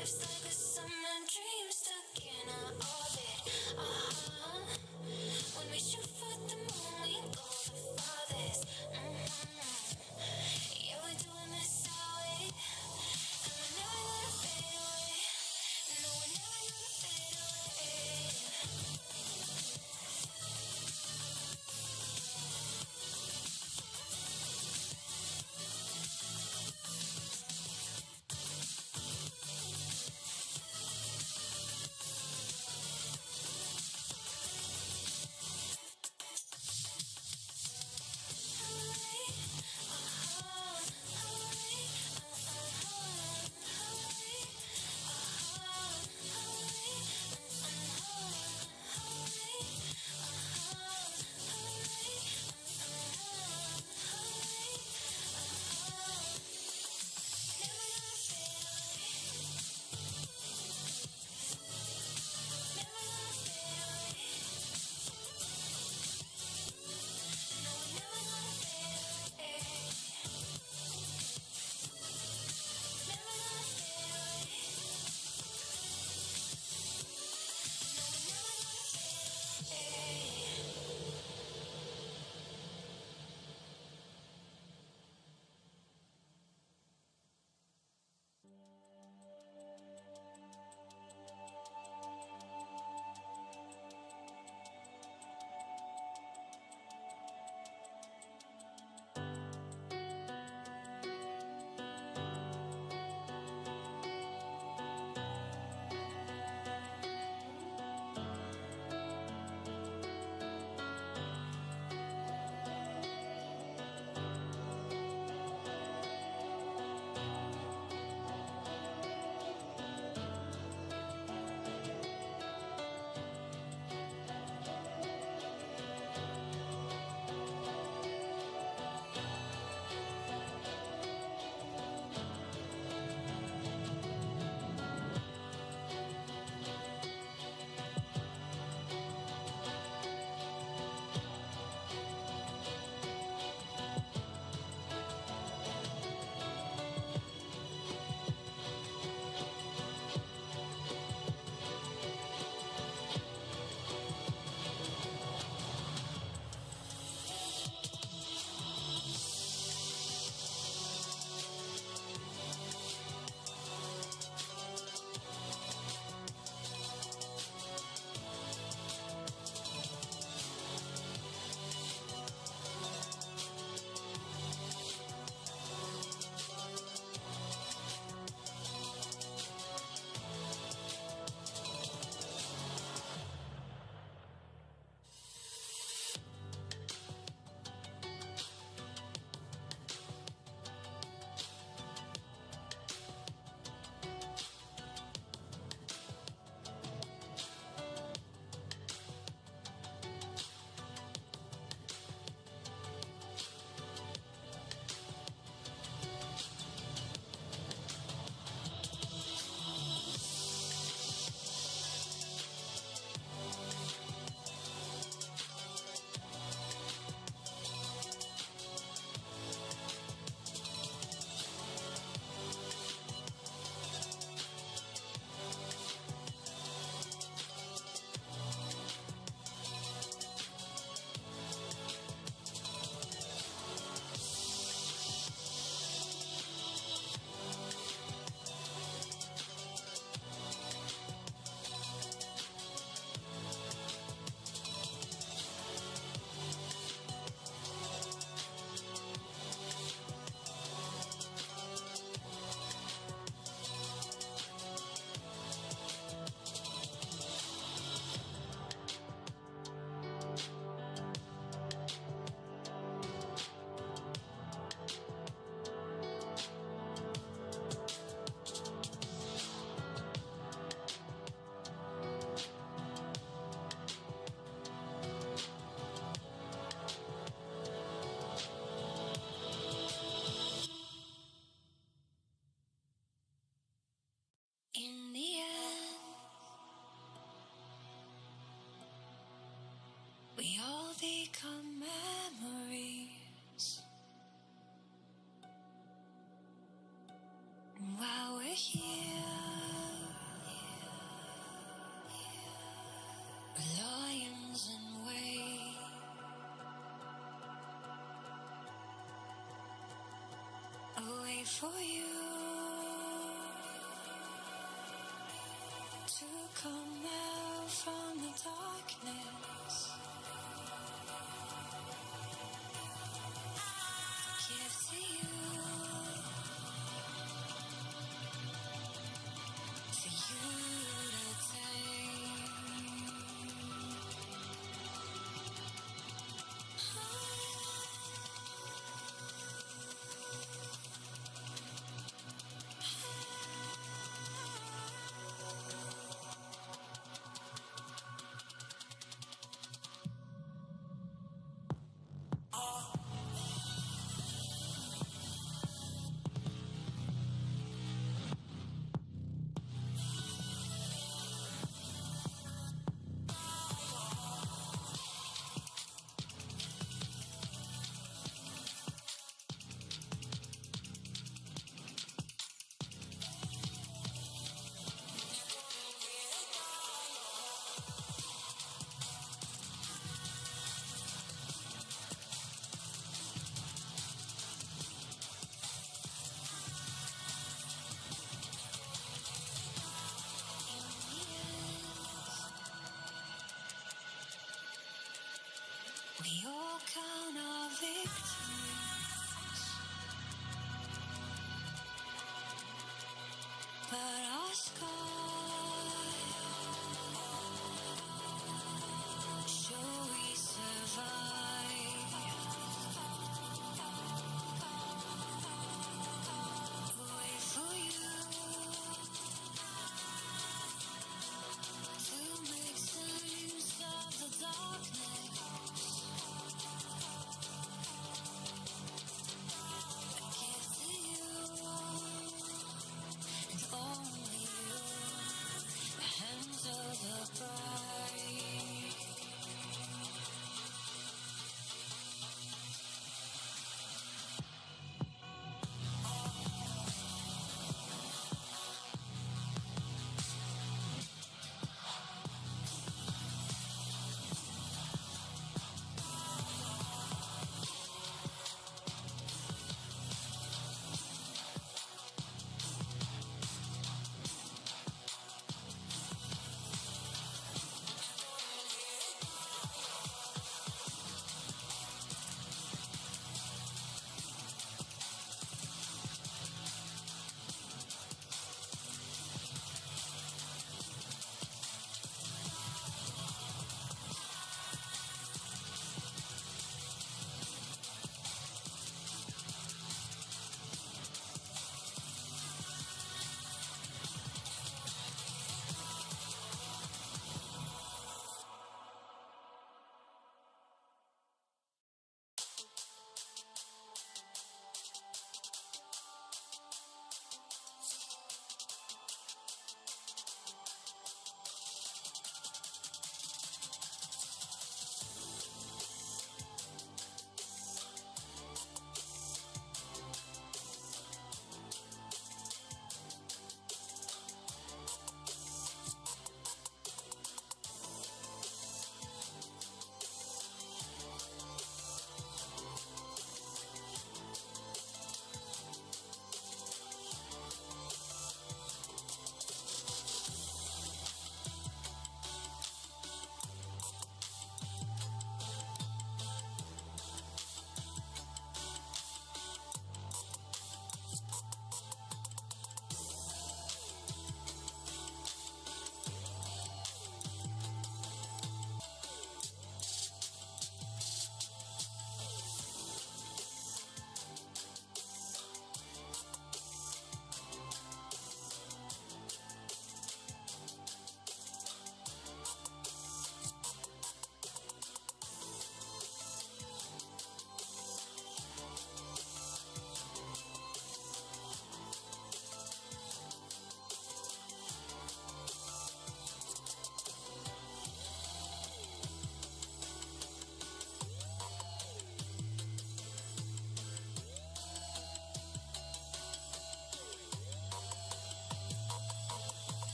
Life's like a summer dream stuck in our orbit. When we shoot for the moon, we go the farthest. Yeah, we're doing this our way, and we're never gonna fade away. No, we're never gonna fade away. for you to come out from the darkness. Give to you, for you to take. We all count our victories, but our scars show we survive. Wait for you to make sense of the darkness. Give to you, and only you, the hands of the bride.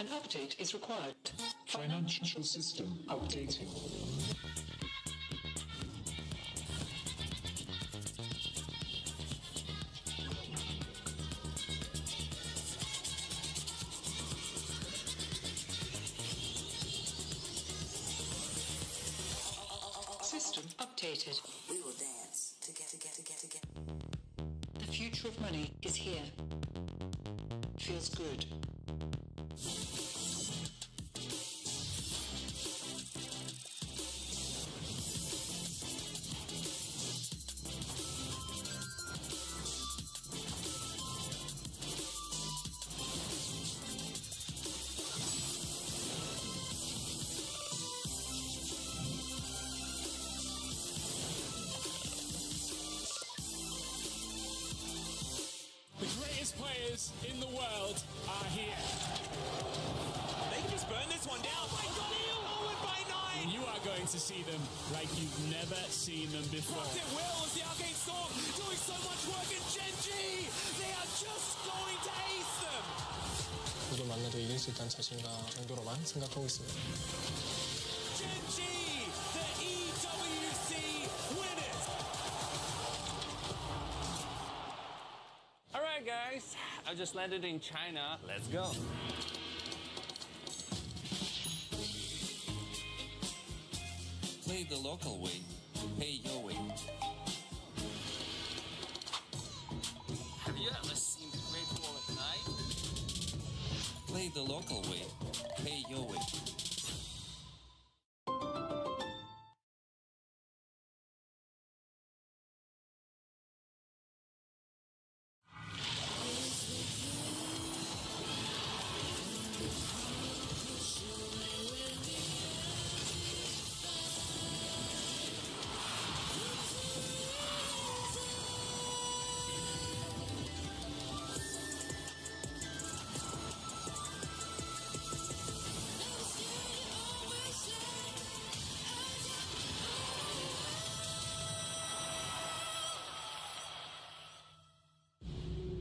An update is required. Financial system updating. System updated. We will dance to get. The future of money is here. Feels good. The greatest players in the world are here. They can just burn this one down. Oh my god, he'll hold it by 9! You are going to see them like you've never seen them before. Rocket Will as the Arcane Storm doing so much work, and Genji! They are just going to ace them! 누굴 만나도 이길 수 있다는 자신감 정도로만 생각하고 있습니다. Genji, the EWC winners! Alright guys, I just landed in China. Let's go. Play the local way, pay your way. Have you ever seen the Great Wall at night? Play the local way, pay your way.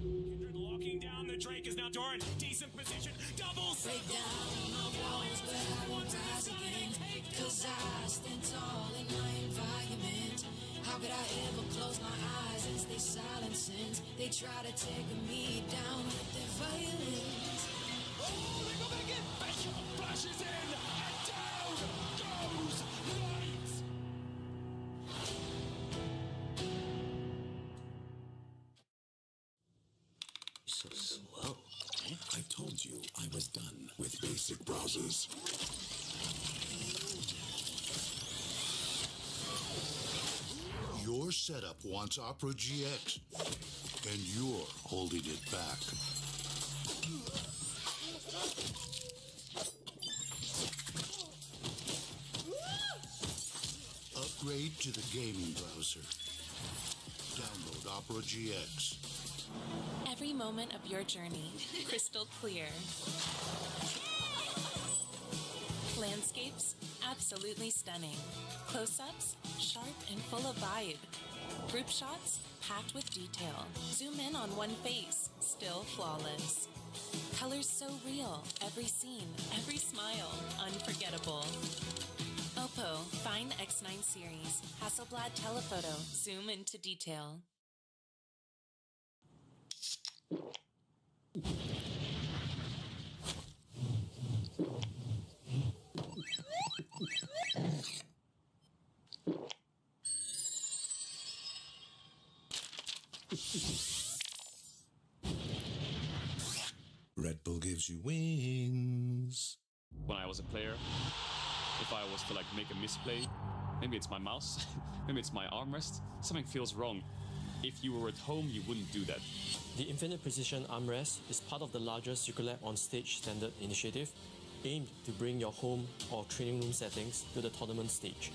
Kindred locking down, the Drake is now Doran. Decent position, doubles! Break down my walls, but I won't rise again. Cause I stand tall in my environment. How could I ever close my eyes and stay silent since they try to take me down with their violence? Oh, they go back in! Bishop flashes in, and down goes Knight! So slow. I told you I was done with basic browsers. Your setup wants Opera GX, and you're holding it back. Upgrade to the gaming browser. Download Opera GX. Every moment of your journey, crystal clear. Landscapes, absolutely stunning. Close-ups, sharp and full of vibe. Group shots, packed with detail. Zoom in on one face, still flawless. Colors so real, every scene, every smile, unforgettable. Oppo, Find X9 series, Hasselblad telephoto, zoom into detail. Red Bull gives you wings. When I was a player, if I was to like make a misplay, maybe it's my mouse, maybe it's my armrest, something feels wrong. If you were at home, you wouldn't do that. The Infinite Precision Armrest is part of the larger Circulab on Stage standard initiative, aimed to bring your home or training room settings to the tournament stage.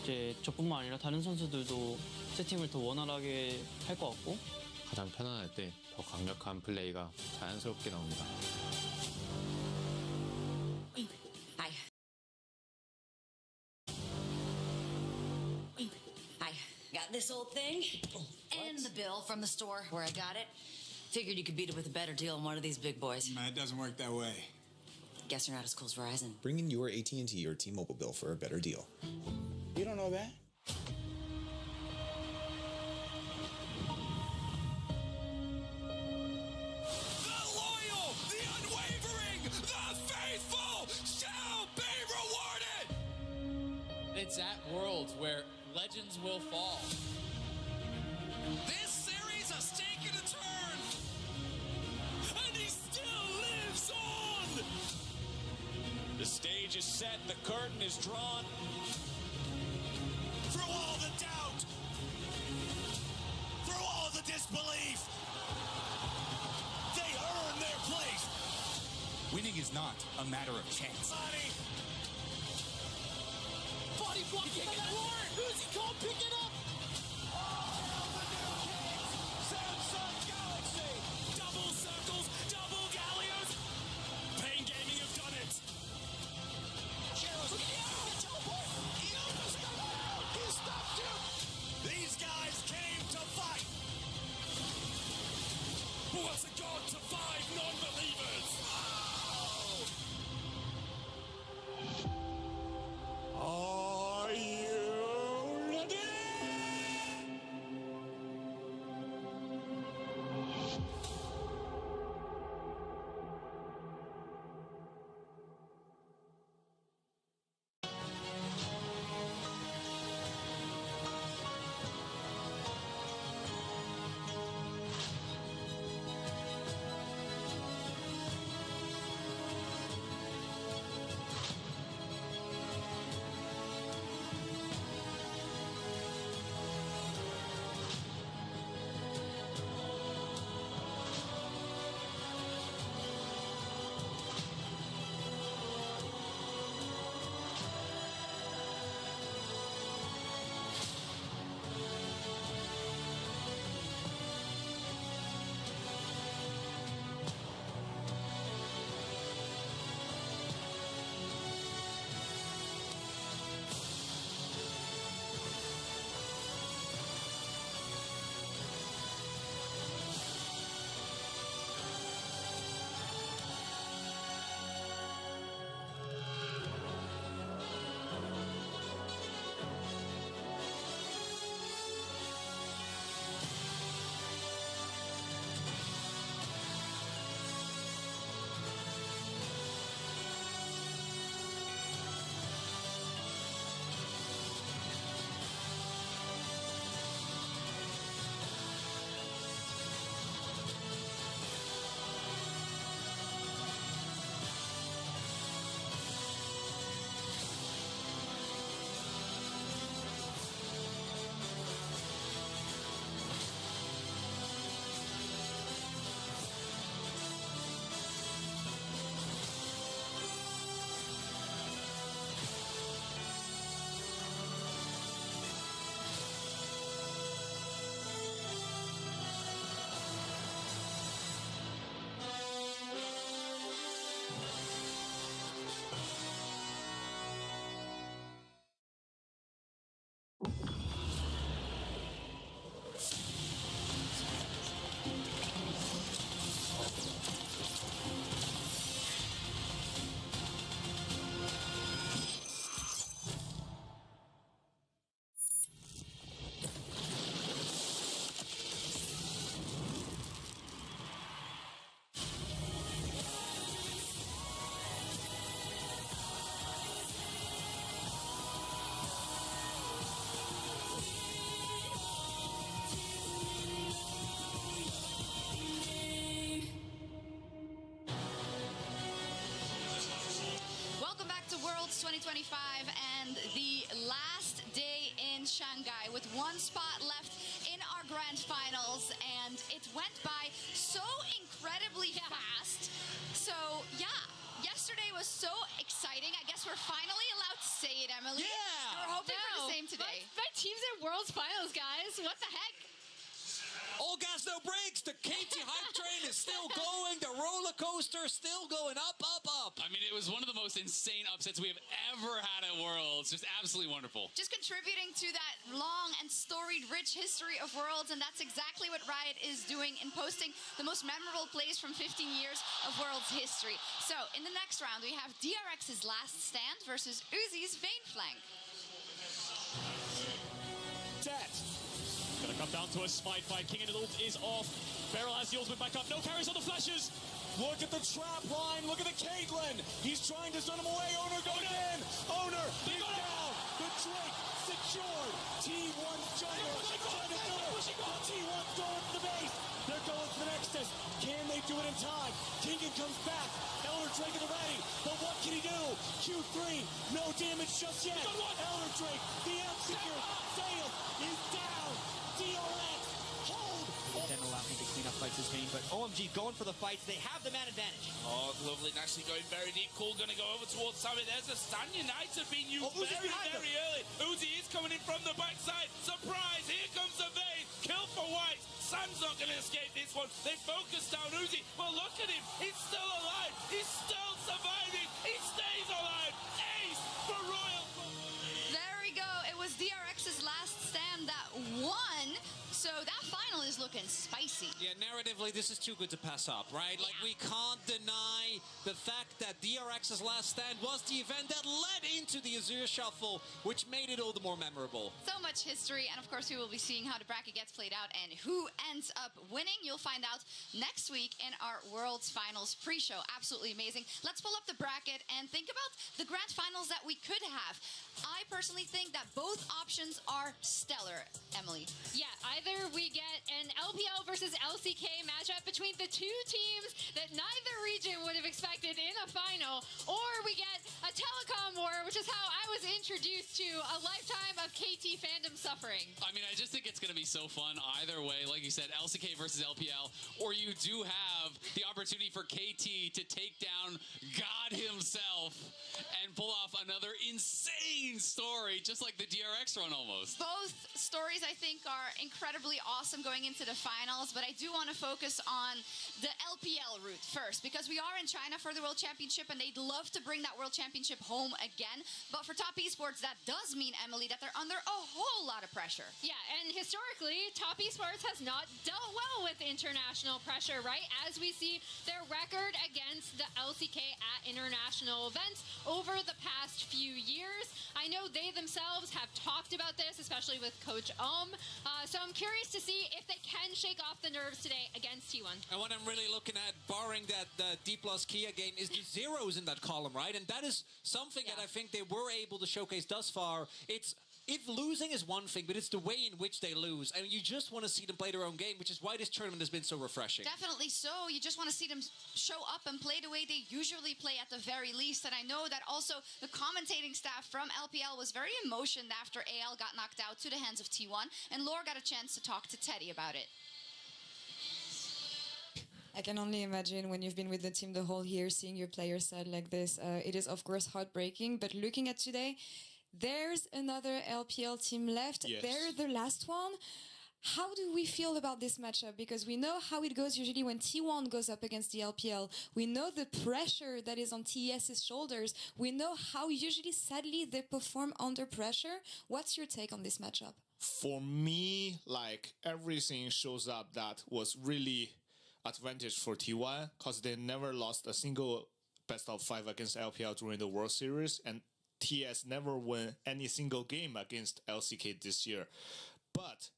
이제 저뿐만 아니라 다른 선수들도 세팅을 더 원활하게 할 것 같고 가장 편안할 때 더 강력한 플레이가 자연스럽게 나옵니다. Hi. Hi. Got this old thing and the bill from the store where I got it. Figured you could beat it with a better deal than one of these big boys. It doesn't work that way. Guess you're not as cool as Verizon. Bring in your AT&T or T-Mobile bill for a better deal. You don't know that? The loyal, the unwavering, the faithful shall be rewarded! It's at Worlds where legends will fall. This series has taken a turn, and he still lives on! The stage is set, the curtain is drawn. Through all the doubt, through all the disbelief, they earn their place. Winning is not a matter of chance. Body block, kick it hard! Who's he called? Pick it up! Samsung Galaxy! Double circles, double galleons! Pain Gaming have done it! He stopped you! These guys came to fight! What's a god to 5 non-believers? Are you ready? Welcome back to Worlds 2025 and the last day in Shanghai with one spot left in our grand finals, and it went by so incredibly fast. So yeah, yesterday was so exciting. I guess we're finally allowed to say it, Emily. Yeah! We're hoping for the same today. My team's at Worlds Finals, guys. What the heck? All gas, no brakes. The KT hype train is still going. The roller coaster still going up, up, up. I mean, it was one of the most insane upsets we have ever had at Worlds. Just absolutely wonderful. Just contributing to that long and storied, rich history of Worlds, and that's exactly what Riot is doing in posting the most memorable plays from 15 years of Worlds history. So, in the next round, we have DRX's Last Stand versus Uzi's Vayne Flank. Gonna come down to a smite fight. King and ult is off. Beryl has the ultimate back up. No carries on the flashes. Look at the trap line. Look at the Caitlyn. He's trying to stun him away. Owner goes in. Owner, he's down. The Drake secured. T1's jungle trying to do it. T1's going to the base. They're going for the Nexus. Can they do it in time? Kingan comes back. Elder Drake is ready. But what can he do? Q3. No damage just yet. Elder Drake, the execute. Fail is down. DRX, hold! Then allow him to clean up fights his game, but OMG going for the fights. They have the man advantage. Oh, lovely. Nicely going very deep. Cool going to go over towards Sammy. There's a stun. United have been used very early. Uzi is coming in from the backside. Surprise! Here comes the Vayne. Kill for White. Sun's not going to escape this one. They focus down Uzi. Well, look at him. He's still alive. He's still surviving. He stays alive. Ace for Royal. There we go. It was DRX's Last Stand that won. So that final is looking spicy. Yeah, narratively, this is too good to pass up, right? Like, we can't deny the fact that DRX's Last Stand was the event that led into the Azure Shuffle, which made it all the more memorable. So much history, and of course we will be seeing how the bracket gets played out and who ends up winning. You'll find out next week in our Worlds Finals pre-show. Absolutely amazing. Let's pull up the bracket and think about the grand finals that we could have. I personally think that both options are stellar, Emily. Yeah, either we get an LPL versus LCK matchup between the two teams that neither region would have expected in a final, or we get a telecom war, which is how I was introduced to a lifetime of KT fandom suffering. I mean, I just think it's going to be so fun either way. Like you said, LCK versus LPL, or you do have the opportunity for KT to take down God himself and pull off another insane story, just like the DRX run almost. Both stories, I think, are incredibly awesome going into the finals, but I do want to focus on the LPL route first, because we are in China for the World Championship, and they'd love to bring that World Championship home again. But for Top Esports, that does mean, Emily, that they're under a whole lot of pressure. Yeah, and historically, Top Esports has not dealt well with international pressure, right? As we see their record against the LCK at international events over the past few years. I know they themselves have talked about this, especially with Coach so I'm curious to see if they can shake off the nerves today against T1. And what I'm really looking at, barring that D plus Kia game, is the zeros in that column, right? And that is something that I think they were able to showcase thus far. If losing is one thing, but it's the way in which they lose. And you just want to see them play their own game, which is why this tournament has been so refreshing. Definitely so. You just want to see them show up and play the way they usually play at the very least. And I know that also the commentating staff from LPL was very emotional after AL got knocked out to the hands of T1. And Laura got a chance to talk to Teddy about it. I can only imagine when you've been with the team the whole year, seeing your players sad like this. It is, of course, heartbreaking. But looking at today, there's another LPL team left. Yes. They're the last one. How do we feel about this matchup? Because we know how it goes usually when T1 goes up against the LPL. We know the pressure that is on TES's shoulders. We know how usually, sadly, they perform under pressure. What's your take on this matchup? For me, like, everything shows up that was really advantage for T1 because they never lost a single best of 5 against LPL during the World Series, and TS never won any single game against LCK this year. But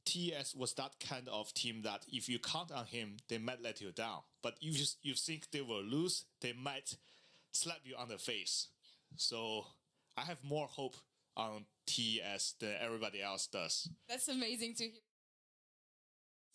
TS was that kind of team that if you count on him, they might let you down. But if you think they will lose, they might slap you on the face. So I have more hope on TS than everybody else does. That's amazing to hear.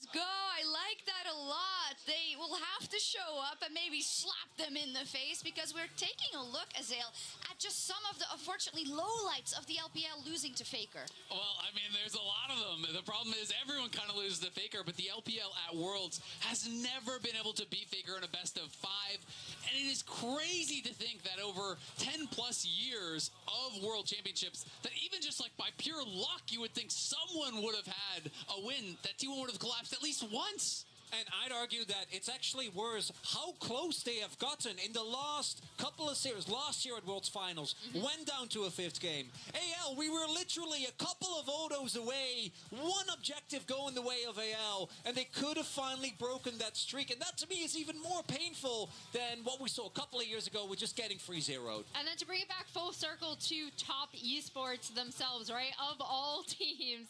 Let's go. I like that a lot. They will have to show up and maybe slap them in the face, because we're taking a look, Azael, at just some of the, unfortunately, lowlights of the LPL losing to Faker. Well, I mean, there's a lot of them. The problem is everyone kind of loses to Faker, but the LPL at Worlds has never been able to beat Faker in a best of 5. And it is crazy to think that over 10 plus years of World Championships, that even just like by pure luck, you would think someone would have had a win, that T1 would have collapsed at least once. And I'd argue that it's actually worse how close they have gotten in the last couple of series. Last year at World's Finals, went down to a 5th game. AL, we were literally a couple of autos away, one objective going the way of AL, and they could have finally broken that streak. And that, to me, is even more painful than what we saw a couple of years ago with just getting 3-0'd. And then to bring it back full circle to top esports themselves, right? Of all teams,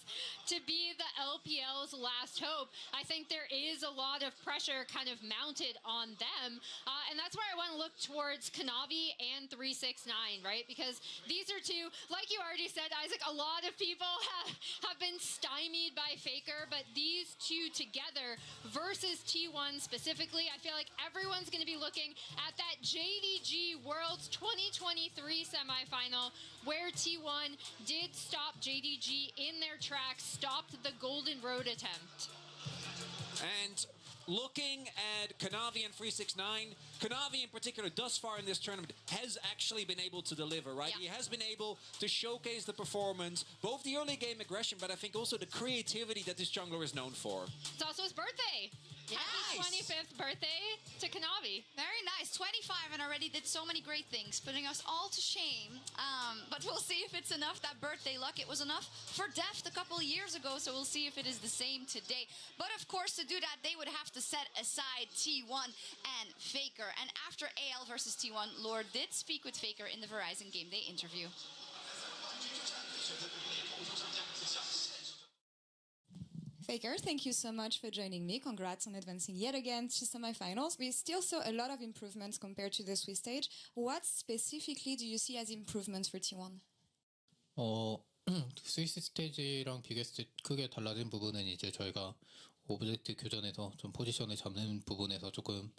to be the LPL's last hope, I think there is a lot of pressure kind of mounted on them. And that's where I want to look towards Kanavi and 369, right? Because these are two, like you already said, Isaac, a lot of people have been stymied by Faker, but these two together versus T1 specifically, I feel like everyone's going to be looking at that JDG Worlds 2023 semifinal where T1 did stop JDG in their tracks, stopped the Golden Road attempt. And looking at Kanavi and 369, Kanavi in particular, thus far in this tournament, has actually been able to deliver, right? Yeah. He has been able to showcase the performance, both the early game aggression, but I think also the creativity that this jungler is known for. It's also his birthday. Happy 25th birthday to Kanavi. Very nice. 25 and already did so many great things, putting us all to shame. But we'll see if it's enough. That birthday luck, it was enough for Deft a couple of years ago, so we'll see if it is the same today. But of course, to do that, they would have to set aside T1 and Faker. And after AL versus T1, Lord did speak with Faker in the Verizon Game Day interview. Faker, thank you so much for joining me. Congrats on advancing yet again to semifinals. We still saw a lot of improvements compared to the Swiss stage. What specifically do you see as improvements for T1? 스위스 스테이지랑 비교했을 때 크게 달라진 부분은 이제 저희가 오브젝트 교전에서 좀 포지션을 잡는 부분에서 조금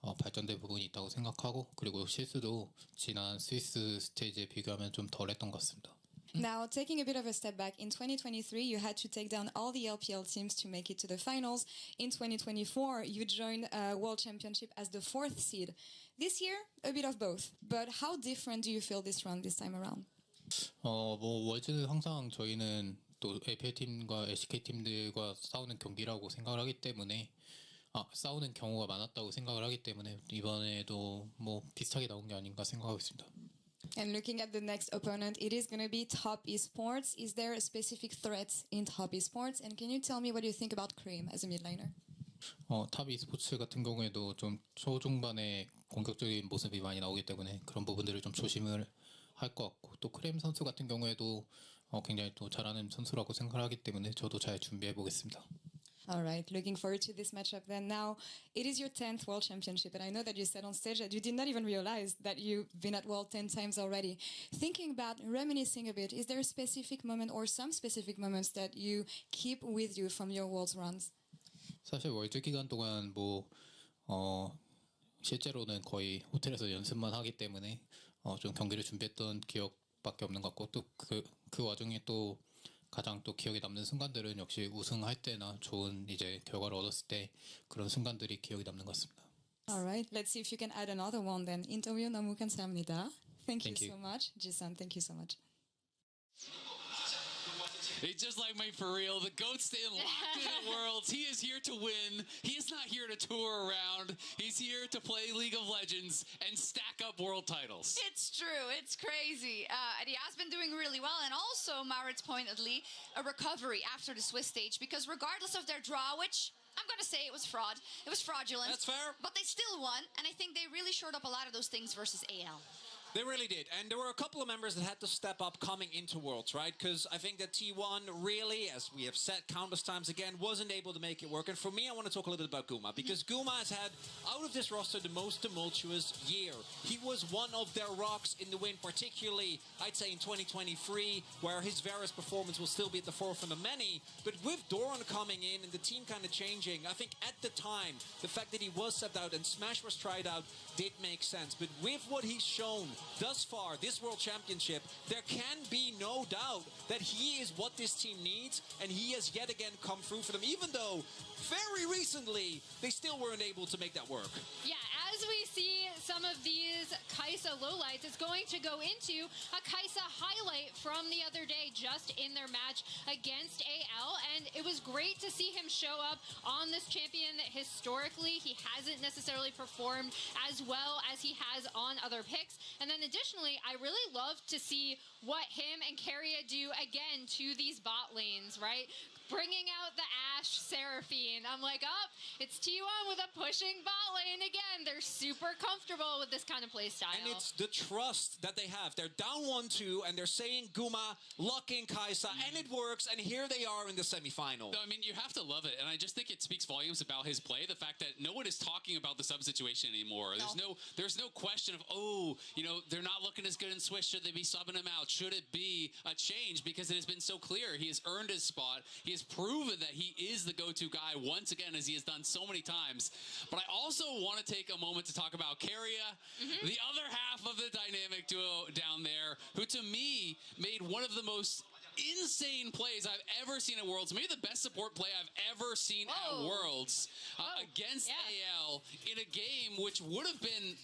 발전된 부분이 있다고 생각하고, 그리고 실수도 지난 스위스 스테이지에 비교하면 좀 덜했던 것 같습니다. Now, taking a bit of a step back, in 2023, you had to take down all the LPL teams to make it to the finals. In 2024, you joined World Championship as the 4th seed. This year, a bit of both. But how different do you feel this round this time around? 월즈는 항상 저희는 또 APL 팀과 SK 팀들과 싸우는 경기라고 생각을 하기 때문에 싸우는 경우가 많았다고 생각을 하기 때문에 이번에도 뭐 비슷하게 나온 게 아닌가 생각하고 있습니다. And looking at the next opponent, it is going to be Top Esports. Is there a specific threat in Top Esports? And can you tell me what you think about Cream as a mid laner? 탑 e스포츠 같은 경우에도 좀 초중반에 공격적인 모습이 많이 나오기 때문에 그런 부분들을 좀 조심을 할 것 같고, 또 크렘 선수 같은 경우에도 굉장히 또 잘하는 선수라고 생각하기 때문에 저도 잘 준비해 보겠습니다. All right, looking forward to this matchup then. Now, it is your 10th World Championship, and I know that you said on stage that you did not even realize that you've been at World 10 times already. Thinking about, reminiscing a bit, is there a specific moment or some specific moments that you keep with you from your Worlds runs? 사실 월드 기간 동안 실제로는 거의 호텔에서 연습만 하기 때문에 좀 경기를 준비했던 기억밖에 없는 것 같고, 또 그 와중에 또 가장 또 기억에 남는 순간들은 역시 우승할 때나 좋은 이제 결과를 얻었을 때 그런 순간들이 기억에 남는 것 같습니다. Alright, let's see if you can add another one then. 인터뷰 너무 감사합니다. Thank you so much. Jisun, thank you so much. It's just like me for real. The GOAT's staying locked in at Worlds. He is here to win. He is not here to tour around. He's here to play League of Legends and stack up world titles. It's true. It's crazy. And he has been doing really well. And also, Maurits pointedly, a recovery after the Swiss stage. Because regardless of their draw, which I'm going to say it was fraud. It was fraudulent. That's fair. But they still won. And I think they really shored up a lot of those things versus AL. They really did. And there were a couple of members that had to step up coming into Worlds, right? Because I think that T1 really, as we have said countless times again, wasn't able to make it work. And for me, I want to talk a little bit about Guma. Because Guma has had, out of this roster, the most tumultuous year. He was one of their rocks in the win, particularly, I'd say, in 2023, where his Varus performance will still be at the forefront of many. But with Doran coming in and the team kind of changing, I think at the time, the fact that he was stepped out and Smash was tried out did make sense. But with what he's shown thus far, this World Championship, there can be no doubt that he is what this team needs, and he has yet again come through for them, even though very recently they still weren't able to make that work. Yeah, as we see some of these Kaisa lowlights, it's going to go into a Kaisa highlight from the other day just in their match against AL. And it was great to see him show up on this champion that historically he hasn't necessarily performed as well as he has on other picks. And then additionally, I really love to see what him and Keria do again to these bot lanes, right? Bringing out the Ashe Seraphine. I'm like, oh, it's T1 with a pushing bot lane again. They're super comfortable with this kind of play style. And it's the trust that they have. They're down 1-2, and they're saying Guma, lock in Kaisa, and it works, and here they are in the semifinal. No, I mean, you have to love it, and I just think it speaks volumes about his play, the fact that no one is talking about the sub situation anymore. There's no question of, oh, you know, they're not looking as good in Swiss. Should they be subbing him out? Should it be a change? Because it has been so clear. He has earned his spot. He has proven that he is the go-to guy once again, as he has done so many times. But I also want to take a moment to talk about Keria, the other half of the dynamic duo down there, who to me made one of the most insane plays I've ever seen at Worlds. Maybe the best support play I've ever seen at Worlds against AL in a game which would have been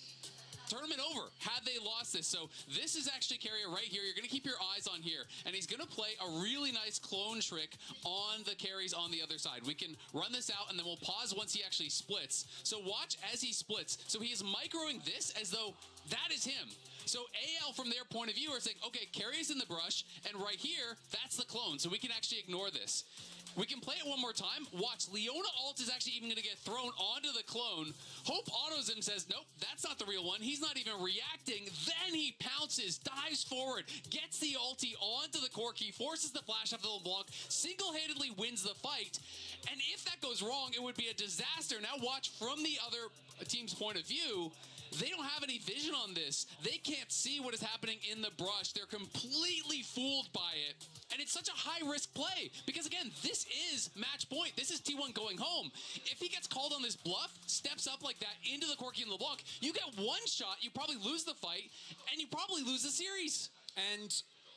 tournament over had they lost this. So this is actually Keria right here. You're going to keep your eyes on here. And he's going to play a really nice clone trick on the carries on the other side. We can run this out and then we'll pause once he actually splits. So watch as he splits. So he is microing this as though that is him. So AL from their point of view are saying, okay, Keria's in the brush, and right here, that's the clone. So we can actually ignore this. We can play it one more time. Watch, Leona ult is actually even going to get thrown onto the clone. Hope autos him, says, nope, that's not the real one. He's not even reacting. Then he pounces, dives forward, gets the ulti onto the Corki, forces the flash off the LeBlanc, single-handedly wins the fight. And if that goes wrong, it would be a disaster. Now watch, from the other team's point of view, they don't have any vision on this. They can't see what is happening in the brush. They're completely fooled by it. And it's such a high-risk play because, again, this is match point. This is T1 going home. If he gets called on this bluff, steps up like that into the Corki and LeBlanc, you get one shot, you probably lose the fight, and you probably lose the series. And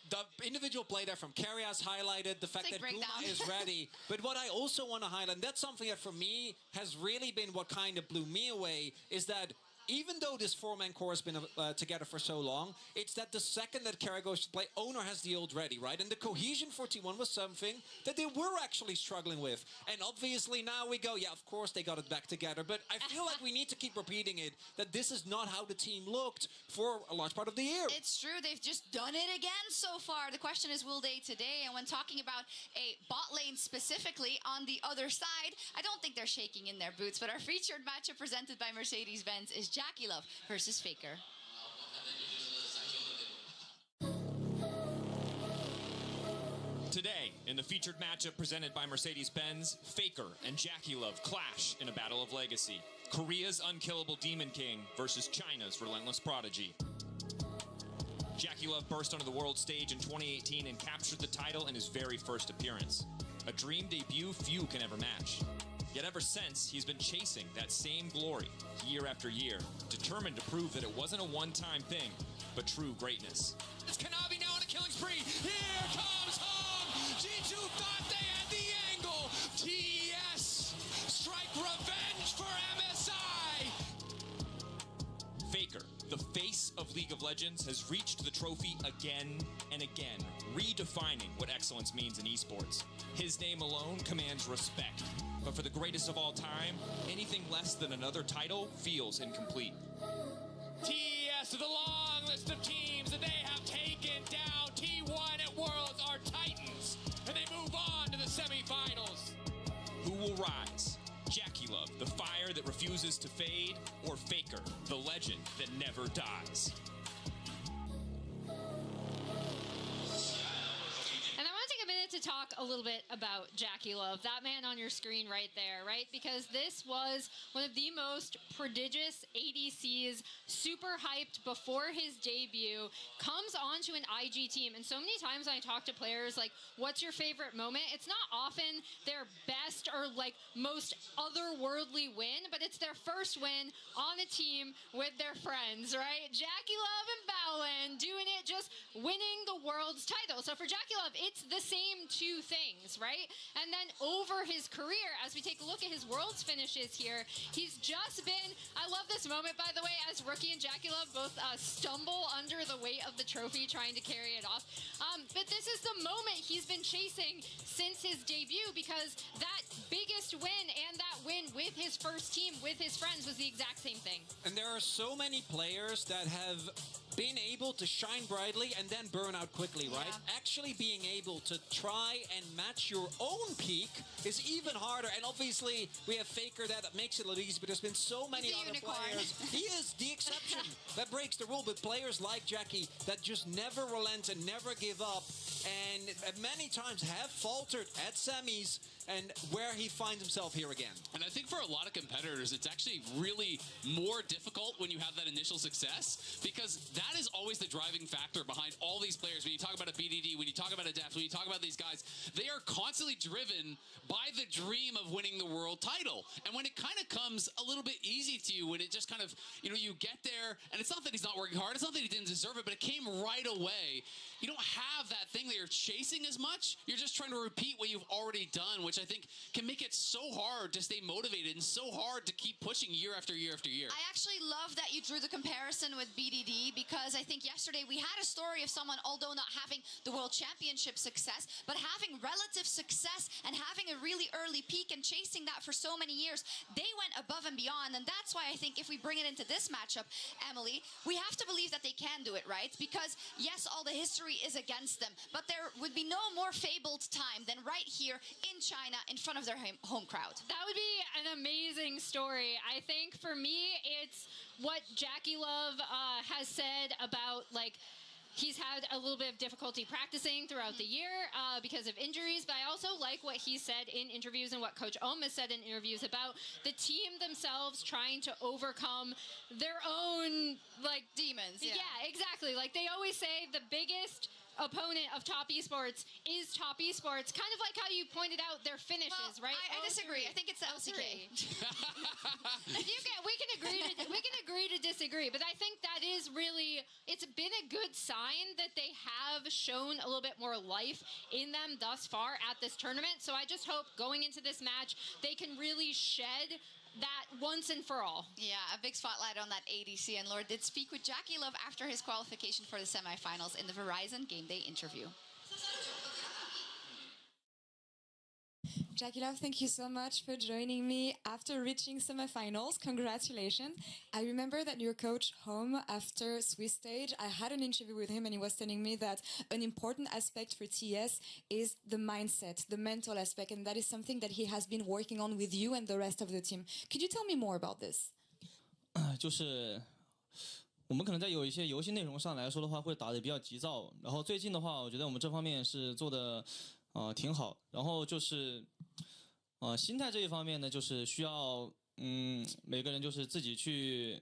the individual play there from Keria has highlighted the fact that Guma is ready. But what I also want to highlight, and that's something that for me has really been what kind of blew me away, is that even though this four-man core has been together for so long, it's that the second that Keria goes to play, Owner has the ult ready, right? And the cohesion for T1 was something that they were actually struggling with. And obviously now we go, yeah, of course they got it back together. But I feel like we need to keep repeating it, that this is not how the team looked for a large part of the year. It's true. They've just done it again so far. The question is, will they today? And when talking about a bot lane specifically on the other side, I don't think they're shaking in their boots. But our featured matchup presented by Mercedes-Benz is JackeyLove versus Faker. Today, in the featured matchup presented by Mercedes-Benz, Faker and JackeyLove clash in a battle of legacy. Korea's unkillable Demon King versus China's relentless Prodigy. JackeyLove burst onto the world stage in 2018 and captured the title in his very first appearance. A dream debut few can ever match. Yet ever since, he's been chasing that same glory year after year, determined to prove that it wasn't a one-time thing, but true greatness. It's Kanavi now on a killing spree. Here comes home. G2 thought they had the angle. TS strike revenge for MSI. Faker, the face of League of Legends, has reached the trophy again and again, redefining what excellence means in esports. His name alone commands respect. But for the greatest of all time, anything less than another title feels incomplete. TS to the long list of teams that they have taken down. T1 at Worlds are Titans, and they move on to the semifinals. Who will rise? JackeyLove, the fire that refuses to fade, or Faker, the legend that never dies? To talk a little bit about JackeyLove, that man on your screen right there, right? Because this was one of the most prodigious ADCs, super hyped before his debut, comes onto an IG team. And so many times when I talk to players, like, what's your favorite moment? It's not often their best or like most otherworldly win, but it's their first win on a team with their friends, right? JackeyLove and Baolan doing it, just winning the world's title. So for JackeyLove, it's the same two things, right? And then over his career, as we take a look at his Worlds finishes here, he's just been, I love this moment, by the way, as Rookie and Jackie Love both stumble under the weight of the trophy trying to carry it off. But this is the moment he's been chasing since his debut, because that biggest win and that win with his first team, with his friends, was the exact same thing. And there are so many players that have been able to shine brightly and then burn out quickly, right? Actually being able to try and match your own peak is even harder. And obviously, we have Faker that makes it a little easy, but there's been so many other players. He is the exception that breaks the rule, but players like Jackie that just never relent and never give up, and many times have faltered at semis, and where he finds himself here again. And I think for a lot of competitors, it's actually really more difficult when you have that initial success, because that is always the driving factor behind all these players. When you talk about a BDD, when you talk about a Deft, when you talk about these guys, they are constantly driven by the dream of winning the world title. And when it kind of comes a little bit easy to you, when it just kind of, you get there, and it's not that he's not working hard, it's not that he didn't deserve it, but it came right away. You don't have that thing that you're chasing as much. You're just trying to repeat what you've already done, which I think can make it so hard to stay motivated and so hard to keep pushing year after year after year. I actually love that you drew the comparison with BDD, because I think yesterday we had a story of someone, although not having the World Championship success, but having relative success and having a really early peak and chasing that for so many years. They went above and beyond, and that's why I think if we bring it into this matchup, Emily, we have to believe that they can do it, right? Because yes, all the history is against them, but there would be no more fabled time than right here in China in front of their home crowd. That would be an amazing story. I think for me, it's what Jackie Love has said about, like, he's had a little bit of difficulty practicing throughout the year because of injuries, but I also like what he said in interviews and what Coach Ohm has said in interviews about the team themselves trying to overcome their own, like, demons. Yeah, exactly. Like, they always say the biggest opponent of Top Esports is Top Esports, kind of like how you pointed out their finishes, right? I disagree. I think it's the LCK. We can agree to disagree, but I think that is really, it's been a good sign that they have shown a little bit more life in them thus far at this tournament. So I just hope going into this match, they can really shed that once and for all. Yeah, a big spotlight on that ADC, and Lord did speak with Jackie Love after his qualification for the semifinals in the Verizon Game Day interview. Jackie Love, thank you so much for joining me after reaching semifinals. Congratulations. I remember that your coach home after Swiss stage, I had an interview with him and he was telling me that an important aspect for TS is the mindset, the mental aspect, and that is something that he has been working on with you and the rest of the team. Could you tell me more about this? 就是我们可能在有一些游戏内容上来说的话，会打得比较急躁。然后最近的话，我觉得我们这方面是做的挺好。然后就是心态这一方面呢，就是需要每个人就是自己去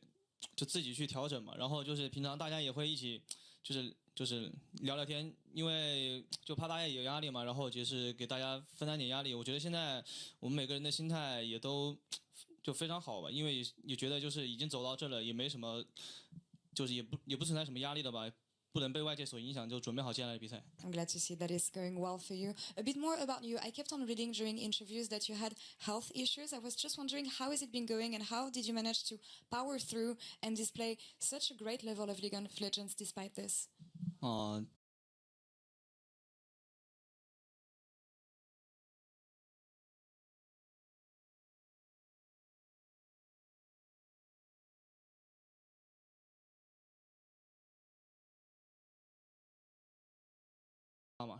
调整嘛。然后就是平常大家也会一起就是聊聊天，因为就怕大家有压力嘛，然后就是给大家分担点压力。我觉得现在我们每个人的心态也都就非常好吧，因为也觉得就是已经走到这了，也没什么，就是也不存在什么压力了吧。不能被外界所影响，就准备好接下来的比赛。I'm glad to see that it's going well for you. A bit more about you. I kept on reading during interviews that you had health issues. I was just wondering, how has it been going and how did you manage to power through and display such a great level of League of Legends despite this?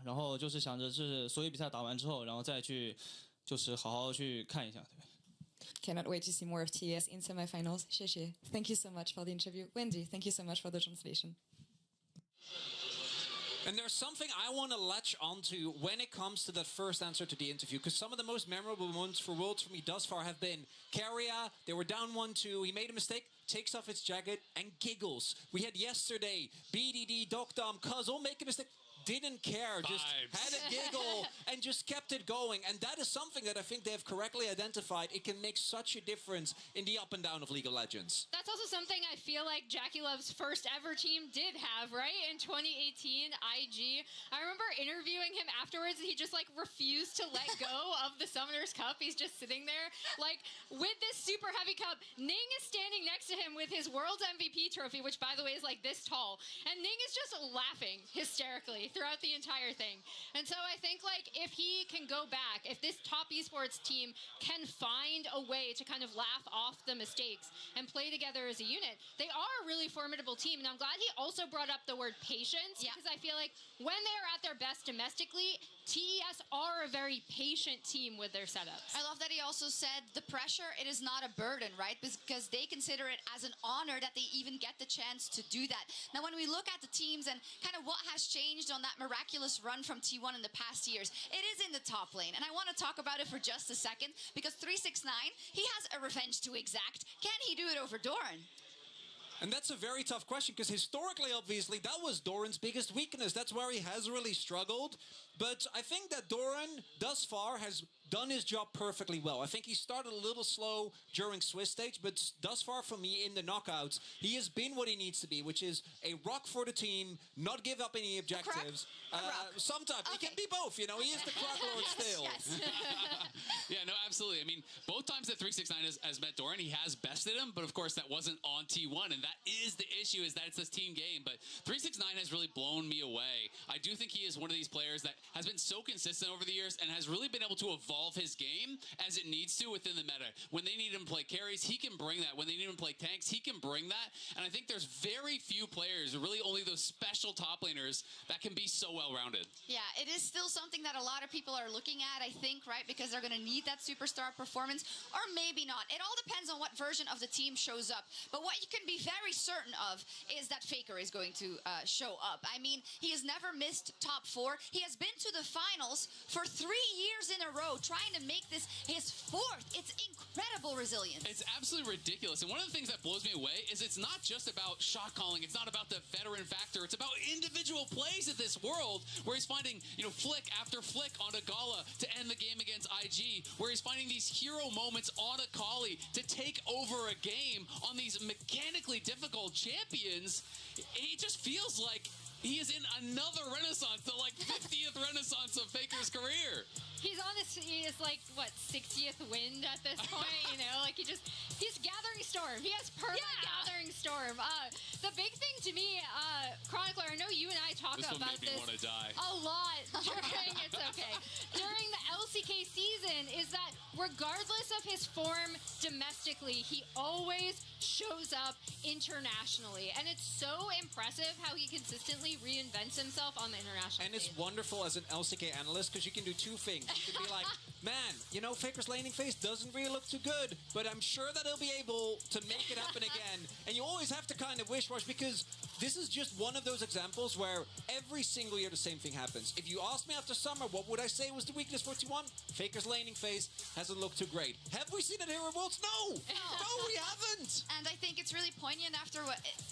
然后就是想着是所有比赛打完之后，然后再去就是好好去看一下，对。Cannot wait to see more of TS in semifinals. 谢谢. Thank you so much for the interview. Wendy, thank you so much for the translation. And there's something I want to latch onto when it comes to that first answer to the interview, because some of the most memorable moments for Worlds for me thus far have been Keria, they were down 1-2, he made a mistake, takes off his jacket and giggles. We had yesterday BDD, Dokdam, Cuz all make a mistake. didn't care, just had a giggle and just kept it going. And that is something that I think they have correctly identified. It can make such a difference in the up and down of League of Legends. That's also something I feel like Jackie Love's first ever team did have, right? In 2018, IG. I remember interviewing him afterwards, and he just like refused to let go of the Summoners Cup. He's just sitting there like with this super heavy cup. Ning is standing next to him with his World's MVP trophy, which by the way is like this tall. And Ning is just laughing hysterically throughout the entire thing. And so I think like if he can go back, if this top esports team can find a way to kind of laugh off the mistakes and play together as a unit, they are a really formidable team. And I'm glad he also brought up the word patience, because I feel like when they're at their best domestically, TES are a very patient team with their setups. I love that he also said the pressure, it is not a burden, right? Because they consider it as an honor that they even get the chance to do that. Now, when we look at the teams and kind of what has changed on that miraculous run from T1 in the past years, it is in the top lane. And I want to talk about it for just a second, because 369, he has a revenge to exact. Can he do it over Doran? And that's a very tough question, because historically, obviously, that was Doran's biggest weakness. That's where he has really struggled. But I think that Doran, thus far, has done his job perfectly well. I think he started a little slow during Swiss stage, but thus far for me in the knockouts, he has been what he needs to be, which is a rock for the team, not give up any objectives. Sometimes he can be both, you know. He is the Croc Lord still. Yeah, no, absolutely. I mean, both times that 369 has met Doran, he has bested him, but of course that wasn't on T1, and that is the issue, is that it's this team game. But 369 has really blown me away. I do think he is one of these players that has been so consistent over the years and has really been able to evolve his game as it needs to within the meta. When they need him to play carries, he can bring that. When they need him to play tanks, he can bring that. And I think there's very few players, or really only those special top laners, that can be so well-rounded. Yeah, it is still something that a lot of people are looking at, I think, right? Because they're going to need that superstar performance, or maybe not. It all depends on what version of the team shows up. But what you can be very certain of is that Faker is going to show up. I mean, he has never missed top 4. He has been to the finals for 3 years in a row, trying to make this his 4th. It's incredible resilience. It's absolutely ridiculous. And one of the things that blows me away is it's not just about shot calling. It's not about the veteran factor. It's about individual plays at this world, where he's finding, you know, flick after flick on a Gala to end the game against IG, where he's finding these hero moments on a Kali to take over a game on these mechanically difficult champions. It just feels like he is in another renaissance, the like 50th renaissance of Faker's career. He's on this, he is like, what, 60th wind at this point, you know? Like, he's gathering storm. He has perfect gathering storm. The big thing to me, Chronicler, I know you and I talk about this want to die. a lot during, it's okay, during the LCK season, is that regardless of his form domestically, he always shows up internationally. And it's so impressive how he consistently reinvents himself on the international And it's wonderful as an LCK analyst, because you can do two things. You can be like, man, you know, Faker's laning phase doesn't really look too good, but I'm sure that he'll be able to make it happen again. And you always have to kind of wish, because this is just one of those examples where every single year the same thing happens. If you asked me after summer, what would I say was the weakness for T1? Faker's laning phase hasn't looked too great. Have we seen it here at Worlds? No! No, we haven't! And I think it's really poignant after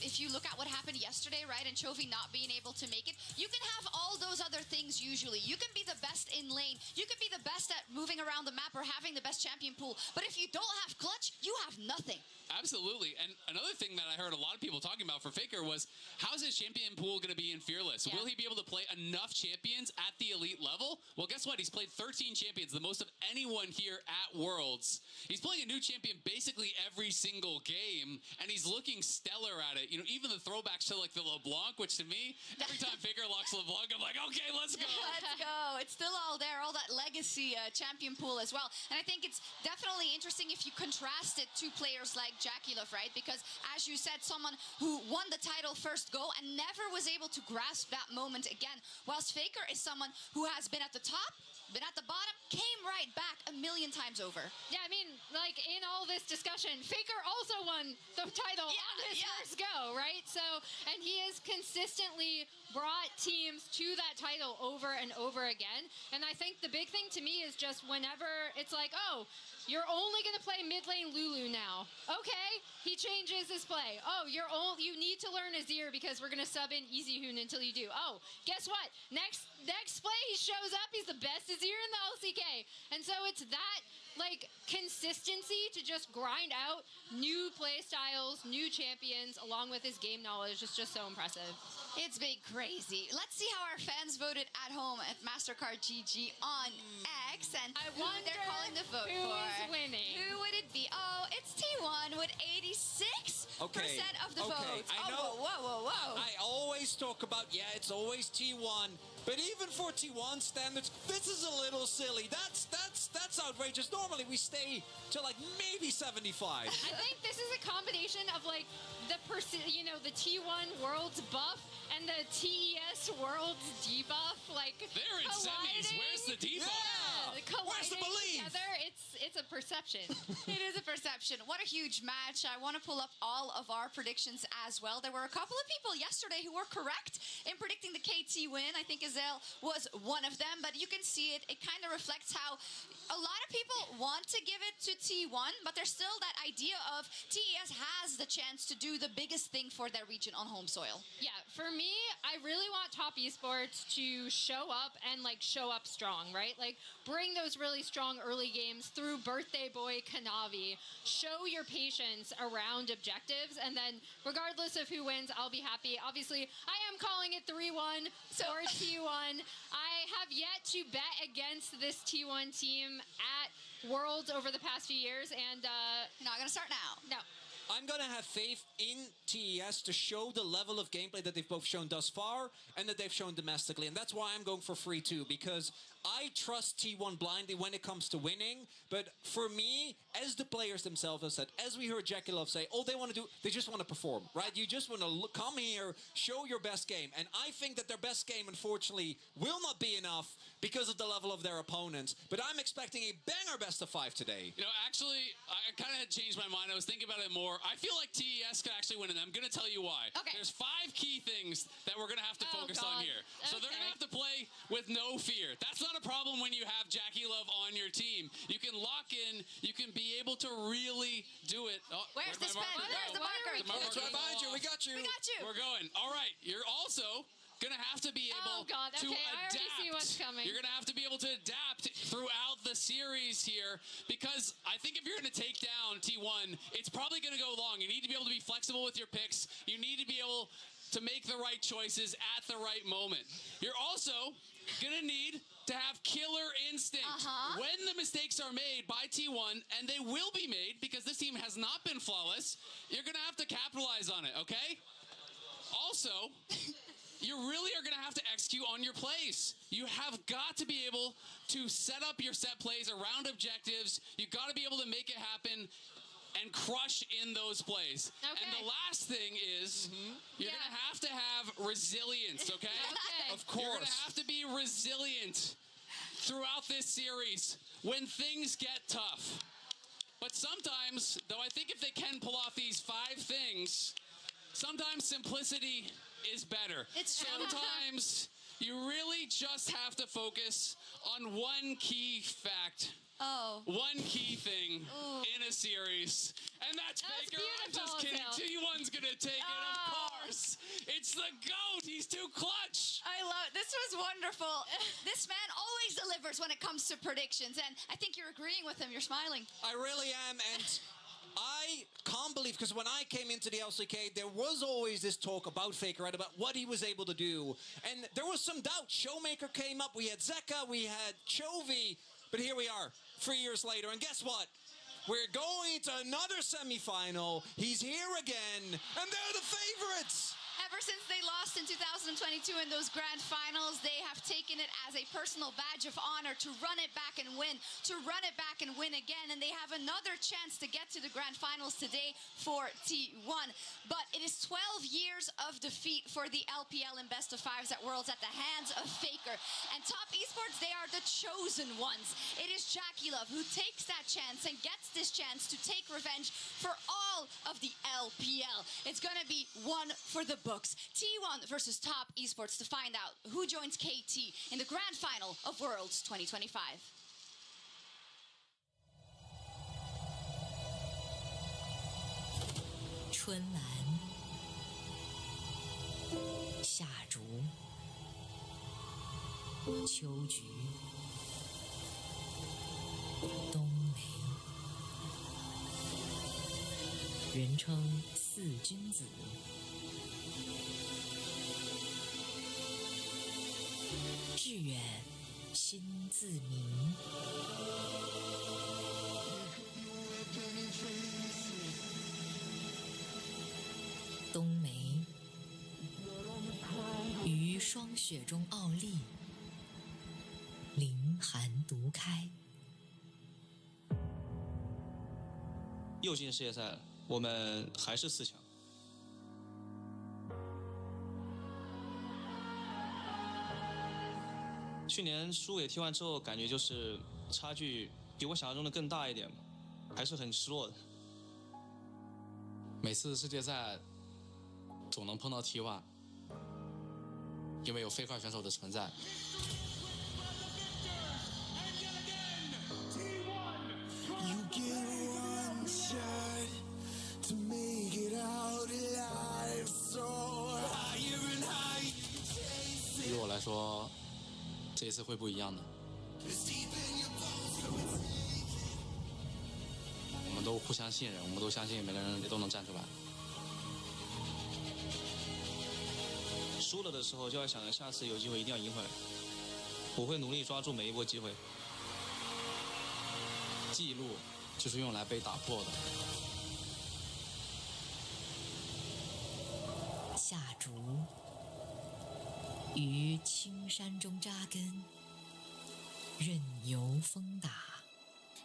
if you look at what happened yesterday, right, and Chovy not being able to make it. You can have all those other things usually. You can be the best in lane. You can be the best at moving around the map or having the best champion pool. But if you don't have clutch, you have nothing. Absolutely. And another thing that I heard a lot of people talking about for Faker was, how's his champion pool going to be in Fearless? Will he be able to play enough champions at the elite level? Well, guess what? He's played 13 champions, the most of anyone here at Worlds. He's playing a new champion basically every single game, and he's looking stellar at it. You know, even the throwbacks to like the LeBlanc, which to me, every time Faker locks LeBlanc, I'm like, okay, let's go. Let's go. It's still all there, all that legacy champion pool as well. And I think it's definitely interesting if you contrast it to players like JackeyLove, right? Because as you said, someone who won the title first go and never was able to grasp that moment again. Whilst Faker is someone who has been at the top, been at the bottom, came right back a million times over. Yeah, I mean, like in all this discussion, Faker also won the title on his first go, right? So, and he has consistently brought teams to that title over and over again. And I think the big thing to me is just whenever it's like, oh, you're only going to play mid lane Lulu now. Okay, he changes his play. Oh, you need to learn Azir because we're going to sub in Easy Hoon until you do. Oh, guess what? Next play he shows up. He's the best Azir in the LCK. And so it's that like consistency to just grind out new play styles, new champions, along with his game knowledge is just so impressive. It's been crazy. Let's see how our fans voted at home at MasterCard GG on X and who they're calling the vote who for. is winning. Who would it be? Oh, it's T1 with 86% of the votes. I know. Whoa. I always talk about, it's always T1. But even for T1 standards, this is a little silly. That's outrageous. Normally we stay to like maybe 75. I think this is a combination of like the T1 World's buff and the TES World's debuff. Like they're in semis. Where's the debuff? Yeah, where's the belief? Together, it's a perception. It is a perception. What a huge match. I want to pull up all of our predictions as well. There were a couple of people yesterday who were correct in predicting the KT win. I think Azel was one of them, but you can see it. It kind of reflects how a lot of people want to give it to T1, but there's still that idea of TES has the chance to do the biggest thing for their region on home soil. Yeah, for me, I really want Top Esports to show up and like show up strong, right? Like bring those really strong early games through Birthday Boy Kanavi. Show your patience around objectives, and then regardless of who wins, I'll be happy. Obviously, I am calling it 3-1 for T1. I have yet to bet against this T1 team at Worlds over the past few years, and not gonna start now. No. I'm going to have faith in TES to show the level of gameplay that they've both shown thus far and that they've shown domestically. And that's why I'm going for 3-2, because I trust T1 blindly when it comes to winning. But for me, as the players themselves have said, as we heard Jackie Love say, all they want to do, they just want to perform, right? You just want to come here, show your best game. And I think that their best game, unfortunately, will not be enough because of the level of their opponents. But I'm expecting a banger best of 5 today. You know, actually, I kind of changed my mind. I was thinking about it more. I feel like TES could actually win, and I'm going to tell you why. Okay. There's 5 key things that we're going to have to focus on here. So they're going to have to play with no fear. That's not a problem when you have Jackie Love on your team. You can lock in. You can be able to really do it. Oh, Where's the pen? Where's the marker? It's right behind you. We got you. We got you. We're going. All right. You're also going to have to be able to adapt. I already see what's coming. You're going to have to be able to adapt throughout the series here, because I think if you're going to take down T1, it's probably going to go long. You need to be able to be flexible with your picks. You need to be able to make the right choices at the right moment. You're also going to need to have killer instinct. When the mistakes are made by T1, and they will be made because this team has not been flawless, you're going to have to capitalize on it, okay? Also, you really are going to have to execute on your plays. You have got to be able to set up your set plays around objectives. You've got to be able to make it happen and crush in those plays. Okay. And the last thing is, you're going to have resilience, okay? Of course. You're going to have to be resilient throughout this series when things get tough. But sometimes, though I think if they can pull off these 5 things, sometimes simplicity is better. It's true. Sometimes you really just have to focus on one key fact. One key thing in a series. And that's Faker. I'm just kidding. T1's going to take it, of course. It's the GOAT. He's too clutch. I love it. This was wonderful. This man always delivers when it comes to predictions, and I think you're agreeing with him. You're smiling. I really am, and I can't believe, because when I came into the LCK, there was always this talk about Faker, right, about what he was able to do. And there was some doubt. Showmaker came up. We had Zeka. We had Chovy. But here we are, 3 years later. And guess what? We're going to another semifinal. He's here again. And they're the favorites. Ever since they lost in 2022 in those grand finals, they have taken it as a personal badge of honor to run it back and win, again. And they have another chance to get to the grand finals today for T1. But it is 12 years of defeat for the LPL in best of fives at Worlds at the hands of Faker. And Top Esports, they are the chosen ones. It is Jackie Love who takes that chance and gets this chance to take revenge for all of the LPL. It's going to be one for the books. T1 versus Top Esports to find out who joins KT in the grand final of Worlds 2025. 春兰、夏竹、秋菊、冬梅，人称四君子。志远心自明。冬梅于霜雪中傲立，凌寒独开。又进世界赛了，我们还是4强。去年输给 T1 之后，感觉就是差距比我想象中的更大一点，还是很失落的。每次世界赛总能碰到 T1， 因为有飞快选手的存在。对我来说，这一次会不一样的。我们都互相信任，我们都相信每个人也都能站出来。输了的时候就要想着下次有机会一定要赢回来。我会努力抓住每一波机会。记录就是用来被打破的。夏竹于青山中扎根，任由风打。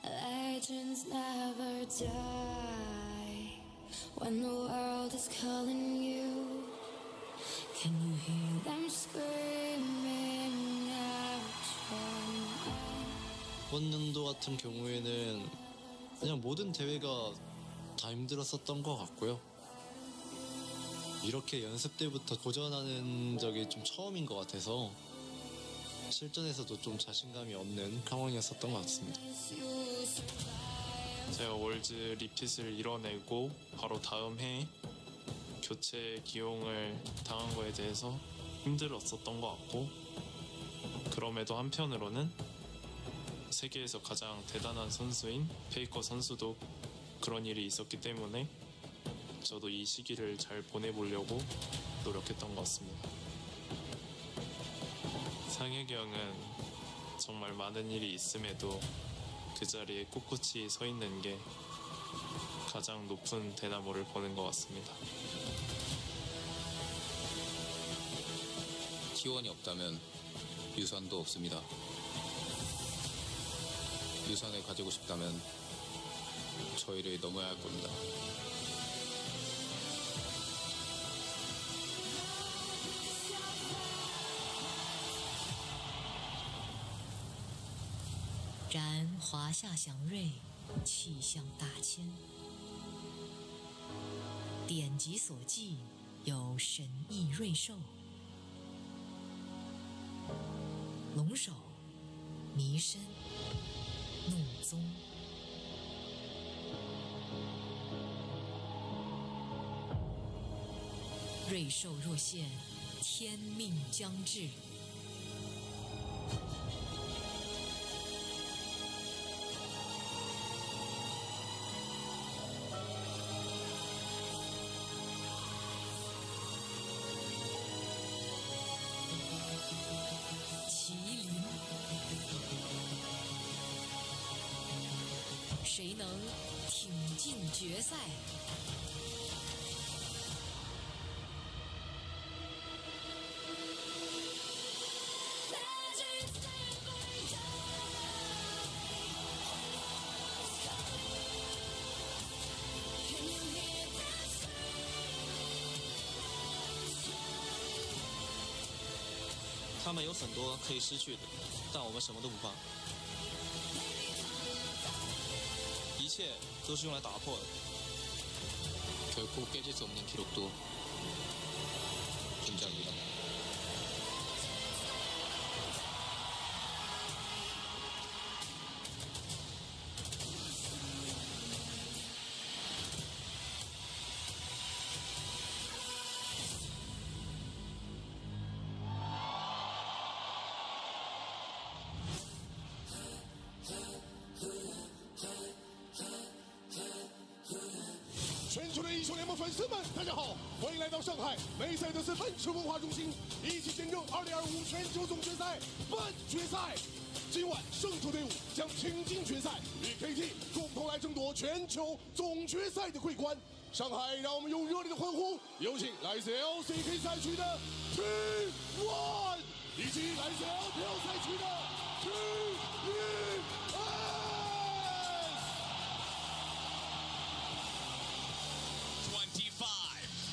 Legends never die when the world is calling you. Can you hear them screaming out your name? 이번 연도 같은 경우에는 그냥 모든 대회가 다 힘들었었던 것 같고요. 이렇게 연습 때부터 도전하는 적이 좀 처음인 것 같아서 실전에서도 좀 자신감이 없는 상황이었었던 것 같습니다. 제가 월즈 리핏을 이뤄내고 바로 다음 해에 교체 기용을 당한 거에 대해서 힘들었었던 것 같고, 그럼에도 한편으로는 세계에서 가장 대단한 선수인 페이커 선수도 그런 일이 있었기 때문에 저도 이 시기를 잘 보내보려고 노력했던 것 같습니다. 상혁이 형은 정말 많은 일이 있음에도 그 자리에 꿋꿋이 서 있는 게 가장 높은 대나무를 보는 것 같습니다. T1이 없다면 유산도 없습니다. 유산을 가지고 싶다면 저희를 넘어야 할 겁니다.然华夏祥瑞，气象大千。典籍所记有神异瑞兽、龙首、弥深、怒宗。瑞兽若现，天命将至。麒麟，谁能挺进决赛？他们有很多可以失去的，但我们什么都不怕，一切都是用来打破的。 결코 깨질 수 없는 기록도 존재합니다. T1 全球的英雄联盟粉丝们，大家好，欢迎来到上海梅赛德斯奔驰文化中心，一起见证2025全球总决赛半决赛。今晚胜出队伍将挺进决赛，与 KT 共同来争夺全球总决赛的桂冠。上海，让我们用热烈的欢呼，有请来自 LCK 赛区的 T1，以及来自 LPL 赛区的 TES。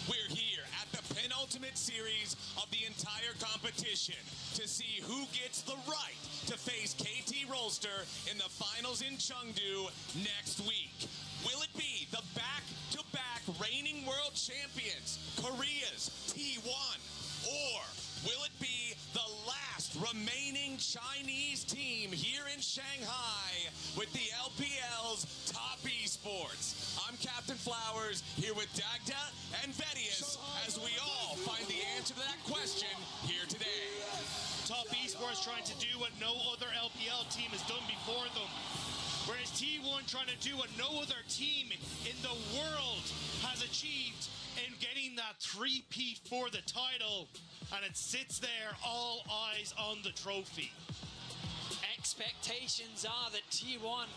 We're here at the penultimate series of the entire competition to see who gets the right to face KT Rolster in the finals in Chengdu next week. Will it be the back-to-back reigning world champions, Korea's T1? Or will it be the last remaining Chinese team here in Shanghai with the LPL's Top Esports? I'm Captain Flowers here with Dagda and Vedius as we all find the answer to that question here today. Top Esports trying to do what no other LPL team has done before them. Whereas T1 trying to do what no other team in the world has achieved in getting that three-peat for the title. And it sits there, all eyes on the trophy. Expectations are that T1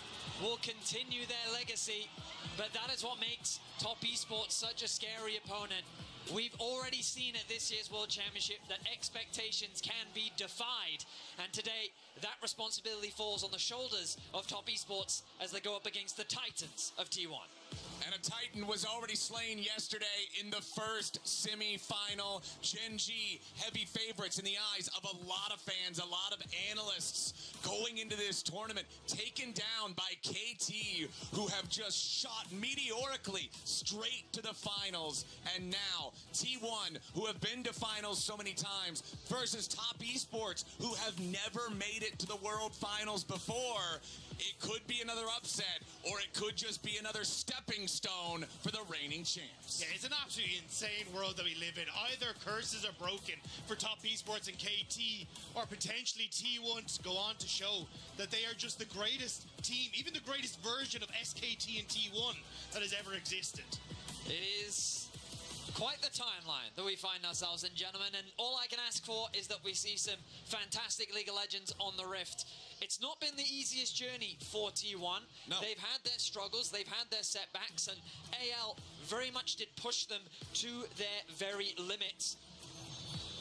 will continue their legacy, but that is what makes Top Esports such a scary opponent. We've already seen at this year's World Championship that expectations can be defied, and today that responsibility falls on the shoulders of Top Esports as they go up against the Titans of T1. And a Titan was already slain yesterday in the first semi-final. Gen G, heavy favorites in the eyes of a lot of fans, a lot of analysts going into this tournament, taken down by KT, who have just shot meteorically straight to the finals. And now T1, who have been to finals so many times, versus Top Esports, who have never made it to the World Finals before. It could be another upset, or it could just be another stepping stone for the reigning champs. Yeah, it's an absolutely insane world that we live in. Either curses are broken for Top Esports and KT, or potentially T1 to go on to show that they are just the greatest team, even the greatest version of SKT and T1 that has ever existed. It is quite the timeline that we find ourselves in, gentlemen, and all I can ask for is that we see some fantastic League of Legends on the Rift. It's not been the easiest journey for T1. No. They've had their struggles, they've had their setbacks, and AL very much did push them to their very limits.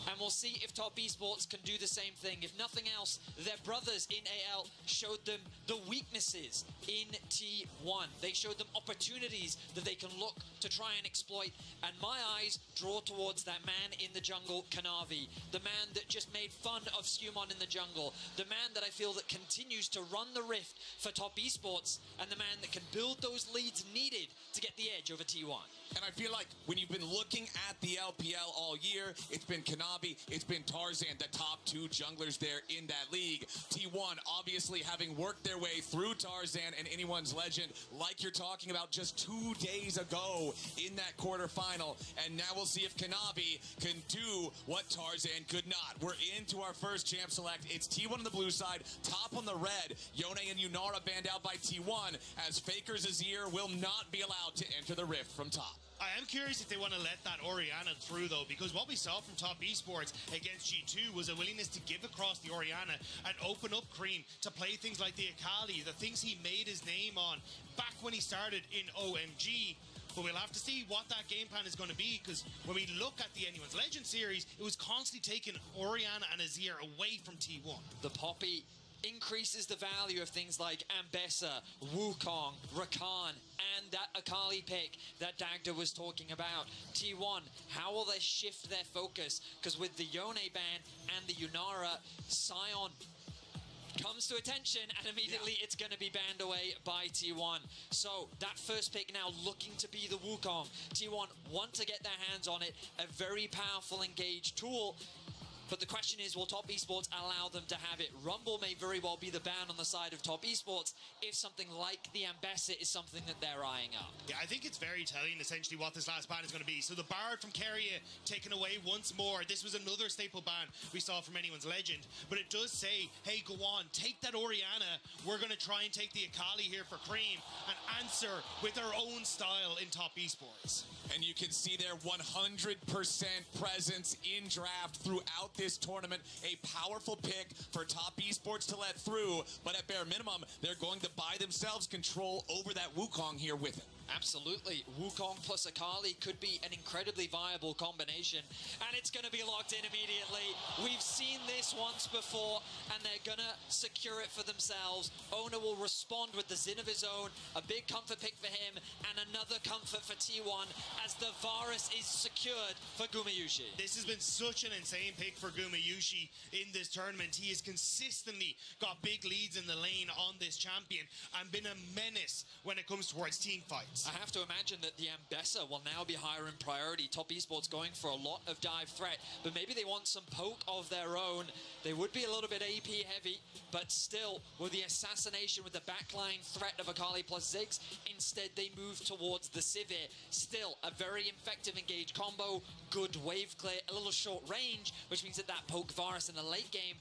And we'll see if Top Esports can do the same thing. If nothing else, their brothers in AL showed them the weaknesses in T1. They showed them opportunities that they can look to try and exploit. And my eyes draw towards that man in the jungle, Kanavi. The man that just made fun of Skumon in the jungle. The man that I feel that continues to run the rift for Top Esports. And the man that can build those leads needed to get the edge over T1. And I feel like when you've been looking at the LPL all year, it's been Kanavi, it's been Tarzan, the top two junglers there in that league. T1 obviously having worked their way through Tarzan and Anyone's Legend like you're talking about just 2 days ago in that quarterfinal. And now we'll see if Kanavi can do what Tarzan could not. We're into our first champ select. It's T1 on the blue side, top on the red. Yone and Yunara banned out by T1 as Faker Azir will not be allowed to enter the rift from top. I am curious if they want to let that Orianna through, though, because what we saw from Top Esports against G2 was a willingness to give across the Orianna and open up Cream to play things like the Akali, the things he made his name on back when he started in OMG. But we'll have to see what that game plan is going to be, because when we look at the Anyone's Legend series, it was constantly taking Orianna and Azir away from T1. The Poppy increases the value of things like Ambessa, Wukong, Rakan, and that Akali pick that Dagda was talking about. T1, how will they shift their focus? Because with the Yone ban and the Yunara, Sion comes to attention, and immediately it's going to be banned away by T1. So that first pick now looking to be the Wukong. T1 want to get their hands on it, a very powerful engage tool. But the question is, will Top Esports allow them to have it? Rumble may very well be the ban on the side of Top Esports if something like the Ambessa is something that they're eyeing up. Yeah, I think it's very telling, essentially, what this last ban is going to be. So the Bard from Keria taken away once more. This was another staple ban we saw from Anyone's Legend. But it does say, hey, go on, take that Orianna. We're going to try and take the Akali here for Cream and answer with our own style in Top Esports. And you can see their 100% presence in draft throughout this tournament. A powerful pick for Top Esports to let through, but at bare minimum, they're going to buy themselves control over that Wukong here with it. Absolutely. Wukong plus Akali could be an incredibly viable combination, and it's going to be locked in immediately. We've seen this once before, and they're going to secure it for themselves. Owner will respond with the Xin of his own, a big comfort pick for him, and another comfort for T1 as the Varus is secured for Gumayusi. This has been such an insane pick for Gumayusi in this tournament. He has consistently got big leads in the lane on this champion and been a menace when it comes towards team fights. I have to imagine that the Ambessa will now be higher in priority. Top Esports going for a lot of dive threat, but maybe they want some poke of their own. They would be a little bit AP heavy, but still, with the assassination with the backline threat of Akali plus Ziggs, instead they move towards the Sivir. Still, a very effective engage combo, good wave clear, a little short range, which means that poke Varus in the late game.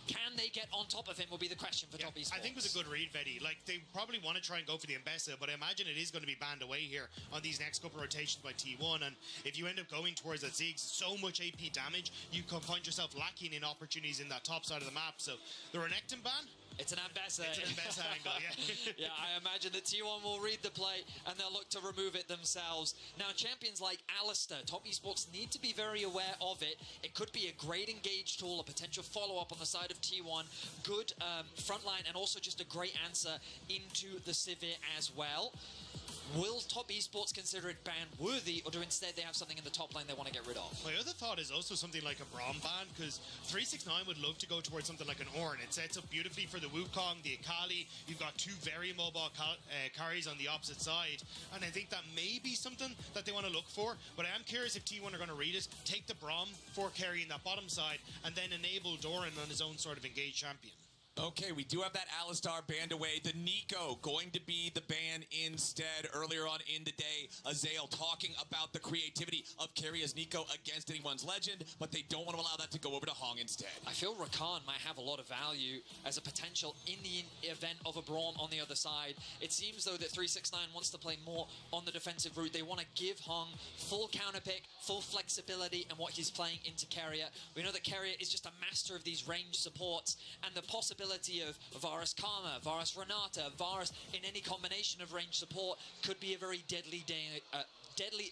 Can they get on top of him will be the question for Top Esports. I think it was a good read, Vetty. Like, they probably want to try and go for the Ambessa, but I imagine it is going to be banned away here on these next couple of rotations by T1. And if you end up going towards that Ziggs, so much AP damage, you can find yourself lacking in opportunities in that top side of the map. So the Renekton ban? It's an Ambessa. It's an Ambessa angle, yeah. Yeah, I imagine that T1 will read the play and they'll look to remove it themselves. Now, champions like Alistar, Top Esports need to be very aware of it. It could be a great engage tool, a potential follow-up on the side of T1. Good frontline and also just a great answer into the Sivir as well. Will Top Esports consider it ban-worthy, or do instead they have something in the top lane they want to get rid of? My other thought is also something like a Braum ban, because 369 would love to go towards something like an Ornn. It sets up beautifully for the Wukong, the Akali. You've got two very mobile carries on the opposite side, and I think that may be something that they want to look for, but I am curious if T1 are going to read it, take the Braum for carrying that bottom side, and then enable Doran on his own sort of engaged champion. Okay, we do have that Alistar banned away. The Neeko going to be the ban instead. Earlier on in the day, Azael talking about the creativity of Keria's Neeko against Anyone's Legend, but they don't want to allow that to go over to Hong instead. I feel Rakan might have a lot of value as a potential in the event of a Braum on the other side. It seems, though, that 369 wants to play more on the defensive route. They want to give Hong full counter pick, full flexibility, and what he's playing into Keria. We know that Keria is just a master of these range supports, and the possibility of Varus Karma, Varus Renata, Varus in any combination of range support could be a very deadly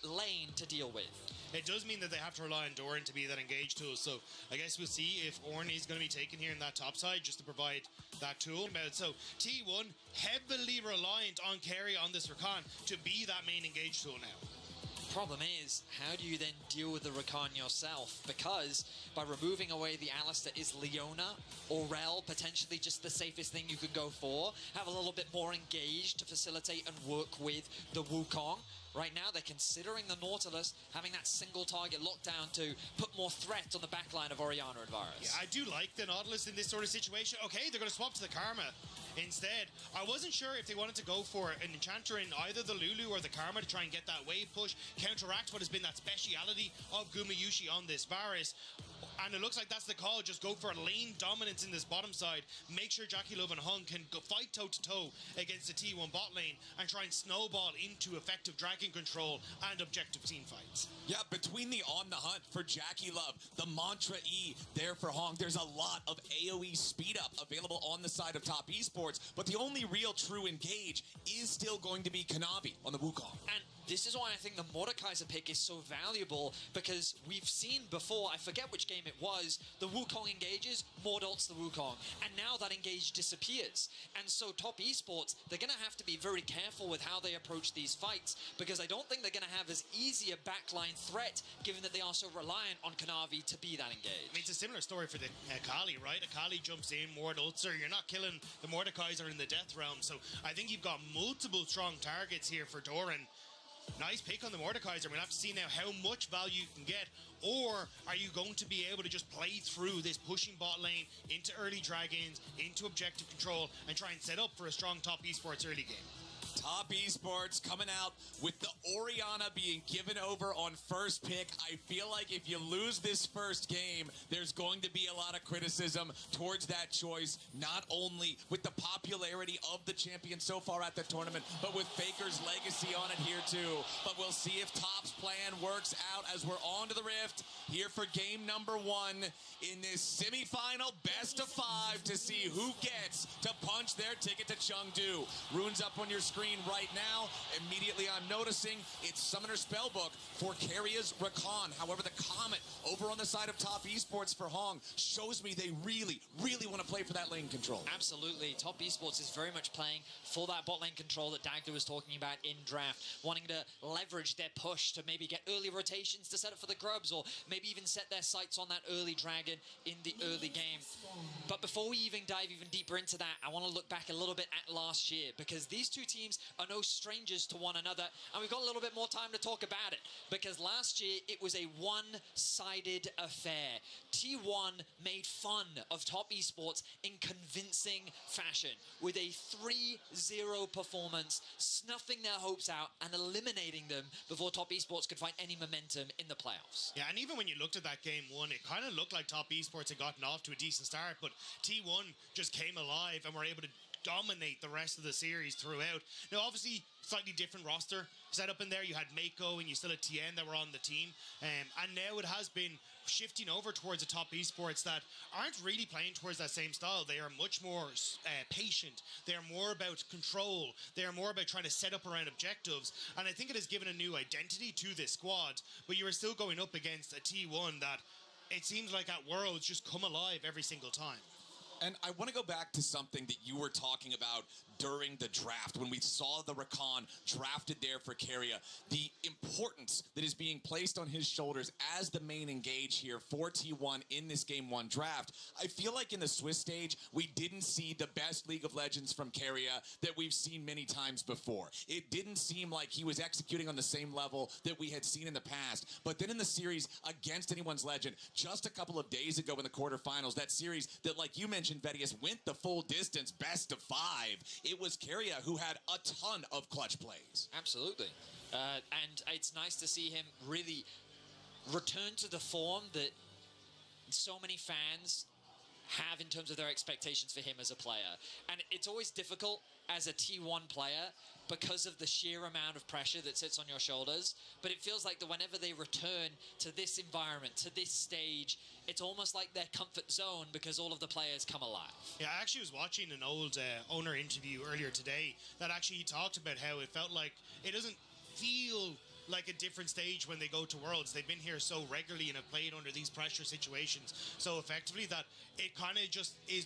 lane to deal with. It does mean that they have to rely on Doran to be that engage tool, so I guess we'll see if Ornn is going to be taken here in that top side just to provide that tool. So T1 heavily reliant on Keria on this Rakan to be that main engage tool now. Problem is, how do you then deal with the Rakan yourself? Because by removing away the Alistar, is Leona or Rel potentially just the safest thing you could go for? Have a little bit more engaged to facilitate and work with the Wukong. Right now, they're considering the Nautilus having that single target lockdown to put more threat on the backline of Orianna and Varus. Yeah, I do like the Nautilus in this sort of situation. Okay, they're going to swap to the Karma instead. I wasn't sure if they wanted to go for an Enchanter in either the Lulu or the Karma to try and get that wave push, counteract what has been that speciality of Gumayusi on this Varus. And it looks like that's the call. Just go for a lane dominance in this bottom side. Make sure JackeyLove and Hung can go fight toe-to-toe against the T1 bot lane and try and snowball into effective dragon control and objective team fights. Yeah, between the On the Hunt for JackeyLove, the Mantra E there for Hong, there's a lot of AoE speed up available on the side of Top Esports, but the only real true engage is still going to be Kanavi on the Wukong. And this is why I think the Mordekaiser pick is so valuable, because we've seen before, I forget which game it was, the Wukong engages, Mord ults the Wukong, and now that engage disappears. And so Top Esports, they're going to have to be very careful with how they approach these fights, because I don't think they're going to have as easy a backline threat, given that they are so reliant on Kanavi to be that engaged. I mean, it's a similar story for the Akali, right? Akali jumps in, Mord ults her, you're not killing the Mordekaiser in the death realm, so I think you've got multiple strong targets here for Doran. Nice pick on the Mordekaiser. We'll have to see now how much value you can get. Or are you going to be able to just play through this pushing bot lane into early dragons, into objective control, and try and set up for a strong Top Esports early game? Top Esports coming out with the Orianna being given over on first pick. I feel like if you lose this first game, there's going to be a lot of criticism towards that choice, not only with the popularity of the champion so far at the tournament, but with Faker's legacy on it here too. But we'll see if Top's plan works out as we're on to the Rift here for game number 1 in this semifinal best of 5 to see who gets to punch their ticket to Chengdu. Runes up on your screen right now. Immediately I'm noticing it's Summoner Spellbook for Keria's Rakan. However, the comment over on the side of Top Esports for Hong shows me they really, really want to play for that lane control. Absolutely. Top Esports is very much playing for that bot lane control that Dagda was talking about in draft, wanting to leverage their push to maybe get early rotations to set up for the grubs, or maybe even set their sights on that early dragon in the early game. But before we even dive even deeper into that, I want to look back a little bit at last year, because these two teams are no strangers to one another, and we've got a little bit more time to talk about it, because last year it was a one-sided affair. T1 made fun of Top Esports in convincing fashion with a 3-0 performance, snuffing their hopes out and eliminating them before Top Esports could find any momentum in the playoffs. Yeah, and even when you looked at that game 1, it kind of looked like Top Esports had gotten off to a decent start, but T1 just came alive and were able to dominate the rest of the series throughout. Now, obviously, slightly different roster set up in there. You had Mako and you still had Tien that were on the team. And now it has been shifting over towards the Top Esports that aren't really playing towards that same style. They are much more patient. They are more about control. They are more about trying to set up around objectives. And I think it has given a new identity to this squad. But you are still going up against a T1 that it seems like at Worlds just come alive every single time. And I want to go back to something that you were talking about during the draft, when we saw the Rakan drafted there for Keria, the importance that is being placed on his shoulders as the main engage here for T1 in this Game 1 draft. I feel like in the Swiss stage, we didn't see the best League of Legends from Keria that we've seen many times before. It didn't seem like he was executing on the same level that we had seen in the past. But then in the series against Anyone's Legend, just a couple of days ago in the quarterfinals, that series that, like you mentioned, Vedius, went the full distance, best of 5. It was Keria who had a ton of clutch plays. Absolutely. And it's nice to see him really return to the form that so many fans have in terms of their expectations for him as a player. And it's always difficult as a T1 player because of the sheer amount of pressure that sits on your shoulders. But it feels like that whenever they return to this environment, to this stage, it's almost like their comfort zone because all of the players come alive. Yeah, I actually was watching an old owner interview earlier today that actually talked about how it felt like it doesn't feel like a different stage when they go to Worlds. They've been here so regularly and have played under these pressure situations so effectively that it kind of just is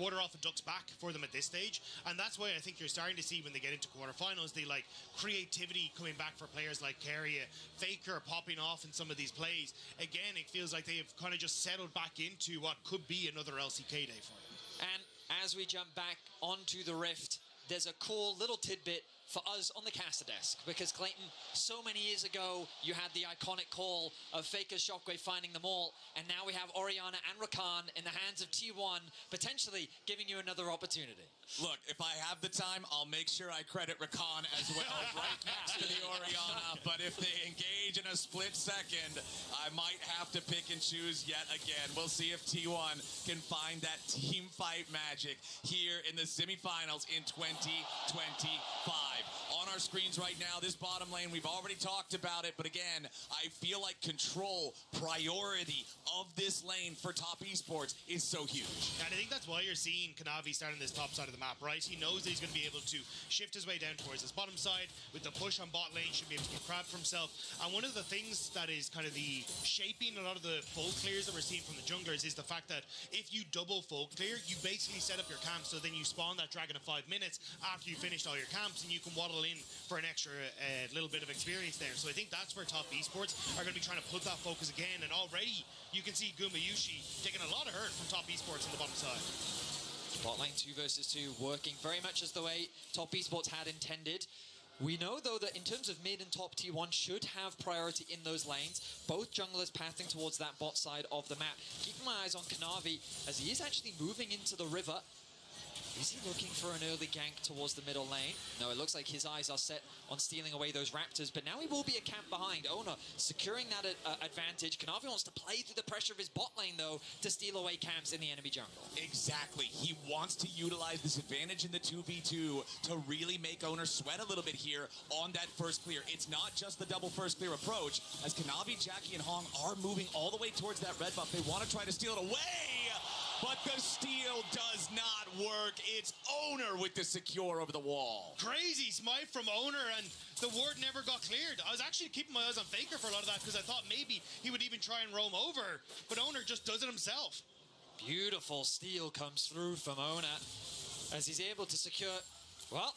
water off a duck's back for them at this stage. And that's why I think you're starting to see when they get into quarterfinals, the like creativity coming back for players like Keria, Faker popping off in some of these plays. Again, it feels like they've kind of just settled back into what could be another LCK day for them. And as we jump back onto the Rift, there's a cool little tidbit for us on the caster desk, because Clayton, so many years ago, you had the iconic call of Faker Shockwave finding them all, and now we have Orianna and Rakan in the hands of T1, potentially giving you another opportunity. Look, if I have the time, I'll make sure I credit Rakan as well, right next to the Orianna, but if they engage in a split second, I might have to pick and choose yet again. We'll see if T1 can find that team fight magic here in the semifinals in 2025. On our screens right now. This bottom lane, we've already talked about it, but again, I feel like control, priority of this lane for Top Esports is so huge. And I think that's why you're seeing Kanavi starting this top side of the map, right? He knows that he's going to be able to shift his way down towards this bottom side with the push on bot lane, should be able to get crab for himself. And one of the things that is kind of the shaping a lot of the full clears that we're seeing from the junglers is the fact that if you double full clear, you basically set up your camp, so then you spawn that dragon in 5 minutes after you finished all your camps, and you can waddle in for an extra little bit of experience there. So I think that's where Top Esports are going to be trying to put that focus again, and already you can see Gumayushi taking a lot of hurt from Top Esports on the bottom side. Bot lane 2 versus 2 working very much as the way Top Esports had intended. We know, though, that in terms of mid and top T1 should have priority in those lanes. Both junglers pathing towards that bot side of the map. Keeping my eyes on Kanavi as he is actually moving into the river. Is he looking for an early gank towards the middle lane? No, it looks like his eyes are set on stealing away those Raptors, but now he will be a camp behind. Oner securing that advantage. Kanavi wants to play through the pressure of his bot lane, though, to steal away camps in the enemy jungle. Exactly. He wants to utilize this advantage in the 2v2 to really make Oner sweat a little bit here on that first clear. It's not just the double first clear approach, as Kanavi, Jackie, and Hong are moving all the way towards that red buff. They want to try to steal it away, but the steal does not work. It's Oner with the secure over the wall. Crazy smite from Oner, and the ward never got cleared. I was actually keeping my eyes on Faker for a lot of that because I thought maybe he would even try and roam over, but Oner just does it himself. Beautiful steal comes through from Oner as he's able to secure, well,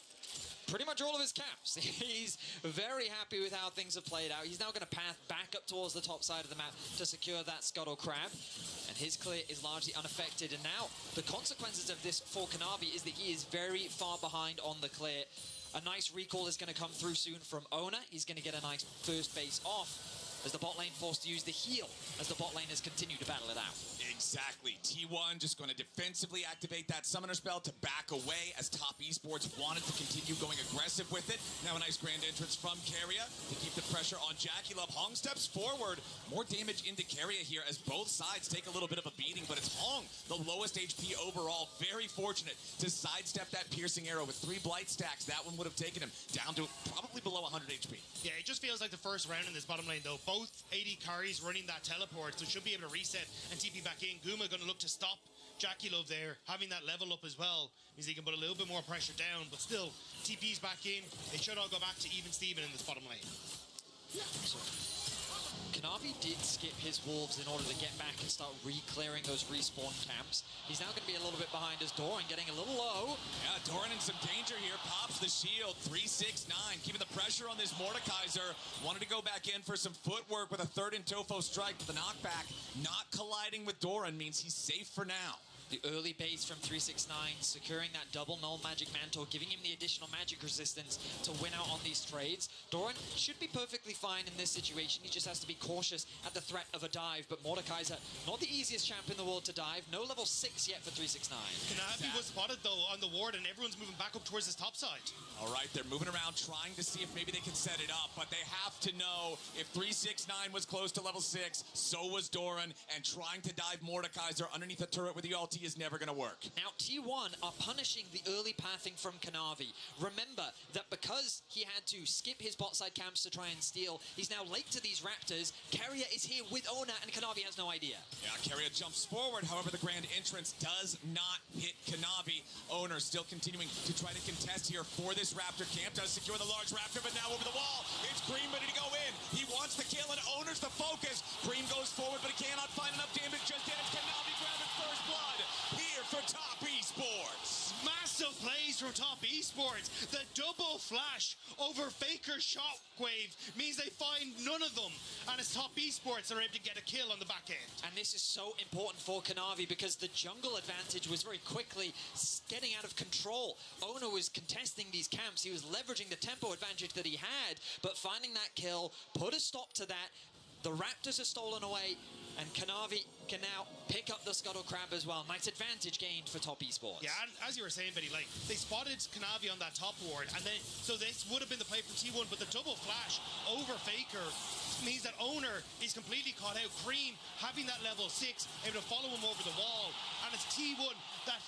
pretty much all of his camps. He's very happy with how things have played out. He's now going to path back up towards the top side of the map to secure that Scuttle Crab. And his clear is largely unaffected. And now the consequences of this for Kanavi is that he is very far behind on the clear. A nice recall is going to come through soon from Oner. He's going to get a nice first base off as the bot lane forced to use the heal as the bot laners continue to battle it out. Exactly. T1 just going to defensively activate that summoner spell to back away as Top Esports wanted to continue going aggressive with it. Now a nice grand entrance from Keria to keep the pressure on Jackie Love. Hong steps forward. More damage into Keria here as both sides take a little bit of a beating, but it's Hong, the lowest HP overall. Very fortunate to sidestep that piercing arrow with 3 blight stacks. That one would have taken him down to probably below 100 HP. Yeah, it just feels like the first round in this bottom lane, though. Both AD carries running that teleport, so should be able to reset and TP back in. Guma going to look to stop Jackie Love there. Having that level up as well means he can put a little bit more pressure down, but still, TP's back in. They should all go back to even Steven in this bottom lane. So, Kanavi did skip his wolves in order to get back and start re-clearing those respawn camps. He's now going to be a little bit behind as Doran getting a little low. Yeah, Doran in some danger here. Pops the shield. 369, keeping the pressure on this Mordekaiser. Wanted to go back in for some footwork with a third in Tofo strike. The knockback not colliding with Doran means he's safe for now. The early base from 369, securing that double null magic mantle, giving him the additional magic resistance to win out on these trades. Doran should be perfectly fine in this situation. He just has to be cautious at the threat of a dive. But Mordekaiser, not the easiest champ in the world to dive. No level 6 yet for 369. Kanavi was spotted, though, on the ward, and everyone's moving back up towards his top side. All right, they're moving around, trying to see if maybe they can set it up, but they have to know if 369 was close to level 6, so was Doran, and trying to dive Mordekaiser underneath the turret with the ulti is never going to work. Now, T1 are punishing the early pathing from Kanavi. Remember that because he had to skip his bot side camps to try and steal, he's now late to these Raptors. Keria is here with Oner, and Kanavi has no idea. Yeah, Keria jumps forward. However, the grand entrance does not hit Kanavi. Oner still continuing to try to contest here for this Raptor camp. Does secure the large Raptor, but now over the wall. It's Cream ready to go in. He wants the kill, and Oner's the focus. Cream goes forward, but he cannot find enough damage just yet. Kanavi grabbing first blood here for Top Esports. Massive plays from Top Esports. The double flash over Faker's shockwave means they find none of them, and it's Top Esports are able to get a kill on the back end. And this is so important for Kanavi because the jungle advantage was very quickly getting out of control. Oner was contesting these camps. He was leveraging the tempo advantage that he had, but finding that kill put a stop to that. The Raptors are stolen away, and Kanavi can now pick up the Scuttle Crab as well. Nice advantage gained for Top Esports. Yeah, and as you were saying, Betty, like, they spotted Kanavi on that top ward, and then, so this would have been the play from T1, but the double flash over Faker means that Oner is completely caught out. Cream, having that level 6, able to follow him over the wall, and it's T1 that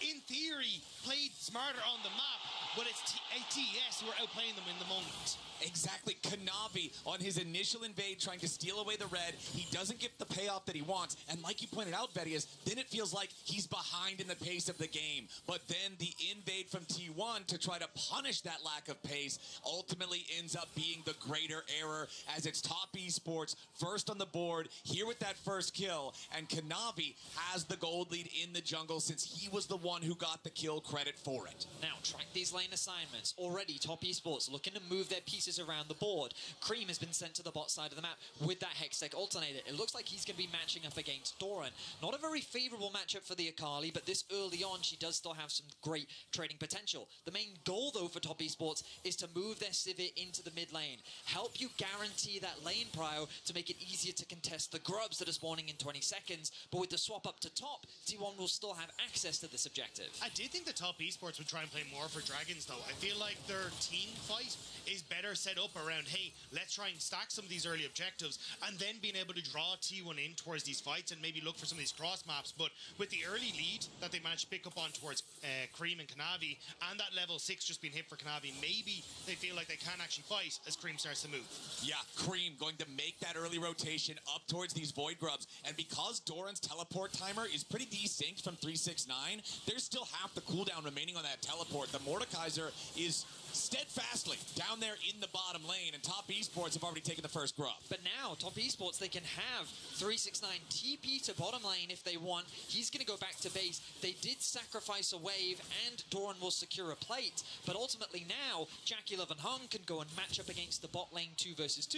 in theory, played smarter on the map, but it's TS who are outplaying them in the moment. Exactly. Kanavi on his initial invade trying to steal away the red. He doesn't get the payoff that he wants. And like you pointed out, Vedius, then it feels like he's behind in the pace of the game. But then the invade from T1 to try to punish that lack of pace ultimately ends up being the greater error, as it's Top Esports first on the board here with that first kill. And Kanavi has the gold lead in the jungle since he was the one who got the kill credit for it. Now, track these lane assignments. Already, Top Esports looking to move their pieces around the board. Cream has been sent to the bot side of the map with that Hextech alternator. It looks like he's going to be matching up against Doran. Not a very favorable matchup for the Akali, but this early on, she does still have some great trading potential. The main goal, though, for Top Esports is to move their Sivir into the mid lane. Help you guarantee that lane prio to make it easier to contest the grubs that are spawning in 20 seconds. But with the swap up to top, T1 will still have access to this objective. I did think the Top Esports would try and play more for Dragons, though. I feel like their team fight is better set up around, hey, let's try and stack some of these early objectives, and then being able to draw T1 in towards these fights and maybe look for some of these cross maps. But with the early lead that they managed to pick up on towards Cream and Kanavi, and that level 6 just being hit for Kanavi, maybe they feel like they can actually fight as Cream starts to move. Yeah, Cream going to make that early rotation up towards these Void Grubs. And because Doran's teleport timer is pretty desynced from 369, there's still half the cooldown remaining on that teleport. The Mordekaiser is steadfastly down there in the bottom lane, and Top Esports have already taken the first grub. But now, Top Esports, they can have 369 TP to bottom lane if they want. He's going to go back to base. They did sacrifice a wave, and Doran will secure a plate. But ultimately now, Jackie Love and Hung can go and match up against the bot lane 2 versus 2.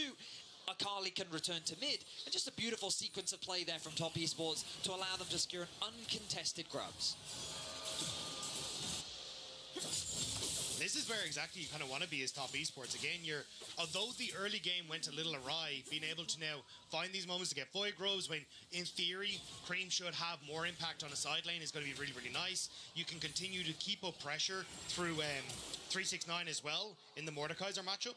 Akali can return to mid, and just a beautiful sequence of play there from Top Esports to allow them to secure an uncontested grubs. This is where exactly you kind of want to be as Top Esports. Again, although the early game went a little awry, being able to now find these moments to get Void Grubs when, in theory, Cream should have more impact on a side lane is going to be really, really nice. You can continue to keep up pressure through 369 as well in the Mordekaiser matchup.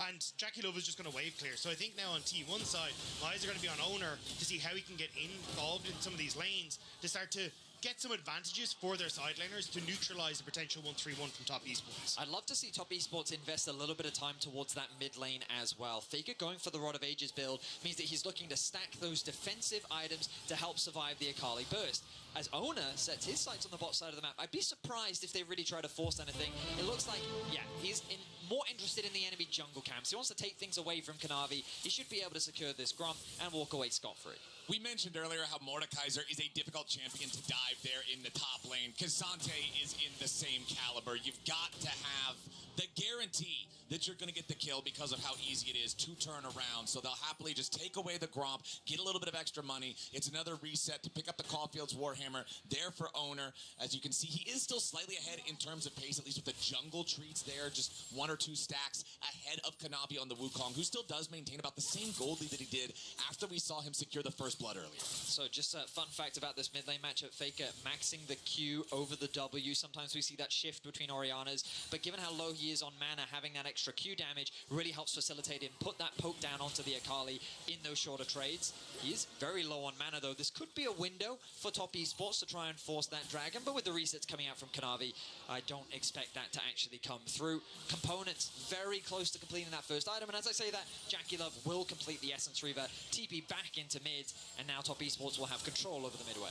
And Jackie Love is just going to wave clear. So I think now on T1 side, eyes are going to be on Owner to see how he can get involved in some of these lanes to start to get some advantages for their side laners to neutralize the potential 1-3-1 from Top Esports. I'd love to see Top Esports invest a little bit of time towards that mid lane as well. Faker going for the Rod of Ages build means that he's looking to stack those defensive items to help survive the Akali burst. As Owner sets his sights on the bot side of the map, I'd be surprised if they really try to force anything. It looks like, yeah, he's more interested in the enemy jungle camps. He wants to take things away from Kanavi. He should be able to secure this Grump and walk away scot-free. We mentioned earlier how Mordekaiser is a difficult champion to dive there in the top lane. K'Sante is in the same caliber. You've got to have the guarantee that you're going to get the kill because of how easy it is to turn around. So they'll happily just take away the Gromp, get a little bit of extra money. It's another reset to pick up the Caulfield's Warhammer there for Owner. As you can see, he is still slightly ahead in terms of pace, at least with the jungle treats there, just 1 or 2 stacks ahead of Kanavi on the Wukong, who still does maintain about the same gold lead that he did after we saw him secure the first blood earlier. So just a fun fact about this mid lane matchup, Faker maxing the Q over the W. Sometimes we see that shift between Orianas, but given how low he is on mana, having that extra Q damage really helps facilitate him put that poke down onto the Akali in those shorter trades. He is very low on mana though. This could be a window for Top Esports to try and force that dragon, but with the resets coming out from Kanavi, I don't expect that to actually come through. Components very close to completing that first item, and as I say that, Jackie Love will complete the Essence Reaver, TP back into mid, and now Top Esports will have control over the midway.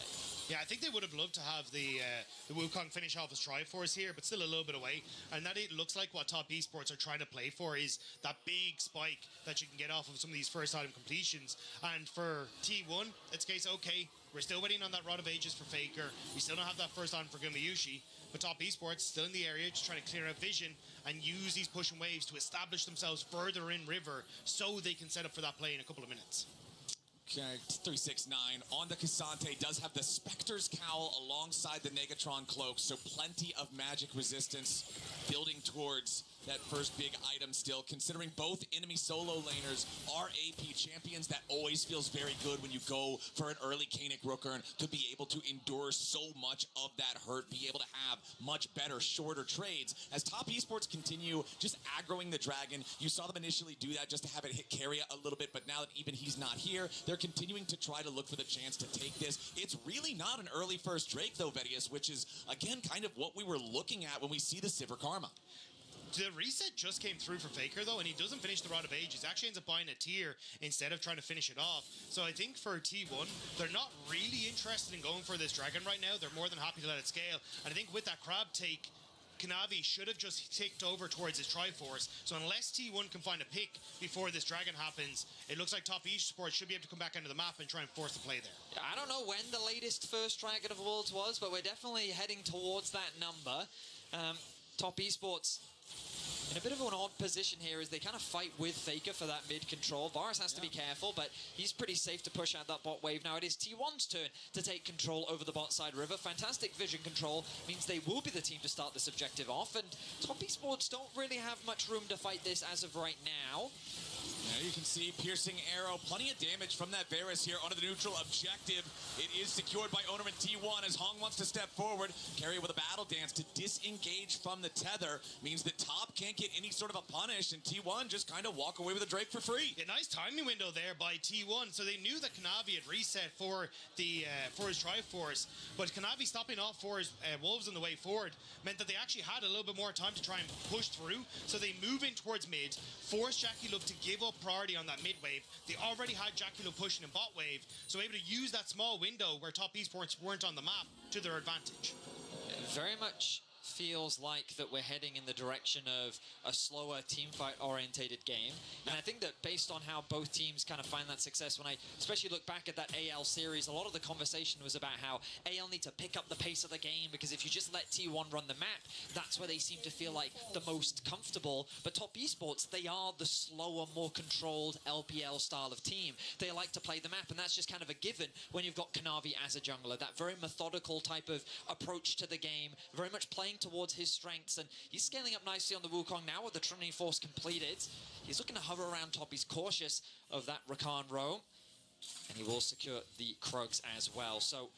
Yeah, I think they would have loved to have the Wukong finish off his Triforce here, but still a little bit away. And that it looks like what Top Esports are trying to play for is that big spike that you can get off of some of these first item completions. And for T1, it's a case, okay, we're still waiting on that Rod of Ages for Faker. We still don't have that first item for Gumayusi. But Top Esports still in the area, just trying to clear out vision and use these pushing waves to establish themselves further in River so they can set up for that play in a couple of minutes. Okay, 369 on the K'Sante does have the Spectre's Cowl alongside the Negatron Cloak, so plenty of magic resistance building towards that first big item still, considering both enemy solo laners are AP champions. That always feels very good when you go for an early Kaenic Rookern to be able to endure so much of that hurt, be able to have much better, shorter trades. As Top Esports continue just aggroing the Dragon, you saw them initially do that just to have it hit Keria a little bit, but now that even he's not here, they're continuing to try to look for the chance to take this. It's really not an early first Drake though, Vedius, which is, again, kind of what we were looking at when we see the Sivir Karma. The reset just came through for Faker, though, and he doesn't finish the Rod of Ages. He actually ends up buying a tier instead of trying to finish it off. So I think for T1, they're not really interested in going for this Dragon right now. They're more than happy to let it scale. And I think with that Crab take, Kanavi should have just ticked over towards his Triforce. So unless T1 can find a pick before this Dragon happens, it looks like Top Esports should be able to come back into the map and try and force the play there. I don't know when the latest first Dragon of Worlds was, but we're definitely heading towards that number. Top Esports in a bit of an odd position here as they kind of fight with Faker for that mid control. Varus has to be careful, but he's pretty safe to push out that bot wave. Now it is T1's turn to take control over the bot side river. Fantastic vision control means they will be the team to start this objective off, and Top Esports don't really have much room to fight this as of right now. Now you can see piercing arrow, plenty of damage from that Varus here onto the neutral objective. It is secured by Onerman T1 as Hong wants to step forward. Keria with a battle dance to disengage from the tether means that Top can't get any sort of a punish, and T1 just kind of walk away with a Drake for free. A nice timing window there by T1. So they knew that Kanavi had reset for his Triforce, but Kanavi stopping off for his Wolves on the way forward meant that they actually had a little bit more time to try and push through. So they move in towards mid, force JackeyLove to give up priority on that mid wave. They already had JackeyLove pushing in bot wave, so able to use that small window where Top Esports weren't on the map to their advantage. Very much feels like that we're heading in the direction of a slower teamfight orientated game. And I think that based on how both teams kind of find that success, when I especially look back at that AL series, a lot of the conversation was about how AL need to pick up the pace of the game, because if you just let T1 run the map, that's where they seem to feel like the most comfortable. But Top Esports, they are the slower, more controlled LPL style of team. They like to play the map, and that's just kind of a given when you've got Kanavi as a jungler. That very methodical type of approach to the game, very much playing towards his strengths, and he's scaling up nicely on the Wukong now with the Trinity Force completed. He's looking to hover around top. He's cautious of that Rakan roam, and he will secure the Krugs as well. So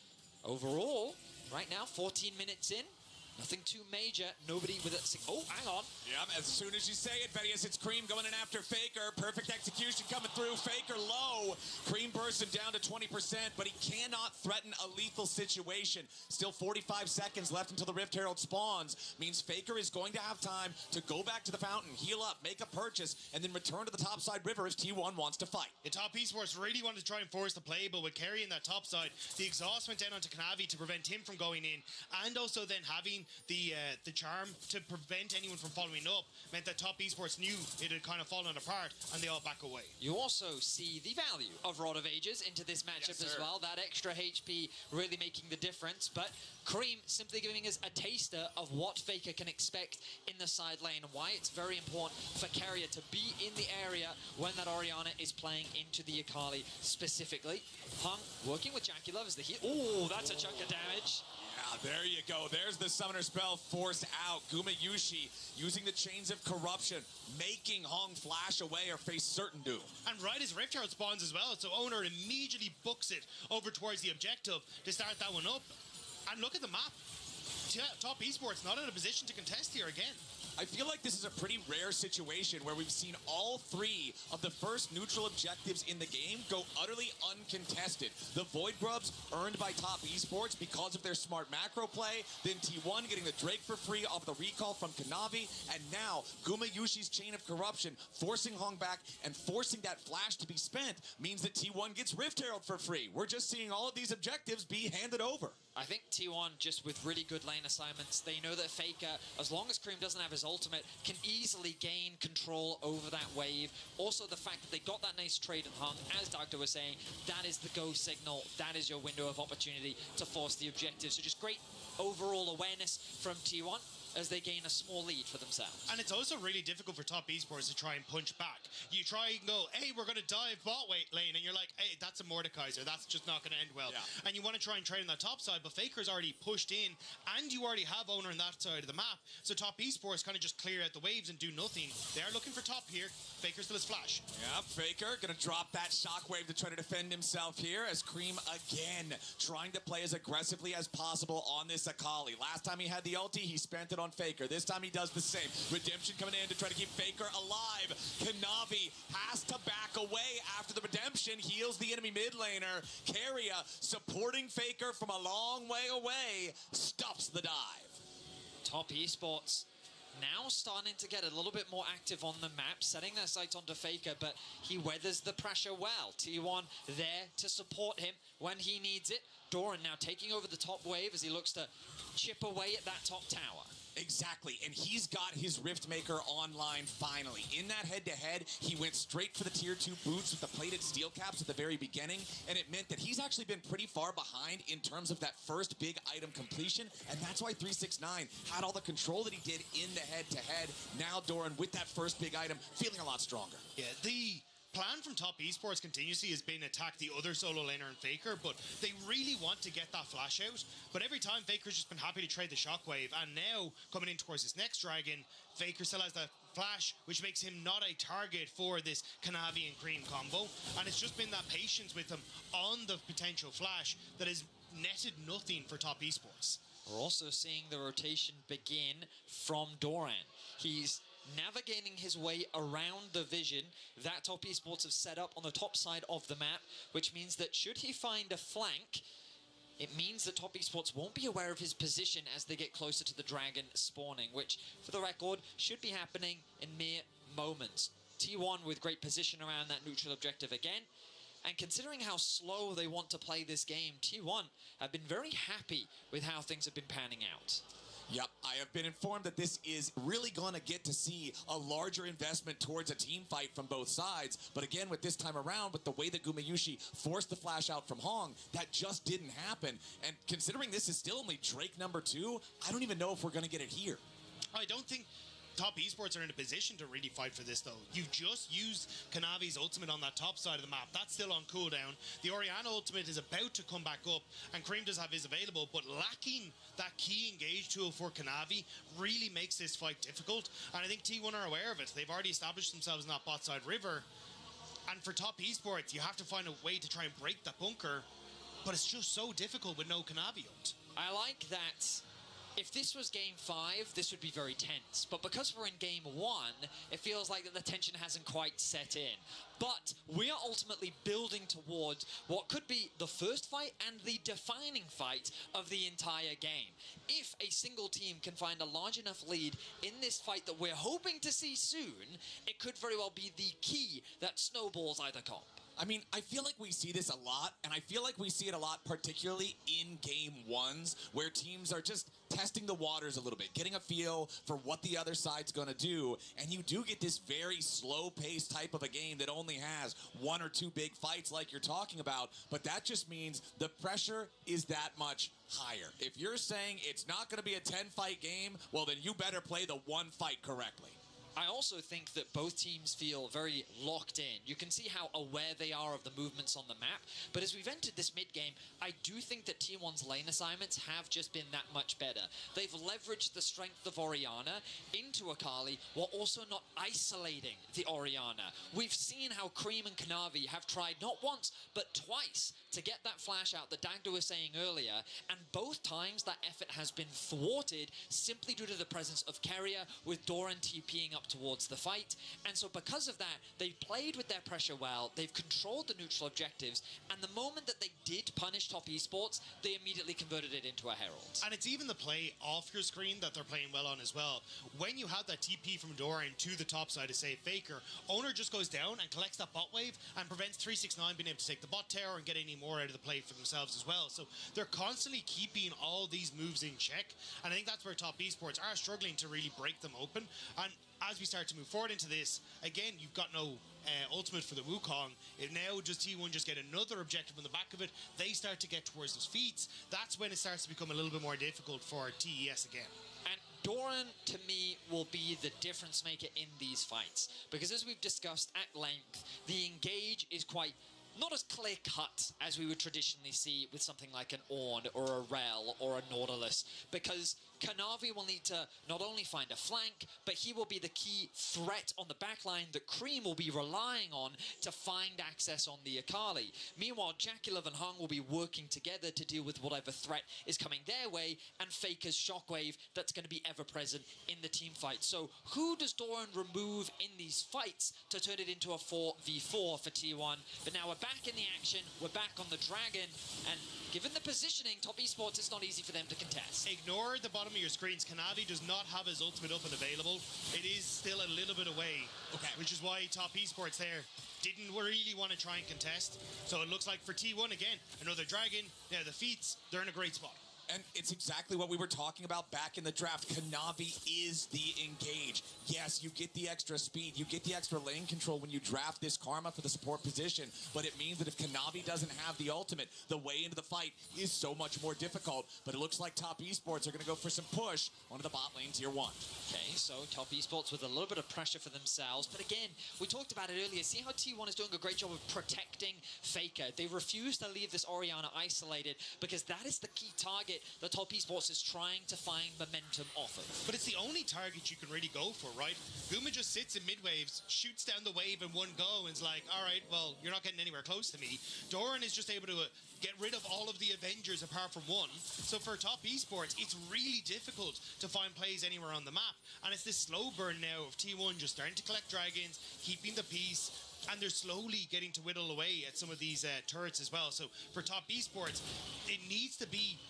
overall, right now, 14 minutes in, nothing too major. Nobody with it. Oh, hang on. Yep, as soon as you say it, Vedius, it's Cream going in after Faker. Perfect execution coming through. Faker low. Cream bursts him down to 20%, but he cannot threaten a lethal situation. Still 45 seconds left until the Rift Herald spawns. Means Faker is going to have time to go back to the fountain, heal up, make a purchase, and then return to the topside river if T1 wants to fight. The Top Esports really wanted to try and force the play, but with carrying that top side, the exhaust went down onto Kanavi to prevent him from going in, and also then having the charm to prevent anyone from following up meant that Top Esports knew it had kind of fallen apart, and they all back away. You also see the value of Rod of Ages into this matchup as well. That extra HP really making the difference, but Cream simply giving us a taster of what Faker can expect in the side lane, and why it's very important for Keria to be in the area when that Orianna is playing into the Akali specifically. Hung working with JackeyLove as the heal. Oh, that's a chunk of damage. Yeah, there you go. There's the summoner spell forced out. Gumayusi using the chains of corruption, making Hong flash away or face certain doom. And right as Rift Herald spawns as well, so Oner immediately books it over towards the objective to start that one up. And look at the map. Top Esports not in a position to contest here again. I feel like this is a pretty rare situation where we've seen all three of the first neutral objectives in the game go utterly uncontested. The Void Grubs earned by Top Esports because of their smart macro play, then T1 getting the Drake for free off the recall from Kanavi, and now Gumayushi's Chain of Corruption forcing Hong back and forcing that flash to be spent means that T1 gets Rift Herald for free. We're just seeing all of these objectives be handed over. I think T1, just with really good lane assignments, they know that Faker, as long as Cream doesn't have his ultimate, can easily gain control over that wave. Also, the fact that they got that nice trade and Hung, as Dagda was saying, that is the go signal. That is your window of opportunity to force the objective. So just great overall awareness from T1. as they gain a small lead for themselves. And it's also really difficult for Top Esports to try and punch back. You try and go, hey, we're going to dive bot lane, and you're like, hey, that's a Mordekaiser. That's just not going to end well. Yeah. And you want to try and trade on that top side, but Faker's already pushed in, and you already have Owner on that side of the map. So Top Esports kind of just clear out the waves and do nothing. They are looking for top here. Faker still has flash. Yeah, Faker going to drop that shockwave to try to defend himself here as Cream again trying to play as aggressively as possible on this Akali. Last time he had the ulti, he spent it on Faker. This time he does the same. Redemption coming in to try to keep Faker alive. Kanavi has to back away after the Redemption heals the enemy mid laner. Keria supporting Faker from a long way away, stops the dive. Top Esports now starting to get a little bit more active on the map, setting their sights onto Faker, but he weathers the pressure well. T1 there to support him when he needs it. Doran now taking over the top wave as he looks to chip away at that top tower. Exactly, and he's got his Riftmaker online finally. In that head-to-head, he went straight for the tier 2 boots with the plated steel caps at the very beginning, and it meant that he's actually been pretty far behind in terms of that first big item completion, and that's why 369 had all the control that he did in the head-to-head. Now Doran, with that first big item, feeling a lot stronger. Yeah, the plan from Top Esports continuously has been attack the other solo laner and Faker, but they really want to get that flash out. But every time, Faker's just been happy to trade the shockwave, and now coming in towards this next dragon, Faker still has that flash, which makes him not a target for this Kanavi and Cream combo. And it's just been that patience with him on the potential flash that has netted nothing for Top Esports. We're also seeing the rotation begin from Doran. He's navigating his way around the vision that Top Esports have set up on the top side of the map, which means that should he find a flank, it means that Top Esports won't be aware of his position as they get closer to the dragon spawning, which, for the record, should be happening in mere moments. T1 with great position around that neutral objective again. And considering how slow they want to play this game, T1 have been very happy with how things have been panning out. Yep, I have been informed that this is really going to get to see a larger investment towards a team fight from both sides. But again, with this time around, with the way that Gumayusi forced the flash out from Hong, that just didn't happen. And considering this is still only Drake number 2, I don't even know if we're going to get it here. I don't think Top Esports are in a position to really fight for this, though. You've just used Kanavi's ultimate on that top side of the map. That's still on cooldown. The Orianna ultimate is about to come back up, and Cream does have his available, but lacking that key engage tool for Kanavi really makes this fight difficult, and I think T1 are aware of it. They've already established themselves in that bot side river, and for Top Esports, you have to find a way to try and break that bunker, but it's just so difficult with no Kanavi ult. I like that. If this was Game 5, this would be very tense. But because we're in Game 1, it feels like that the tension hasn't quite set in. But we are ultimately building towards what could be the first fight and the defining fight of the entire game. If a single team can find a large enough lead in this fight that we're hoping to see soon, it could very well be the key that snowballs either comp. I mean, I feel like we see this a lot, and I feel like we see it a lot particularly in Game 1s, where teams are just testing the waters a little bit, getting a feel for what the other side's going to do, and you do get this very slow-paced type of a game that only has 1 or 2 big fights like you're talking about, but that just means the pressure is that much higher. If you're saying it's not going to be a 10-fight game, well, then you better play the one fight correctly. I also think that both teams feel very locked in. You can see how aware they are of the movements on the map, but as we've entered this mid-game, I do think that T1's lane assignments have just been that much better. They've leveraged the strength of Orianna into Akali while also not isolating the Orianna. We've seen how Cream and Kanavi have tried not once, but twice to get that flash out that Dagda was saying earlier, and both times that effort has been thwarted simply due to the presence of Keria with Doran TPing up towards the fight. And so because of that, they've played with their pressure well, they've controlled the neutral objectives, and the moment that they did punish Top Esports, they immediately converted it into a Herald. And it's even the play off your screen that they're playing well on as well. When you have that TP from Doran to the top side to save Faker, Owner just goes down and collects that bot wave and prevents 369 being able to take the bot tower and get any more out of the play for themselves as well. So they're constantly keeping all these moves in check, and I think that's where Top Esports are struggling to really break them open. And as we start to move forward into this, again, you've got no ultimate for the Wukong. If now just T1 just get another objective on the back of it, they start to get towards those feats. That's when it starts to become a little bit more difficult for TES again. And Doran, to me, will be the difference maker in these fights. Because as we've discussed at length, the engage is quite not as clear-cut as we would traditionally see with something like an Ornn or a Rel or a Nautilus. Because Kanavi will need to not only find a flank, but he will be the key threat on the backline that Cream will be relying on to find access on the Akali. Meanwhile, JackeyLove and Hung will be working together to deal with whatever threat is coming their way, and Faker's Shockwave that's going to be ever-present in the team fight. So who does Doran remove in these fights to turn it into a 4v4 for T1? But now we're back in the action, we're back on the Dragon, and given the positioning, Top Esports, it's not easy for them to contest. Ignore the bottom of your screens. Kanavi does not have his ultimate up and available. It is still a little bit away, which is why Top Esports there didn't really want to try and contest. So it looks like for T1, again, another Dragon. Now the Feats, they're in a great spot. And it's exactly what we were talking about back in the draft. Kanavi is the engage. Yes, you get the extra speed, you get the extra lane control when you draft this Karma for the support position, but it means that if Kanavi doesn't have the ultimate, the way into the fight is so much more difficult. But it looks like Top Esports are going to go for some push onto the bot lane tier 1. Okay, so Top Esports with a little bit of pressure for themselves. But again, we talked about it earlier. See how T1 is doing a great job of protecting Faker. They refuse to leave this Orianna isolated because that is the key target that Top Esports is trying to find momentum off of. But it's the only target you can really go for, right? Guma just sits in mid waves, shoots down the wave in one go, and is like, all right, well, you're not getting anywhere close to me. Doran is just able to get rid of all of the Avengers apart from one. So for Top Esports, it's really difficult to find plays anywhere on the map. And it's this slow burn now of T1 just starting to collect dragons, keeping the peace, and they're slowly getting to whittle away at some of these turrets as well. So for Top Esports, it needs to be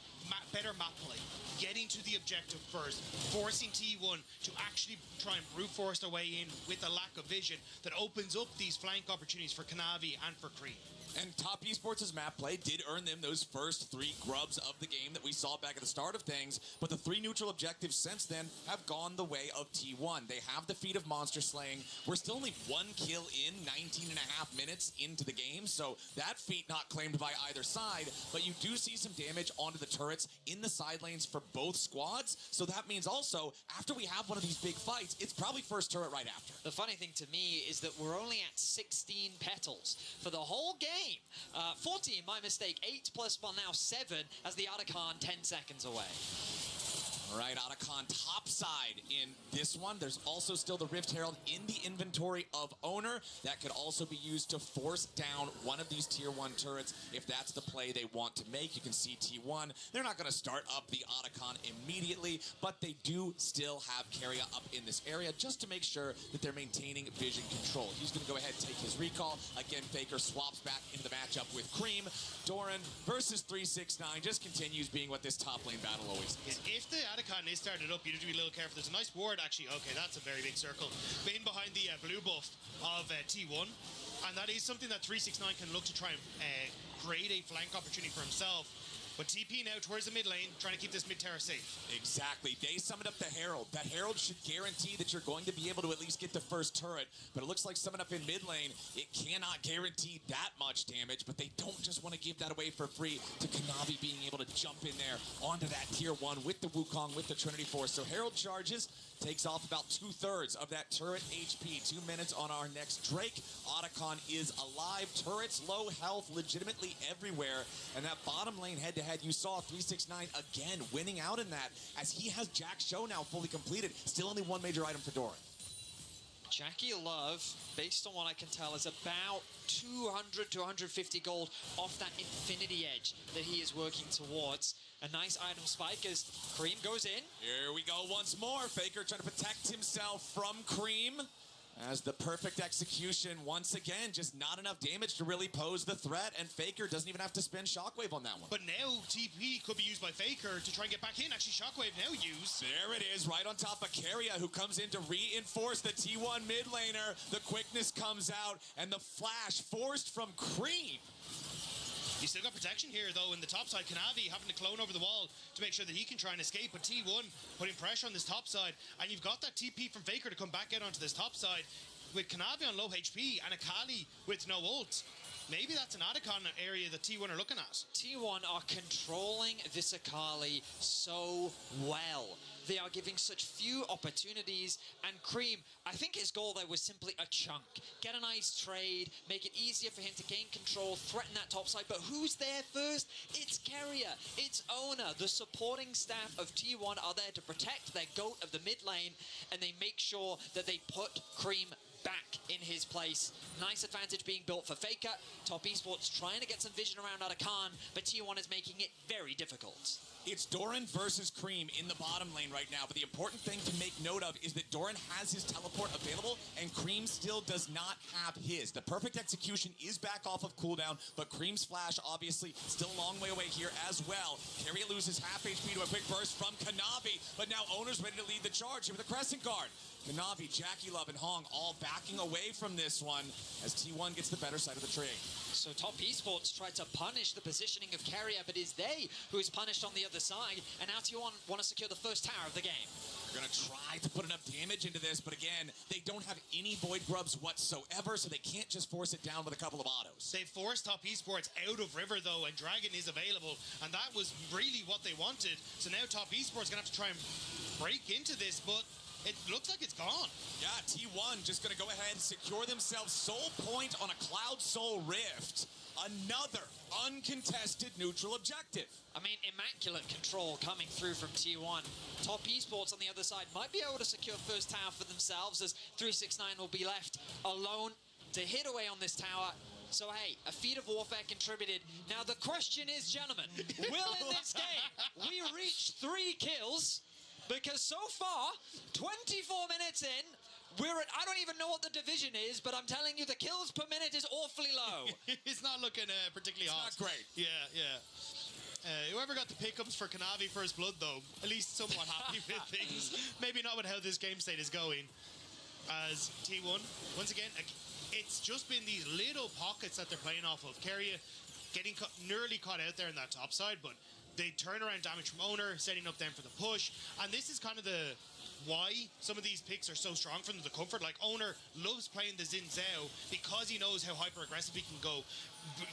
better map play, getting to the objective first, forcing T1 to actually try and brute force their way in with a lack of vision that opens up these flank opportunities for Kanavi and for Cream. And Top Esports' map play did earn them those first 3 grubs of the game that we saw back at the start of things, but the 3 neutral objectives since then have gone the way of T1. They have the feat of monster slaying. We're still only 1 kill in 19 and a half minutes into the game, so that feat not claimed by either side, but you do see some damage onto the turrets in the side lanes for both squads, so that means also, after we have one of these big fights, it's probably first turret right after. The funny thing to me is that we're only at 16 petals for the whole game. 14, my mistake. 8 plus, well, now 7, as the Otacon 10 seconds away. All right, Otacon topside in this one. There's also still the Rift Herald in the inventory of Owner. That could also be used to force down one of these tier 1 turrets if that's the play they want to make. You can see T1. They're not going to start up the Otacon immediately, but they do still have Keria up in this area just to make sure that they're maintaining vision control. He's going to go ahead and take his recall. Again, Faker swaps back into the matchup with Cream. Doran versus 369 just continues being what this top lane battle always is. If the Otacon is started up, you need to be a little careful. There's a nice ward, actually. Okay, that's a very big circle. In behind the blue buff of T1. And that is something that 369 can look to try and create a flank opportunity for himself. But TP now towards the mid lane, trying to keep this mid tower safe. Exactly. They summoned up the Herald. That Herald should guarantee that you're going to be able to at least get the first turret. But it looks like someone up in mid lane, it cannot guarantee that much damage. But they don't just want to give that away for free to Kanavi being able to jump in there onto that tier 1 with the Wukong, with the Trinity Force. So Herald charges, takes off about 2/3 of that turret HP. 2 minutes on our next Drake. Otacon is alive. Turrets, low health, legitimately everywhere. And that bottom lane head-to-head, you saw 369 again winning out in that as he has Jack Show now fully completed. Still only 1 major item for Doran. JackeyLove, based on what I can tell, is about 200 to 150 gold off that Infinity Edge that he is working towards. A nice item spike as Cream goes in. Here we go once more. Faker trying to protect himself from Cream. As the perfect execution, once again, just not enough damage to really pose the threat, and Faker doesn't even have to spend Shockwave on that one. But now TP could be used by Faker to try and get back in. Actually, Shockwave now used. There it is, right on top of Keria, who comes in to reinforce the T1 mid laner. The quickness comes out, and the flash forced from Cream. You still got protection here, though, in the top side. Kanavi having to clone over the wall to make sure that he can try and escape. But T1 putting pressure on this top side. And you've got that TP from Faker to come back out onto this top side with Kanavi on low HP and Akali with no ult. maybe that's an Otacon area that T1 are looking at. T1 are controlling this Akali so well. They are giving such few opportunities, and Cream, I think his goal there was simply a chunk. Get a nice trade, make it easier for him to gain control, threaten that top side, but who's there first? It's Keria, it's Oner. The supporting staff of T1 are there to protect their GOAT of the mid lane, and they make sure that they put Cream back in his place. Nice advantage being built for Faker. Top Esports trying to get some vision around Otacon, but T1 is making it very difficult. It's Doran versus Cream in the bottom lane right now, but the important thing to make note of is that Doran has his teleport available, and Cream still does not have his. The perfect execution is back off of cooldown, but Cream's flash obviously still a long way away here as well. Keria loses half HP to a quick burst from Kanavi, but now Oner's ready to lead the charge here with a Crescent Guard. Kanavi, JackeyLove, and Hong all backing away from this one as T1 gets the better side of the tree. So Top Esports tried to punish the positioning of Keria, but it's they who is punished on the other side, and now T1 want to secure the first tower of the game. They're going to try to put enough damage into this, but again, they don't have any Void Grubs whatsoever, so they can't just force it down with a couple of autos. They forced Top Esports out of River, though, and Dragon is available, and that was really what they wanted. So now Top Esports going to have to try and break into this, but it looks like it's gone. Yeah, T1 just going to go ahead and secure themselves Soul Point on a Cloud Soul Rift. Another uncontested neutral objective. I mean, immaculate control coming through from T1. Top Esports on the other side might be able to secure first tower for themselves, as 369 will be left alone to hit away on this tower. So, hey, a feat of warfare contributed. Now, the question is, gentlemen, will in this game we reach 3 kills? Because so far, 24 minutes in, we're at, I don't even know what the division is, but I'm telling you the kills per minute is awfully low. It's not looking particularly hot. It's not great. Yeah. Whoever got the pickups for Kanavi First Blood, though, at least somewhat happy with things. Maybe not with how this game state is going. As T1, once again, it's just been these little pockets that they're playing off of. Keria getting nearly caught out there in that top side, but they turn around damage from Oner, setting up them for the push. And this is kind of the why some of these picks are so strong for them, the comfort. Like, Oner loves playing the Xin Zhao because he knows how hyper-aggressive he can go.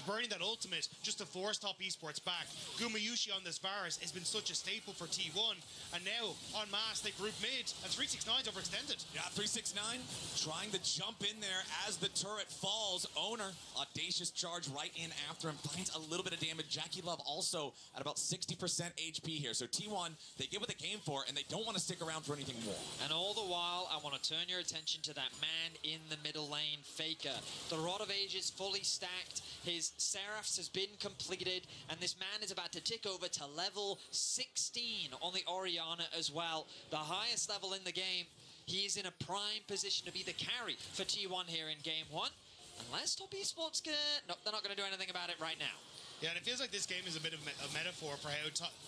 Burning that ultimate just to force Top Esports back. Gumayusi on this Varus has been such a staple for T1. And now, en masse, they group mid, and 369's overextended. Yeah, 369 trying to jump in there as the turret falls. Oner, audacious charge right in after him, finds a little bit of damage. JackeyLove also at about 60% HP here. So T1, they get what they came for, and they don't want to stick around for anything more. And all the while, I want to turn your attention to that man in the middle lane, Faker. The Rod of Ages fully stacked. His Seraphs has been completed, and this man is about to tick over to level 16 on the Orianna as well. The highest level in the game. He is in a prime position to be the carry for T1 here in Game 1. Unless Top Esports no, they're not going to do anything about it right now. Yeah, and it feels like this game is a bit of a metaphor for how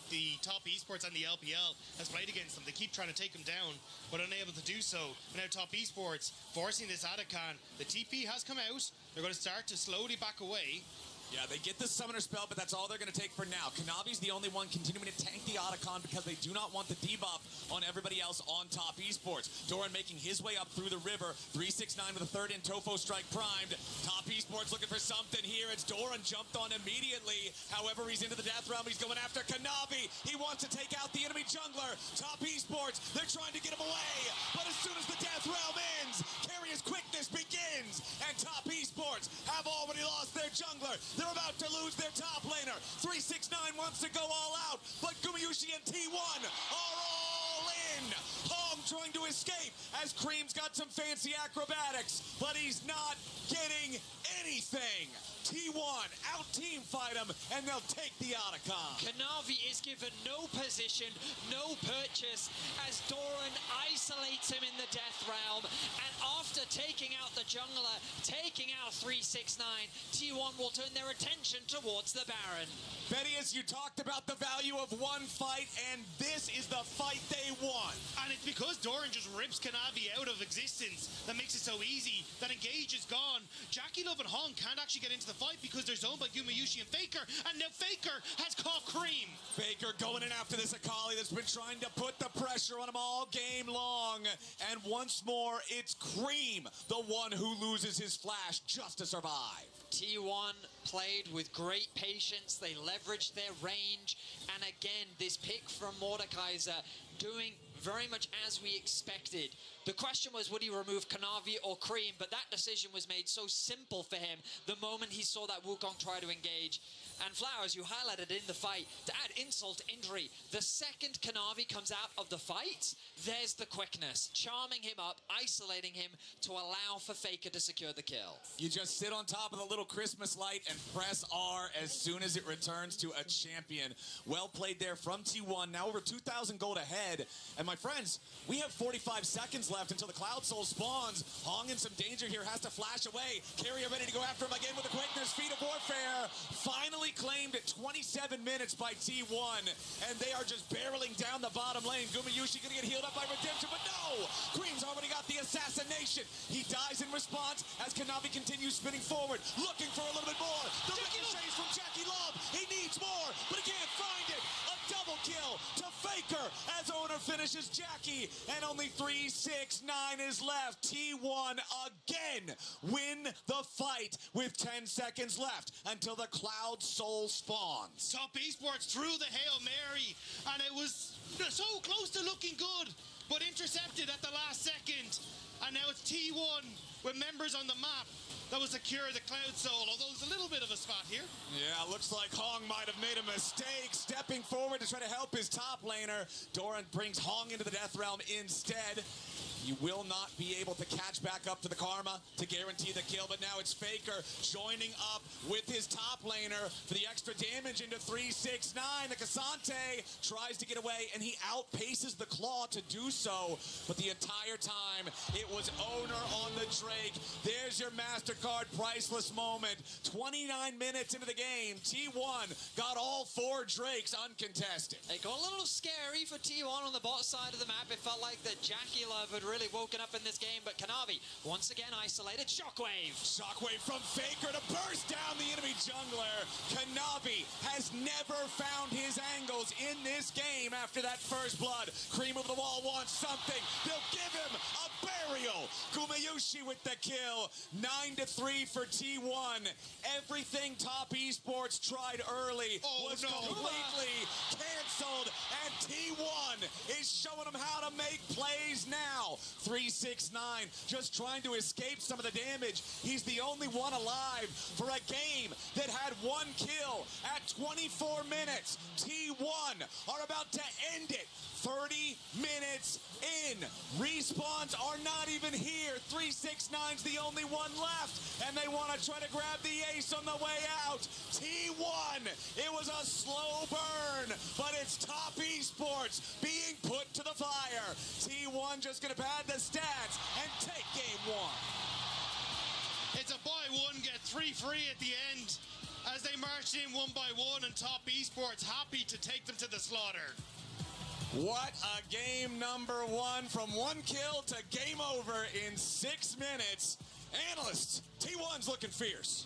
the Top Esports and the LPL has played against them. They keep trying to take them down, but unable to do so. And now Top Esports forcing this Otacon. The TP has come out. They're going to start to slowly back away. Yeah, they get the summoner spell, but that's all they're going to take for now. Kanavi's the only one continuing to tank the Otacon because they do not want the debuff on everybody else on Top Esports. Doran making his way up through the river. 369 with a third in Tofo strike primed. Top Esports looking for something here. It's Doran jumped on immediately. However, he's into the death realm. He's going after Kanavi. He wants to take out the enemy jungler. Top Esports, they're trying to get him away. But as soon as the death realm ends, Keria's quickness begins. And Top Esports have already lost their jungler. They're about to lose their top laner. 369 wants to go all out, but Gumayusi and T1 are all in. Hong trying to escape as Cream's got some fancy acrobatics, but he's not getting anything. T1 out-team fight him, and they'll take the Otacon. Kanavi is given no position, no purchase, as Doran isolates him in the death realm. And after taking out the jungler, taking out 369, T1 will turn their attention towards the Baron. Betty, as you talked about the value of one fight, and this is the fight they won. And it's because Doran just rips Kanavi out of existence that makes it so easy. That Engage is gone. JackeyLove and but Hong can't actually get into the fight because they're zoned by Gumayusi and Faker, and now Faker has caught Cream. Faker going in after this Akali that's been trying to put the pressure on him all game long. And once more, it's Cream, the one who loses his flash just to survive. T1 played with great patience. They leveraged their range. And again, this pick from Mordekaiser doing very much as we expected. The question was, would he remove Kanavi or Cream? But that decision was made so simple for him the moment he saw that Wukong try to engage. And Flowers, you highlighted in the fight, to add insult to injury, the second Kanavi comes out of the fight, there's the quickness, charming him up, isolating him to allow for Faker to secure the kill. You just sit on top of the little Christmas light and press R as soon as it returns to a champion. Well played there from T1, now over 2,000 gold ahead. And my friends, we have 45 seconds left until the Cloud Soul spawns. Hong in some danger here, has to flash away. Carrier ready to go after him again with the quickness, Feet of Warfare. Finally claimed at 27 minutes by T1, and they are just barreling down the bottom lane. Gumayusi gonna get healed up by Redemption, but no! Cream's already got the assassination. He dies in response as Kanavi continues spinning forward, looking for a little bit more. The ricochets from Jackie Love. He needs more, but he can't find it. A double kill to Faker as Owner finishes Jackie, and only 3-6-9 is left. T1 again win the fight with 10 seconds left until the Cloud Soul spawns. Top Esports threw the Hail Mary, and it was so close to looking good, but intercepted at the last second. And now it's T1 with members on the map that will secure the Cloud Soul, although there's a little bit of a spot here. Yeah, looks like Hong might have made a mistake, stepping forward to try to help his top laner. Doran brings Hong into the Death Realm instead. You will not be able to catch back up to the Karma to guarantee the kill, but now it's Faker joining up with his top laner for the extra damage into 3-6-9. The Cassante tries to get away, and he outpaces the Claw to do so, but the entire time it was Owner on the Drake. There's your MasterCard priceless moment. 29 minutes into the game, T1 got all 4 Drakes uncontested. It got a little scary for T1 on the bot side of the map. It felt like that Jackie Love had really woken up in this game, but Kanavi once again isolated. Shockwave. Shockwave from Faker to burst down the enemy jungler. Kanavi has never found his angles in this game after that first blood. Cream of the Wall wants something. They'll give him a burial. Gumayusi with the kill. 9-3 for T1. Everything Top Esports tried early was completely canceled, and T1 is showing them how to make plays now. 3-6-9, just trying to escape some of the damage. He's the only one alive for a game that had 1 kill at 24 minutes. T1 are about to end it. 30 minutes in. Respawns are not even here. 3-6-9's the only one left, and they want to try to grab the ace on the way out. T1, it was a slow burn, but it's Top Esports being put to the fire. T1 just going to pad the stats and take game 1. It's a buy one, get 3 free at the end as they marched in 1 by 1, and Top Esports happy to take them to the slaughter. What a game number 1, from 1 kill to game over in 6 minutes. Analysts, T1's looking fierce.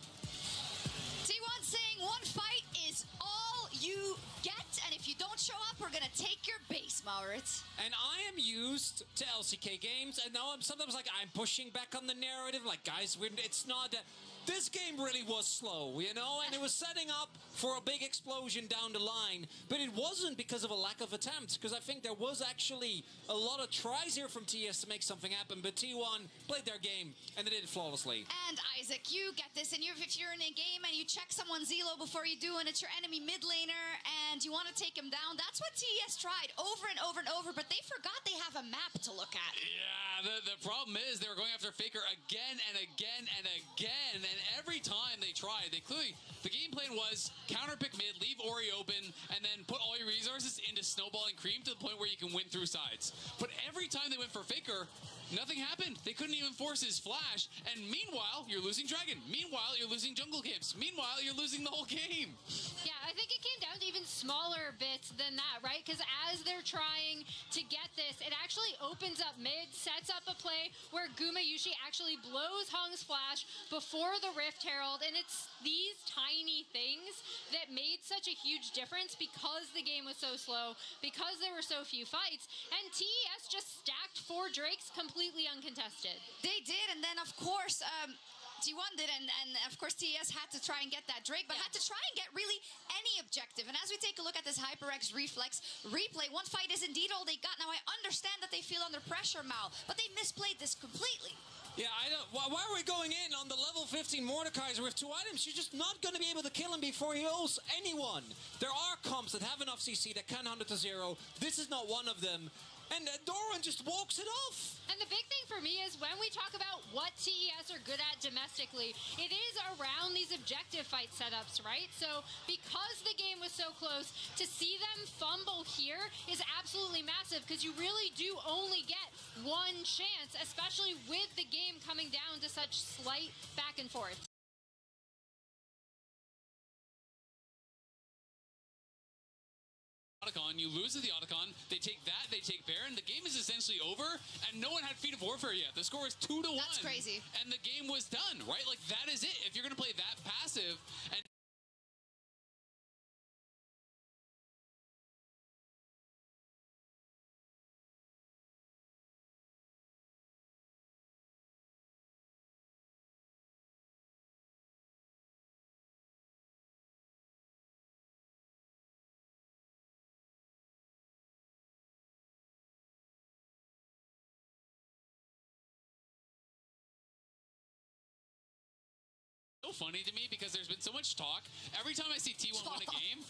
T1 saying 1 fight is all you get, and if you don't show up, we're gonna take your base, Maurits. And I am used to LCK games, and now I'm sometimes like, I'm pushing back on the narrative, like, guys, it's not that. This game really was slow, you know, and it was setting up for a big explosion down the line, but it wasn't because of a lack of attempts, because I think there was actually a lot of tries here from TS to make something happen, but T1 played their game, and they did it flawlessly. And Isaac, you get this, and if you're in a game and you check someone's elo before you do, and it's your enemy mid laner, and you want to take him down, that's what TS tried over and over and over, but they forgot they have a map to look at. Yeah, the problem is they were going after Faker again and again and again, and every time they tried, the game plan was counter pick mid, leave Ori open, and then put all your resources into snowballing Cream to the point where you can win through sides. But every time they went for Faker, nothing happened. They couldn't even force his flash, and meanwhile, you're losing Dragon. Meanwhile, you're losing jungle camps. Meanwhile, you're losing the whole game. Yeah, I think it came down to even smaller bits than that, right? Because as they're trying to get this, it actually opens up mid, sets up a play where Gumayusi actually blows Hong's flash before the Rift Herald, and it's these tiny things that made such a huge difference because the game was so slow, because there were so few fights, and TES just stacked 4 Drakes completely uncontested. They did, and then of course T1 did, and of course TES had to try and get that Drake, but had to try and get really any objective. And as we take a look at this HyperX Reflex replay, one fight is indeed all they got. Now I understand that they feel under pressure, Mal, but they misplayed this completely. Yeah, I don't. Why are we going in on the level 15 Mordekaiser with 2 items? You're just not going to be able to kill him before he owes anyone. There are comps that have enough CC that can 100 to 0. This is not one of them. And Doran just walks it off. And the big thing for me is when we talk about what TES are good at domestically, it is around these objective fight setups, right? So because the game was so close, to see them fumble here is absolutely massive because you really do only get one chance, especially with the game coming down to such slight back and forth. Otacon, you lose to the Otacon, they take that, they take Baron, the game is essentially over, and no one had Feet of Warfare yet. The score is 2-1. That's crazy. And the game was done, right? Like, that is it. If you're going to play that passive, and so funny to me because there's been so much talk. Every time I see T1 win a game,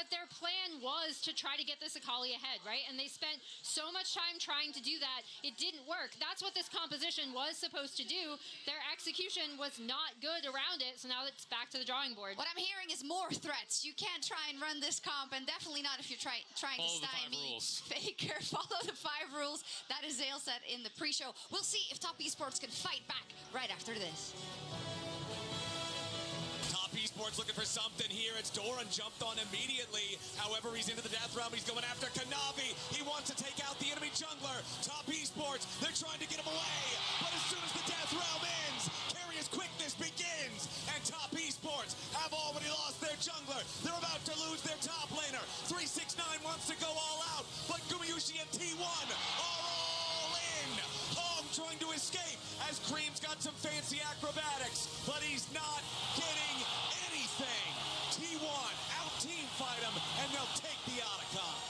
But their plan was to try to get this Akali ahead, right? And they spent so much time trying to do that, it didn't work. That's what this composition was supposed to do. Their execution was not good around it, so now it's back to the drawing board. What I'm hearing is more threats. You can't try and run this comp, and definitely not if you're trying to stymie Faker. Follow the 5 rules. That is Zale said in the pre-show. We'll see if Top Esports can fight back right after this. Top Esports looking for something here. It's Doran jumped on immediately. However, he's into the death realm. He's going after Kanavi. He wants to take out the enemy jungler. Top Esports, they're trying to get him away. But as soon as the death realm ends, Carrier's quickness begins. And Top Esports have already lost their jungler. They're about to lose their top laner. 369 wants to go all out. But Gumayusi and T1 are all in. Hong trying to escape as Cream's got some fancy acrobatics. But he's not getting anything. T1 out team fight him, and they'll take the Otacon.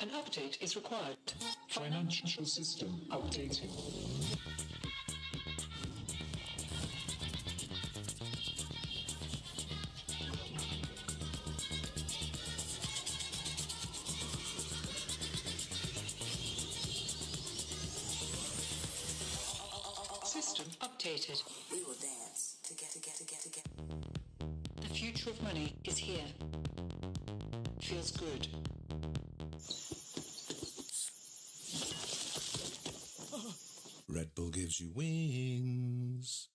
An update is required. Financial system updating. System updated. We will dance to get. The future of money is here. Feels good. Red Bull gives you wings.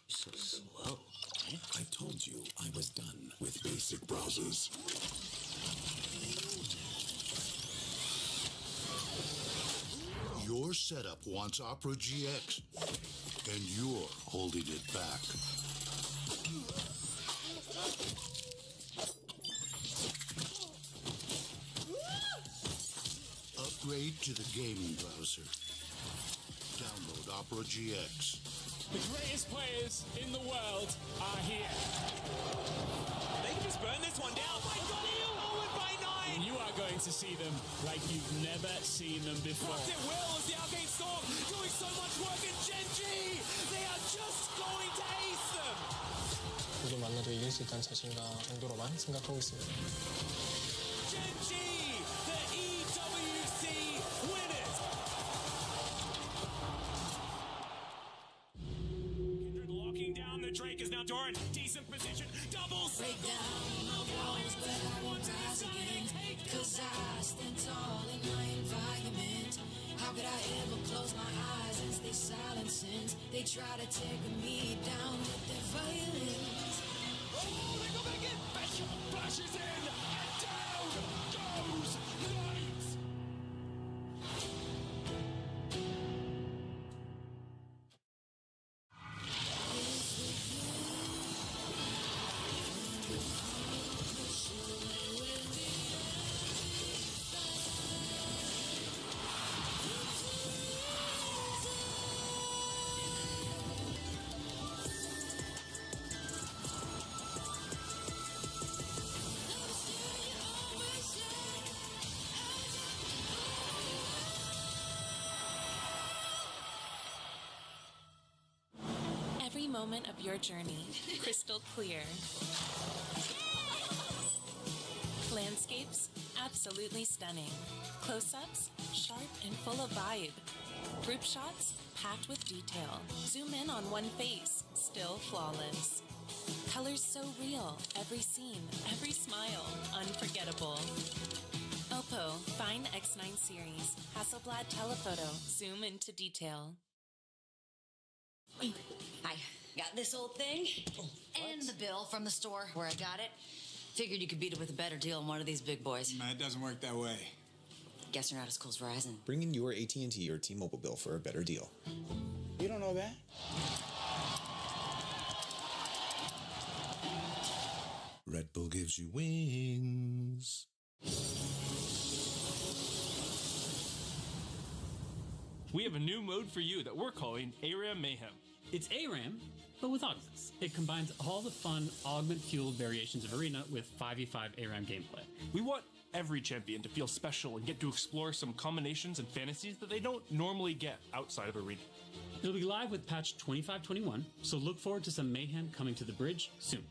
So slow. I told you I was done with basic browsers. Your setup wants Opera GX, and you're holding it back. Update to the game browser. Download Opera GX. The greatest players in the world are here. They can just burn this one down. Oh my god, Owen by 9! And you are going to see them like you've never seen them before. What it will as the Arcane Storm doing so much work in Genji! They are just going to ace them! 누구 만나도 이길 수 있다는 자신감 정도로만 생각하고 있습니다. Genji, the EWC winners! Kindred locking down the Drake is now Doran. Decent position. Doubles. Break down my walls, but I won't rise again. Cause I stand tall in my environment. How could I ever close my eyes as they silences? They try to take me down with their violence. Oh, they go back in! Bishop flashes in! And down goes Knight! Every moment of your journey, crystal clear. Landscapes, absolutely stunning. Close-ups, sharp and full of vibe. Group shots, packed with detail. Zoom in on one face, still flawless. Colors so real, every scene, every smile, unforgettable. Oppo Find X9 series, Hasselblad telephoto, zoom into detail. I got this old thing and the bill from the store where I got it. Figured you could beat it with a better deal on one of these big boys. It doesn't work that way. Guess you're not as cool as Verizon. Bring in your AT&T or T-Mobile bill for a better deal. You don't know that? Red Bull gives you wings. We have a new mode for you that we're calling ARAM Mayhem. It's ARAM, but with Augments. It combines all the fun, augment-fueled variations of Arena with 5v5 ARAM gameplay. We want every champion to feel special and get to explore some combinations and fantasies that they don't normally get outside of Arena. It'll be live with patch 2521, so look forward to some mayhem coming to the bridge soon.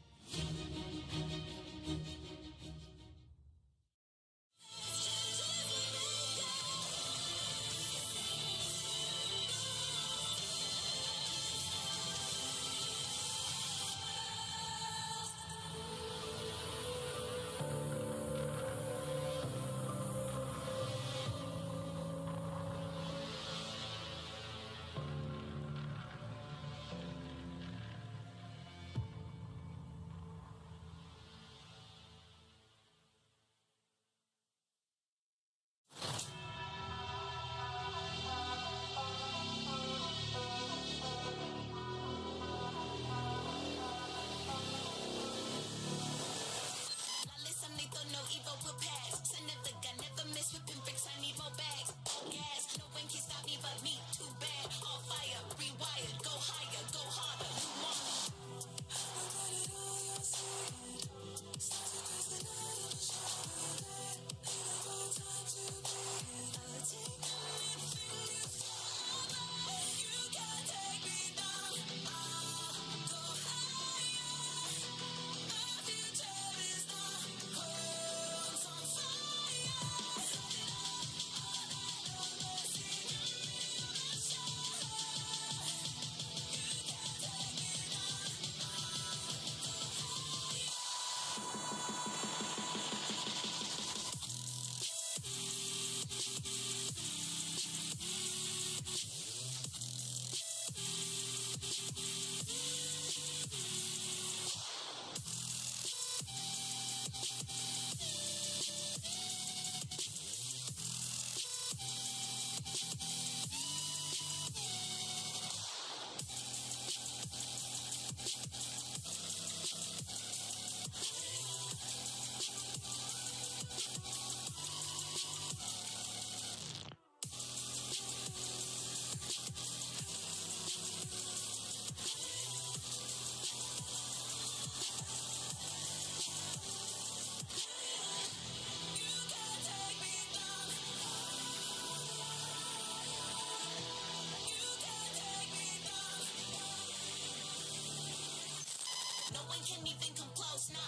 one can even come close. Nah,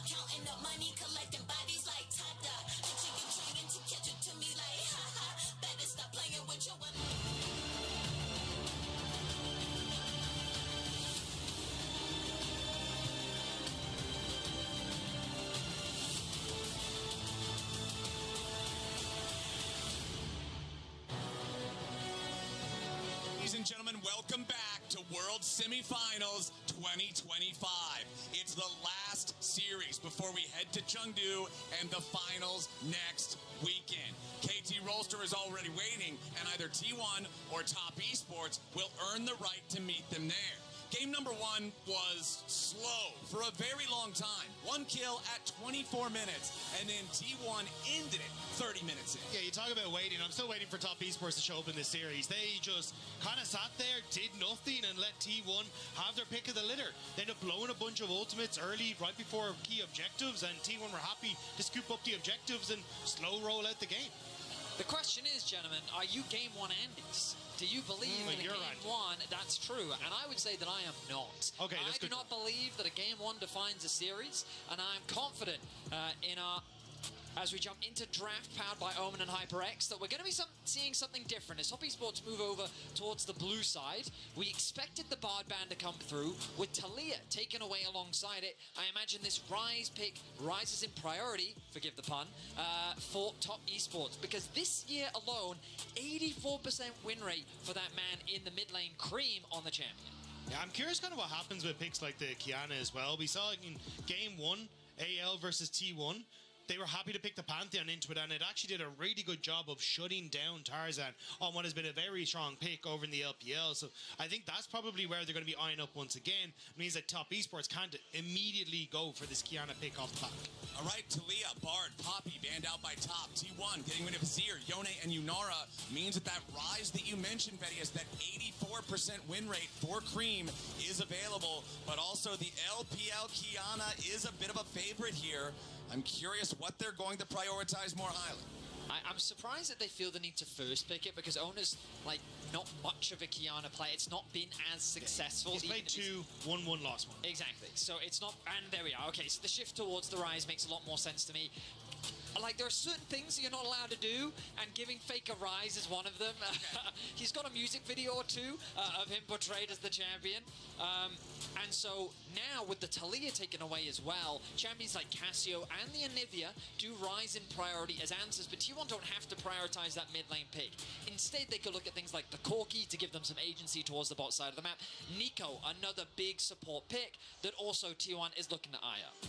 counting up money, collecting bodies like Tata. A chicken trying to catch it to me like, ha ha. Better stop playing with your one. Ladies and gentlemen, welcome back to World Semifinals 2025. It's the last series before we head to Chengdu and the finals next weekend. KT Rolster is already waiting, and either T1 or Top Esports will earn the right to meet them there. Game number one was slow for a very long time. One kill at 24 minutes, and then T1 ended it 30 minutes in. Yeah, you talk about waiting. I'm still waiting for Top Esports to show up in this series. They just kind of sat there, did nothing, and let T1 have their pick of the litter. They ended up blowing a bunch of ultimates early, right before key objectives, and T1 were happy to scoop up the objectives and slow roll out the game. The question is, gentlemen, are you Game 1 Andes? Do you believe in you're Game right. 1? That's true, and I would say that I am not. Okay, that's I do good. not believe that a Game 1 defines a series, and I'm confident in our... As we jump into draft powered by Omen and HyperX, that we're going to be seeing something different. As Top Esports move over towards the blue side, we expected the Bard Band to come through with Talia taken away alongside it. I imagine this Rise pick rises in priority, forgive the pun, for Top Esports. Because this year alone, 84% win rate for that man in the mid lane, Cream on the champion. Yeah, I'm curious kind of what happens with picks like the Kiana as well. We saw in Game 1, AL versus T1. They were happy to pick the Pantheon into it, and it actually did a really good job of shutting down Tarzan on what has been a very strong pick over in the LPL. So I think that's probably where they're going to be eyeing up once again. It means that Top Esports can't immediately go for this Kiana pick off the back. All right, Talia, Bard, Poppy, banned out by Top. T1 getting rid of Azir, Yone, and Yunara means that Rise that you mentioned, Betty, is that 84% win rate for Cream is available, but also the LPL Kiana is a bit of a favorite here. I'm curious what they're going to prioritize more highly. I'm surprised that they feel the need to first pick it, because Owner's like not much of a Kiana player. It's not been as successful. He's played 2, 1-1, lost 1. Exactly. So it's not, and there we are. Okay, so the shift towards the Rise makes a lot more sense to me. Like, there are certain things you're not allowed to do, and giving Faker Rise is one of them. He's got a music video or two of him portrayed as the champion. And so now with the Talia taken away as well, champions like Cassio and the Anivia do rise in priority as answers, but T1 don't have to prioritize that mid lane pick. Instead, they could look at things like the Corki to give them some agency towards the bot side of the map. Nico, another big support pick that also T1 is looking to eye up.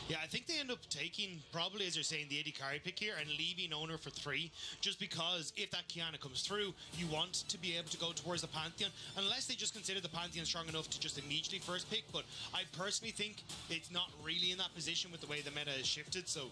Yeah, I think they end up taking, probably as you're saying, the AD carry pick here and leaving Owner for 3, just because if that Kiana comes through, you want to be able to go towards the Pantheon, unless they just consider the Pantheon strong enough to just immediately first pick. But I personally think it's not really in that position with the way the meta has shifted, so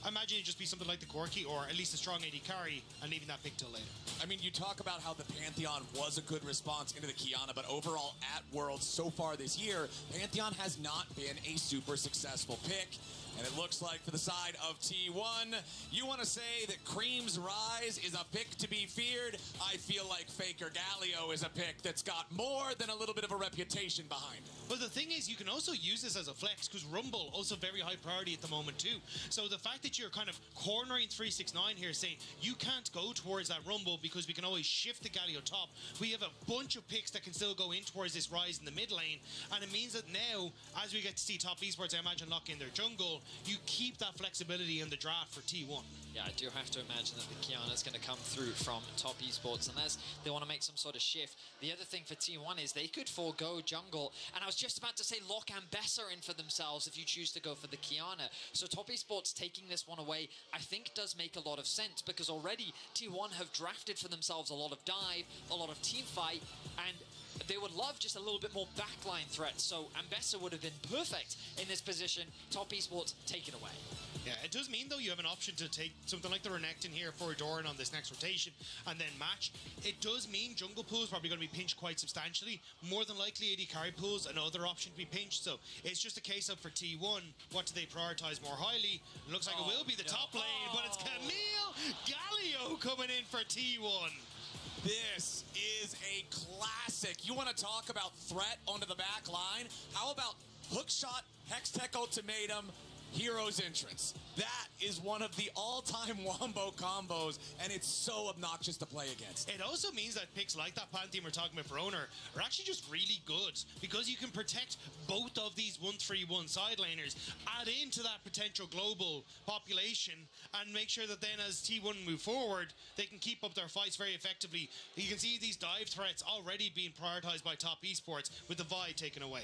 I imagine it'd just be something like the Corki, or at least a strong AD carry, and leaving that pick till later. I mean, you talk about how the Pantheon was a good response into the Kiana, but overall at Worlds so far this year, Pantheon has not been a super successful pick. And it looks like for the side of T1, you want to say that Cream's Rise is a pick to be feared. I feel like Faker Galio is a pick that's got more than a little bit of a reputation behind it. But the thing is, you can also use this as a flex, because Rumble also very high priority at the moment too. So the fact that you're kind of cornering 369 here, saying you can't go towards that Rumble because we can always shift the Galio top. We have a bunch of picks that can still go in towards this Rise in the mid lane, and it means that now, as we get to see Top Esports, I imagine, lock in their jungle, you keep that flexibility in the draft for T1. Yeah, I do have to imagine that the Kiana is going to come through from Top Esports unless they want to make some sort of shift. The other thing for T1 is they could forego jungle, and I was just about to say lock Ambessa in for themselves if you choose to go for the Kiana. So Top Esports taking this one away, I think does make a lot of sense, because already T1 have drafted for themselves a lot of dive, a lot of team fight, and they would love just a little bit more backline threat. So Ambessa would have been perfect in this position. Top Esports, take it away. Yeah, it does mean, though, you have an option to take something like the Renekton here for Doran on this next rotation and then match. It does mean jungle pool is probably going to be pinched quite substantially. More than likely, AD carry pool is another option to be pinched. So it's just a case of, for T1, what do they prioritize more highly? It looks like it will be the top lane, but it's Camille Galio coming in for T1. This is a classic. You want to talk about threat onto the back line? How about Hookshot, Hextech Ultimatum, Heroes Entrance. That is one of the all-time Wombo combos, and it's so obnoxious to play against. It also means that picks like that Pantheon we're talking about for Owner are actually just really good because you can protect both of these 1-3-1 side laners, add into that potential global population, and make sure that then as T1 move forward, they can keep up their fights very effectively. You can see these dive threats already being prioritized by Top Esports with the Vi taken away.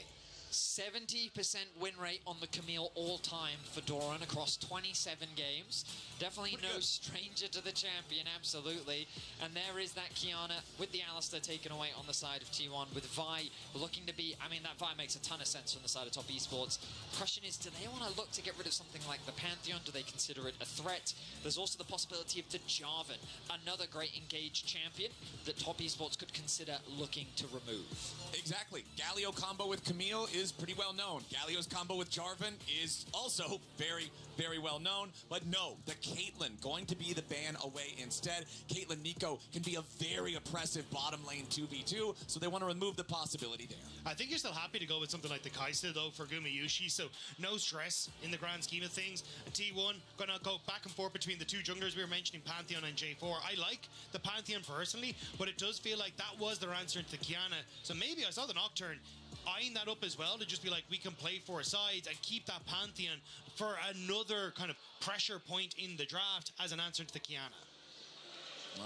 70% win rate on the Camille all-time for Doran across 27 games. Definitely no stranger to the champion, absolutely. And there is that Kiana with the Alistair taken away on the side of T1 with Vi looking to be, I mean, that Vi makes a ton of sense from the side of Top Esports. Question is, do they want to look to get rid of something like the Pantheon? Do they consider it a threat? There's also the possibility of the Jarvan, another great engaged champion that Top Esports could consider looking to remove. Exactly. Galio combo with Camille is pretty well known. Galio's combo with Jarvan is also very, very well known. But no, the Caitlyn going to be the ban away instead. Caitlyn Neeko can be a very oppressive bottom lane 2v2, so they want to remove the possibility there. I think you're still happy to go with something like the Kai'Sa, though, for Gumayusi, so no stress in the grand scheme of things. And T1 gonna go back and forth between the two junglers we were mentioning, Pantheon and J4. I like the Pantheon personally, but it does feel like that was their answer to Kiana. So maybe I saw the Nocturne eyeing that up as well, to just be like, we can play 4 sides and keep that Pantheon for another kind of pressure point in the draft as an answer to the Kiana.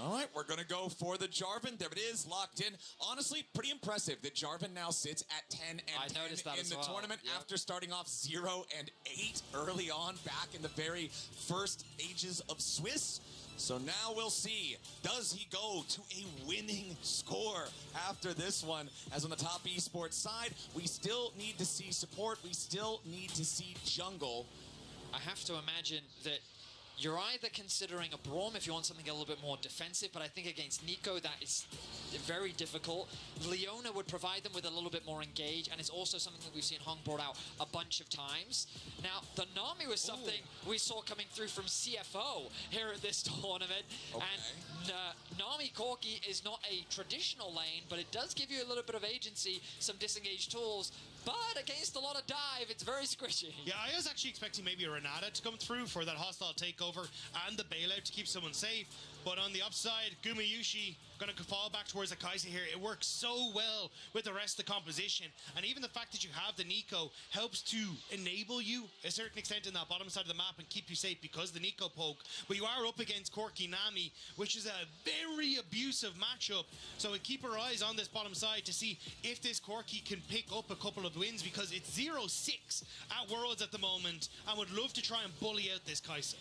All right, we're going to go for the Jarvan. There it is, locked in. Honestly, pretty impressive that Jarvan now sits at 10 and 10 in the tournament after starting off 0 and 8 early on back in the very first ages of Swiss. So now we'll see, does he go to a winning score after this one? As on the Top Esports side, we still need to see support. We still need to see jungle. I have to imagine that you're either considering a Braum if you want something a little bit more defensive, but I think against Neeko that is very difficult. Leona would provide them with a little bit more engage, and it's also something that we've seen Hong brought out a bunch of times. Now, the Nami was something we saw coming through from CFO here at this tournament, and Nami Corki is not a traditional lane, but it does give you a little bit of agency, some disengaged tools. But against a lot of dive, it's very squishy. Yeah, I was actually expecting maybe a Renata to come through for that hostile takeover and the bailout to keep someone safe. But on the upside, Gumayusi going to fall back towards the Kai'Sa here. It works so well with the rest of the composition. And even the fact that you have the Neeko helps to enable you a certain extent in that bottom side of the map and keep you safe because the Neeko poke. But you are up against Corki Nami, which is a very abusive matchup. So we keep our eyes on this bottom side to see if this Corki can pick up a couple of wins, because it's 0-6 at Worlds at the moment and would love to try and bully out this Kai'Sa.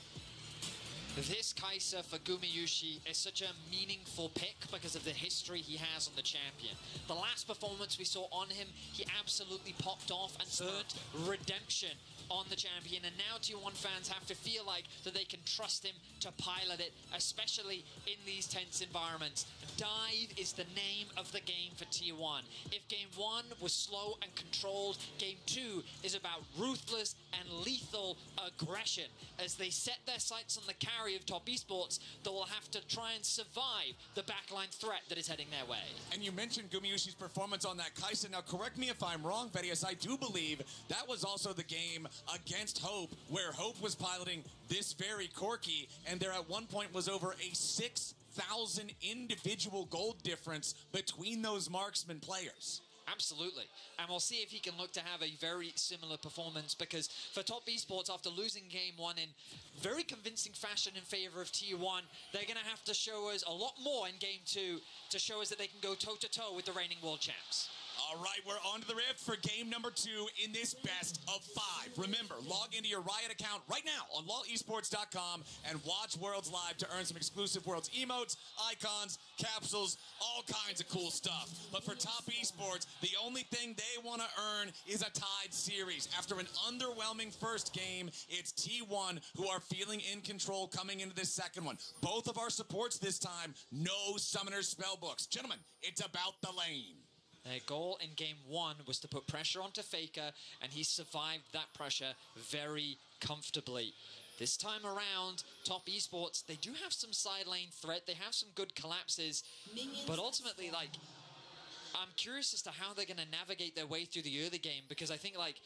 This Kai'Sa for Gumayusi is such a meaningful pick because of the history he has on the champion. The last performance we saw on him, he absolutely popped off and earned redemption on the champion, and now T1 fans have to feel like that they can trust him to pilot it, especially in these tense environments. Dive is the name of the game for T1. If game 1 was slow and controlled, game 2 is about ruthless and lethal aggression as they set their sights on the carry of Top Esports that will have to try and survive the backline threat that is heading their way. And you mentioned Gumayusi's performance on that Kai'Sa. Now, correct me if I'm wrong, Vedius, I do believe that was also the game against Hope, where Hope was piloting this very Corki, and there at one point was over a 6,000 individual gold difference between those marksman players. Absolutely. And we'll see if he can look to have a very similar performance, because for Top Esports, after losing game 1 in very convincing fashion in favor of T1, they're going to have to show us a lot more in game 2 to show us that they can go toe-to-toe with the reigning world champs. All right, we're on to the Rift for game number 2 in this best of 5. Remember, log into your Riot account right now on LOLesports.com and watch Worlds live to earn some exclusive Worlds emotes, icons, capsules, all kinds of cool stuff. But for Top Esports, the only thing they want to earn is a tied series. After an underwhelming first game, it's T1 who are feeling in control coming into this second one. Both of our supports this time, no Summoner's Spellbooks. Gentlemen, it's about the lane. Their goal in game 1 was to put pressure onto Faker, and he survived that pressure very comfortably. This time around, Top Esports, they do have some side lane threat, they have some good collapses, but ultimately, like, I'm curious as to how they're going to navigate their way through the early game, because I think, like,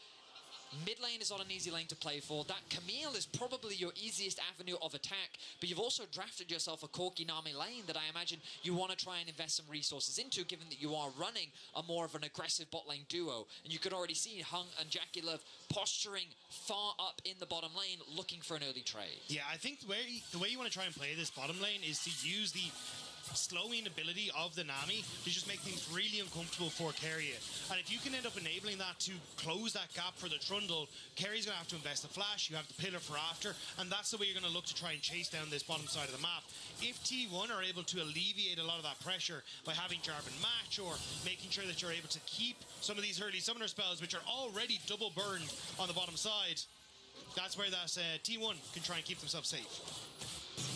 Mid lane is not an easy lane to play for. That Camille is probably your easiest avenue of attack, but you've also drafted yourself a Corki Nami lane that I imagine you want to try and invest some resources into, given that you are running a more of an aggressive bot lane duo. And you could already see Hung and Jackie Love posturing far up in the bottom lane, looking for an early trade. Yeah, I think the way you want to try and play this bottom lane is to use the slowing ability of the Nami to just make things really uncomfortable for Keria. And if you can end up enabling that to close that gap for the Trundle, Keria's going to have to invest a flash, you have the pillar for after, and that's the way you're going to look to try and chase down this bottom side of the map. If T1 are able to alleviate a lot of that pressure by having Jarvan match or making sure that you're able to keep some of these early summoner spells, which are already double burned on the bottom side, that's where that T1 can try and keep themselves safe.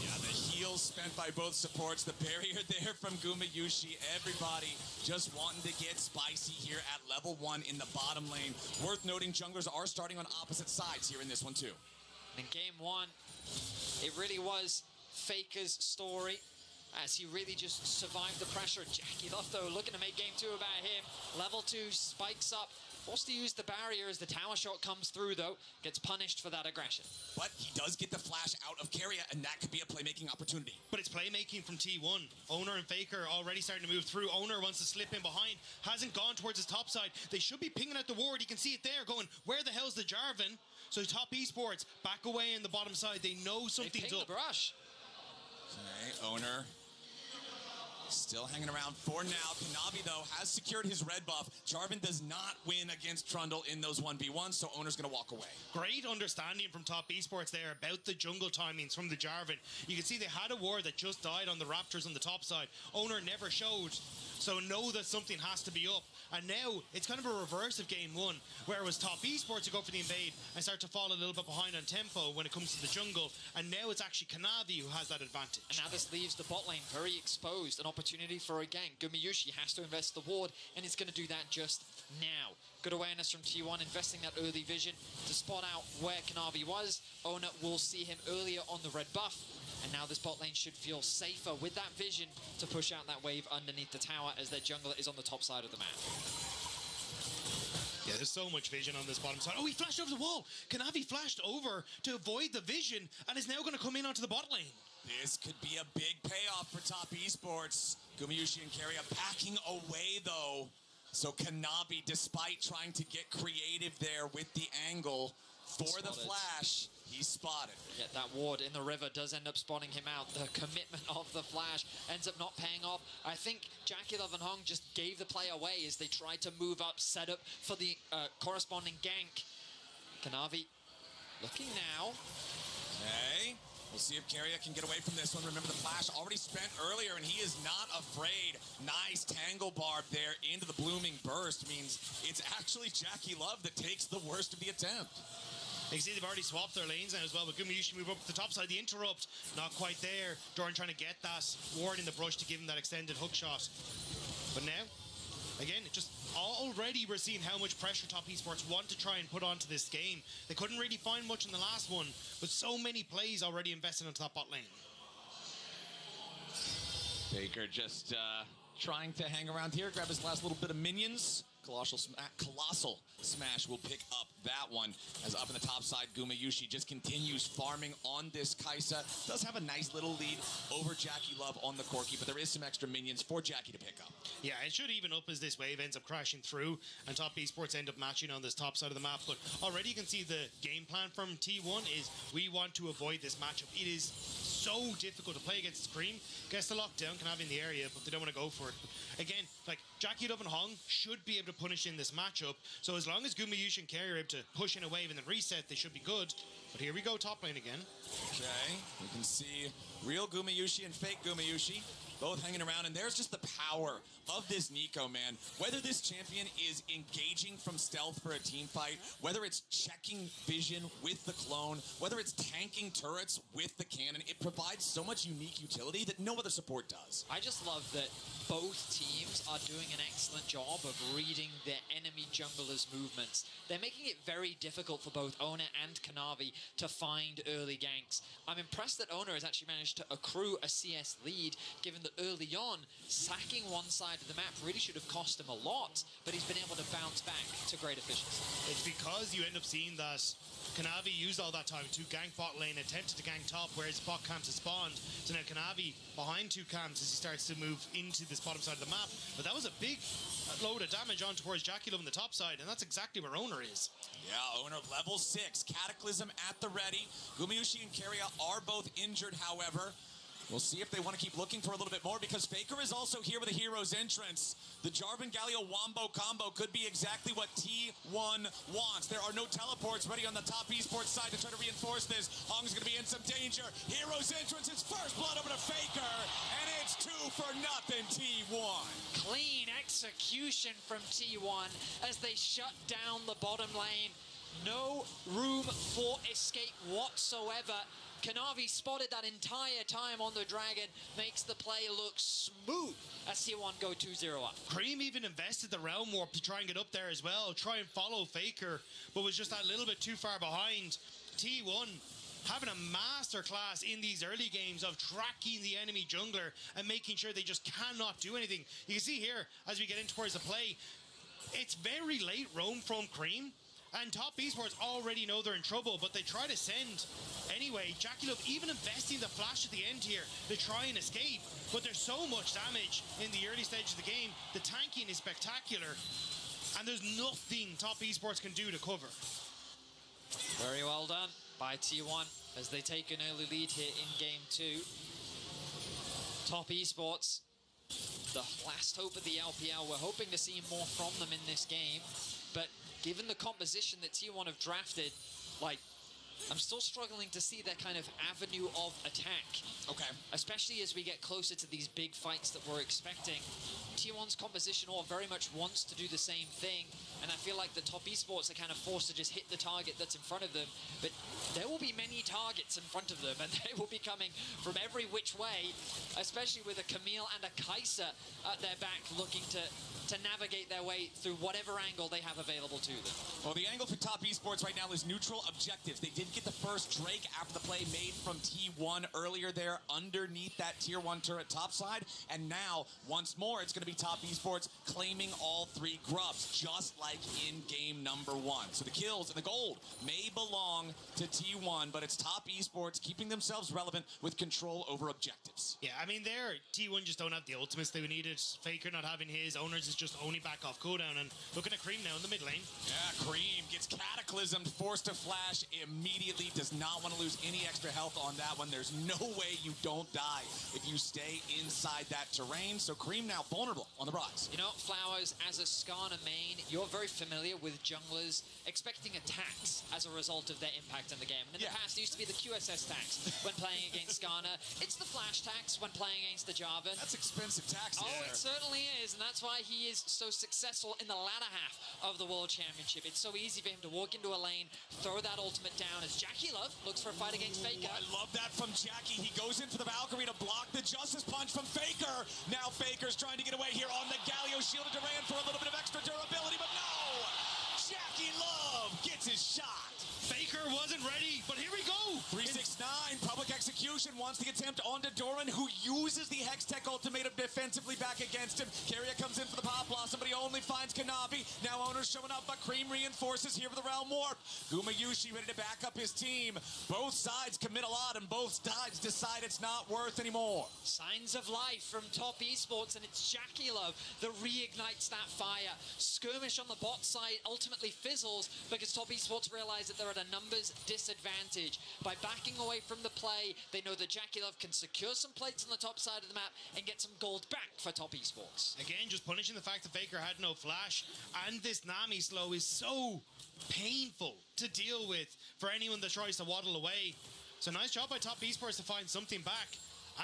Yeah, the heals spent by both supports, the barrier there from Gumayusi, everybody just wanting to get spicy here at level 1 in the bottom lane. Worth noting, junglers are starting on opposite sides here in this one too. In game 1, it really was Faker's story, as he really just survived the pressure. Jackie Love, though, looking to make game 2 about him. Level 2 spikes up. Forced to use the barrier as the tower shot comes through, though. Gets punished for that aggression. But he does get the flash out of Keria, and that could be a playmaking opportunity. But it's playmaking from T1. Owner and Faker already starting to move through. Owner wants to slip in behind. Hasn't gone towards his top side. They should be pinging out the ward. You can see it there going, where the hell's the Jarvan? So Top Esports back away in the bottom side. They know something's up. The brush. Okay, Owner still hanging around for now. Kanavi, though, has secured his red buff. Jarvan does not win against Trundle in those 1v1s, so Owner's going to walk away. Great understanding from Top Esports there about the jungle timings from the Jarvan. You can see they had a ward that just died on the Raptors on the top side. Owner never showed, so know that something has to be up. And now it's kind of a reverse of game 1, where it was Top Esports to go for the invade and start to fall a little bit behind on tempo when it comes to the jungle. And now it's actually Kanavi who has that advantage. And now this leaves the bot lane very exposed. An opportunity for a gank. Gumayusi has to invest the ward, and he's going to do that just now. Good awareness from T1, investing that early vision to spot out where Kanavi was. Owner will see him earlier on the red buff. And now this bot lane should feel safer with that vision to push out that wave underneath the tower as their jungler is on the top side of the map. Yeah, there's so much vision on this bottom side. Oh, he flashed over the wall. Kanavi flashed over to avoid the vision and is now going to come in onto the bot lane. This could be a big payoff for Top Esports. Gumayusi and Keria backing away, though. So Kanavi, despite trying to get creative there with the angle for the flash, he's spotted. Yeah, that ward in the river does end up spawning him out. The commitment of the flash ends up not paying off. I think Jackie Love and Hung just gave the play away as they tried to move up, set up for the corresponding gank. Kanavi looking now. Okay. We'll see if Keria can get away from this one. Remember, the flash already spent earlier, and he is not afraid. Nice tangle barb there into the blooming burst means it's actually Jackie Love that takes the worst of the attempt. You can see they've already swapped their lanes now as well, but Gumayusi move up to the top side. The interrupt, not quite there. Jordan trying to get that ward in the brush to give him that extended hook shot. But now, again, just already we're seeing how much pressure Top Esports want to try and put onto this game. They couldn't really find much in the last one, but so many plays already invested into that bot lane. Baker just trying to hang around here, grab his last little bit of minions. Colossal Smash will pick up that one. As up in the top side, Gumayusi just continues farming on this Kai'Sa. Does have a nice little lead over Jackie Love on the Corki, but there is some extra minions for Jackie to pick up. Yeah, it should even up as this wave ends up crashing through and Top Esports end up matching on this top side of the map. But already you can see the game plan from T1 is we want to avoid this matchup. It is so difficult to play against Scream. Gets the lockdown, can have in the area, but they don't want to go for it. Again, like Jackie Love and Hung should be able to punish in this matchup. So as long as Gumayusi and Keria are able to push in a wave and then reset, they should be good. But here we go, top lane again. Okay, we can see real Gumayusi and fake Gumayusi both hanging around, and there's just the power of this Neeko, man. Whether this champion is engaging from stealth for a team fight, whether it's checking vision with the clone, whether it's tanking turrets with the cannon, it provides so much unique utility that no other support does. I just love that both teams are doing an excellent job of reading their enemy junglers' movements. They're making it very difficult for both Owner and Kanavi to find early ganks. I'm impressed that Owner has actually managed to accrue a CS lead, given that early on, sacking one side of the map really should have cost him a lot, but he's been able to bounce back to great efficiency. It's because you end up seeing that Kanavi used all that time to gank bot lane, attempted to gank top, whereas bot camps have spawned. So now Kanavi behind 2 camps as he starts to move into this bottom side of the map. But that was a big load of damage on towards JackeyLove on the top side, and that's exactly where Owner is. Yeah, Owner level 6. Cataclysm at the ready. Gumayusi and Keria are both injured, however. We'll see if they want to keep looking for a little bit more, because Faker is also here with a hero's entrance. The Jarvan Galio Wombo combo could be exactly what T1 wants. There are no teleports ready on the top esports side to try to reinforce this. Hong's going to be in some danger. Hero's entrance is first blood over to Faker, and it's 2-0 T1. Clean execution from T1 as they shut down the bottom lane. No room for escape whatsoever. Kanavi spotted that entire time on the Dragon, makes the play look smooth as T1 go 2-0 up. Cream even invested the Realm Warp to try and get up there as well, try and follow Faker, but was just that little bit too far behind. T1 having a masterclass in these early games of tracking the enemy jungler and making sure they just cannot do anything. You can see here, as we get in towards the play, it's very late roam from Cream. And top esports already know they're in trouble, but they try to send anyway. JackeyLove even investing the flash at the end here to try and escape. But there's so much damage in the early stage of the game. The tanking is spectacular. And there's nothing top esports can do to cover. Very well done by T1 as they take an early lead here in game 2. Top esports, the last hope of the LPL. We're hoping to see more from them in this game. But given the composition that T1 have drafted, like, I'm still struggling to see their kind of avenue of attack. Okay. Especially as we get closer to these big fights that we're expecting. T1's composition all very much wants to do the same thing, and I feel like the top esports are kind of forced to just hit the target that's in front of them. But there will be many targets in front of them, and they will be coming from every which way, especially with a Camille and a Kai'Sa at their back looking to navigate their way through whatever angle they have available to them. Well, the angle for top esports right now is neutral objectives. They did get the first Drake after the play made from T1 earlier there underneath that tier 1 turret topside. And now, once more, it's going to be top esports claiming all 3 grubs, just like in game number 1. So the kills and the gold may belong to T1, but it's top esports keeping themselves relevant with control over objectives. Yeah, I mean, T1 just don't have the ultimates they needed. Faker not having his, Owners is just only back off cooldown, and looking at Cream now in the mid lane. Yeah, Cream gets cataclysmed, forced to flash immediately, does not want to lose any extra health on that one. There's no way you don't die if you stay inside that terrain. So Cream now vulnerable on the rise. You know, Flowers, as a Skarner main, you're very familiar with junglers expecting attacks as a result of their impact in the game. And in the past, it used to be the QSS tax when playing against Skarner. It's the flash tax when playing against the Jarvan. That's expensive tax. Oh, it certainly is, and that's why he is so successful in the latter half of the World Championship. It's so easy for him to walk into a lane, throw that ultimate down as JackeyLove looks for a fight against Faker. I love that from Jackie. He goes in for the Valkyrie to block the Justice Punch from Faker. Now Faker's trying to get away here on the Galio Shield of Duran for a little bit of extra durability, but no! JackeyLove gets his shot. Faker wasn't ready, but here we go. 369, public execution wants the attempt onto Doran, who uses the Hextech ultimatum defensively back against him. Keria comes in for the Pop Blossom, but he only finds Kanavi. Now Owner's showing up, but Cream reinforces here for the Realm Warp. Gumayusi ready to back up his team. Both sides commit a lot, and both sides decide it's not worth anymore. Signs of life from top esports, and it's JackeyLove that reignites that fire. Skirmish on the bot side ultimately fizzles because top esports realize that they're at a numbers disadvantage. By backing away from the play, they know that JackeyLove can secure some plates on the top side of the map and get some gold back for top esports. Again, just punishing the fact that Faker had no flash, and this Nami slow is so painful to deal with for anyone that tries to waddle away. So nice job by top esports to find something back,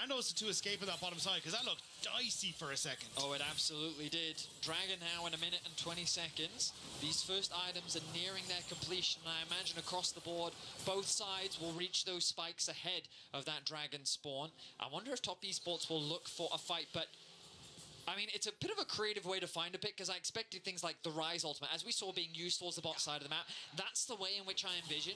and also to escape on that bottom side, because that looked dicey for a second. Oh, it absolutely did. Dragon now in 1 minute and 20 seconds. These first items are nearing their completion. I imagine across the board, both sides will reach those spikes ahead of that Dragon spawn. I wonder if top esports will look for a fight, but I mean, it's a bit of a creative way to find a pick, because I expected things like the Rise ultimate, as we saw being used towards the bot side of the map. That's the way in which I envision.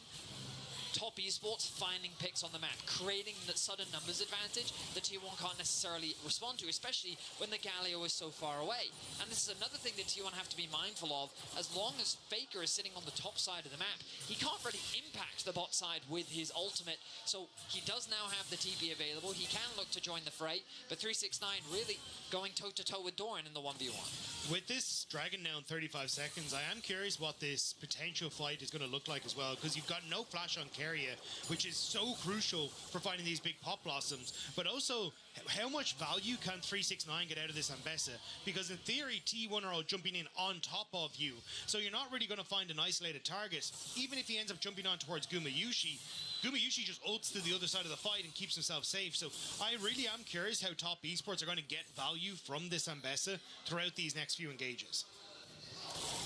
Top Esports finding picks on the map, creating the sudden numbers advantage that T1 can't necessarily respond to, especially when the Galio is so far away. And this is another thing that T1 have to be mindful of. As long as Faker is sitting on the top side of the map, he can't really impact the bot side with his ultimate. So he does now have the TP available. He can look to join the fray, but 369 really going toe-to-toe with Doran in the 1v1. With this Dragon now in 35 seconds, I am curious what this potential fight is going to look like as well, because you've got no flash on Keria, which is so crucial for finding these big pop blossoms, but also how much value can 369 get out of this Ambessa? Because in theory, T1 are all jumping in on top of you, so you're not really going to find an isolated target. Even if he ends up jumping on towards Gumayusi just ults to the other side of the fight and keeps himself safe. So I really am curious how Top Esports are going to get value from this Ambessa throughout these next few engages.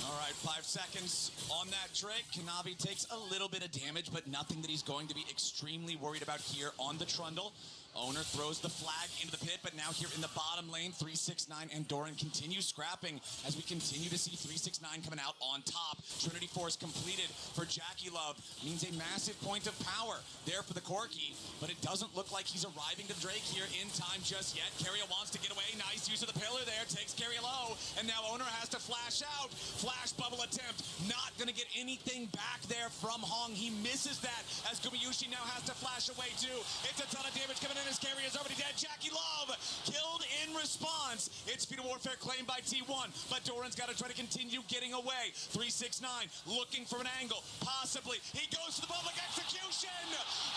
All right, 5 seconds on that Drake. Kanavi takes a little bit of damage, but nothing that he's going to be extremely worried about here on the Trundle. Owner throws the flag into the pit, but now here in the bottom lane, 369 and Doran continue scrapping as we continue to see 369 coming out on top. Trinity Force completed for JackeyLove means a massive point of power there for the Corki, but it doesn't look like he's arriving to Drake here in time just yet. Keria wants to get away. Nice use of the pillar there. Takes Keria low, and now Owner has to flash out. Flash bubble attempt. Not going to get anything back there from Hong. He misses that as Gumayusi now has to flash away too. It's a ton of damage coming in as Keria is already dead. JackeyLove killed in response. It's Feudal Warfare claimed by T1, but Doran's got to try to continue getting away. 369 looking for an angle. Possibly. He goes to the public execution.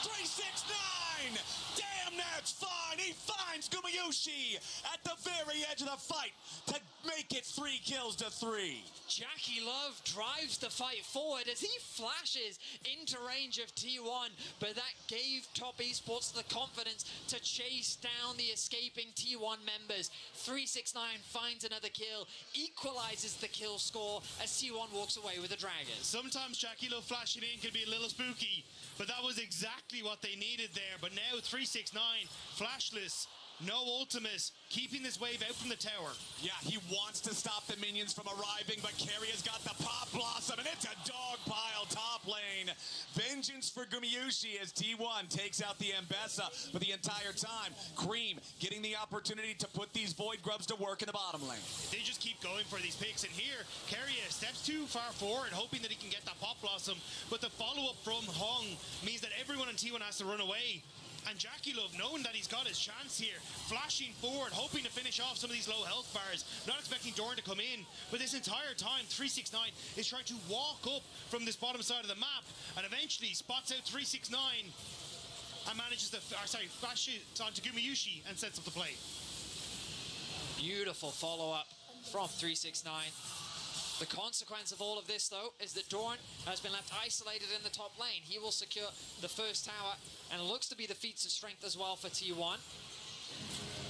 369. Damn, that's fine. He finds Gumayusi at the very edge of the fight to make it 3 kills to 3. JackeyLove drives the fight forward as he flashes into range of T1, but that gave Top Esports the confidence to chase down the escaping T1 members. 369 finds another kill, equalizes the kill score as T1 walks away with the Dragon. Sometimes JackeyLove flashing in can be a little spooky, but that was exactly what they needed there. But now 369 flashless, no ultimates, keeping this wave out from the tower. Yeah, he wants to stop the minions from arriving, but Keria's got the Pop Blossom, and it's a dog pile top lane. Vengeance for Gumayusi as T1 takes out the Ambessa for the entire time. Cream getting the opportunity to put these Void Grubs to work in the bottom lane. They just keep going for these picks, and here, Keria steps too far forward, hoping that he can get that Pop Blossom, but the follow-up from Hong means that everyone on T1 has to run away. And JackeyLove, knowing that he's got his chance here, flashing forward, hoping to finish off some of these low health bars, not expecting Doran to come in. But this entire time, 369 is trying to walk up from this bottom side of the map, and eventually spots out 369 and manages to, flash it onto Gumayusi and sets up the play. Beautiful follow-up from 369. The consequence of all of this, though, is that Doran has been left isolated in the top lane. He will secure the first tower, and it looks to be the feats of strength as well for T1.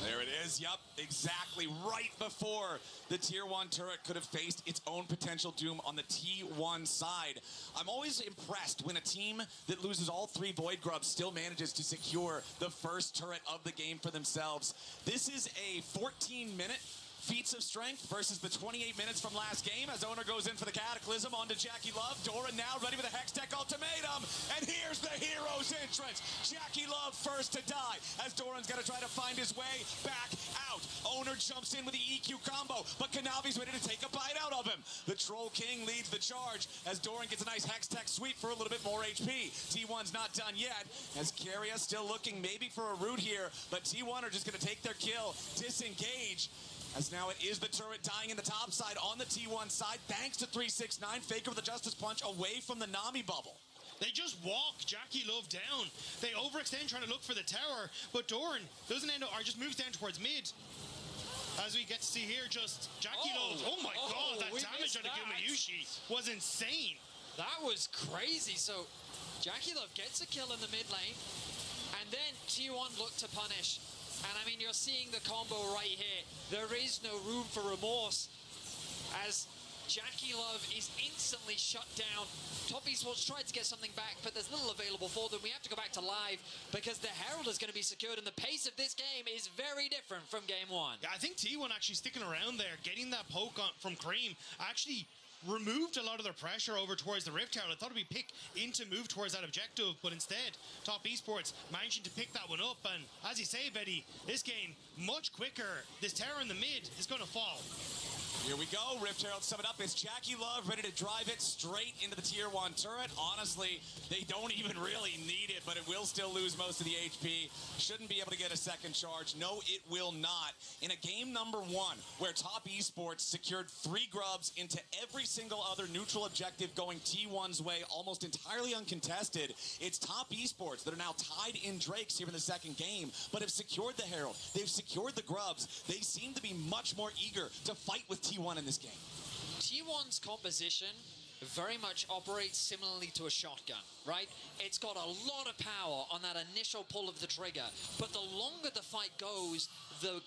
There it is. Yup, exactly right before the Tier 1 turret could have faced its own potential doom on the T1 side. I'm always impressed when a team that loses all 3 Void Grubs still manages to secure the first turret of the game for themselves. This is a 14-minute feats of strength versus the 28 minutes from last game as Owner goes in for the Cataclysm onto JackeyLove. Doran now ready with a Hextech ultimatum, and here's the hero's entrance. JackeyLove first to die as Doran's got to try to find his way back out. Owner jumps in with the EQ combo, but Kanavi's ready to take a bite out of him. The Troll King leads the charge as Doran gets a nice Hextech sweep for a little bit more HP. T1's not done yet as Keria still looking maybe for a root here, but T1 are just going to take their kill, disengage. As now it is the turret dying in the top side on the T1 side, thanks to 369. Faker with the Justice Punch away from the Nami bubble. They just walk JackeyLove down. They overextend trying to look for the tower, but Doran doesn't end up, or just moves down towards mid. As we get to see here, just JackeyLove. Oh my god, that damage on the Gumayusi was insane. That was crazy. So JackeyLove gets a kill in the mid lane, and then T1 look to punish. And I mean, you're seeing the combo right here. There is no room for remorse as JackeyLove is instantly shut down. Top Esports tried to get something back, but there's little available for them. We have to go back to live because the Herald is going to be secured, and the pace of this game is very different from game 1. Yeah, I think T1 actually sticking around there, getting that poke on from Cream, actually removed a lot of their pressure over towards the Rift Tower. I thought it'd be pick in to move towards that objective, but instead, Top Esports managing to pick that one up. And as you say, Betty, this game much quicker. This tower in the mid is going to fall. Here we go. Rift Herald sum it up. It's Jackie Love ready to drive it straight into the Tier 1 turret. Honestly, they don't even really need it, but it will still lose most of the HP. Shouldn't be able to get a second charge. No, it will not. In a game number 1, where Top Esports secured 3 grubs into every single other neutral objective going T1's way, almost entirely uncontested, it's Top Esports that are now tied in Drakes here in the second game, but have secured the Herald. They've secured the grubs. They seem to be much more eager to fight with T1 in this game. T1's composition very much operates similarly to a shotgun, right? It's got a lot of power on that initial pull of the trigger, but the longer the fight goes, the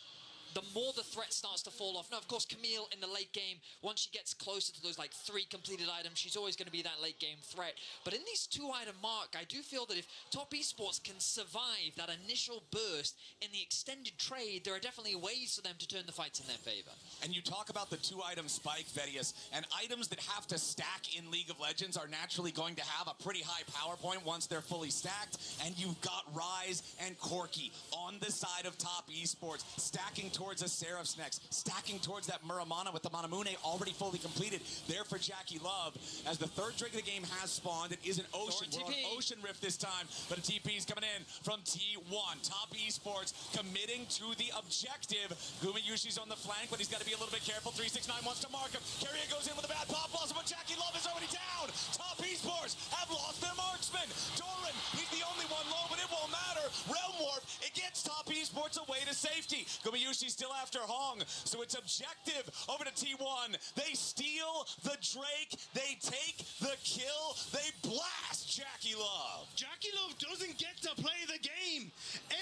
more the threat starts to fall off. Now, of course, Camille in the late game, once she gets closer to those, like, 3 completed items, she's always going to be that late game threat. But in these 2-item mark, I do feel that if Top Esports can survive that initial burst in the extended trade, there are definitely ways for them to turn the fights in their favor. And you talk about the 2-item spike, Vedius, and items that have to stack in League of Legends are naturally going to have a pretty high power point once they're fully stacked. And you've got Ryze and Corki on the side of Top Esports, stacking towards a Seraph's next, stacking towards that Muramana with the Manamune already fully completed. There for Jackie Love, as the 3rd Drake of the game has spawned. It is an Ocean. We're on Ocean Rift this time, but a TP is coming in from T1. Top Esports committing to the objective. Gumayushi's on the flank, but he's got to be a little bit careful. 369 wants to mark him. Keria goes in with a bad pop blossom, but Jackie Love is already down. Top Esports have lost their marksman. Doran, he's the only one low, but it won't matter. Realm Warp, it gets Top Esports away to safety. Gumayushi still after Hong, so it's objective over to T1. They steal the Drake, they take the kill, they blast Jackie Love. Jackie Love doesn't get to play the game.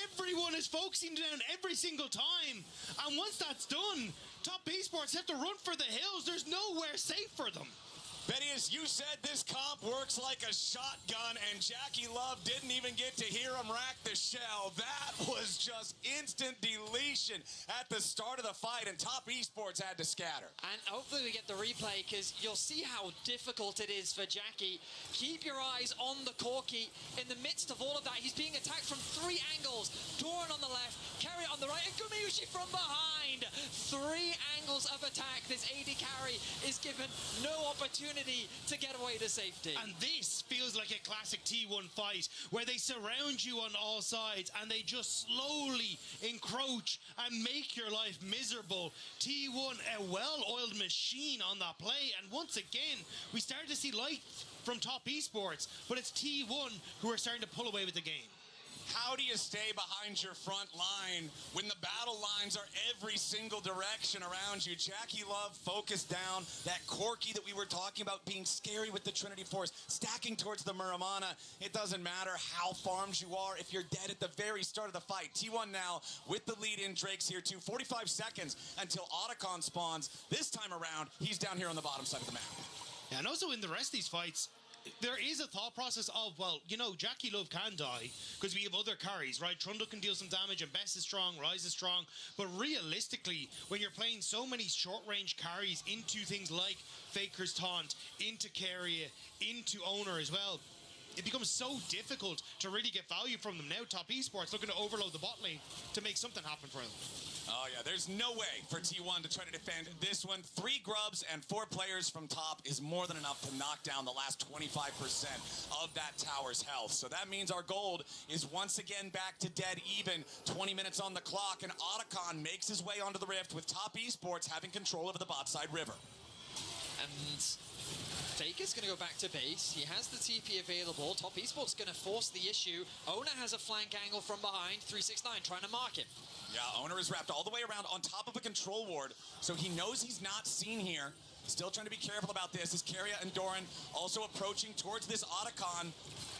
Everyone is focusing down every single time. And once that's done, Top Esports have to run for the hills. There's nowhere safe for them. Betty, as you said, this comp works like a shotgun, and Jackie Love didn't even get to hear him rack the shell. That was just instant deletion at the start of the fight, and Top Esports had to scatter. And hopefully we get the replay, because you'll see how difficult it is for Jackie. Keep your eyes on the Corki. In the midst of all of that, he's being attacked from 3 angles. Doran on the left, Keria on the right, and Gumayushi from behind. 3 angles of attack. This AD carry is given no opportunity to get away to safety. And this feels like a classic T1 fight where they surround you on all sides and they just slowly encroach and make your life miserable. T1, a well-oiled machine on that play, and once again we start to see light from Top Esports, but it's T1 who are starting to pull away with the game. How do you stay behind your front line when the battle lines are every single direction around you? Jackie Love focused down. That Corki that we were talking about being scary with the Trinity Force, stacking towards the Muramana. It doesn't matter how farmed you are if you're dead at the very start of the fight. T1 now with the lead in. Drake's here too. 45 seconds until Otacon spawns. This time around, he's down here on the bottom side of the map. Yeah, and also in the rest of these fights, there is a thought process of, well, you know, Jackie Love can die because we have other carries, right? Trundle can deal some damage, and Bess is strong, Ryze is strong. But realistically, when you're playing so many short-range carries into things like Faker's Taunt, into Keria, into Owner as well, it becomes so difficult to really get value from them. Now Top Esports looking to overload the bot lane to make something happen for them. Oh, yeah, there's no way for T1 to try to defend this one. 3 grubs and 4 players from top is more than enough to knock down the last 25% of that tower's health. So that means our gold is once again back to dead even. 20 minutes on the clock, and Otacon makes his way onto the Rift with Top Esports having control over the bot side river. And Faker's going to go back to base. He has the TP available. Top Esports going to force the issue. Owner has a flank angle from behind. 369 trying to mark him. Yeah, Owner is wrapped all the way around on top of a control ward, so he knows he's not seen here. Still trying to be careful about this. As Keria and Doran also approaching towards this Otacon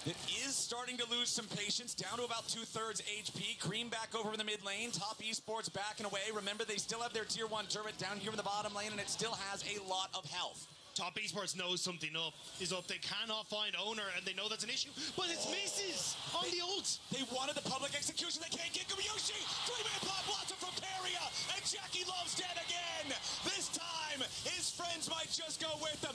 that is starting to lose some patience, down to about 2/3 HP. Cream back over in the mid lane. Top Esports backing away. Remember, they still have their tier 1 turret down here in the bottom lane, and it still has a lot of health. Top Esports knows something is up. They cannot find Owner, and they know that's an issue, but it's misses on the ult. They wanted the public execution. They can't get Gumayushi. 3-man pop blossom from Keria, and Jackie Love's dead again. This time, his friends might just go with them.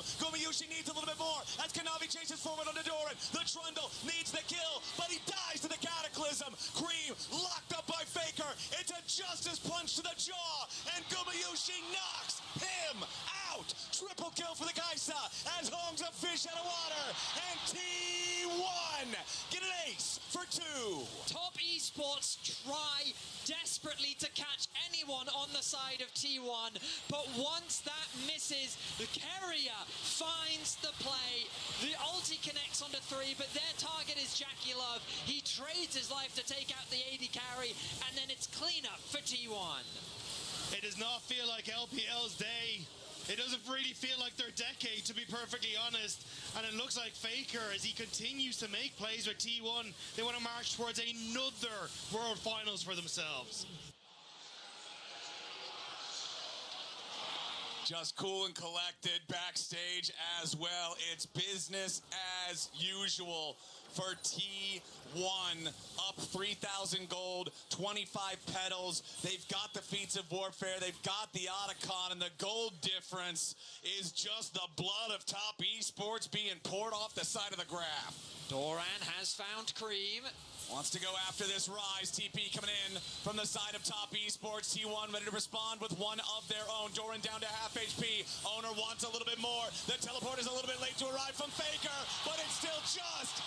Gumayushi needs a little bit more as Kanavi chases forward onto Doran. The Trundle needs the kill, but he dies to the Cataclysm. Cream locked up by Faker. It's a Justice punch to the jaw, and Gumayushi knocks him out. Triple kill for the Kaisa as Hong's a fish out of water, and T1 get an ace for 2. Top Esports try desperately to catch anyone on the side of T1, but once that misses, the Keria finds the play. The ulti connects onto 3, but their target is Jackie Love. He trades his life to take out the AD carry, and then it's cleanup for T1. It does not feel like LPL's day. It doesn't really feel like their decade, to be perfectly honest. And it looks like Faker, as he continues to make plays with T1, they want to march towards another World Finals for themselves. Just cool and collected backstage as well. It's business as usual for T1. Up 3,000 gold, 25 petals. They've got the feats of warfare. They've got the Otacon, and the gold difference is just the blood of Top Esports being poured off the side of the graph. Doran has found Cream. Wants to go after this Rise. TP coming in from the side of Top Esports. T1 ready to respond with one of their own. Doran down to half HP. Owner wants a little bit more. The teleport is a little bit late to arrive from Faker, but it's still just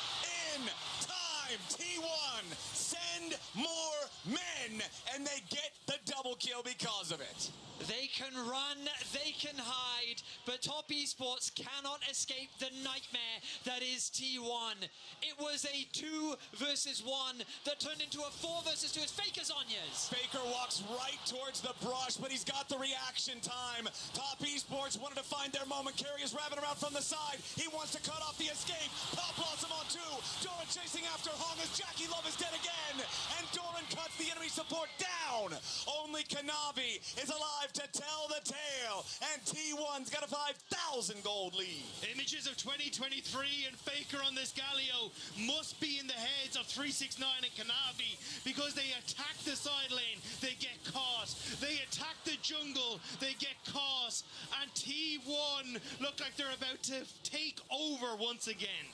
in time. T1 send more men, and they get the double kill because of it. They can run, they can hide, but Top Esports cannot escape the nightmare that is T1. It was a 2 versus 1 that turned into a 4 versus 2 as Faker Zhonya's. Faker walks right towards the brush, but he's got the reaction time. Top Esports wanted to find their moment. Carry is wrapping around from the side. He wants to cut off the escape. Pop Blossom on 2. Doran chasing after Hong as Jackie Love is dead again. And Doran cuts the enemy support down. Only Kanavi is alive to tell the tale, and T1's got a 5,000 gold lead. Images of 2023 and Faker on this Galio must be in the heads of 369 and Kanavi, because they attack the side lane, they get caught. They attack the jungle, they get caught. And T1 look like they're about to take over once again.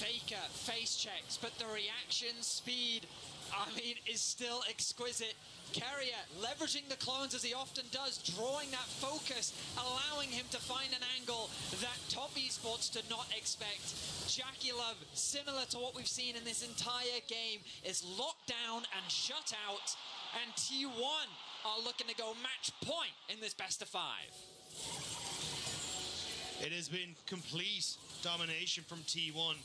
Faker face checks, but the reaction speed, is still exquisite. Keria leveraging the clones as he often does, drawing that focus, allowing him to find an angle that Top Esports did not expect. Jackie Love, similar to what we've seen in this entire game, is locked down and shut out, and T1 are looking to go match point in this best of 5. It has been complete domination from T1.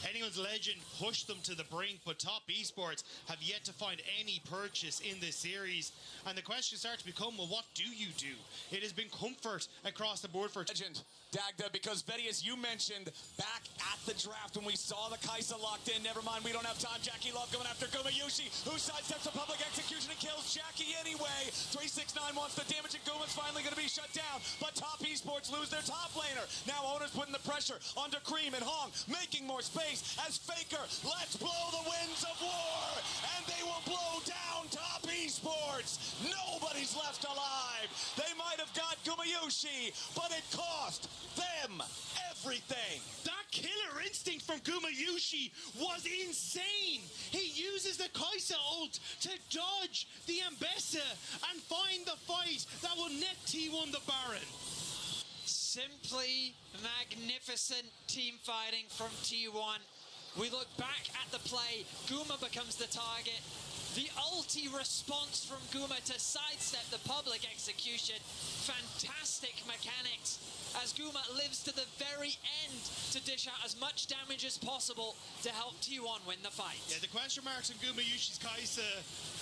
Anyone's Legend pushed them to the brink, but Top Esports have yet to find any purchase in this series. And the question starts to become, well, what do you do? It has been comfort across the board for Legend. Dagda, because Vedius, you mentioned back at the draft when we saw the Kaisa locked in. Never mind, we don't have time. Jackie Love going after Gumayushi, who sidesteps a public execution and kills Jackie anyway. 369 wants the damage, and Guma's finally going to be shut down. But Top Esports lose their top laner. Now Owner's putting the pressure onto Cream and Hong, making more space as Faker lets blow the winds of war, and they will blow down Top Esports. Nobody's left alive. They might have got Gumayushi, but it cost them everything. That killer instinct from Gumayushi was insane. He uses the Kaisa ult to dodge the Ambessa and find the fight that will net T1 the Baron. Simply magnificent team fighting from T1. We look back at the play. Guma becomes the target. The ulti response from Guma to sidestep the public execution. Fantastic mechanics as Guma lives to the very end to dish out as much damage as possible to help T1 win the fight. Yeah, the question marks on Gumayushi's Kaisa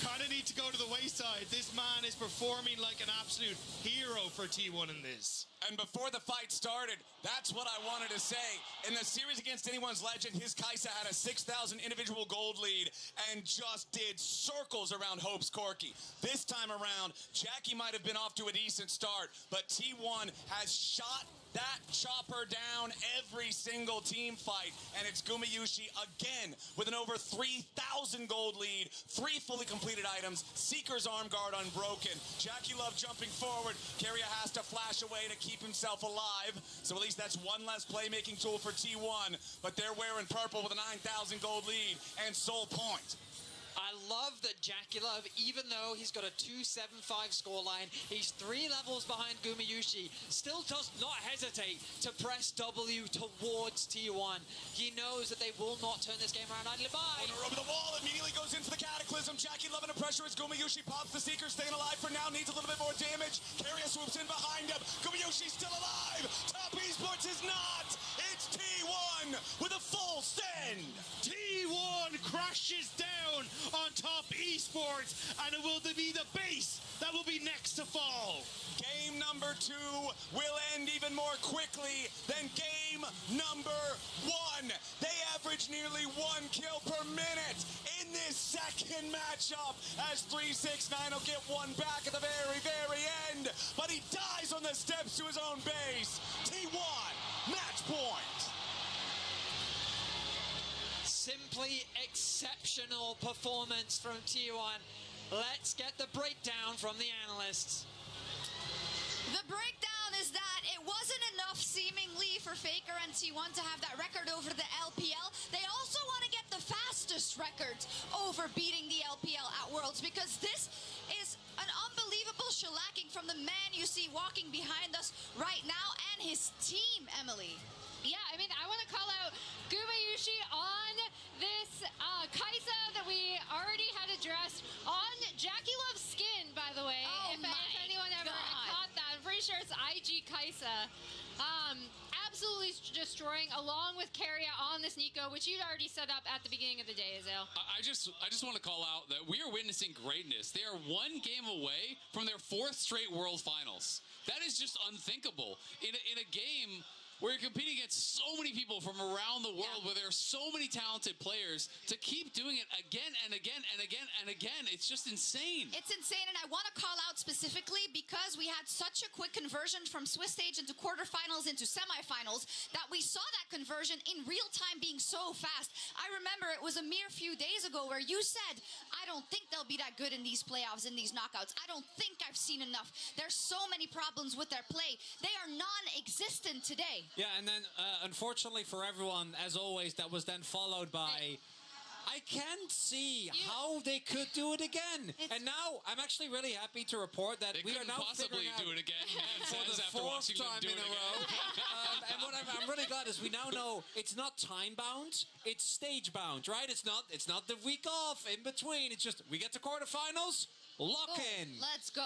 kind of need to go to the wayside. This man is performing like an absolute hero for T1 in this. And before the fight started, that's what I wanted to say. In the series against Anyone's Legend, his Kaisa had a 6,000 individual gold lead and just did circles around Hope's Corki. This time around, Jackie might have been off to a decent start, but T1 has shot that chopper down every single team fight. And it's Gumayusi again with an over 3,000 gold lead, 3 fully completed items, Seeker's arm guard unbroken. Jackie Love jumping forward. Keria has to flash away to keep himself alive. So at least that's one less playmaking tool for T1. But they're wearing purple with a 9,000 gold lead and Soul Point. I love that Jackie Love, even though he's got a 275 scoreline, he's 3 levels behind Gumayusi, still does not hesitate to press W towards T1. He knows that they will not turn this game around idly by. Owner over the wall, immediately goes into the Cataclysm. Jackie Love under pressure as Gumayusi pops the Seeker, staying alive for now, needs a little bit more damage. Keria swoops in behind him. Gumayusi's still alive. Top Esports is not. It's T1 with a full send. T1 crashes down on Top Esports, and it will be the base that will be next to fall. Game number 2 will end even more quickly than game number 1. They average nearly 1 kill per minute in this second matchup as 369 will get one back at the very, very end. But he dies on the steps to his own base. T1, match point. Simply exceptional performance from T1. Let's get the breakdown from the analysts. The breakdown is that it wasn't enough seemingly for Faker and T1 to have that record over the LPL. They also want to get the fastest record over beating the LPL at Worlds, because this is an unbelievable shellacking from the man you see walking behind us right now and his team, Emily. Yeah, I mean, I want to call out Gumayusi on this Kaisa that we already had addressed on Jackie Love's skin, by the way. Oh if anyone ever caught that, I'm pretty sure it's IG Kaisa. Absolutely destroying, along with Keria on this Nico, which you'd already set up at the beginning of the day, Azale. I just want to call out that we are witnessing greatness. They are one game away from their 4th straight World Finals. That is just unthinkable. In a game where you're competing against so many people from around the world, where there are so many talented players, to keep doing it again and again and again and again, it's just insane. It's insane, and I want to call out specifically because we had such a quick conversion from Swiss stage into quarterfinals into semifinals that we saw that conversion in real time being so fast. I remember it was a mere few days ago where you said, I don't think they'll be that good in these playoffs, in these knockouts. I don't think I've seen enough. There's so many problems with their play. They are non-existent today. Yeah, and then unfortunately for everyone, as always, that was then followed by, I can't see how they could do it again. And now I'm actually really happy to report that we are now possibly figuring out do it again, man, for says the after 4th watching them time do in it a row. And what I'm really glad is we now know it's not time bound, it's stage bound, right? It's not the week off in between. It's just we get to quarterfinals. Lock in. Let's go.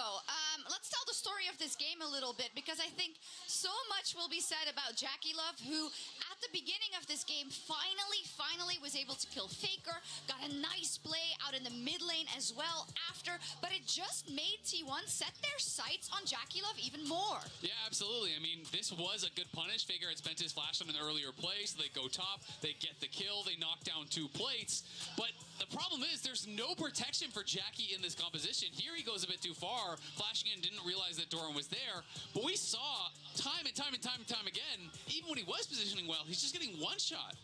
Let's tell the story of this game a little bit, because I think so much will be said about Jackie Love, who at the beginning of this game finally was able to kill Faker, got a nice play out in the mid lane as well after, but it just made T1 set their sights on Jackie Love even more. Yeah, absolutely. I mean, this was a good punish. Faker had spent his flash on an earlier play, so they go top, they get the kill, they knock down 2 plates, but the problem is there's no protection for Jackie in this composition. Here he goes a bit too far, flashing in, didn't realize that Doran was there, but we saw time and time again, even when he was positioning well, he's just getting one shot.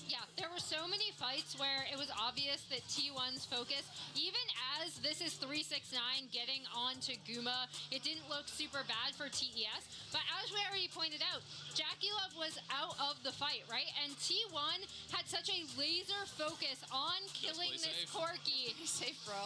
Yeah, there were so many fights where it was obvious that T1's focus, even as this is 369 getting onto Guma, it didn't look super bad for TES. But as we already pointed out, Jackie Love was out of the fight, right? And T1 had such a laser focus on killing this Corki. Safe, bro.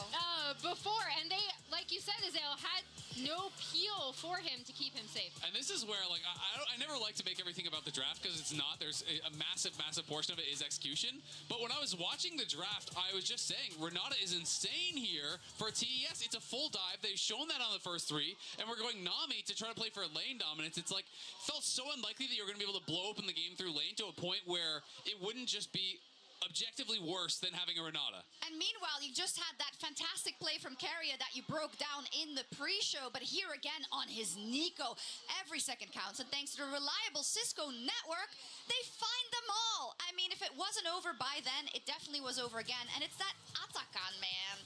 Before, and they, like you said, Azale, had no peel for him to keep him safe. And this is where, like, I never like to make everything about the draft, because it's not. There's a massive portion of it is execution. But when I was watching the draft, I was just saying, Renata is insane here for TES. It's a full dive. They've shown that on the first 3, and we're going Nami to try to play for lane dominance. It's like, felt so unlikely that you're going to be able to blow open the game through lane to a point where it wouldn't just be objectively worse than having a Renata. And meanwhile, you just had that fantastic play from Keria that you broke down in the pre-show, but here again on his Nico, every second counts, and thanks to the reliable Cisco network, they find them all. I mean, if it wasn't over by then, it definitely was over again, and it's that Atakan, man.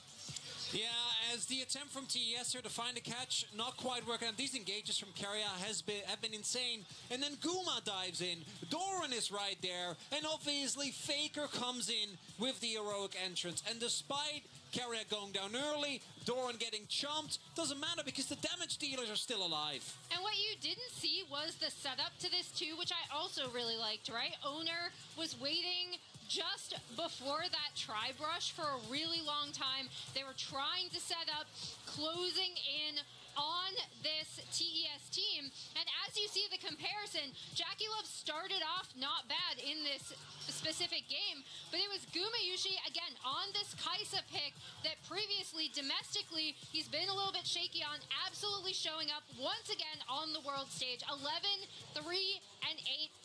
Yeah, as the attempt from TES here to find a catch, not quite working out. These engages from Keria have been insane. And then Guma dives in. Doran is right there. And obviously Faker comes in with the heroic entrance. And despite Keria going down early, Doran getting chomped, doesn't matter because the damage dealers are still alive. And what you didn't see was the setup to this too, which I also really liked, right? Owner was waiting just before that tri-brush for a really long time. They were trying to set up, closing in on this TES team. And as you see the comparison, Jackie Love started off not bad in this specific game, but it was Gumayushi, again, on this Kaisa pick that previously, domestically, he's been a little bit shaky on, absolutely showing up once again on the world stage. 11, 3, and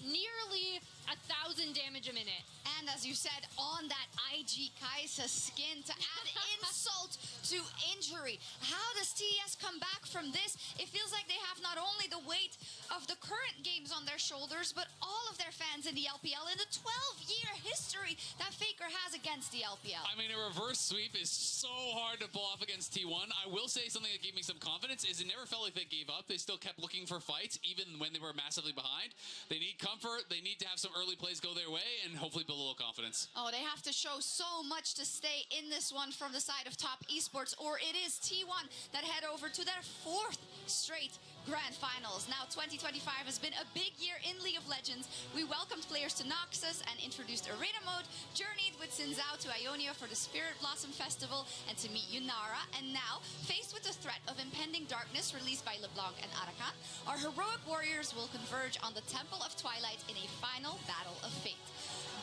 8, nearly 1,000 damage a minute. And as you said, on that IG Kaisa skin to add insult to injury. How does TES come back from this? It feels like they have not only the weight of the current games on their shoulders, but all of their fans in the LPL in the 12-year history that Faker has against the LPL. I mean, a reverse sweep is so hard to pull off against T1. I will say something that gave me some confidence is it never felt like they gave up. They still kept looking for fights, even when they were massively behind. They need comfort. They need to have some early plays go their way and hopefully build a little confidence. Oh, they have to show so much to stay in this one from the side of Top Esports, or it is T1 that head over to their 4th straight Grand Finals. Now, 2025 has been a big year in League of Legends. We welcomed players to Noxus and introduced Arena Mode, journeyed with Sinzao to Ionia for the Spirit Blossom Festival and to meet Yunara, and now, faced with the threat of impending darkness released by LeBlanc and Arakan, our heroic warriors will converge on the Temple of Twilight in a final battle of fate.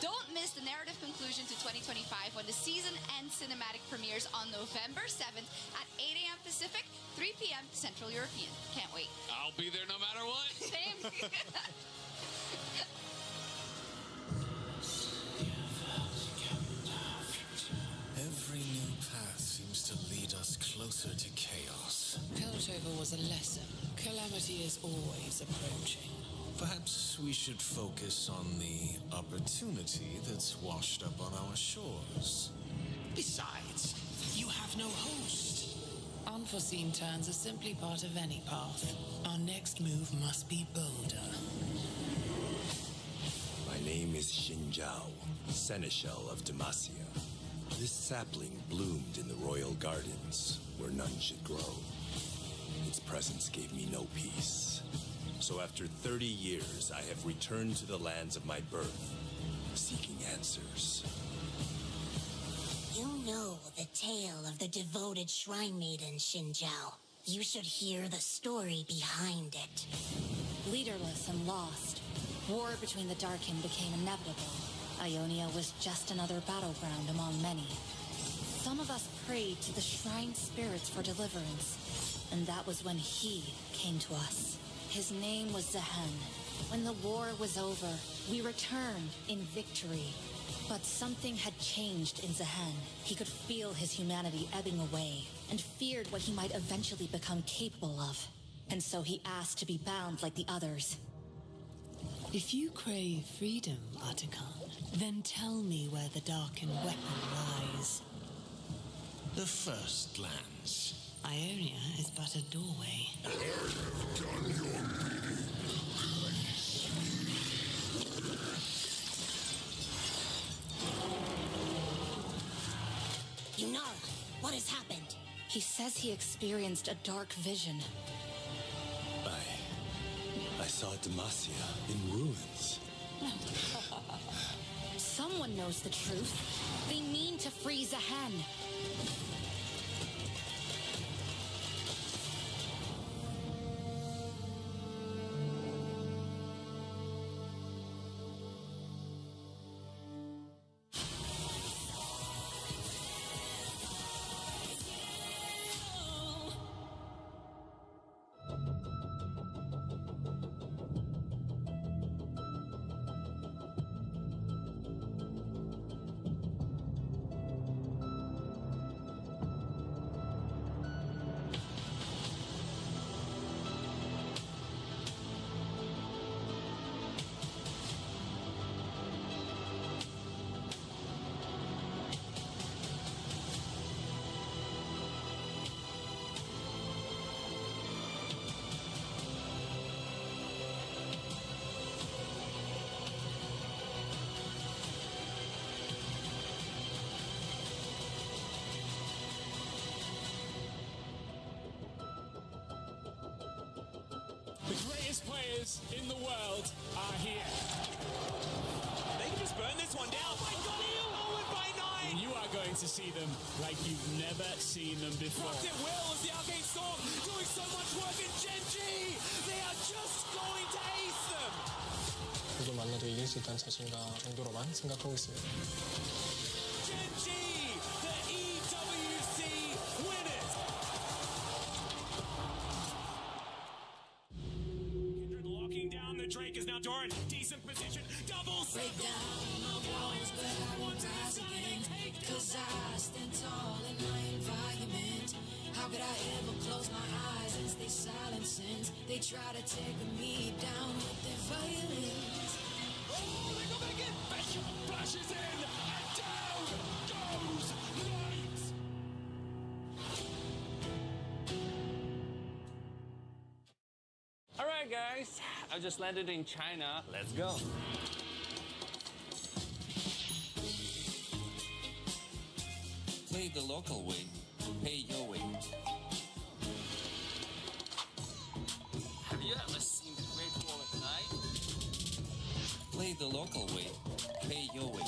Don't miss the narrative conclusion to 2025 when the season end cinematic premieres on November 7th at 8 a.m. Pacific, 3 p.m. Central European. Can't wait. I'll be there no matter what. Same. Every new path seems to lead us closer to chaos. Piltover was a lesson. Calamity is always approaching. Perhaps we should focus on the opportunity that's washed up on our shores. Besides, you have no host. Unforeseen turns are simply part of any path. Our next move must be bolder. My name is Xin Zhao, Seneschal of Demacia. This sapling bloomed in the royal gardens, where none should grow. Its presence gave me no peace. So after 30 years, I have returned to the lands of my birth, seeking answers. You know the tale of the devoted shrine maiden, Xin Zhao. You should hear the story behind it. Leaderless and lost, war between the Darkin became inevitable. Ionia was just another battleground among many. Some of us prayed to the shrine spirits for deliverance, and that was when he came to us. His name was Zehen. When the war was over, we returned in victory. But something had changed in Zehen. He could feel his humanity ebbing away, and feared what he might eventually become capable of. And so he asked to be bound like the others. If you crave freedom, Atakan, then tell me where the darkened weapon lies. The First Lands. Ionia is but a doorway. I have done your bidding. Yunara, what has happened? He says he experienced a dark vision. I saw Demacia in ruins. Someone knows the truth. They mean to free Zehen. best players in the world are here. They can just burn this one down. Oh my god, Owen by 9! And you are going to see them like you've never seen them before. Blocked it well as the Arcane Storm doing so much work in Genji. They are just going to ace them. 누구 만나도 이길 수 있다는 자신감 정도로만 생각하고 있습니다. Genji, the EWC winners. Kindred locking down the Drake is now Doran. Decent position, double Break down my walls, but I won't rise again. Cause I stand tall in my environment. How could I ever close my eyes and stay silent since they try to take me down with their violence? Oh, they go back in. Bishop flashes in, and down goes Knight. All right, guys. I just landed in China. Let's go. Play the local way, pay your way. Have you ever seen the Great Wall at night? Play the local way, pay your way.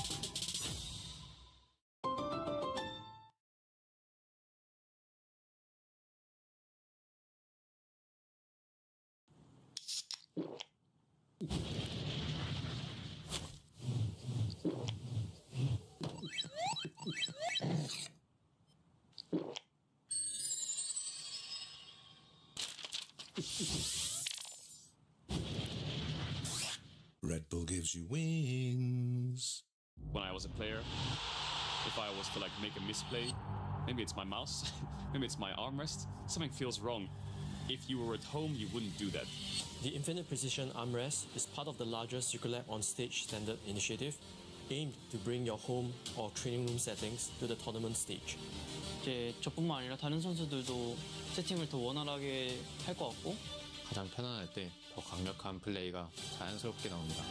Red Bull gives you wings. When I was a player, if I was to like make a misplay, maybe it's my mouse, maybe it's my armrest, something feels wrong. If you were at home, you wouldn't do that. The Infinite Precision Armrest is part of the larger Secret on Stage standard initiative, aimed to bring your home or training room settings to the tournament stage. 이제 저뿐만 아니라 다른 선수들도 세팅을 더 원활하게 할 것 같고 가장 편안할 때 더 강력한 플레이가 자연스럽게 나옵니다.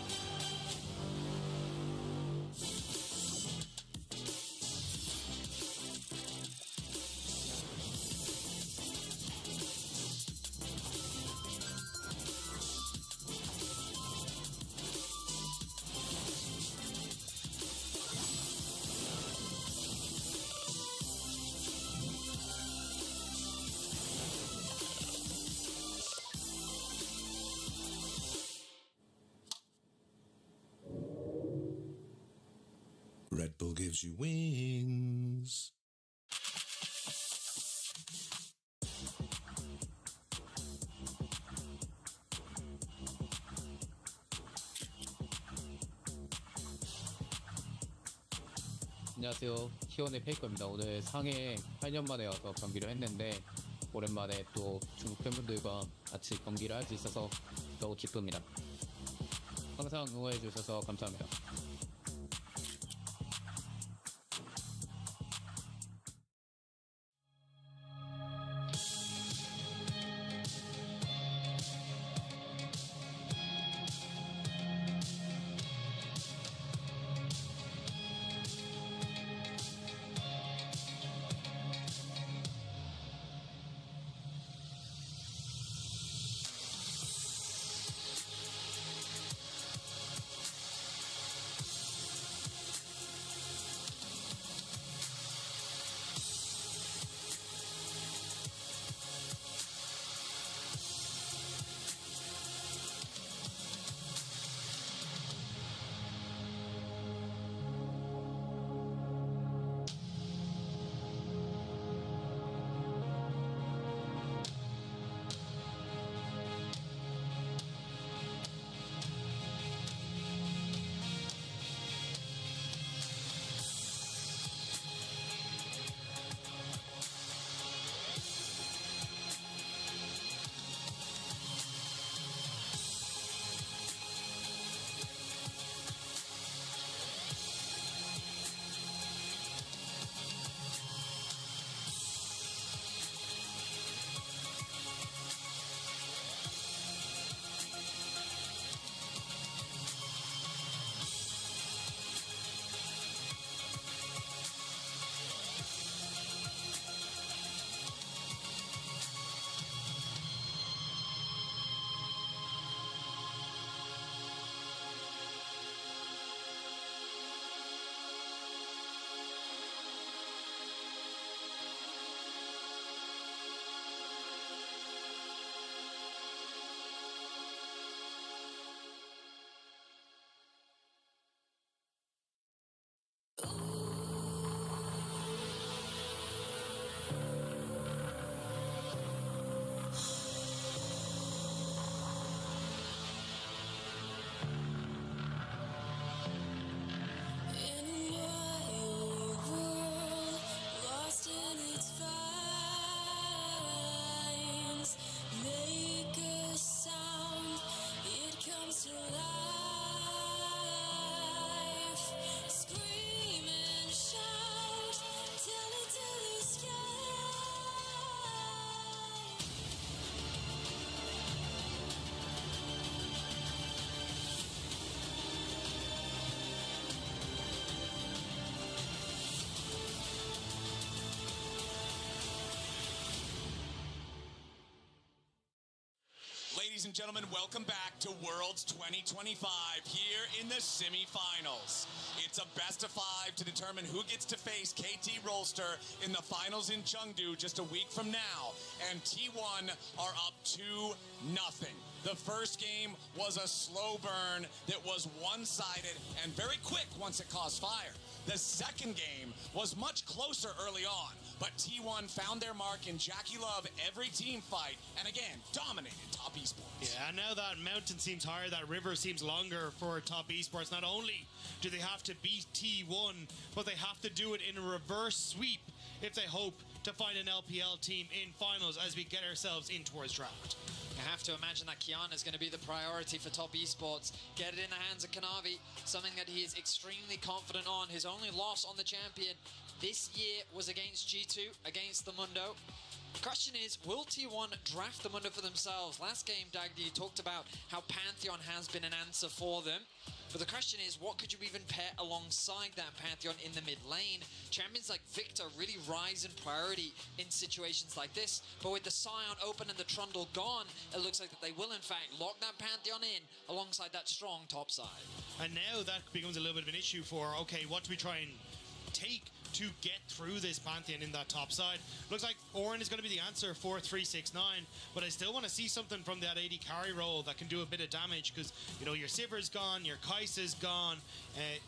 Red Bull gives you wings. 안녕하세요. T1의 페이커입니다. 오늘 상해 8년 만에 와서 경기를 했는데 오랜만에 또 중국 팬분들과 같이 경기를 할 수 있어서 너무 기쁩니다. 항상 응원해 주셔서 감사합니다. ladies and gentlemen, welcome back to Worlds 2025 here in the semifinals. It's a best of 5 to determine who gets to face KT Rolster in the finals in Chengdu just a week from now. And T1 are up 2-0. The first game was a slow burn that was one-sided and very quick once it caused fire. The second game was much closer early on, but T1 found their mark in Jackie Love every team fight, and again, dominated Top Esports. Yeah, and now that mountain seems higher, that river seems longer for Top Esports. Not only do they have to beat T1, but they have to do it in a reverse sweep if they hope to find an LPL team in finals as we get ourselves in towards draft. I have to imagine that Kiana is going to be the priority for Top Esports. Get it in the hands of Kanavi, something that he is extremely confident on. His only loss on the champion this year was against G2, against the Mundo. The question is, will T1 draft the Mundo for themselves? Last game, Dagdi, you talked about how Pantheon has been an answer for them. But the question is, what could you even pair alongside that Pantheon in the mid lane? Champions like Victor really rise in priority in situations like this. But with the Scion open and the Trundle gone, it looks like that they will in fact lock that Pantheon in alongside that strong top side. And now that becomes a little bit of an issue for, okay, what do we try and take to get through this Pantheon in that top side? Looks like Orin is going to be the answer for 369, but I still want to see something from that AD carry role that can do a bit of damage, because, you know, your Sivir's gone, your Kai'Sa's gone.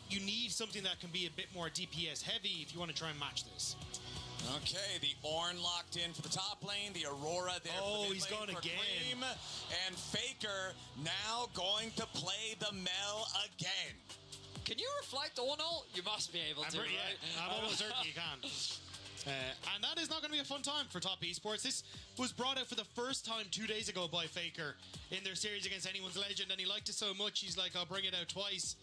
You need something that can be a bit more DPS heavy if you want to try and match this. Okay, the Ornn locked in for the top lane, the Aurora there for the mid he's lane gone for again. Cream, and Faker now going to play the Mel again. Can you reflect Ornal? You must be able to, right? Yeah, I'm almost certain you can. And that is not going to be a fun time for Top Esports. This was brought out for the first time 2 days ago by Faker in their series against Anyone's Legend, and he liked it so much, he's like, I'll bring it out twice.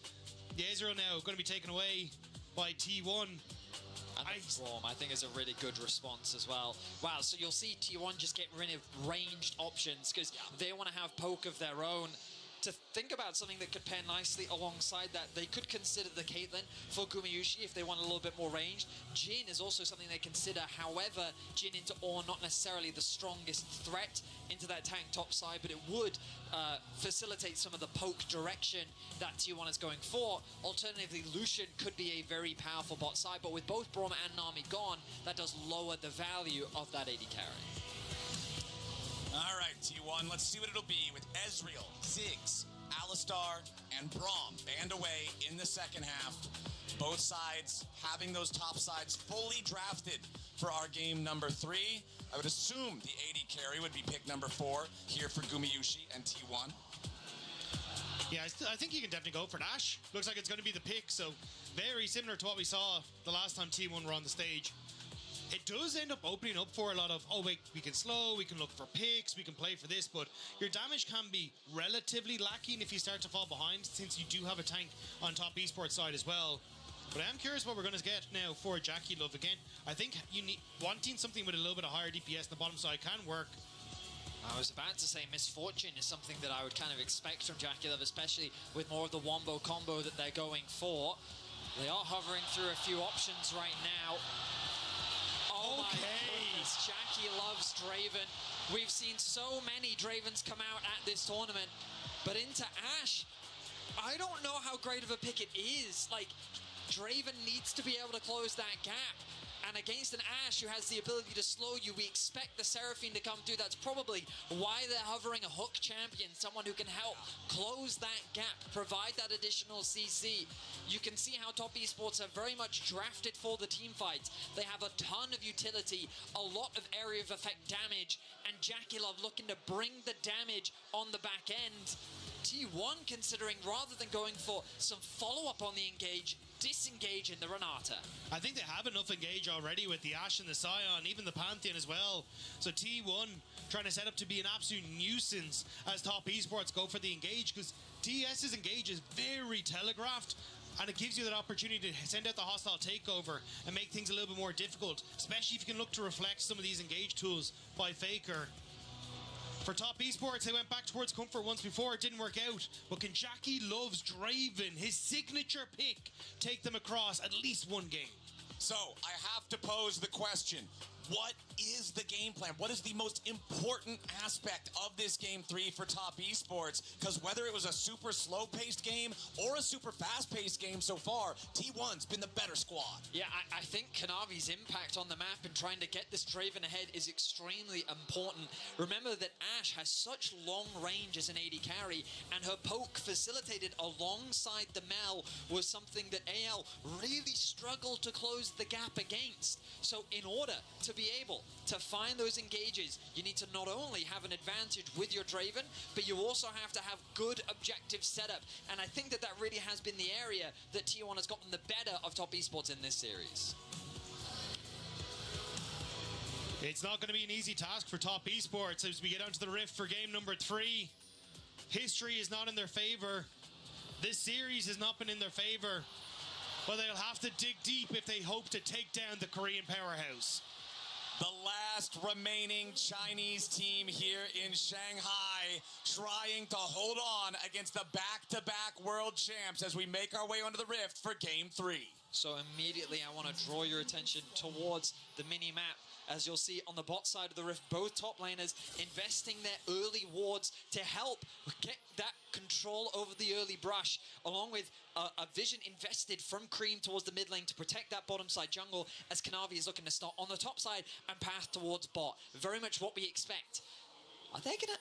The Ezreal now going to be taken away by T1. And the Storm, I think, is a really good response as well. Wow, so you'll see T1 just get rid of ranged options because they want to have poke of their own. To think about something that could pair nicely alongside that, they could consider the Caitlyn for Gumayusi if they want a little bit more range. Jhin is also something they consider. However, Jhin into Ornn, not necessarily the strongest threat into that tank top side, but it would facilitate some of the poke direction that T1 is going for. Alternatively, Lucian could be a very powerful bot side, but with both Braum and Nami gone, that does lower the value of that AD carry. All right, T1, let's see what it'll be with Ezreal, Ziggs, Alistar, and Braum band away in the second half. Both sides having those top sides fully drafted for our game number 3. I would assume the AD carry would be pick number 4 here for Gumayusi and T1. Yeah, I think you can definitely go for Nash. Looks like it's going to be the pick, so very similar to what we saw the last time T1 were on the stage. It does end up opening up for a lot of, oh wait, we can slow, we can look for picks, we can play for this, but your damage can be relatively lacking if you start to fall behind, since you do have a tank on Top Esports side as well. But I am curious what we're going to get now for Jackie Love again. I think you need wanting something with a little bit of higher DPS on the bottom side can work. I was about to say Misfortune is something that I would kind of expect from Jackie Love, especially with more of the Wombo combo that they're going for. They are hovering through a few options right now. Oh my goodness, Jackie loves Draven. We've seen so many Dravens come out at this tournament, but into Ashe, I don't know how great of a pick it is. Like, Draven needs to be able to close that gap. And against an Ashe who has the ability to slow you, we expect the Seraphine to come through. That's probably why they're hovering a hook champion, someone who can help close that gap, provide that additional CC. You can see how Top Esports are very much drafted for the team fights. They have a ton of utility, a lot of area of effect damage, and Jackie Love looking to bring the damage on the back end. T1 considering, rather than going for some follow-up on the engage, disengage in the Renata. I think they have enough engage already with the Ashe and the Scion, even the Pantheon as well. So T1 trying to set up to be an absolute nuisance as Top Esports go for the engage, because TS's engage is very telegraphed, and it gives you that opportunity to send out the hostile takeover and make things a little bit more difficult, especially if you can look to reflect some of these engage tools by Faker. For Top Esports, they went back towards Comfort once before. It didn't work out. But can Jackie Love's Draven, his signature pick, take them across at least one game? So, I have to pose the question. what is the game plan? What is the most important aspect of this Game 3 for Top Esports? Because whether it was a super slow-paced game or a super fast-paced game so far, T1's been the better squad. Yeah, I think Kanavi's impact on the map and trying to get this Draven ahead is extremely important. Remember that Ashe has such long range as an AD carry, and her poke facilitated alongside the Mel was something that AL really struggled to close the gap against. So in order to be able to find those engages, you need to not only have an advantage with your Draven, but you also have to have good objective setup. And I think that that really has been the area that T1 has gotten the better of Top Esports in this series. It's not going to be an easy task for Top Esports as we get onto the Rift for game number 3. History is not in their favor. This series has not been in their favor. But they'll have to dig deep if they hope to take down the Korean powerhouse. The last remaining Chinese team here in Shanghai trying to hold on against the back-to-back world champs as we make our way onto the Rift for Game 3. So immediately I want to draw your attention towards the mini-map. As you'll see on the bot side of the Rift, both top laners investing their early wards to help get that control over the early brush, along with a vision invested from Cream towards the mid lane to protect that bottom side jungle, as Kanavi is looking to start on the top side and path towards bot. Very much what we expect. Are they gonna...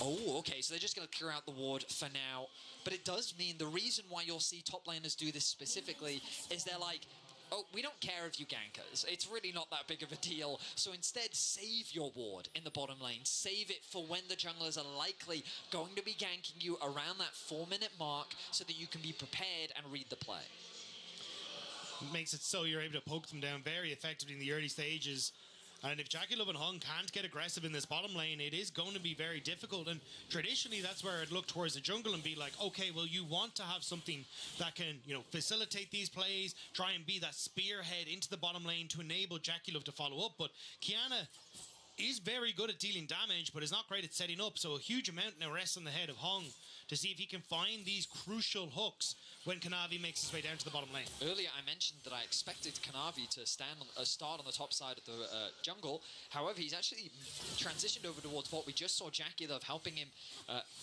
Oh, okay, so they're just going to clear out the ward for now. But it does mean the reason why you'll see top laners do this specifically is they're like, oh, we don't care if you gank us. It's really not that big of a deal. So instead, save your ward in the bottom lane. Save it for when the junglers are likely going to be ganking you around that 4-minute mark so that you can be prepared and read the play. Makes it so you're able to poke them down very effectively in the early stages. And if JackeyLove and Hung can't get aggressive in this bottom lane, it is going to be very difficult. And traditionally, that's where I'd look towards the jungle and be like, okay, well, you want to have something that can, you know, facilitate these plays, try and be that spearhead into the bottom lane to enable JackeyLove to follow up. But Qiyana is very good at dealing damage, but is not great at setting up. So a huge amount now rests on the head of Hung to see if he can find these crucial hooks when Kanavi makes his way down to the bottom lane. Earlier, I mentioned that I expected Kanavi to start on the top side of the jungle. However, he's actually transitioned over towards bot. We just saw JackeyLove helping him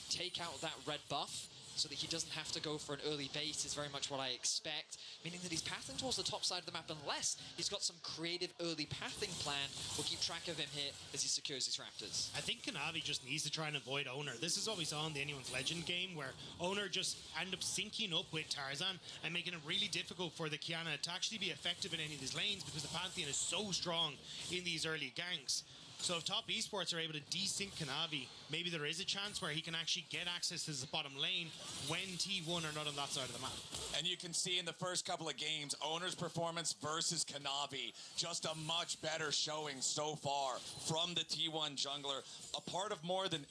take out that red buff, so that he doesn't have to go for an early base is very much what I expect, meaning that he's pathing towards the top side of the map unless he's got some creative early pathing plan. We'll keep track of him here as he secures his Raptors. I think Kanavi just needs to try and avoid Owner. This is what we saw in the Anyone's Legend game where Owner just ended up syncing up with Tarzan and making it really difficult for the Qiyana to actually be effective in any of these lanes because the Pantheon is so strong in these early ganks. So if Top Esports are able to desync Kanavi, maybe there is a chance where he can actually get access to the bottom lane when T1 are not on that side of the map. And you can see in the first couple of games, Owner's performance versus Kanavi, just a much better showing so far from the T1 jungler. A part of more than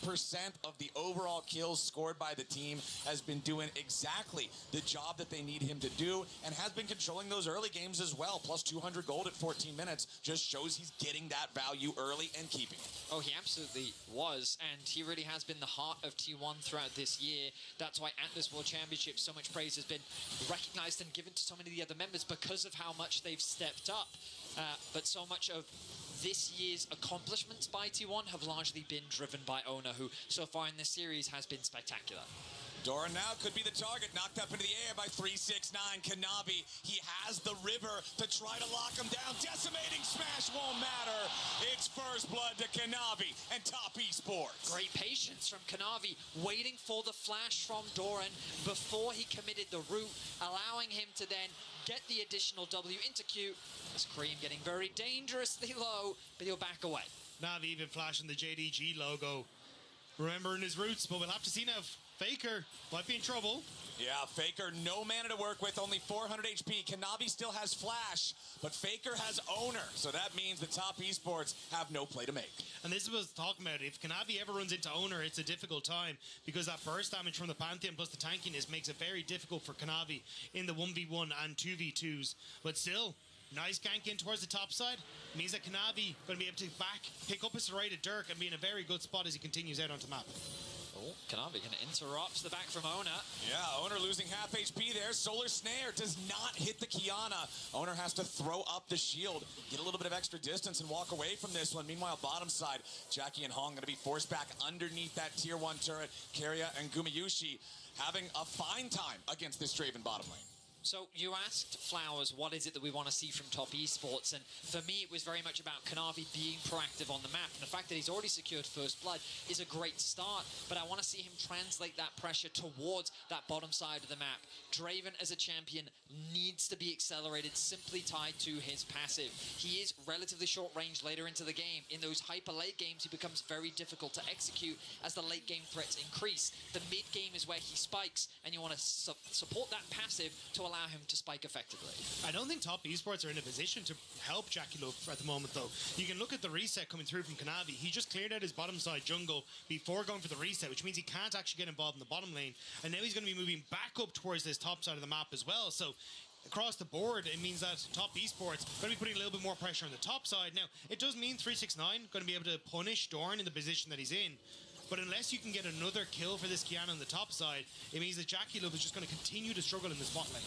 80% of the overall kills scored by the team has been doing exactly the job that they need him to do and has been controlling those early games as well. Plus 200 gold at 14 minutes just shows he's getting that value early and keeping it. Oh, he absolutely was, and he really has been the heart of T1 throughout this year. That's why at this World Championship so much praise has been recognized and given to so many of the other members because of how much they've stepped up. But so much of this year's accomplishments by T1 have largely been driven by Owner, who so far in this series has been spectacular. Doran now could be the target, knocked up into the air by 369 Kanavi. He has the river to try to lock him down. Decimating smash won't matter. It's first blood to Kanavi and Top Esports. Great patience from Kanavi, waiting for the flash from Doran before he committed the route, allowing him to then get the additional W into Q. As Cream getting very dangerously low, but he'll back away. Navi even flashing the JDG logo, remembering his roots, but we'll have to see now. Faker might be in trouble. Yeah, Faker, no mana to work with, only 400 HP. Kanavi still has Flash, but Faker has Owner. So that means the Top Esports have no play to make. And this is what I was talking about. If Kanavi ever runs into Owner, it's a difficult time because that burst damage from the Pantheon plus the tankiness makes it very difficult for Kanavi in the 1v1 and 2v2s. But still, nice gank in towards the top side. Means that Kanavi going to be able to pick up his serrated Dirk and be in a very good spot as he continues out onto map. Oh, Kanavi going to interrupt the back from Owner. Yeah, Owner losing half HP there. Solar Snare does not hit the Kiana. Owner has to throw up the shield, get a little bit of extra distance and walk away from this one. Meanwhile, bottom side, Jackie and Hong going to be forced back underneath that tier 1 turret. Keria and Gumayusi having a fine time against this Draven bottom lane. So you asked Flowers, what is it that we want to see from Top Esports? And for me, it was very much about Kanavi being proactive on the map. And the fact that he's already secured First Blood is a great start. But I want to see him translate that pressure towards that bottom side of the map. Draven as a champion needs to be accelerated, simply tied to his passive. He is relatively short range later into the game. In those hyper late games, he becomes very difficult to execute as the late game threats increase. The mid game is where he spikes, and you want to support that passive to allow him to spike effectively. I don't think Top Esports are in a position to help JackeyLove at the moment, though. You can look at the reset coming through from Kanavi. He just cleared out his bottom side jungle before going for the reset, which means he can't actually get involved in the bottom lane. And now he's going to be moving back up towards this top side of the map as well. So across the board, it means that Top Esports going to be putting a little bit more pressure on the top side. Now, it does mean 369 going to be able to punish Doran in the position that he's in. But unless you can get another kill for this Kiana on the top side, it means that JackeyLove is just going to continue to struggle in this bot lane.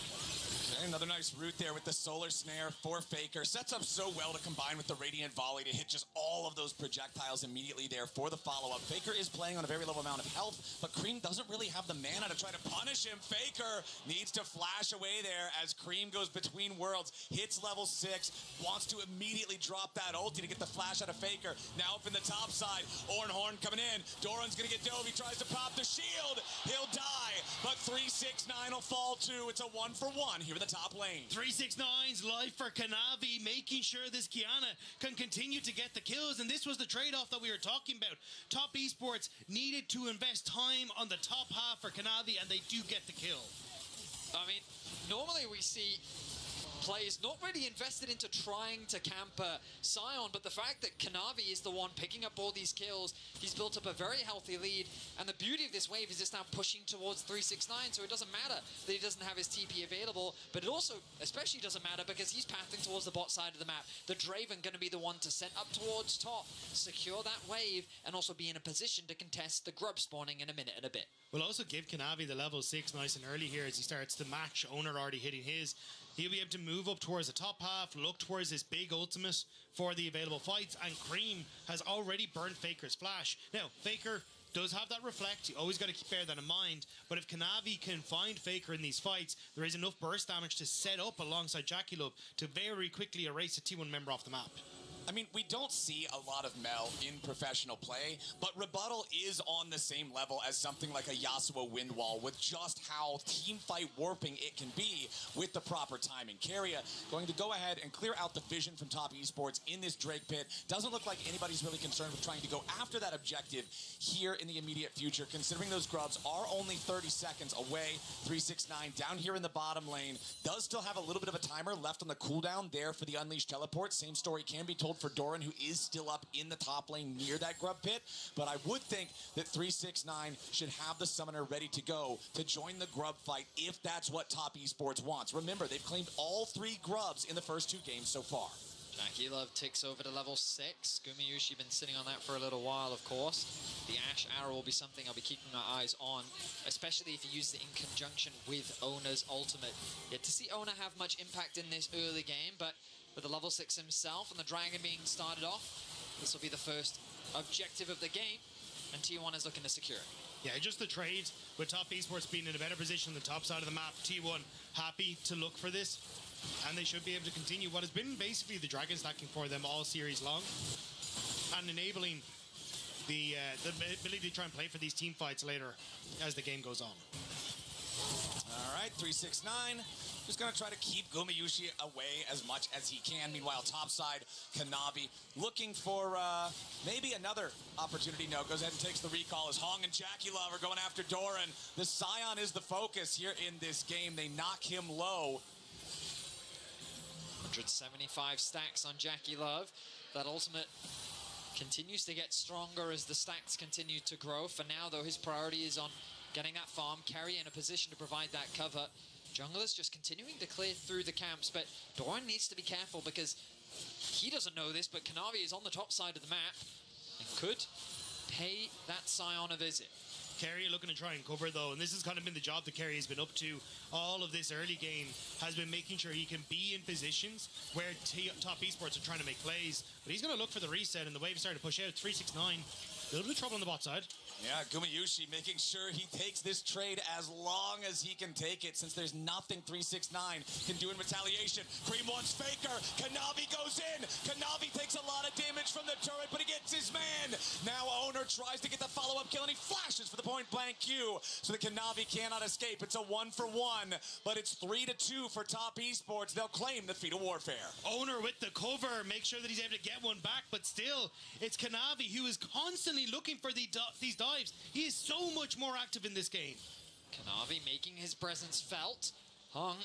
Okay, another nice route there with the Solar Snare for Faker. Sets up so well to combine with the Radiant Volley to hit just all of those projectiles immediately there for the follow-up. Faker is playing on a very low amount of health, but Cream doesn't really have the mana to try to punish him. Faker needs to flash away there as Cream goes between worlds, hits level 6, wants to immediately drop that ulti to get the flash out of Faker. Now up in the top side, Ornhorn coming in. Doran's going to get dove. He tries to pop the shield. He'll die, but 369 will fall too. It's a 1-for-1 here in the top lane. 369's life for Kanavi, making sure this Kiana can continue to get the kills, and this was the trade-off that we were talking about. Top Esports needed to invest time on the top half for Kanavi, and they do get the kill. I mean, normally we see players not really invested into trying to camp Sion, but the fact that Kanavi is the one picking up all these kills, he's built up a very healthy lead, and the beauty of this wave is it's now pushing towards 369, so it doesn't matter that he doesn't have his TP available, but it also especially doesn't matter because he's pathing towards the bot side of the map. The Draven going to be the one to send up towards top, secure that wave, and also be in a position to contest the grub spawning in a minute and a bit. We'll also give Kanavi the level 6 nice and early here as he starts to match Owner already hitting his. He'll be able to move up towards the top half, look towards this big ultimate for the available fights, and Cream has already burned Faker's flash. Now, Faker does have that reflect, you always got to bear that in mind, but if Kanavi can find Faker in these fights, there is enough burst damage to set up alongside JackeyLove to very quickly erase a T1 member off the map. I mean, we don't see a lot of Mel in professional play, but Rebuttal is on the same level as something like a Yasuo Windwall with just how team fight warping it can be with the proper timing. Keria going to go ahead and clear out the vision from Top Esports in this Drake pit. Doesn't look like anybody's really concerned with trying to go after that objective here in the immediate future, considering those grubs are only 30 seconds away. 369 down here in the bottom lane. Does still have a little bit of a timer left on the cooldown there for the Unleashed Teleport. Same story can be told for Doran, who is still up in the top lane near that grub pit, but I would think that 369 should have the summoner ready to go to join the grub fight if that's what Top Esports wants. Remember, they've claimed all 3 grubs in the first 2 games so far. JackeyLove ticks over to level 6. Gumayusi been sitting on that for a little while, of course. The Ash Arrow will be something I'll be keeping my eyes on, especially if he uses it in conjunction with Owner's ultimate. Yet to see Owner have much impact in this early game, but with the level 6 himself and the Dragon being started off, this will be the first objective of the game, and T1 is looking to secure it. Yeah, just the trade with Top Esports being in a better position on the top side of the map. T1 happy to look for this, and they should be able to continue what has been basically the Dragon stacking for them all series long, and enabling the ability to try and play for these team fights later as the game goes on. All right, 369. Just going to try to keep Gumayusi away as much as he can. Meanwhile, topside, Kanavi looking for maybe another opportunity. No, goes ahead and takes the recall as Hong and JackeyLove are going after Doran. The Sion is the focus here in this game. They knock him low. 175 stacks on JackeyLove. That ultimate continues to get stronger as the stacks continue to grow. For now, though, his priority is on getting that farm, Carry in a position to provide that cover. Jungler's just continuing to clear through the camps, but Doran needs to be careful because he doesn't know this, but Kanavi is on the top side of the map and could pay that Sion a visit. Kerry looking to try and cover, though, and this has kind of been the job that Kerry has been up to all of this early game, has been making sure he can be in positions where Top Esports are trying to make plays. But he's going to look for the reset, and the wave started to push out. 369. A little bit of trouble on the bot side. Yeah, Gumayushi making sure he takes this trade as long as he can take it, since there's nothing 369 can do in retaliation. Cream wants Faker. Kanavi goes in. Kanavi takes a lot of damage from the turret, but he gets his man. Now Owner tries to get the follow-up kill, and he flashes for the point-blank Q, so the Kanavi cannot escape. It's a 1-for-1, but it's 3-2 for Top Esports. They'll claim the Fetal Warfare. Owner with the cover, make sure that he's able to get one back, but still, it's Kanavi who is constantly looking for these dives. He is so much more active in this game. Kanavi making his presence felt. Hung,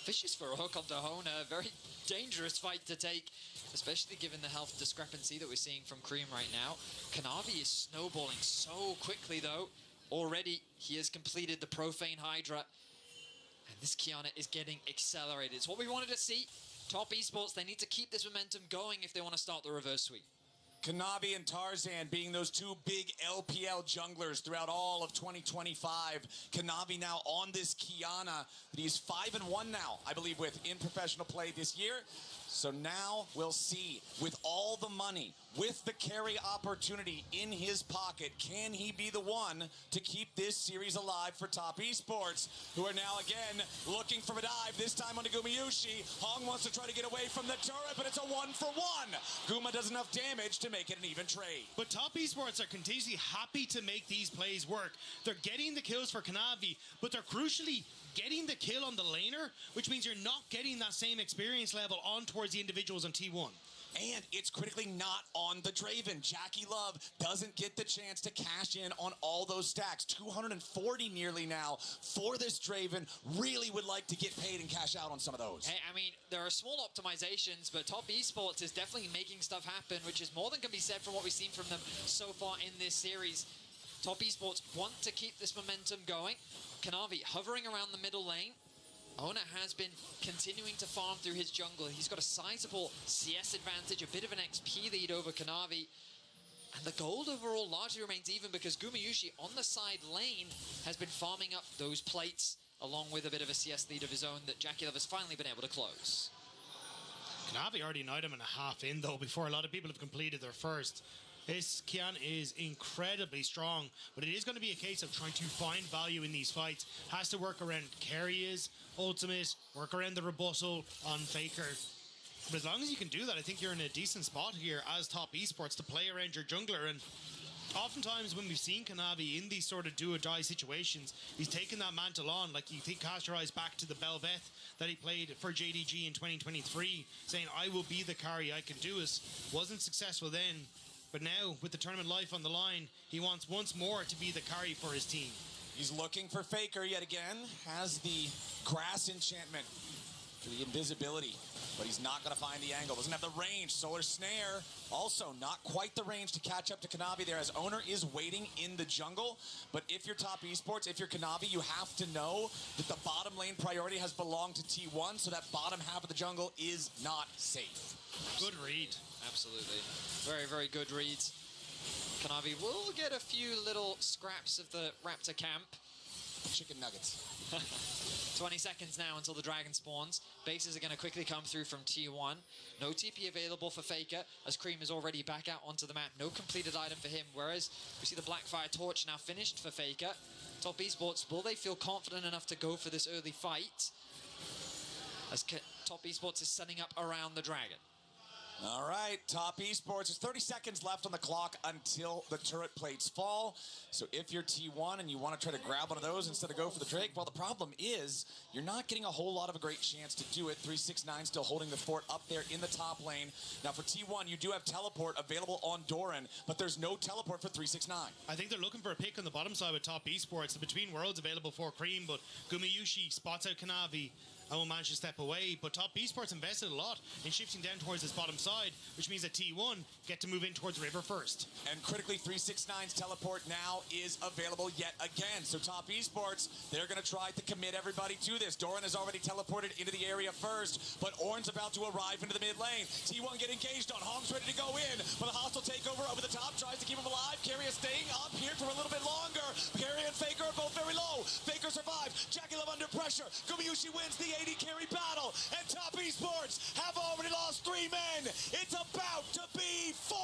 vicious for a hook onto Hona. Very dangerous fight to take, especially given the health discrepancy that we're seeing from Cream right now. Kanavi is snowballing so quickly, though. Already, he has completed the Profane Hydra. And this Kiana is getting accelerated. It's what we wanted to see. Top Esports, they need to keep this momentum going if they want to start the reverse sweep. Kanavi and Tarzan being those two big LPL junglers throughout all of 2025. Kanavi now on this Kiana that he's 5-1 now, I believe, with in professional play this year. So now we'll see, with all the money, with the carry opportunity in his pocket, can he be the one to keep this series alive for Top Esports, who are now again looking for a dive, this time onto Gumayushi. Hong wants to try to get away from the turret, but it's a 1-for-1. Guma does enough damage to make it an even trade. But Top Esports are continuously happy to make these plays work. They're getting the kills for Kanavi, but they're crucially getting the kill on the laner, which means you're not getting that same experience level on towards the individuals on T1. And it's critically not on the Draven. Jackie Love doesn't get the chance to cash in on all those stacks. 240 nearly now for this Draven. Really would like to get paid and cash out on some of those. Hey, I mean, there are small optimizations, but Top Esports is definitely making stuff happen, which is more than can be said from what we've seen from them so far in this series. Top Esports want to keep this momentum going. Kanavi hovering around the middle lane. Ona has been continuing to farm through his jungle. He's got a sizable CS advantage, a bit of an XP lead over Kanavi. And the gold overall largely remains even because Gumayushi on the side lane has been farming up those plates, along with a bit of a CS lead of his own that Jackie Love has finally been able to close. Kanavi already an item and a half in, though, before a lot of people have completed their first. This Kian is incredibly strong, but it is going to be a case of trying to find value in these fights. Has to work around Carrier's ultimate, work around the rebuttal on Faker. But as long as you can do that, I think you're in a decent spot here as Top Esports to play around your jungler. And oftentimes when we've seen Kanavi in these sort of do-or-die situations, he's taken that mantle on. Like, you think, cast your eyes back to the Belveth that he played for JDG in 2023, saying, I will be the carry, I can do it. Wasn't successful then. But now, with the tournament life on the line, he wants once more to be the carry for his team. He's looking for Faker yet again. Has the grass enchantment for the invisibility, but he's not going to find the angle. Doesn't have the range. Solar Snare, also not quite the range to catch up to Kanavi there, as Owner is waiting in the jungle. But if you're Top Esports, if you're Kanavi, you have to know that the bottom lane priority has belonged to T1, so that bottom half of the jungle is not safe. Good read. Absolutely. Very, very good reads. Kanavi will get a few little scraps of the Raptor camp. Chicken nuggets. 20 seconds now until the dragon spawns. Bases are going to quickly come through from T1. No TP available for Faker, as Cream is already back out onto the map. No completed item for him, whereas we see the Blackfire Torch now finished for Faker. Top Esports, will they feel confident enough to go for this early fight? As Top Esports is setting up around the dragon. All right, Top Esports, there's 30 seconds left on the clock until the turret plates fall. So if you're T1 and you want to try to grab one of those instead of go for the Drake, well, the problem is you're not getting a whole lot of a great chance to do it. 369 still holding the fort up there in the top lane. Now for T1, you do have teleport available on Doran, but there's no teleport for 369. I think they're looking for a pick on the bottom side with Top Esports. The Between Worlds available for Cream, but Gumayushi spots out Kanavi. and will manage to step away. But Top Esports invested a lot in shifting down towards this bottom side, which means that T1 get to move in towards River first. And critically, 369's teleport now is available yet again. So Top Esports, they're going to try to commit everybody to this. Doran has already teleported into the area first, but Ornn's about to arrive into the mid lane. T1 get engaged on. Hong's ready to go in, but the hostile takeover over the top tries to keep him alive. Keria staying up here for a little bit longer. Keria and Faker are both very low. Faker survives. Jackie Love under pressure. Gumayusi wins the AD carry battle, and Top Esports have already lost 3 men. It's about to be 4.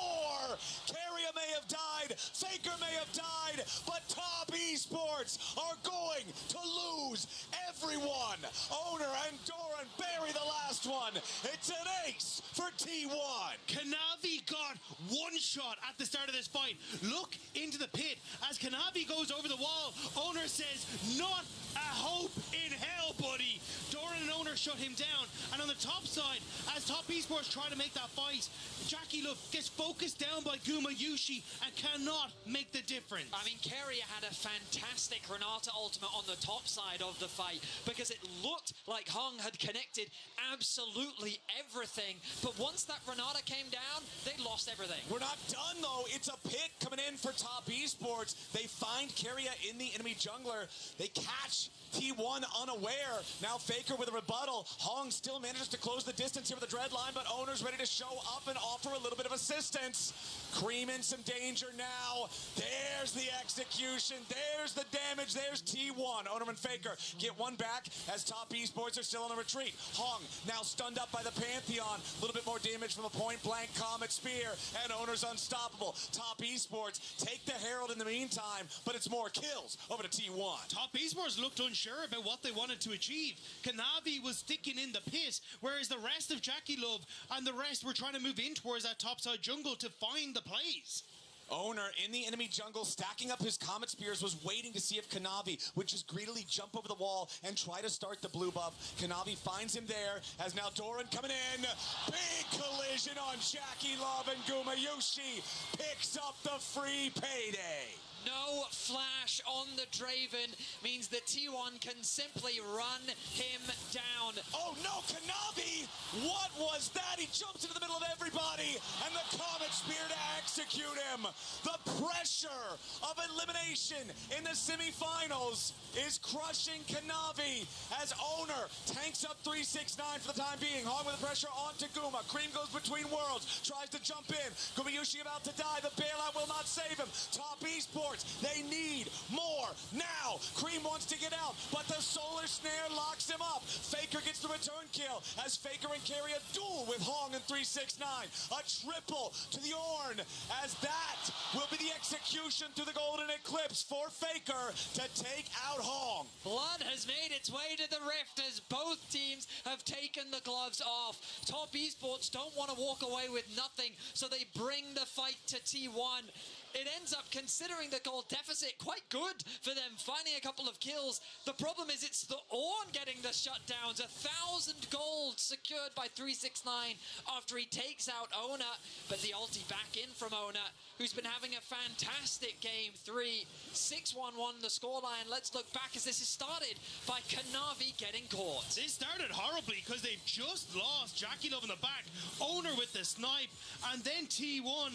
Keria may have died, Faker may have died, but Top Esports are going to lose everyone. Owner and Doran bury the last one. It's an ace for T1. Kanavi got one shot at the start of this fight. Look into the pit as Kanavi goes over the wall. Owner says, not a hope in hell, buddy. Doran and Owner shut him down. And on the top side, as Top Esports try to make that fight, Jackie Love gets focused down by Gumayusi and cannot make the difference. I mean, Keria had a fantastic Renata ultimate on the top side of the fight because it looked like Hong had connected absolutely everything. But once that Renata came down, they lost everything. We're not done, though. It's a pit coming in for Top Esports. They find Keria in the enemy jungler. They catch T1 unaware. Now Faker with a rebuttal. Hong still manages to close the distance here with the dread line, but Owner's ready to show up and offer a little bit of assistance. Cream in some danger now. There's the execution. There's the damage. There's T1. Owner and Faker get one back as Top Esports are still on the retreat. Hong now stunned up by the Pantheon. A little bit more damage from a point-blank Comet Spear, and Owner's unstoppable. Top Esports take the Herald in the meantime, but it's more kills over to T1. Top Esports looked unsure about what they wanted to achieve. Kanavi was sticking in the pit, whereas the rest of Jackie Love and the rest were trying to move in towards that topside jungle to find the plays. Owner in the enemy jungle, stacking up his Comet Spears, was waiting to see if Kanavi would just greedily jump over the wall and try to start the blue buff. Kanavi finds him there, as now Doran coming in. Big collision on Jackie Love, and Gumayusi picks up the free payday. No flash on the Draven means that T1 can simply run him down. Oh no, Kanavi! What was that? He jumps into the middle of everybody, and the Comet Spear to execute him. The pressure of elimination in the semifinals is crushing Kanavi as Owner tanks up 369 for the time being. Hong with the pressure onto Guma. Cream goes between worlds, tries to jump in. Gumayusi about to die. The bailout will not save him. Top Esports, they need more now. Cream wants to get out, but the Solar Snare locks him up. Faker gets the return kill as Faker and Keria duel with Hong and 369. A triple to the Ornn, as that will be the execution through the Golden Eclipse for Faker to take out Hong. Blood has made its way to the Rift as both teams have taken the gloves off. Top Esports don't want to walk away with nothing, so they bring the fight to T1. It ends up, considering the gold deficit, quite good for them, finding a couple of kills. The problem is it's the Ornn getting the shutdowns. 1,000 gold secured by 369 after he takes out Owner, but the ulti back in from Owner, who's been having a fantastic game 3. 6-1-1 the scoreline. Let's look back as this is started by Kanavi getting caught. This started horribly because they've just lost Jackie Love in the back, Owner with the snipe, and then T1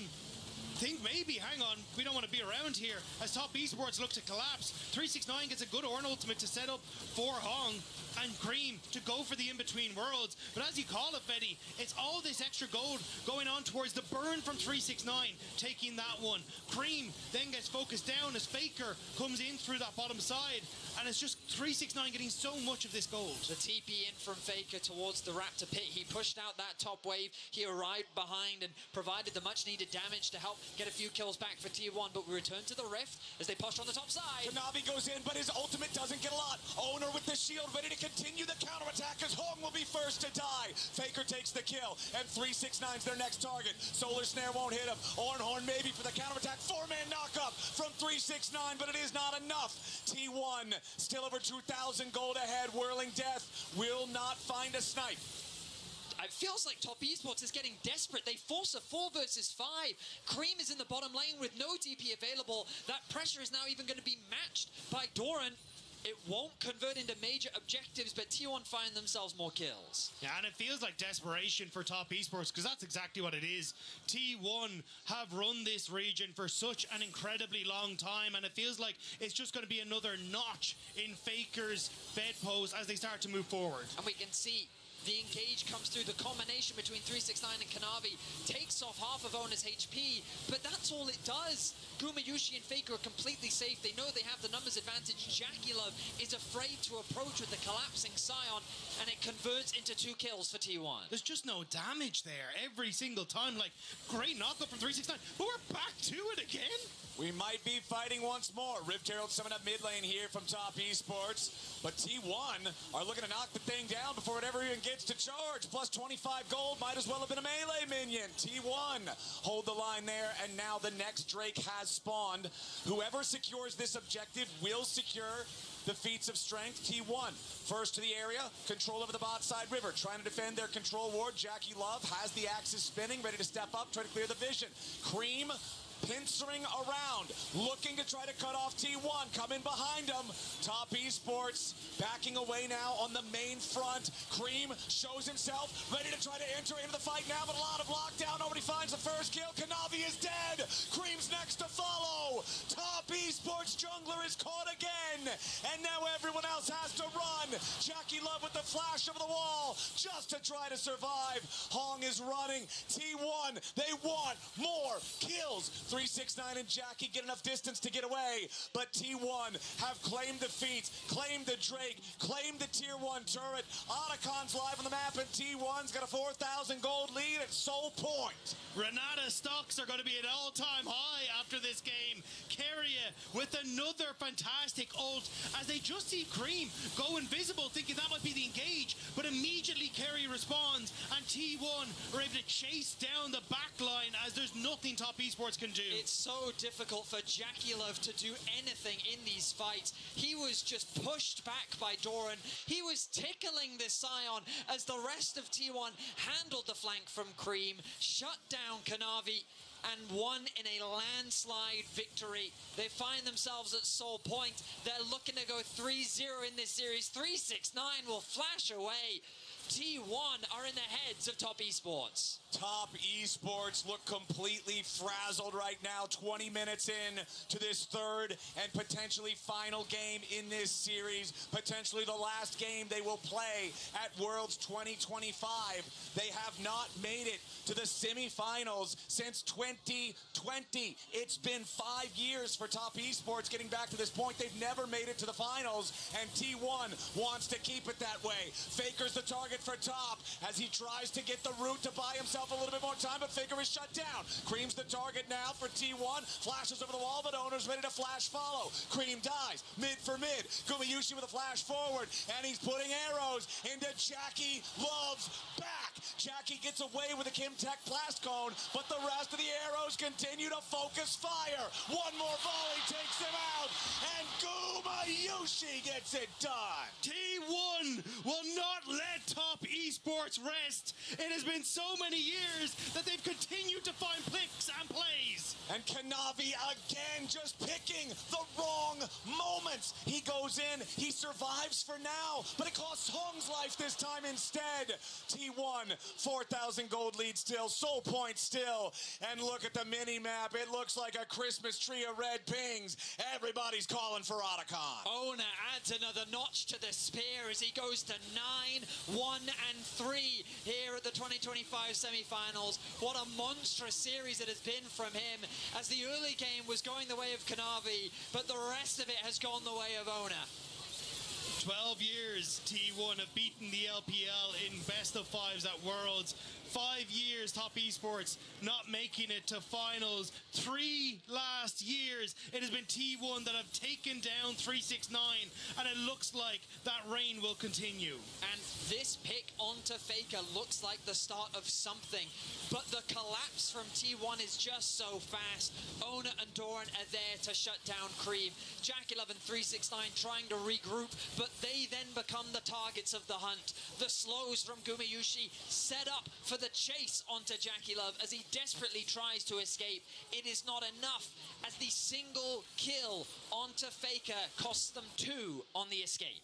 think maybe, hang on, we don't want to be around here as Top Esports look to collapse. 369 gets a good Ornn ultimate to set up for Hong and Cream to go for the in-between worlds. But as you call it, Betty, it's all this extra gold going on towards the burn from 369, taking that one. Cream then gets focused down as Faker comes in through that bottom side, and it's just 369 getting so much of this gold. The TP in from Faker towards the Raptor pit. He pushed out that top wave. He arrived behind and provided the much-needed damage to help get a few kills back for T1, but we return to the Rift as they push on the top side. Kanavi goes in, but his ultimate doesn't get a lot. Owner with the shield ready to continue the counterattack as Hong will be first to die. Faker takes the kill, and 369's their next target. Solar Snare won't hit him. Ornhorn maybe for the counterattack. 4-man knockup from 369, but it is not enough. T1 still over 2,000 gold ahead. Whirling Death will not find a snipe. It feels like Top Esports is getting desperate. They force a 4 versus 5. Cream is in the bottom lane with no TP available. That pressure is now even going to be matched by Doran. It won't convert into major objectives, but T1 find themselves more kills. Yeah, and it feels like desperation for Top Esports, because that's exactly what it is. T1 have run this region for such an incredibly long time, and it feels like it's just going to be another notch in Faker's bedpost as they start to move forward. And we can see the engage comes through. The combination between 369 and Kanavi takes off half of Ona's HP, but that's all it does. Gumayushi and Faker are completely safe. They know they have the numbers advantage. Jackie Love is afraid to approach with the collapsing Scion, and it converts into 2 kills for T1. There's just no damage there every single time. Like, great knockup from 369, but we're back to it again. We might be fighting once more. Rift Herald summing up mid lane here from Top Esports. But T1 are looking to knock the thing down before it ever even gets to charge. Plus 25 gold, might as well have been a melee minion. T1 hold the line there, and now the next Drake has spawned. Whoever secures this objective will secure the feats of strength. T1 first to the area, control over the bot side river, trying to defend their control ward. Jackie Love has the axes spinning, ready to step up, try to clear the vision. Cream pincering around, looking to try to cut off T1, coming behind him. Top Esports backing away now on the main front. Cream shows himself, ready to try to enter into the fight now, but a lot of lockdown. Nobody finds the first kill. Kanavi is dead. Cream's next to follow. Top Esports jungler is caught again, and now everyone else has to run. Jackie Love with the flash over the wall just to try to survive. Hong is running. T1, they want more kills. 369 and Jackie get enough distance to get away, but T1 have claimed defeat, claimed the Drake, claimed the tier 1 turret. Otacon's live on the map, and T1's got a 4,000 gold lead at Soul Point. Renata stocks are going to be at all-time high after this game. Keria with another fantastic ult as they just see Cream go invisible, thinking that might be the engage, but immediately Keria responds, and T1 are able to chase down the back line as there's nothing Top Esports can do. It's so difficult for Jackie Love to do anything in these fights. He was just pushed back by Doran. He was tickling the Scion as the rest of T1 handled the flank from Cream, shut down Kanavi, and won in a landslide victory. They find themselves at Soul Point. They're looking to go 3-0 in this series. 369 will flash away. T1 are in the heads of Top Esports. Top Esports look completely frazzled right now, 20 minutes in to this third and potentially final game in this series, potentially the last game they will play at Worlds 2025. They have not made it to the semifinals since 2020. It's been 5 years for Top Esports getting back to this point. They've never made it to the finals, and T1 wants to keep it that way. Faker's the target for Top as he tries to get the route to buy himself a little bit more time, but Faker is shut down. Cream's the target now for T1. Flashes over the wall, but Owner's ready to flash follow. Cream dies, mid for mid. Gumayushi with a flash forward, and he's putting arrows into Jackie Love's back. Jackie gets away with a Kimtech blast cone, but the rest of the arrows continue to focus fire. One more volley takes him out, and Gumayushi gets it done. T1 will not let Top Esports rest. It has been so many years that they've continued to find picks and plays. And Kanavi again just picking the wrong moments. He goes in, he survives for now, but it costs Hong's life this time instead. T1, 4,000 gold lead still, Soul Point still. And look at the mini-map. It looks like a Christmas tree of red pings. Everybody's calling for Otacon. Ona adds another notch to the spear as he goes to 9, 1, and 3 here at the 2025 semifinals. What a monstrous series it has been from him, as the early game was going the way of Kanavi, but the rest of it has gone the way of Ona. 12 years T1 have beaten the LPL in best of fives at Worlds. 5 years Top Esports not making it to finals. 3 last years it has been T1 that have taken down 369, and it looks like that reign will continue. And this pick onto Faker looks like the start of something, but the collapse from T1 is just so fast. Ona and Doran are there to shut down Cream. Jackie Love and 369 trying to regroup, but they then become the targets of the hunt. The slows from Gumayusi set up for the chase onto Jackie Love as he desperately tries to escape. It is not enough as the single kill onto Faker costs them 2 on the escape.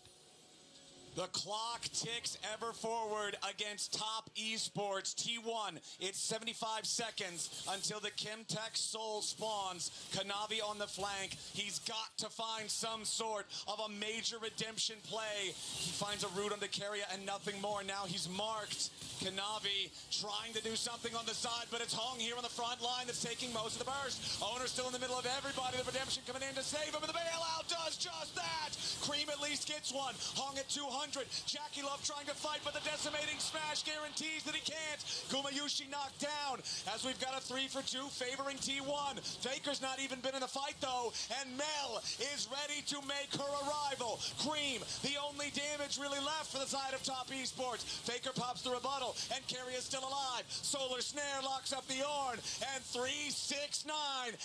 The clock ticks ever forward against Top Esports. T1, it's 75 seconds until the Chemtech Soul spawns. Kanavi on the flank. He's got to find some sort of a major redemption play. He finds a root on the carrier and nothing more. Now he's marked. Kanavi trying to do something on the side, but it's Hong here on the front line that's taking most of the burst. Owner still in the middle of everybody. The redemption coming in to save him, and the bailout does just that. Cream at least gets one. Hong at 200. Jackie Love trying to fight, but the decimating smash guarantees that he can't. Gumayusi knocked down as we've got a 3-for-2 favoring T1. Faker's not even been in the fight, though, and Mel is ready to make her arrival. Cream, the only damage really left for the side of Top Esports. Faker pops the rebuttal, and Carrie is still alive. Solar Snare locks up the Ornn, and 3-6-9.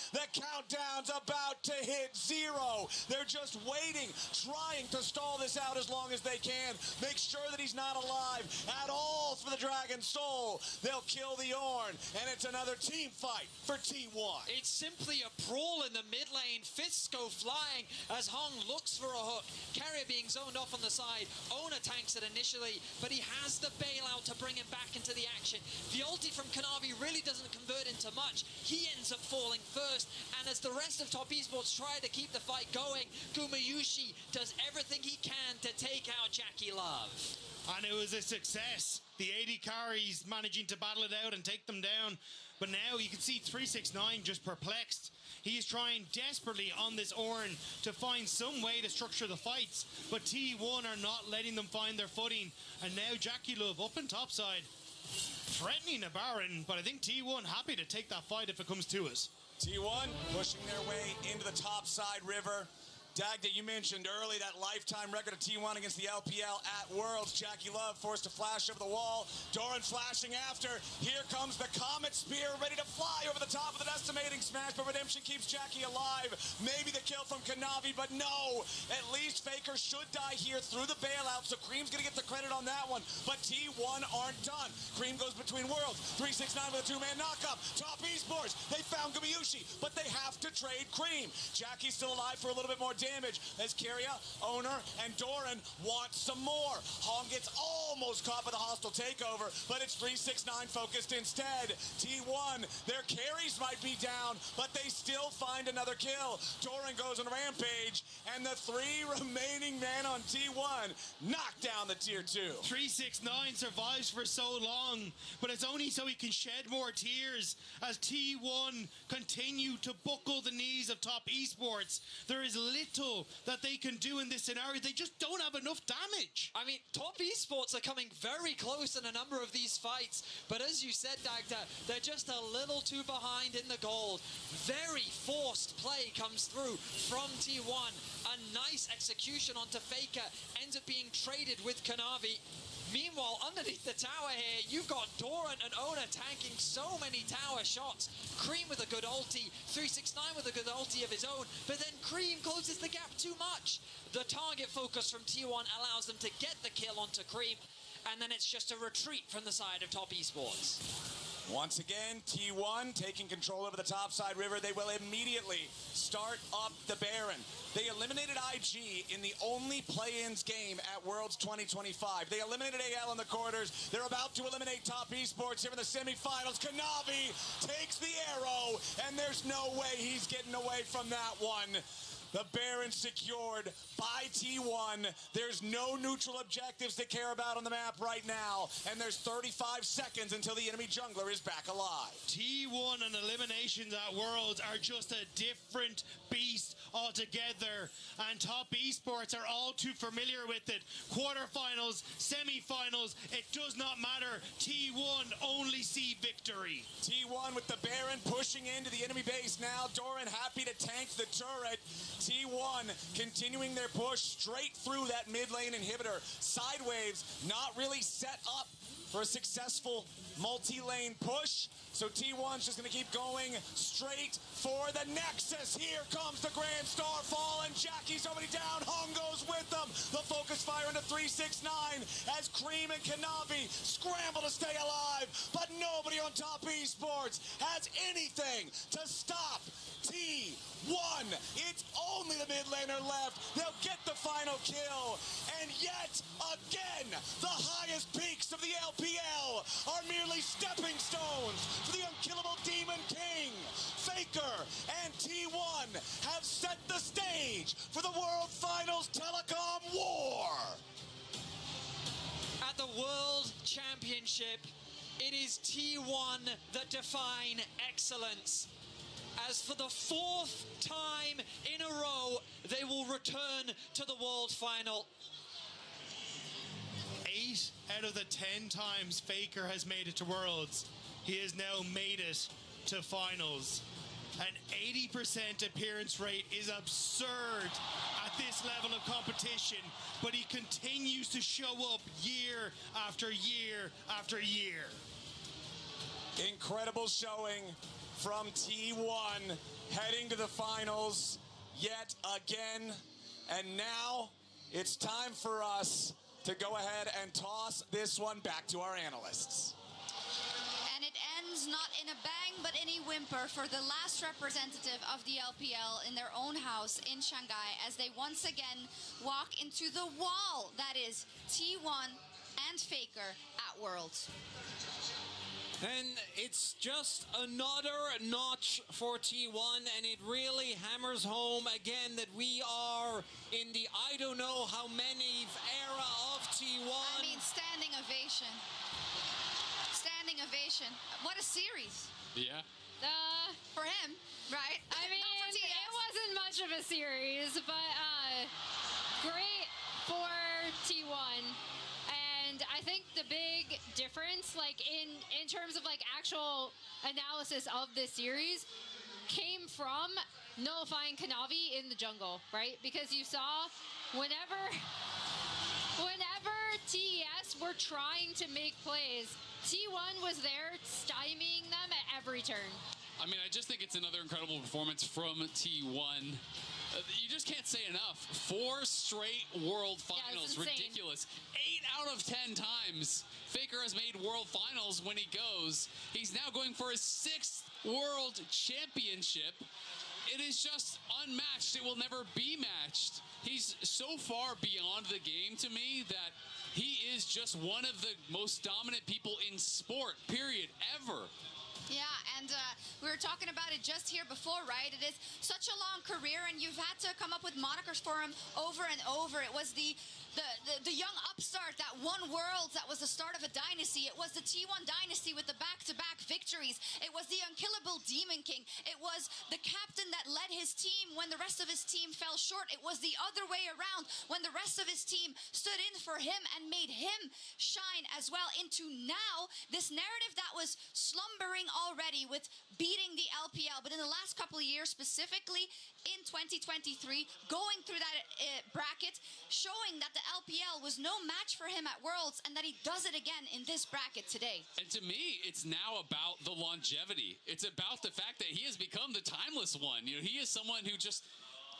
The countdown's about to hit 0. They're just waiting, trying to stall this out as long as they can. Make sure that he's not alive at all for the Dragon Soul. They'll kill the Ornn, and it's another team fight for T1. It's simply a brawl in the mid lane. Fists go flying as Hong looks for a hook. Carrier being zoned off on the side. Owner tanks it initially, but he has the bailout to bring him back into the action. The ulti from Kanavi really doesn't convert into much. He ends up falling first, and as the rest of Top Esports try to keep the fight going, Gumayusi does everything he can to take out Jackie Love. And it was a success. The AD carries managing to battle it out and take them down. But now you can see 369 just perplexed. He is trying desperately on this Ornn to find some way to structure the fights. But T1 are not letting them find their footing. And now Jackie Love up in topside, threatening a Baron. But I think T1 happy to take that fight if it comes to us. T1 pushing their way into the topside river. Dagda, you mentioned early that lifetime record of T1 against the LPL at Worlds. Jackie Love forced to flash over the wall. Doran flashing after. Here comes the Comet Spear ready to fly over the top of the decimating smash, but Redemption keeps Jackie alive. Maybe the kill from Kanavi, but no. At least Faker should die here through the bailout, so Cream's going to get the credit on that one. But T1 aren't done. Cream goes between worlds. 369 with a 2-man knockup. Top Esports, they found Gumayusi, but they have to trade Cream. Jackie's still alive for a little bit more damage as Carrier, Owner, and Doran want some more. Hong gets almost caught by the hostile takeover, but it's 369 focused instead. T1, their carries might be down, but they still find another kill. Doran goes on a rampage, and the 3 remaining men on T1 knock down the tier 2. 369 survives for so long, but it's only so he can shed more tears as T1 continue to buckle the knees of Top Esports. There is little that they can do in this scenario. They just don't have enough damage. I mean, Top Esports are coming very close in a number of these fights, but as you said, Dagda, they're just a little too behind in the gold. Very forced play comes through from T1. A nice execution onto Faker ends up being traded with Kanavi. Meanwhile, underneath the tower here, you've got Doran and Owner tanking so many tower shots. Cream with a good ulti, 369 with a good ulti of his own, but then Cream closes the gap too much. The target focus from T1 allows them to get the kill onto Cream, and then it's just a retreat from the side of Top Esports. Once again, T1 taking control over the topside river. They will immediately start up the Baron. They eliminated IG in the only play-ins game at Worlds 2025. They eliminated AL in the quarters. They're about to eliminate Top Esports here in the semifinals. Kanavi takes the arrow, and there's no way he's getting away from that one. The Baron secured by T1. There's no neutral objectives to care about on the map right now. And there's 35 seconds until the enemy jungler is back alive. T1 and eliminations at Worlds are just a different beast altogether. And Top Esports are all too familiar with it. Quarterfinals, semifinals, it does not matter. T1 only see victory. T1 with the Baron pushing into the enemy base now. Doran happy to tank the turret. T1 continuing their push straight through that mid lane inhibitor. Sidewaves not really set up for a successful multi-lane push. So T1's just going to keep going straight for the Nexus. Here comes the Grand Star Fall, and Jackie's already down. Hung goes with them. The focus fire into 369 as Cream and Kanavi scramble to stay alive. But nobody on Top Esports has anything to stop T1. It's only the mid laner left. They'll get the final kill. And yet again, the highest peaks of the LPL are merely stepping stones for the unkillable Demon King. Faker and T1 have set the stage for the World Finals Telecom War. At the World Championship, it is T1 that define excellence. As for the 4th time in a row, they will return to the World Final. 8 out of the 10 times Faker has made it to Worlds, he has now made it to Finals. An 80% appearance rate is absurd at this level of competition, but he continues to show up year after year after year. Incredible showing from T1 heading to the finals yet again. And now it's time for us to go ahead and toss this one back to our analysts. And it ends not in a bang, but in a whimper for the last representative of the LPL in their own house in Shanghai as they once again walk into the wall that is T1 and Faker at Worlds. And it's just another notch for T1, and it really hammers home again that we are in the I don't know how many era of T1. I mean, standing ovation. Standing ovation. What a series. Yeah. For him, right? I mean, it wasn't much of a series, but great for T1. And I think the big difference, like in terms of like actual analysis of this series, came from nullifying Kanavi in the jungle, right? Because you saw whenever TES were trying to make plays, T1 was there stymieing them at every turn. I mean, I just think it's another incredible performance from T1. You just can't say enough. 4 straight World Finals. Yeah, ridiculous. 8 out of 10 times Faker has made World Finals when he goes. He's now going for his 6th World Championship. It is just unmatched. It will never be matched. He's so far beyond the game to me that he is just one of the most dominant people in sport, period, ever. Yeah, and we were talking about it just here before, right? It is such a long career, and you've had to come up with monikers for him over and over. It was the young upstart that won Worlds, that was the start of a dynasty. It was the T1 dynasty with the back-to-back victories. It was the unkillable Demon King. It was the captain that led his team when the rest of his team fell short. It was the other way around when the rest of his team stood in for him and made him shine as well, into now this narrative that was slumbering already with beating the LPL, but in the last couple of years, specifically in 2023, going through that bracket, showing that the LPL was no match for him at Worlds, and that he does it again in this bracket today. And to me, it's now about the longevity. It's about the fact that he has become the timeless one. You know, he is someone who just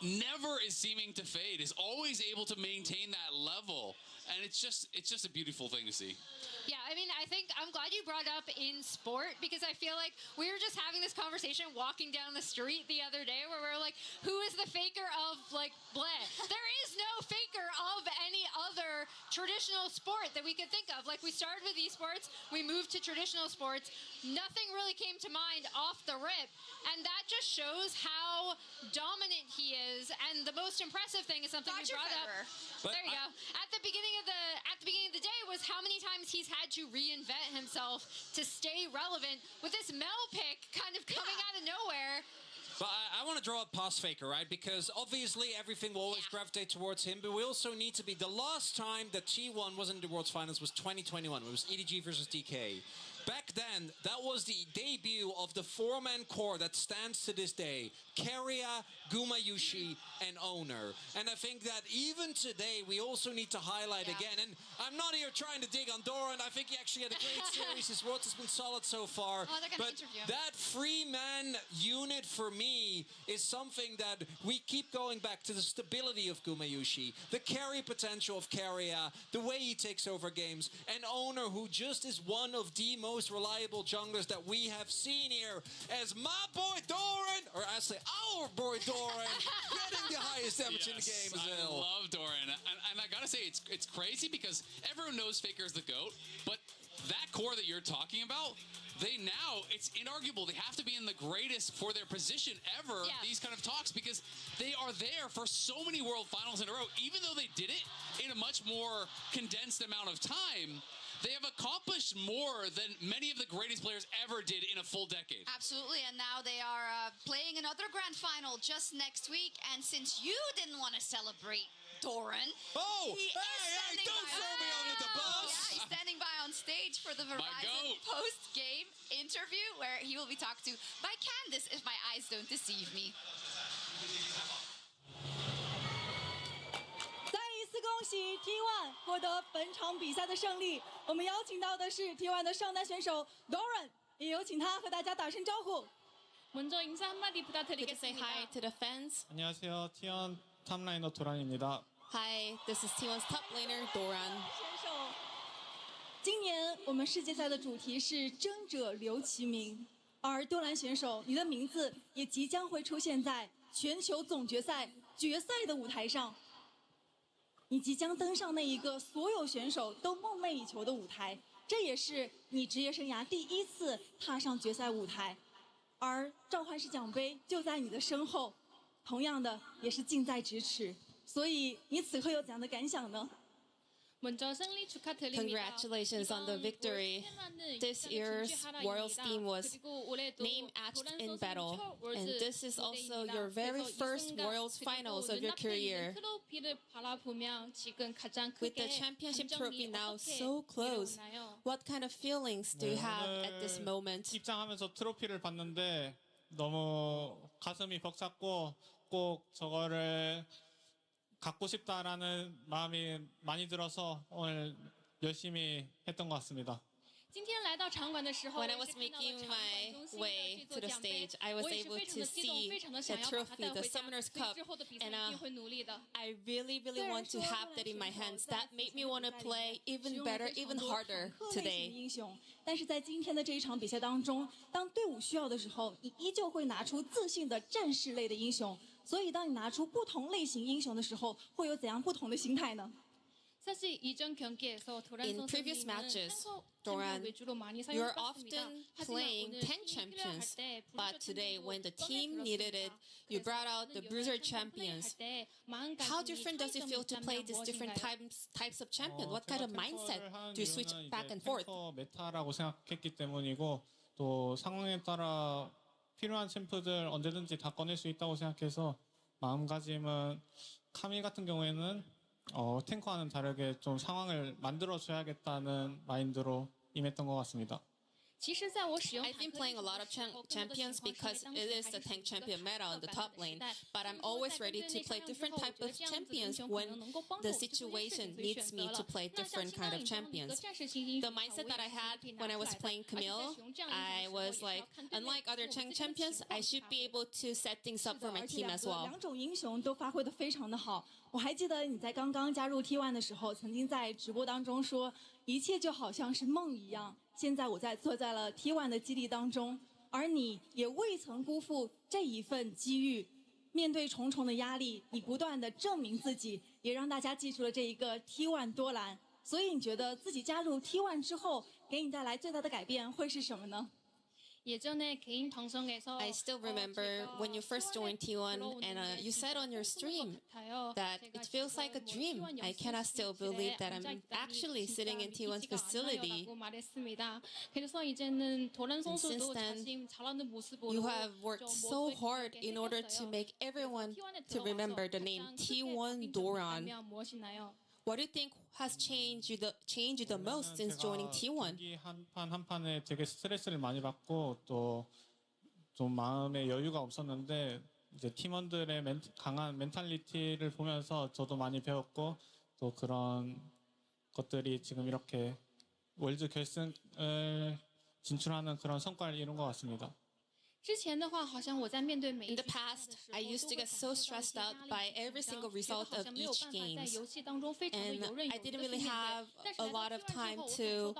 never is seeming to fade, is always able to maintain that level. And it's just a beautiful thing to see. Yeah, I mean, I think I'm glad you brought up in sport, because I feel like we were just having this conversation walking down the street the other day where we were like, who is the Faker of, like, bleh? There is no Faker of any other traditional sport that we could think of. Like, we started with esports, we moved to traditional sports, nothing really came to mind off the rip. And that just shows how dominant he is. And the most impressive thing is something you brought up. There you go. At the beginning of the day was how many times he's had to reinvent himself to stay relevant, with this Mel pick kind of coming out of nowhere. But I want to draw up past Faker, right? Because obviously everything will always gravitate towards him, but we also need to be... The last time that T1 was in the World Finals was 2021. It was EDG versus DK. back then, that was the debut of the four-man core that stands to this day. Keria, Gumayushi, and Owner. And I think that even today, we also need to highlight again, and I'm not here trying to dig on Doran. I think he actually had a great series. His work has been solid so far. Oh, they're gonna interview him. That three-man unit for me is something that we keep going back to, the stability of Gumayushi, the carry potential of Keria, the way he takes over games, and Owner, who just is one of the most reliable junglers that we have seen here, as my boy Doran, or actually our boy Doran, getting the highest damage in the game as well. I love Doran, and I gotta say, it's crazy because everyone knows Faker's the GOAT, but that core that you're talking about, it's inarguable, they have to be in the greatest for their position ever, these kind of talks, because they are there for so many World Finals in a row. Even though they did it in a much more condensed amount of time, they have accomplished more than many of the greatest players ever did in a full decade. Absolutely, and now they are playing another grand final just next week, and since you didn't want to celebrate Doran, hey, don't throw me under the bus! Yeah, he's standing by on stage for the Verizon post-game interview, where he will be talked to by Candice, if my eyes don't deceive me. 恭喜 T1 获得本场比赛的胜利。我们邀请到的是 T1 的上单选手 Doran， 也有请他和大家打声招呼。 먼저 인사 한마디 부탁드리겠습니다. Say hi to the fans. 안녕하세요. T1 탑라이너 도란입니다. Hi, this is T1's top laner Doran. 选手，今年我们世界赛的主题是争者留其名，而多兰选手，你的名字也即将会出现在全球总决赛决赛的舞台上。 你即将登上那一个所有选手都梦寐以求的舞台，这也是你职业生涯第一次踏上决赛舞台，而召唤师奖杯就在你的身后，同样的也是近在咫尺。所以你此刻有怎样的感想呢？ 먼저 승리 축하드립니다. Congratulations on the victory. This year's World's theme was Name Etched in Battle, and this is also your very first World's Finals of your career. With the championship trophy now so close, what kind of feelings do you have at this moment? 입장하면서 트로피를 봤는데 너무 가슴이 벅찼고 꼭 저거를 갖고 싶다라는 마음이 많이 들어서 오늘 열심히 했던 것 같습니다. When I was making my way to the stage, I was able to see the trophy, the Summoner's Cup, and I really want to have that in my hands. That made me want to play even better, even harder today. 但是在今天的这一场比赛当中，当队伍需要的时候，你依旧会拿出自信的战士类的英雄。所以，当你拿出不同类型英雄的时候，会有怎样不同的心态呢？ In previous matches, Doran, you are often playing tank champions, but today, when the team needed it, you brought out the bruiser champions. How different does it feel to play these different types of champions? What kind of mindset do you switch back and forth? 메타라고 생각했기 때문이고 또 상황에 따라 필요한 챔프들 언제든지 다 꺼낼 수 있다고 생각해서 마음가짐은 카미 같은 경우에는 탱커와는 다르게 좀 상황을 만들어줘야겠다는 마인드로 임했던 것 같습니다. I've been playing a lot of champions because it is the tank champion meta on the top lane, but I'm always ready to play different type of champions when the situation needs me to play different kind of champions. The mindset that I had when I was playing Camille, I was like, unlike other tank champions, I should be able to set things up for my team as well. 两种英雄都发挥得非常的好。我还记得你在刚刚加入 T1 的时候，曾经在直播当中说，一切就好像是梦一样。现在我坐在了 T1 的基地当中，而你也未曾辜负这一份机遇。面对重重的压力，你不断的证明自己，也让大家记住了这一个 T1 多兰。所以你觉得自己加入 T1 之后，给你带来最大的改变会是什么呢？ I still remember when you first joined T1 and you said on your stream that it feels like a dream. I cannot still believe that I'm actually sitting in T1's facility. And since then, you have worked so hard in order to make everyone to remember the name T1 Doran. What do you think has changed the most since joining T1? 경기 한 판 한 판에 되게 스트레스를 많이 받고 또 좀 마음의 여유가 없었는데 이제 팀원들의 강한 멘탈리티를 보면서 저도 많이 배웠고 또 그런 것들이 지금 이렇게 월드 결승을 진출하는 그런 성과를 이룬 것 같습니다. In the past, I used to get so stressed out by every single result of each game, and I didn't really have a lot of time to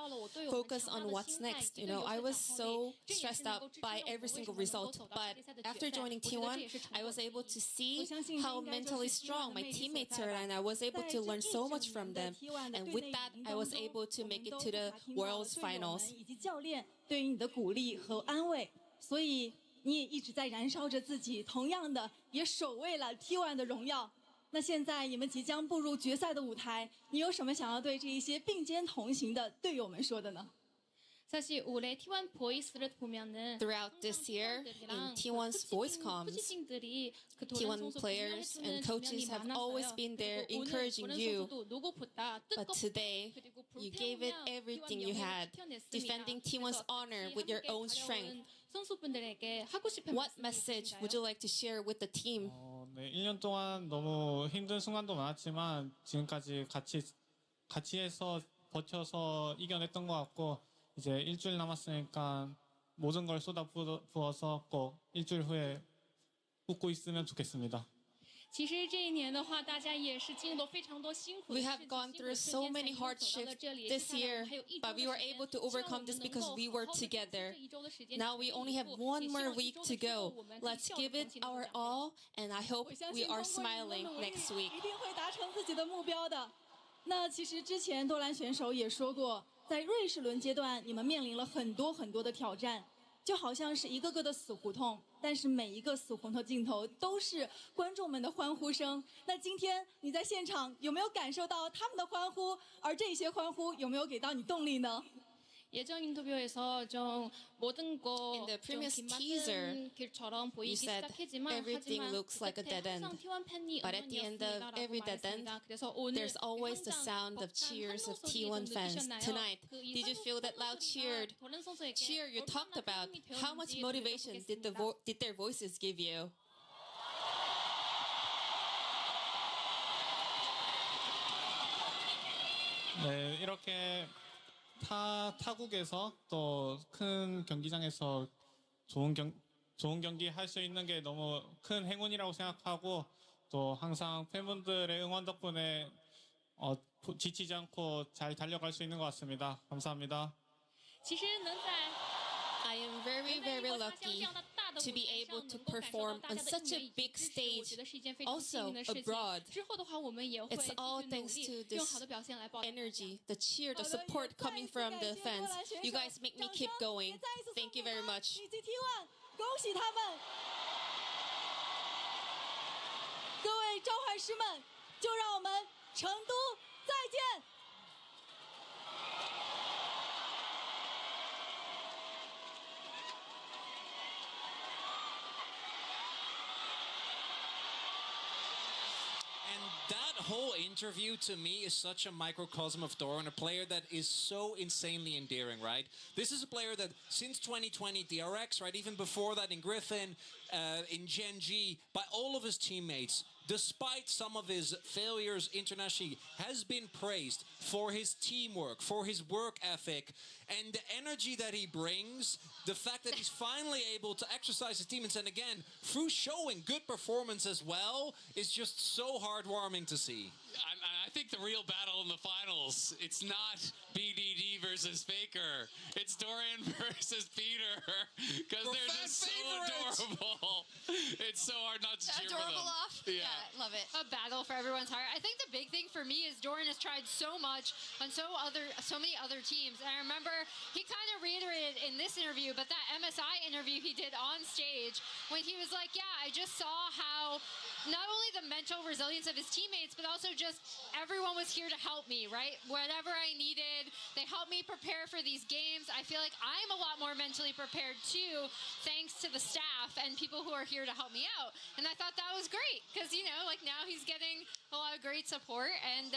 focus on what's next. You know, I was so stressed out by every single result. But after joining T1, I was able to see how mentally strong my teammates are, and I was able to learn so much from them. And with that, I was able to make it to the World's Finals. 以及教练对于你的鼓励和安慰。所以你也一直在燃烧着自己，同样的也守卫了 T1 的荣耀。那现在你们即将步入决赛的舞台，你有什么想要对这一些并肩同行的队友们说的呢？ 사실 올해 T1 보이스를 보면은 Throughout this year, in T1's voice comms, T1 players and coaches have always been there encouraging you. But today, you gave it everything you had, defending T1's honor with your own strength. What message would you like to share with the team? 네, 1년 동안 너무 힘든 순간도 많았지만 지금까지 같이 해서 버텨서 이겨냈던 것 같고 이제 일주일 남았으니까 모든 걸 쏟아부어서 꼭 일주일 후에 웃고 있으면 좋겠습니다. 其实这一年的话，大家也是经历了非常多辛苦的 We 事 have 情， gone 辛苦 through 的 so 时间 many 才能够走到 hardships 这里。 this 接下来 year, 我们还有一周 but 的 we were 时间 able to 希望我 overcome 们 this 能 because 够 we 好 were 好地去 together. 这一周的时间 Now we 全力 only 以 have 赴 one 也希 more 望一 week 周 to 的之后 go. 我们 Let's 笑着 give 同 it 进这个 our 奖杯。 all, and I hope 我相 we 信 are 通过你们的 smiling 努力 next week. 一定会达成自己的目标的。那其实之前多兰选手也说过，在瑞士轮阶段，你们面临了很多的挑战，就好像是一个个的死胡同，但是每一个死胡同镜头都是观众们的欢呼声。那今天你在现场有没有感受到他们的欢呼？而这些欢呼有没有给到你动力呢？ 예전 인터뷰에서 좀 모든 In the 거좀 previous teaser, 빛맞은 길처럼 you 보이기 said 시작했지만 everything 하지만 looks like a 끝에 dead end. 항상 T1 팬이 But at the end of 응원이었습니다라고 every dead end, 말했습니다. 그래서 오늘 there's always the 현장 sound of 벅찬 cheers of 환호 소리 좀 T1 fans. 느끼셨나요? Tonight, 이 did you feel that loud 소리가 도란 선수에게 cheer you talked 얼마나 about? 힘이 How much 되었는지 motivation did 들어보겠습니다. their voices give you? 네, 이렇게 타국에서 또 큰 경기장에서 좋은 경기 할 수 있는 게 너무 큰 행운이라고 생각하고 또 항상 팬분들의 응원 덕분에 지치지 않고 잘 달려갈 수 있는 것 같습니다. 감사합니다. 其实能在 I am very, very lucky to be able to perform on such a big stage, also abroad. It's all thanks to this energy, the cheer, the support coming from the fans. You guys make me keep going. Thank you very much. 以及 T1，恭喜他们！各位召唤师们，就让我们成都再见。 And that whole interview to me is such a microcosm of Doran, a player that is so insanely endearing, right? This is a player that since 2020 DRX, right, even before that in Griffin, in Gen G, by all of his teammates, despite some of his failures internationally, has been praised for his teamwork, for his work ethic, and the energy that he brings, the fact that he's finally able to exercise his demons, and again, through showing good performance as well, is just so heartwarming to see. I think the real battle in the finals, it's not BDD versus Faker. It's Dorian versus Peter. Because they're just so adorable. It's so hard not to cheer for them. Adorable off? Yeah. Love it. A battle for everyone's heart. I think the big thing for me is Dorian has tried so much on so many other teams. And I remember he kind of reiterated in this interview, but that MSI interview he did on stage when he was like, yeah, I just saw how not only the mental resilience of his teammates, but also just everyone was here to help me, right? Whatever I needed, they helped me prepare for these games. I feel like I'm a lot more mentally prepared too, thanks to the staff and people who are here to help me out. And I thought that was great because, you know, like now he's getting a lot of great support and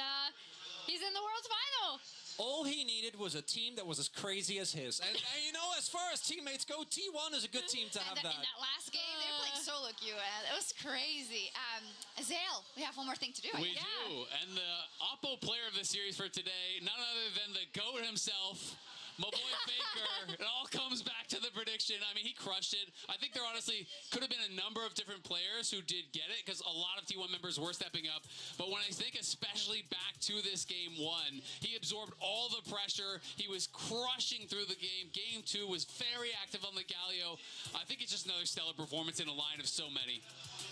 he's in the World's Final. All he needed was a team that was as crazy as his. And you know, as far as teammates go, T1 is a good team to have that. In that last game, they were playing solo queue. It was crazy. Zale, we have one more thing to do. We do. And the Oppo player of the series for today, none other than the GOAT himself, my boy Faker. It all comes back to the prediction. I mean, he crushed it. I think there honestly could have been a number of different players who did get it because a lot of T1 members were stepping up. But when I think especially back to this game one, he absorbed all the pressure. He was crushing through the game. Game two was very active on the Galio. I think it's just another stellar performance in a line of so many.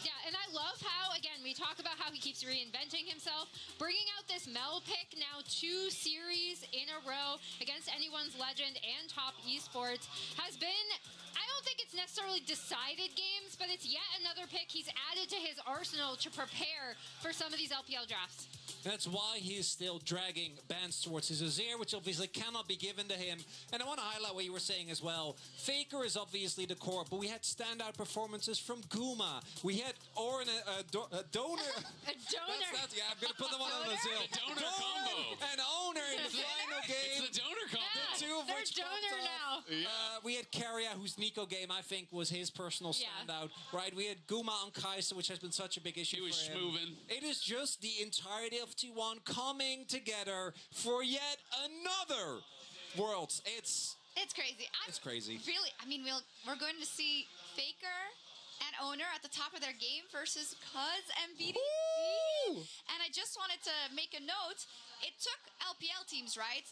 Yeah, and I love how, again, we talk about how he keeps reinventing himself, bringing out this Mel pick now 2 series in a row against Anyone's Legend and Top Esports has been, I don't think it's necessarily decided games, but it's yet another pick he's added to his arsenal to prepare for some of these LPL drafts. That's why he's still dragging bans towards his Azir, which obviously cannot be given to him. And I want to highlight what you were saying as well. Faker is obviously the core, but we had standout performances from Guma. We had Orin, a donor. A donor. Yeah, I'm going to put them on Azir. The donor combo. And owner in the final game. It's the donor combo. Yeah, Two of they're which donor now. We had Keria, whose Nico game, I think, was his personal standout. Right? We had Guma on Kai'Sa, which has been such a big issue He was for him. schmoovin'. It is just the entirety of T1 coming together for yet another Worlds. It's crazy. It's crazy. Really, I mean, we're going to see Faker and Owner at the top of their game versus Cuz and BDC. And I just wanted to make a note. It took LPL teams, right,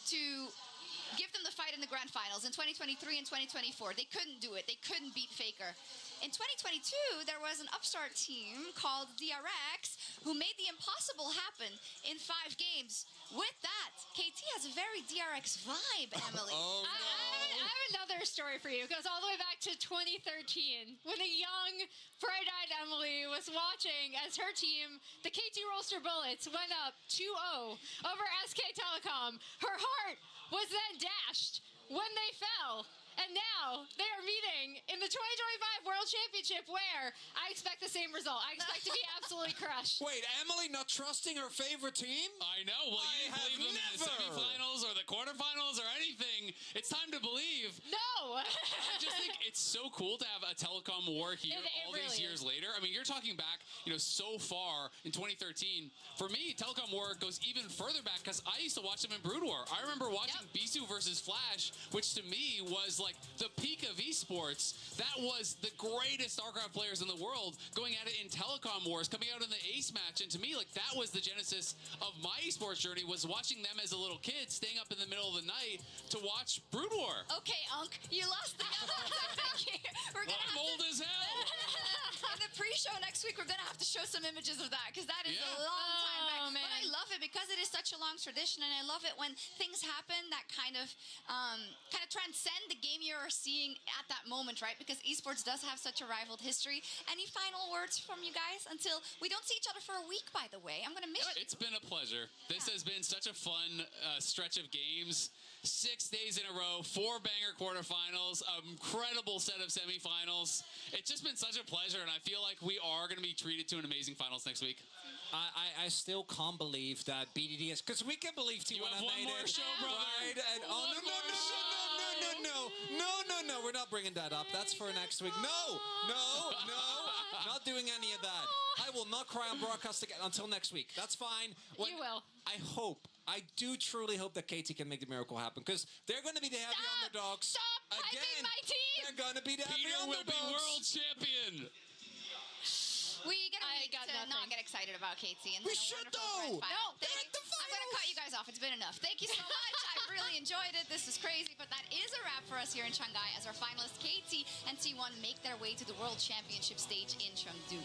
to give them the fight in the grand finals in 2023 and 2024. They couldn't do it. They couldn't beat Faker. In 2022, there was an upstart team called DRX who made the impossible happen in 5 games. With that, KT has a very DRX vibe, Emily. I have another story for you. It goes all the way back to 2013 when a young, bright-eyed Emily was watching as her team, the KT Rolster Bullets, went up 2-0 over SK Telecom. Her heart was then dashed when they fell. And now they are meeting in the 2025 World Championship where I expect the same result. I expect to be absolutely crushed. Wait, Emily not trusting her favorite team? I know. Well, you didn't believe them in the semifinals or the quarterfinals or anything. It's time to believe. No. I just think it's so cool to have a telecom war here all these years later. I mean, you're talking back, so far in 2013. For me, telecom war goes even further back because I used to watch them in Brood War. I remember watching Bisu versus Flash, which to me was like the peak of esports. That was the greatest StarCraft players in the world going at it in telecom wars, coming out in the ace match. And to me, like, that was the genesis of my esports journey, was watching them as a little kid, staying up in the middle of the night to watch Brood War. Okay, Unk, you lost the I'm old as hell. In the pre-show next week, we're going to have to show some images of that because that is a long time back. Man. But I love it because it is such a long tradition, and I love it when things happen that kind of transcend the game you're seeing at that moment, right? Because esports does have such a rivaled history. Any final words from you guys until we don't see each other for a week, by the way? I'm going to miss you. It's been a pleasure. This has been such a fun stretch of games. 6 days in a row, 4 banger quarterfinals, an incredible set of semifinals. It's just been such a pleasure, and I feel like we are going to be treated to an amazing finals next week. I still can't believe that BDD is, because we can believe T1 You have one more show, brother. Right? And, no, we're not bringing that up. That's for next week. No, not doing any of that. I will not cry on broadcast again until next week. That's fine. You will. I do truly hope that KT can make the miracle happen, because they're going to be the heavy underdogs. Stop hyping my team! They're going to be the heavy Peter will underdogs. be world champion. We got to not get excited about KT. And we should, though. No, I'm going to cut you guys off. It's been enough. Thank you so much. I really enjoyed it. This was crazy, but that is a wrap for us here in Shanghai as our finalists KT and T1 make their way to the World Championship stage in Chengdu.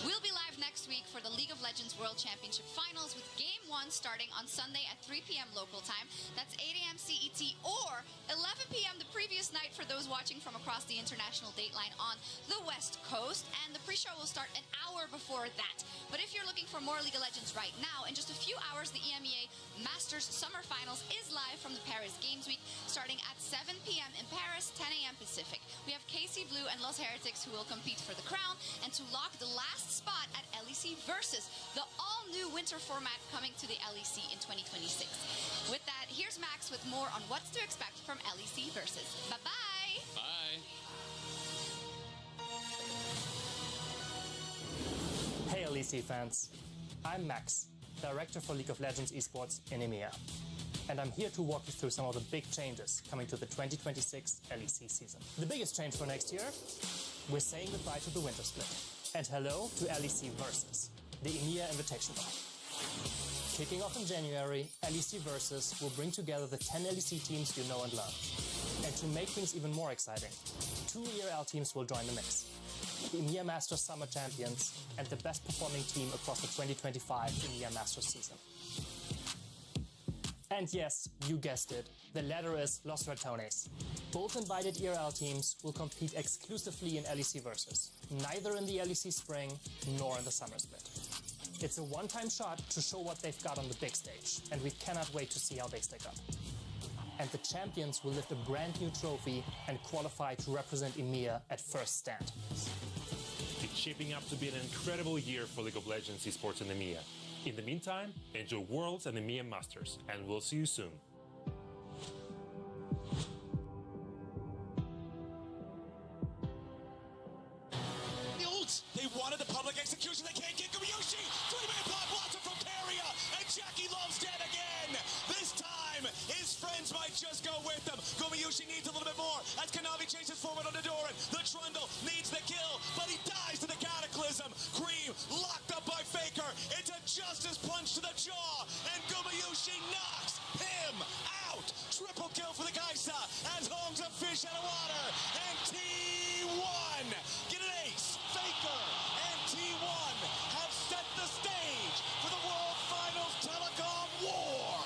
We'll be live next week for the League of Legends World Championship Finals with Game 1 starting on Sunday at 3 p.m. local time. That's 8 a.m. CET or 11 p.m. the previous glorious night for those watching from across the international dateline on the West Coast, and the pre-show will start an hour before that. But if you're looking for more League of Legends right now, in just a few hours, the EMEA Masters Summer Finals is live from the Paris Games Week, starting at 7 p.m. in Paris, 10 a.m. Pacific. We have KC Blue and Los Heretics who will compete for the crown, and to lock the last spot at LEC Versus, the all-new winter format coming to the LEC in 2026. With that, here's Max with more on what's to expect from LEC Versus. Bye-bye! Bye! Hey LEC fans, I'm Max, Director for League of Legends Esports in EMEA. And I'm here to walk you through some of the big changes coming to the 2026 LEC season. The biggest change for next year? We're saying goodbye to the winter split. And hello to LEC Versus, the EMEA Invitational. Kicking off in January, LEC Versus will bring together the 10 LEC teams you know and love. And to make things even more exciting, 2 ERL teams will join the mix. The EMEA Masters Summer Champions and the best performing team across the 2025 EMEA Masters season. And yes, you guessed it, the latter is Los Ratones. Both invited ERL teams will compete exclusively in LEC Versus, neither in the LEC Spring nor in the Summer Split. It's a one-time shot to show what they've got on the big stage, and we cannot wait to see how they stack up. And the champions will lift a brand new trophy and qualify to represent EMEA at first stand. It's shaping up to be an incredible year for League of Legends esports in EMEA. In the meantime, enjoy Worlds and EMEA Masters, and we'll see you soon. The ults! They wanted the public execution, they can't get Gumayusi! 3-man pop blossom from Keria, and Jackie Love's dead again! This time, his friends might just go with them. Gumayusi needs a little bit more as Kanavi chases forward on Doran. The Trundle needs the kill, but he dies to the Cataclysm. Cream locked up by Faker. It's a Justice punch to the jaw, and Gumayusi knocks him out. Triple kill for the Geisa as Holmes a fish out of water. And T1 get an ace. Faker and T1 have set the stage for the World Finals Telecom War.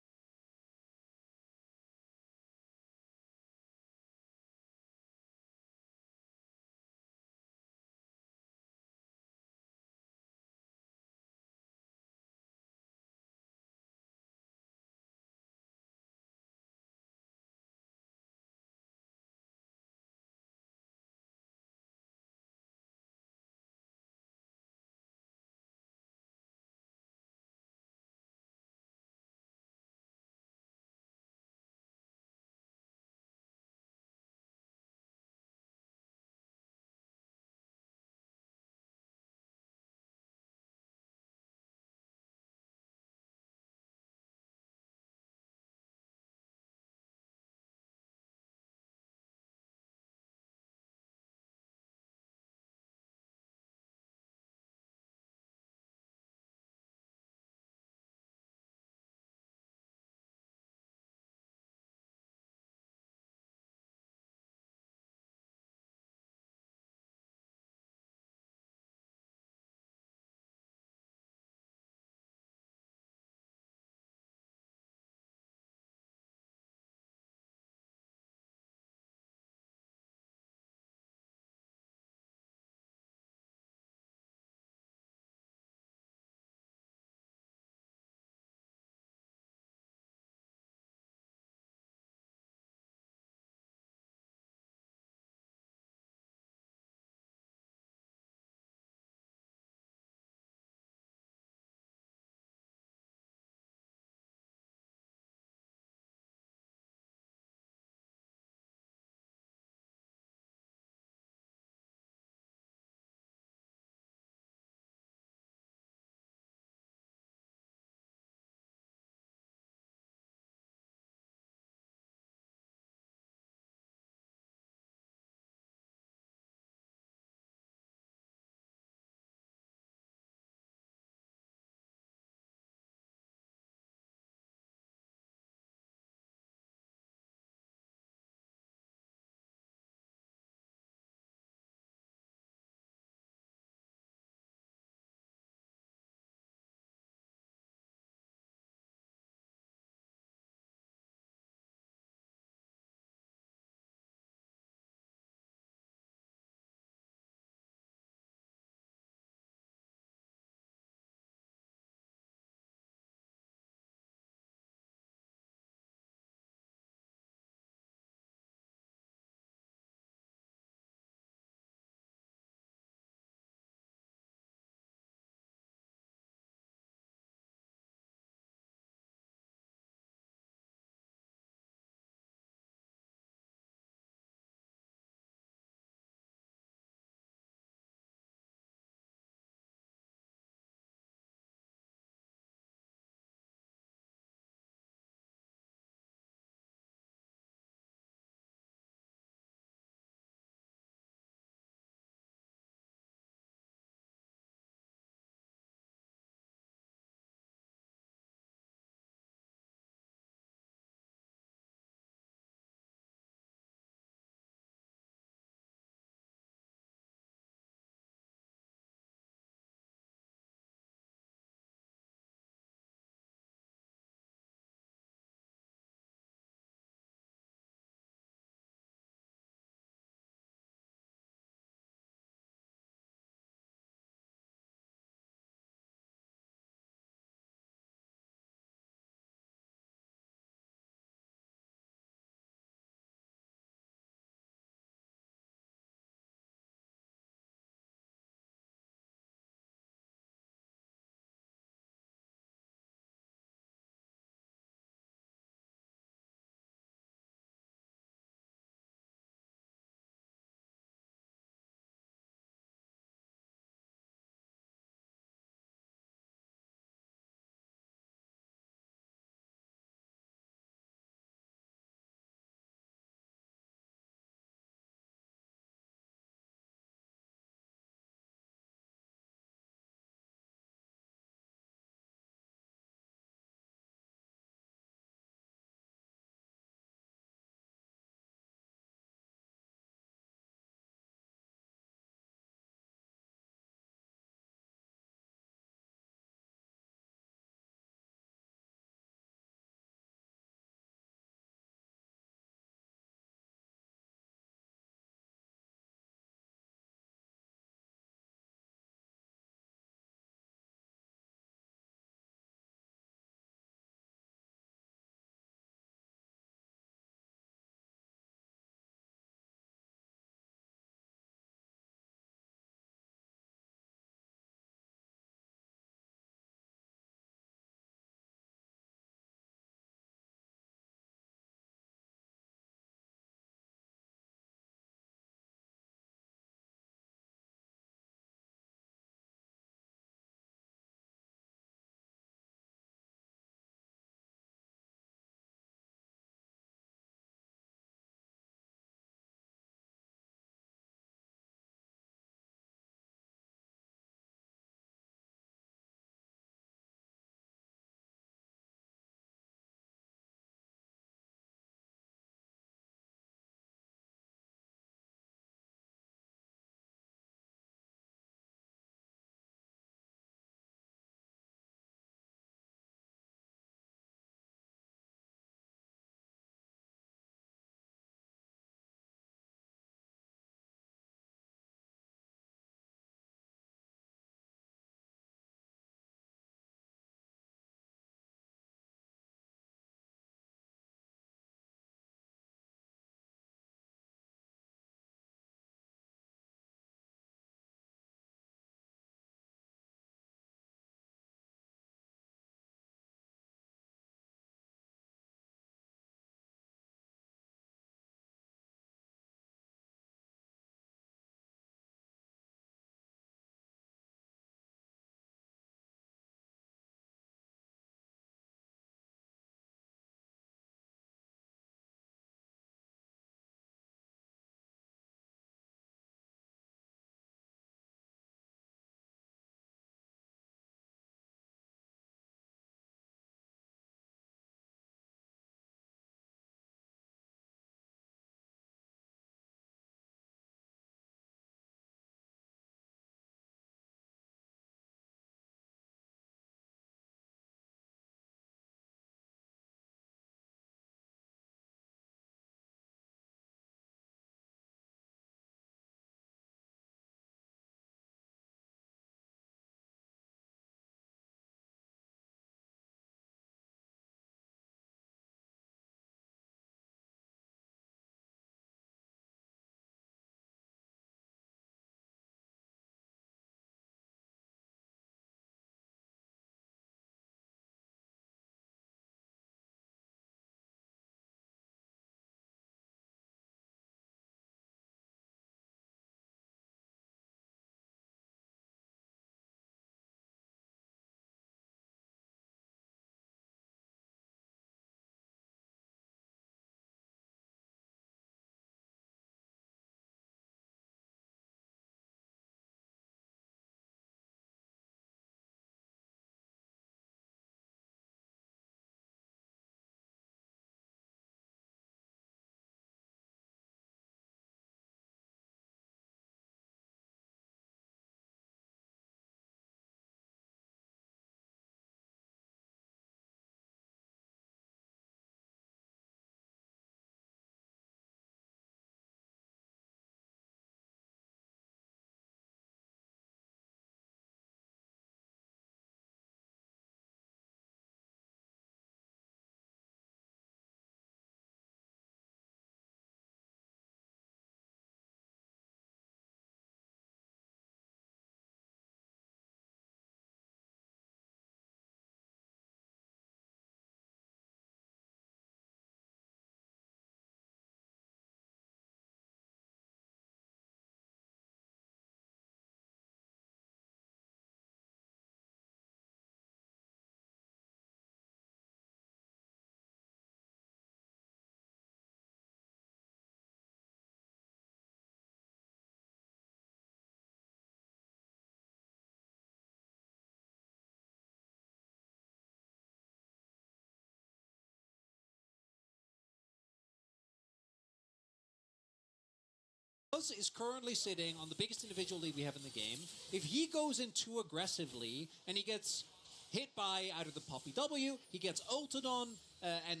Cuz is currently sitting on the biggest individual lead we have in the game. If he goes in too aggressively and he gets hit by either the Poppy W, he gets ulted on, and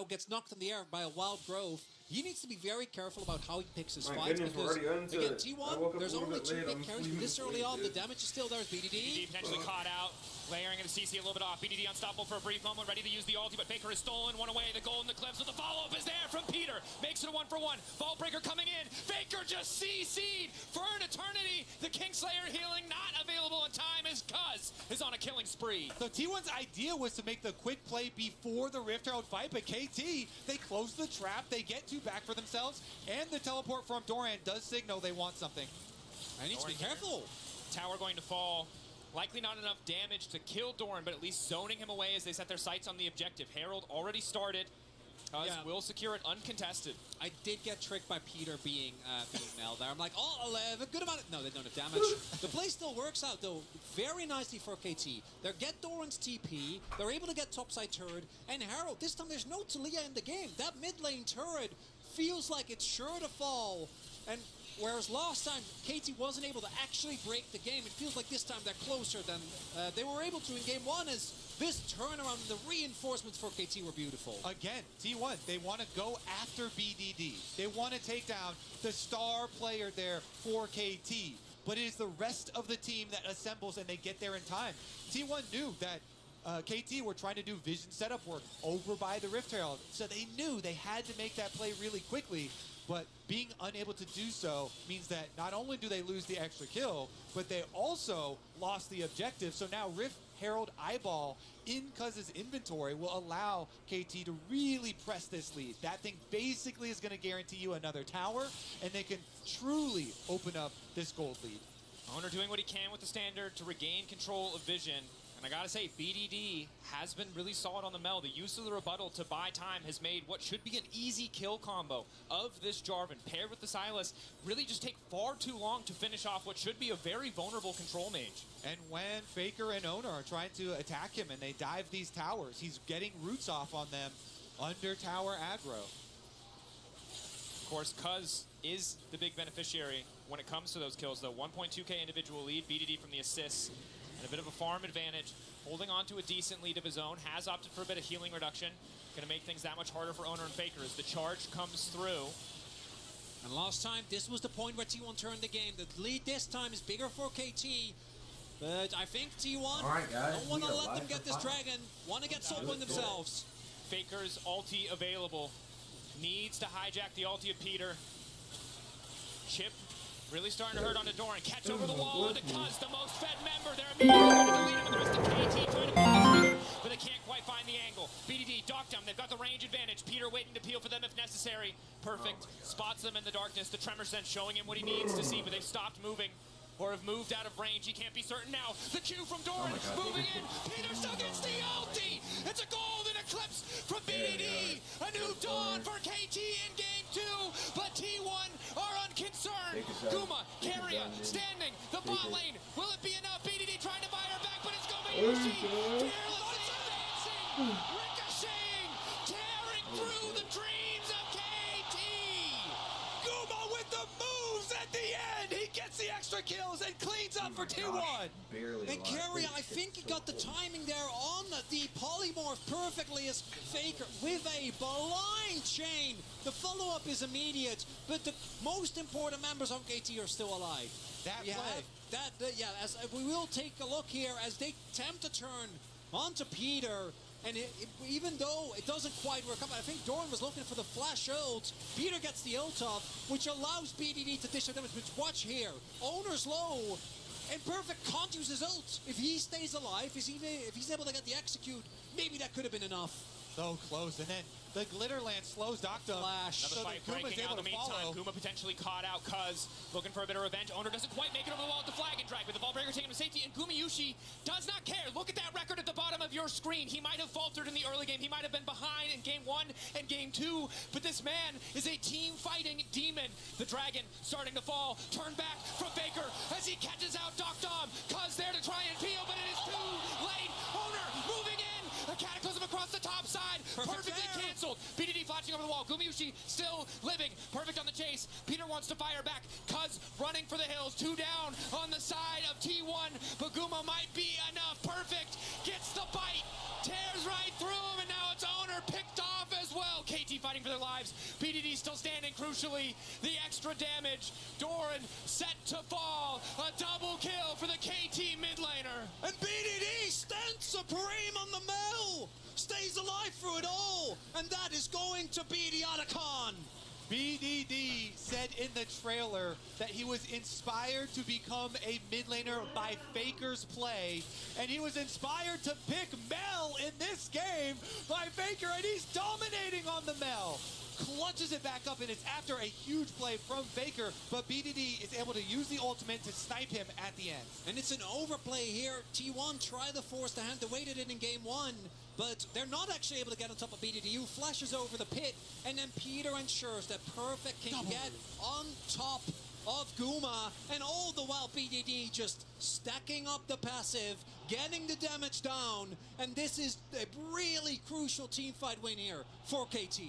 gets knocked in the air by a Wild Growth, he needs to be very careful about how he picks his fights, because again, T1, there's only 2 big carries this early on. The damage is still there. BDD potentially caught out, layering into CC a little bit off. BDD unstoppable for a brief moment, ready to use the ulti, but Faker has stolen one away. The goal in the clips, with the follow-up is there from Peter. Makes it a 1-for-1. Vaultbreaker coming in. Faker just CC'd for an eternity. The Kingslayer healing not available in time as Cuz is on a killing spree. So T1's idea was to make the quick play before the Rift Herald fight, but KT, they close the trap, they get 2 back for themselves, and the teleport from Doran does signal they want something. I need to be careful. Tower going to fall. Likely not enough damage to kill Doran, but at least zoning him away as they set their sights on the objective. Herald already started. Cuz will secure it uncontested. I did get tricked by Peter being Mel there. I'm like, oh, 11, good amount of... No, they don't have damage. The play still works out, though, very nicely for KT. They get Doran's TP, they're able to get topside turret, and Herald, this time there's no Taliyah in the game. That mid lane turret feels like it's sure to fall, and whereas last time KT wasn't able to actually break the game, it feels like this time they're closer than they were able to in game 1, as this turnaround and the reinforcements for KT were beautiful. Again, T1, they want to go after BDD. They want to take down the star player there for KT. But it is the rest of the team that assembles and they get there in time. T1 knew that KT were trying to do vision setup work over by the Rift Herald, so they knew they had to make that play really quickly. But being unable to do so means that not only do they lose the extra kill, but they also lost the objective. So now Rift Herald Eyeball in Cuz's inventory will allow KT to really press this lead. That thing basically is going to guarantee you another tower, and they can truly open up this gold lead. Owner doing what he can with the standard to regain control of vision. And I gotta say, BDD has been really solid on the Mel. The use of the rebuttal to buy time has made what should be an easy kill combo of this Jarvan, paired with the Sylas, really just take far too long to finish off what should be a very vulnerable control mage. And when Faker and Owner are trying to attack him and they dive these towers, he's getting roots off on them under tower aggro. Of course, Cuz is the big beneficiary when it comes to those kills, though. 1.2k individual lead, BDD from the assists, and a bit of a farm advantage, holding on to a decent lead of his own, has opted for a bit of healing reduction. Gonna make things that much harder for Owner and Faker as the charge comes through. And last time, this was the point where T1 turned the game. The lead this time is bigger for KT, but I think T1 don't want to let them get this dragon, want to get Soulpoint themselves. Faker's ulti available, needs to hijack the ulti of Peter. Chip really starting to hurt onto Doran. Catch over the wall onto Cuz, the most fed member. They're immediately going to lead him, and the rest of KT trying to push, but they can't quite find the angle. BDD, Doctum, they've got the range advantage. Peter waiting to peel for them if necessary. Perfect. Spots them in the darkness. The Tremor Sense showing him what he needs to see, but they've stopped moving or have moved out of range. He can't be certain now. The Q from Doran moving in. Peter still gets the ulti. It's a golden eclipse from BDD. A new dawn for KT in game 2, but T1 are unconcerned. Guma, Keria, standing, the bot lane. Will it be enough? BDD trying to buy her back, but it's Gumayusi. Fearlessly advancing, ricocheting, tearing through the dreams of KT. Guma with the moves at the end. He gets the extra kills and cleans up for T1. And Keria, I think he got the timing there on the polymorph perfectly as Faker with a blind chain. The follow-up is immediate, but the most important members of KT are still alive. As we will take a look here as they attempt to turn onto Peter. And even though it doesn't quite work out, I think Doran was looking for the flash ult. Peter gets the ult off, which allows BDD to dish out damage. But watch here, Owner's low, and Perfect can't use his ult. If he stays alive, if he's able to get the execute, maybe that could have been enough. So close, and then the Glitter Lance slows Doctum. Flash. Another fight breaking out in the meantime. Guma potentially caught out Cuz, looking for a bit of revenge. Owner doesn't quite make it over the wall with the flag and drag, but the Vaultbreaker taking him to safety, and Gumayusi does not care. Look at that record at the bottom of your screen. He might have faltered in the early game. He might have been behind in game 1 and game 2, but this man is a team-fighting demon. The dragon starting to fall. Turn back from Faker as he catches out Doctum. Cuz there to try and peel, but it is too late. Owner moving in. A Cataclysm across the top side. Perfectly fair. canceled. BDD flashing over the wall. Gumayushi still living. Perfect on the chase. Peter wants to fire back. Cuz running for the hills. 2 down on the side of T1. But Guma might be enough. Perfect gets the bite. Tears right through him, and now it's Owner picked off as well. KT fighting for their lives. BDD still standing, crucially. The extra damage. Doran set to fall. A double kill for the KT mid laner. And BDD stands supreme on the mill. Stays alive through it all. And that is going to be the Otacon. BDD said in the trailer that he was inspired to become a mid laner by Faker's play, and he was inspired to pick Mel in this game by Faker, and he's dominating on the Mel. Clutches it back up, and it's after a huge play from Faker, but BDD is able to use the ultimate to snipe him at the end. And it's an overplay here. T1 try the force the hand. They waited it in game 1, but they're not actually able to get on top of BDD, who flashes over the pit, and then Peter ensures that Perfect can get on top of Guma, and all the while BDD just stacking up the passive, getting the damage down, and this is a really crucial team fight win here for KT.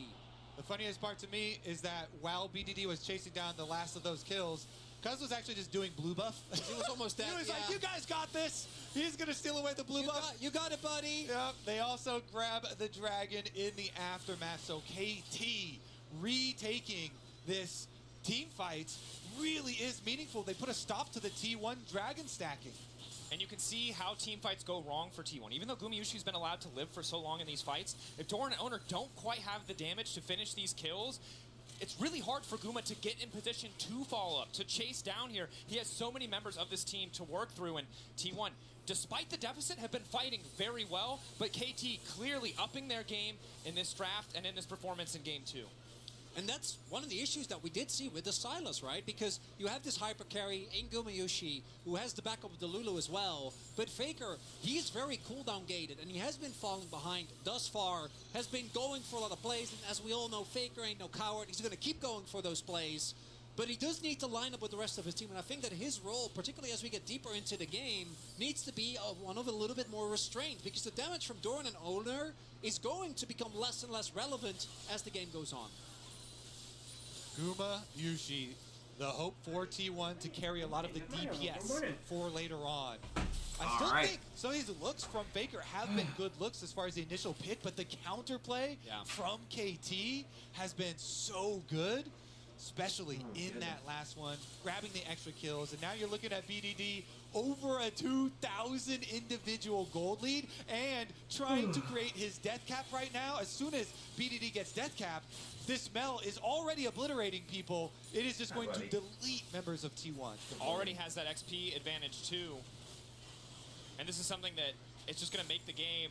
The funniest part to me is that while BDD was chasing down the last of those kills, Cuz was actually just doing blue buff. He was almost dead. He was like, you guys got this. He's going to steal away the blue buff. You got it, buddy. Yep. They also grab the dragon in the aftermath. So KT retaking this team fight really is meaningful. They put a stop to the T1 dragon stacking. And you can see how team fights go wrong for T1. Even though Gumayushi's been allowed to live for so long in these fights, if Doran and Owner don't quite have the damage to finish these kills, it's really hard for Guma to get in position to follow up, to chase down here. He has so many members of this team to work through, and T1, despite the deficit, have been fighting very well, but KT clearly upping their game in this draft and in this performance in game 2. And that's one of the issues that we did see with the Sylas, right? Because you have this hyper carry in Gumayushi, who has the backup of the Lulu as well. But Faker, he's very cooldown gated, and he has been falling behind thus far, has been going for a lot of plays. And as we all know, Faker ain't no coward. He's going to keep going for those plays. But he does need to line up with the rest of his team. And I think that his role, particularly as we get deeper into the game, needs to be one of a little bit more restrained. Because the damage from Doran and Owner is going to become less and less relevant as the game goes on. Gumayushi, the hope for T1 to carry a lot of the DPS for later on. I still think some of these looks from Faker have been good looks as far as the initial pick, but the counterplay from KT has been so good, especially in that last one, grabbing the extra kills. And now you're looking at BDD over a 2,000 individual gold lead and trying to create his death cap right now. As soon as BDD gets death cap, this Mel is already obliterating people. It is just going to delete members of T1. Already has that XP advantage too. And this is something that it's just going to make the game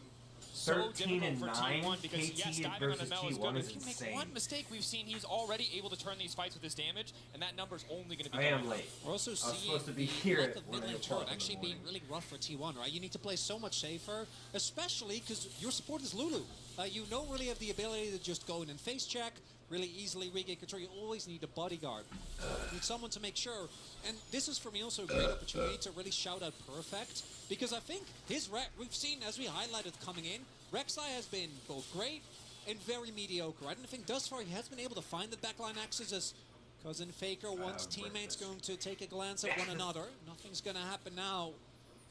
so difficult for T1 because yes, diving on the Mel is good. If you make one mistake, we've seen he's already able to turn these fights with his damage, and that number's only going to be going up. We're also seeing the lack of mid lane turret actually being really rough for T1, right? You need to play so much safer, especially because your support is Lulu. You don't really have the ability to just go in and face check, really easily regain control. You always need a bodyguard. You need someone to make sure. And this is for me also a great opportunity to really shout out Perfect, because I think his we've seen, as we highlighted coming in, Rek'Sai has been both great and very mediocre. I don't think thus far he has been able to find the backline axes as Cousin Faker wants teammates going to take a glance at one another. Nothing's going to happen now.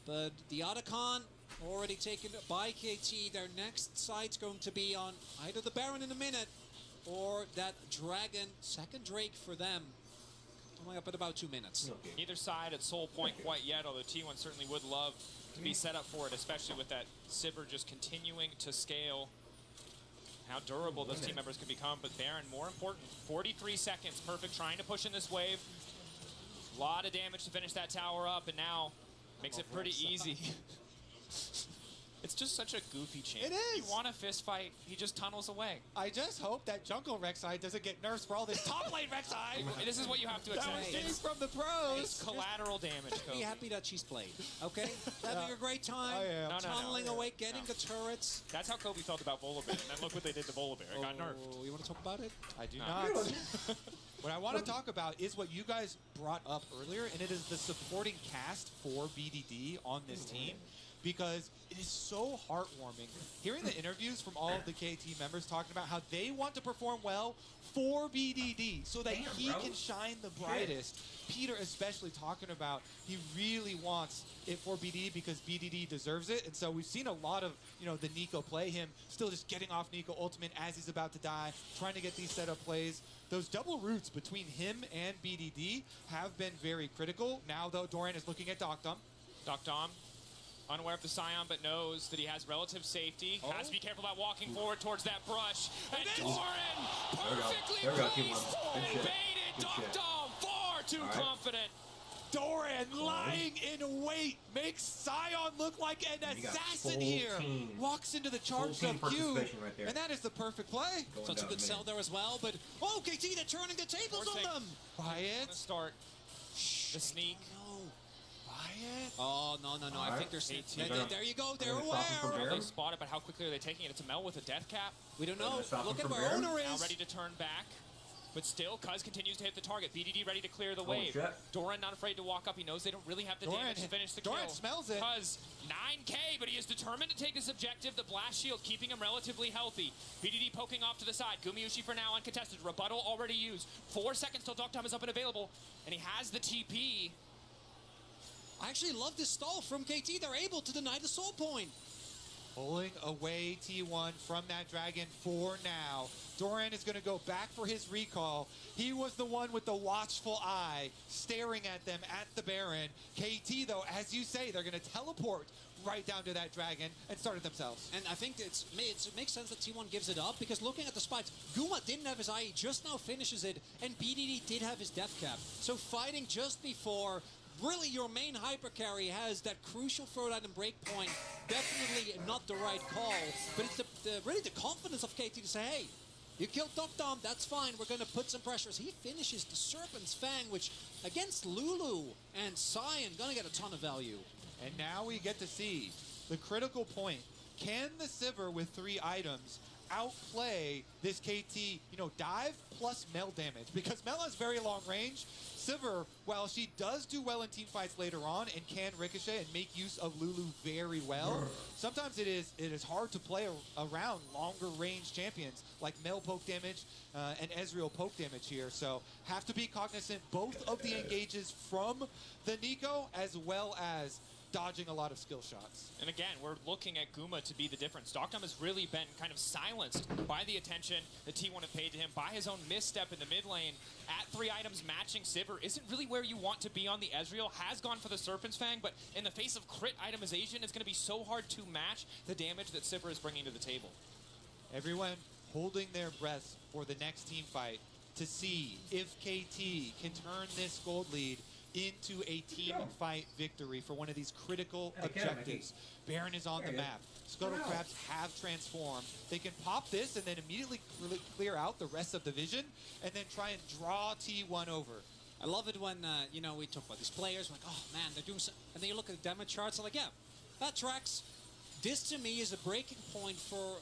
But the Otacon already taken by KT. Their next site's going to be on either the Baron in a minute or that Dragon, second Drake for them. Coming up in about 2 minutes. Neither side at Soul Point quite yet, although T1 certainly would love to be set up for it, especially with that Sivir just continuing to scale. How durable those team members can become, but Baron, more important, 43 seconds, Perfect trying to push in this wave. A lot of damage to finish that tower up, and now makes it pretty easy. It's just such a goofy chain. It is. You want a fist fight, he just tunnels away. I just hope that Jungle Rek'Sai doesn't get nerfed for all this top lane Rek'Sai. This is what you have to accept. That was from the pros. It's collateral damage, Be happy that she's played, okay? Having a great time, tunneling away, getting the turrets. That's how Kobe felt about Volibear, and then look what they did to Volibear. It got nerfed. You want to talk about it? I do not. What I want to talk about is what you guys brought up earlier, and it is the supporting cast for BDD on this team, because it is so heartwarming hearing the interviews from all of the KT members talking about how they want to perform well for BDD so that he can shine the brightest. Peter especially talking about he really wants it for BDD because BDD deserves it. And so we've seen a lot of, the Nico play, him still just getting off Nico ultimate as he's about to die, trying to get these setup plays. Those double roots between him and BDD have been very critical. Now, though, Doran is looking at Dokdom. Dokdom, unaware of the Scion, but knows that he has relative safety. Has to be careful about walking forward towards that brush. And Doran perfectly placed. Baited Dokdom, far too confident. Doran lying in wait makes Scion look like an assassin here. Walks into the charge of Q, right and that is the perfect play. So it's a good sell there as well, but KT, they're turning the tables on them. Riot. Start the sneak. Riot. Oh, no. I think they're sneak. There you go. They're aware. They spot it, but how quickly are they taking it? It's a Mel with a death cap. We don't know. Look at where Owner Now is. ready to turn back. But still, Cuz continues to hit the target. BDD ready to clear the wave. Doran not afraid to walk up. He knows they don't really have the damage to finish the kill. Doran smells it. Cuz 9K, but he is determined to take this objective. The blast shield keeping him relatively healthy. BDD poking off to the side. Gumayusi for now uncontested. Rebuttal already used. 4 seconds till Dokdom is up and available. And he has the TP. I actually love this stall from KT. They're able to deny the soul point. Pulling away T1 from that dragon for now. Doran is going to go back for his recall. He was the one with the watchful eye staring at them at the Baron. KT, though, as you say, they're going to teleport right down to that dragon and start it themselves. And I think it makes sense that T1 gives it up, because looking at the spikes, Guma didn't have his IE, just now finishes it, and BDD did have his death cap. So fighting just before, really your main hyper carry has that crucial third item breakpoint, definitely not the right call, but it's really the confidence of KT to say, hey, you killed Dokdom, that's fine, we're going to put some pressures. He finishes the Serpent's Fang, which against Lulu and Scion, going to get a ton of value. And now we get to see the critical point. Can the Sivir with 3 items outplay this KT, dive plus Mel damage? Because Mel has very long range. Sivir, while she does do well in team fights later on and can ricochet and make use of Lulu very well, sometimes it is hard to play around longer range champions like Mel poke damage and Ezreal poke damage here. So have to be cognizant both of the engages from the Nico as well as dodging a lot of skill shots. And again, we're looking at Guma to be the difference. Dokdom has really been kind of silenced by the attention that T1 have paid to him, by his own misstep in the mid lane. At 3 items, matching Sivir isn't really where you want to be on the Ezreal. Has gone for the Serpent's Fang, but in the face of crit itemization, it's going to be so hard to match the damage that Sivir is bringing to the table. Everyone holding their breath for the next team fight to see if KT can turn this gold lead into a team fight victory for one of these critical objectives. Baron is on the map. Scuttle Crabs have transformed. They can pop this and then immediately clear out the rest of the vision and then try and draw T1 over. I love it when, we talk about these players, like, oh man, they're doing so, and then you look at the damage charts, and like, yeah, that tracks. This to me is a breaking point for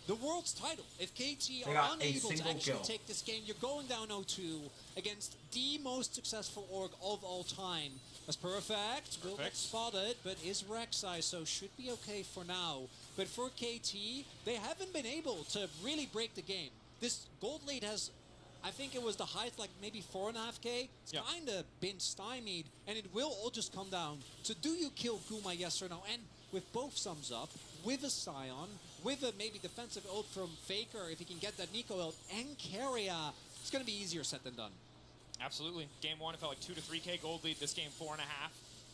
the world's title. If KT are unable to actually take this game, you're going down 0-2 against the most successful org of all time. As per a fact, will get spotted, but is Rek'Sai, so should be okay for now. But for KT, they haven't been able to really break the game. This gold lead has, I think it was the height, like maybe 4.5K. It's kind of been stymied, and it will all just come down to, do you kill Guma, yes or no? And with both sums up, with a Scion, with a maybe defensive ult from Faker, if he can get that Nico ult, and Keria, it's going to be easier said than done. Absolutely. Game 1, it felt like 2 to 3K gold lead. This game, 4.5,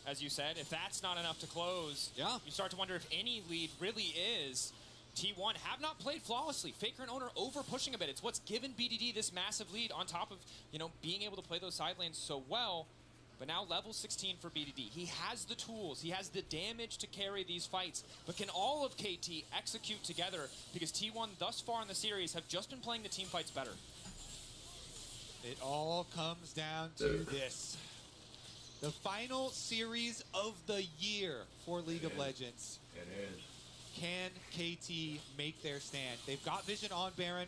as you said. If that's not enough to close, you start to wonder if any lead really is. T1 have not played flawlessly. Faker and Owner over pushing a bit. It's what's given BDD this massive lead on top of, being able to play those side lanes so well. But now level 16 for BDD. He has the tools. He has the damage to carry these fights. But can all of KT execute together? Because T1 thus far in the series have just been playing the team fights better. It all comes down to this. The final series of the year for League of Legends. It is. Can KT make their stand? They've got vision on Baron.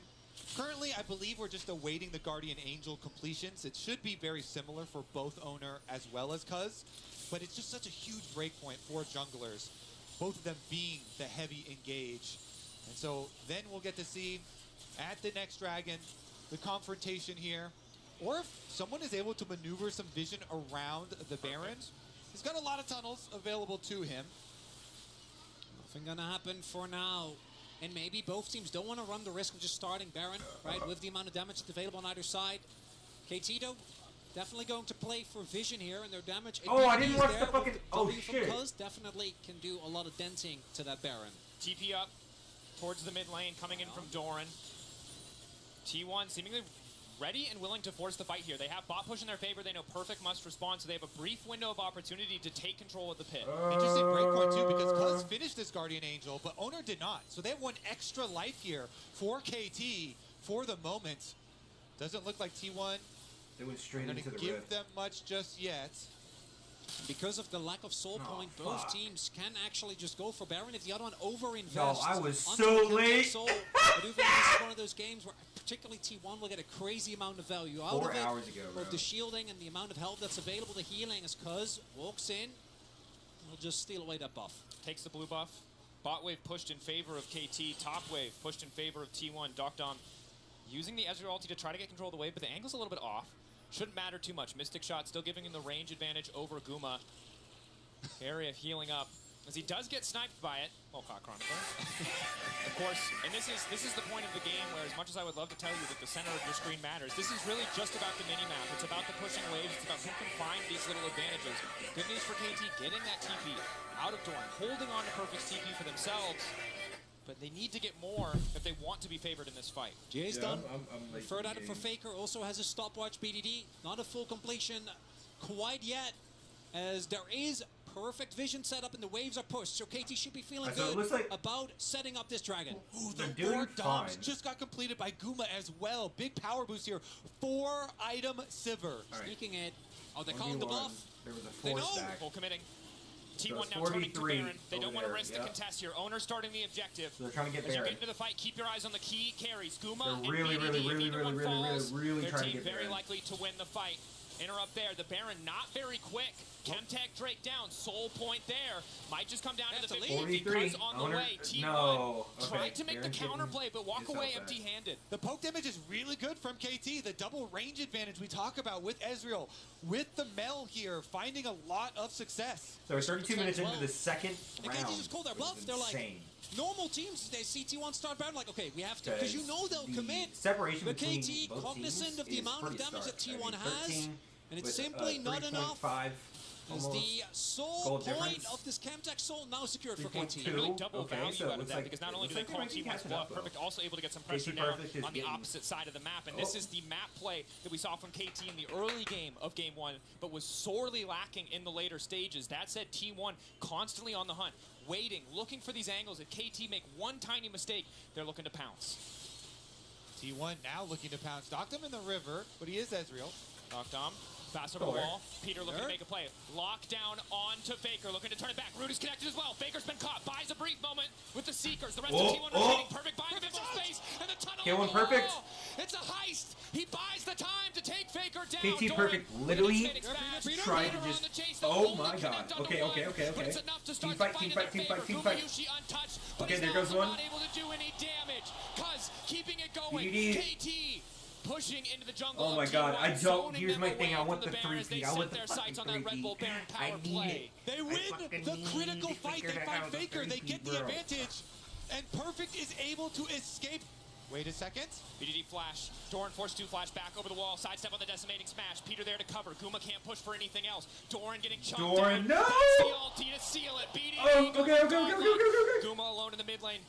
Currently, I believe we're just awaiting the Guardian Angel completions. It should be very similar for both Owner as well as Cuz, but it's just such a huge breakpoint for junglers, both of them being the heavy engage. And so then we'll get to see at the next Dragon the confrontation here, or if someone is able to maneuver some vision around the Baron. He's got a lot of tunnels available to him. Nothing gonna happen for now. And maybe both teams don't want to run the risk of just starting Baron, right? With the amount of damage that's available on either side. KT, though, definitely going to play for vision here, and their damage. Oh, I didn't watch the fucking. Oh, shit. Cuz definitely can do a lot of denting to that Baron. TP up towards the mid lane, coming in from Doran. T1 seemingly ready and willing to force the fight here. They have bot push in their favor. They know Perfect must respond, so they have a brief window of opportunity to take control of the pit. Interesting breakpoint too, because Cuz finished this Guardian Angel, but Owner did not. So they have one extra life here for KT for the moment. Doesn't look like T1 They went straight into the give rift. them much just yet. Because of the lack of soul point, both fuck. teams can actually just go for Baron if the other one over-invests. No, I was onto so the Captain late. Soul. I do think this is one of those games where particularly T1 will get a crazy amount of value out 4 of it. hours ago, bro. Both the shielding and the amount of health that's available to healing as Cuz walks in. Will just steal away that buff. Takes the blue buff. Bot wave pushed in favor of KT. Top wave pushed in favor of T1. Dom using the Ezreal ulti to try to get control of the wave, but the angle's a little bit off. Shouldn't matter too much. Mystic Shot still giving him the range advantage over Guma. Area healing up as he does get sniped by it. Well, caught Chronicler. Of course, and this is the point of the game where, as much as I would love to tell you that the center of your screen matters, this is really just about the mini-map. It's about the pushing waves. It's about who can find these little advantages. Good news for KT, getting that TP out of Dorn, holding on to Perfect's TP for themselves, but they need to get more if they want to be favored in this fight. Jay's done. I'm late Third to the item for game. Faker also has a stopwatch BDD. Not a full completion quite yet, as there is perfect vision set up and the waves are pushed. So KT should be feeling So it good looks like- about setting up this Dragon. Ooh, They're the doing 4 Doms fine. just got completed by Guma as well. Big power boost here. 4 item Sivir. right. Sneaking it. Oh, they're calling the 1v1. bluff. There was a They 4 know. stack. Full committing. So T1 it's now turning to 43 Baron. They don't over want to there, risk the yep. contest here. Owner starting the objective. So they're trying to get As you Baron. get into the fight, keep your eyes on the key carries. Guma They're and really, BDD. really, If really, either really, one really, falls, really their trying to team get very Baron. likely to win the fight. Interrupt there. The Baron not very quick. Chemtech Drake down. Soul point there. Might just come down to the 50 43. because on the Owner- way, T1 no. Okay, tried to make the Baron's getting counterplay, but walk his away health back. empty-handed. The poke damage is really good from KT. The double range advantage we talk about with Ezreal. With the Mel here, finding a lot of success. So we're 32 minutes into the second And round. KT just called their which bluff. is They're like, insane. normal teams, they see T1 start Baron, like, okay, we have to, because you know they'll the commit. separation But between KT, both cognizant teams of the is amount of pretty damage that stark. T1 I mean, has, 13 and it's with, simply not enough. 3.5 Is almost the soul gold point difference. of this Chemtech soul now secured for 3.2. KT? Really double Okay, value so it out of looks that like- because not it only do looks they like call they might be T1's catching bluff, up, though. Perfect also able to get some KT pressure now Perfect is on the getting- opposite side of the map. And this is the map play that we saw from KT in the early game of Game 1, but was sorely lacking in the later stages. That said, T1 constantly on the hunt, waiting, looking for these angles. If KT make one tiny mistake, they're looking to pounce. T1 now looking to pounce. Knocked him in the river, but he is Ezreal. Knocked on. Pass over the wall. Peter looking to make a play. Lockdown on to Faker, looking to turn it back. Root is connected as well. Faker's been caught. Buys a brief moment with the Seekers. The rest of T1 retreating. Perfect buys the full space. And the tunnel Kill on him, the Perfect. wall. It's a heist. He buys the time to take Faker down. KT Doran Perfect with an literally extended smash. tried Peter to on just. the chase. They'll Oh only my connect god. on Okay, the okay, one, okay, But okay. it's enough to Team start the fight, fight team in fight, their team fight, favor. team fight. Gumayusi untouched, but Okay, he's there now goes also one. not able to do any damage. Cuz keeping it going. BDD. KT pushing into the jungle. Oh my of god, T1, I don't. zoning Here's them my thing. I away want from the Baron as 3P. they I want set the their fucking sights on that Red 3P. Bull Baron I power need play. it. They I win fucking the need critical to fight. figure They it fight out. Faker. They get the Bro. advantage. And Perfect is able to escape. Wait a second. BDD flash. Doran forced to flash back over the wall. Sidestep on the decimating smash. Peter there to cover. Guma can't push for anything else. Doran getting chunked Doran, down. no! That's the ulti to seal it. BDD Oh, goes okay, for okay, okay, Dog okay, okay, okay. Guma alone in the mid lane.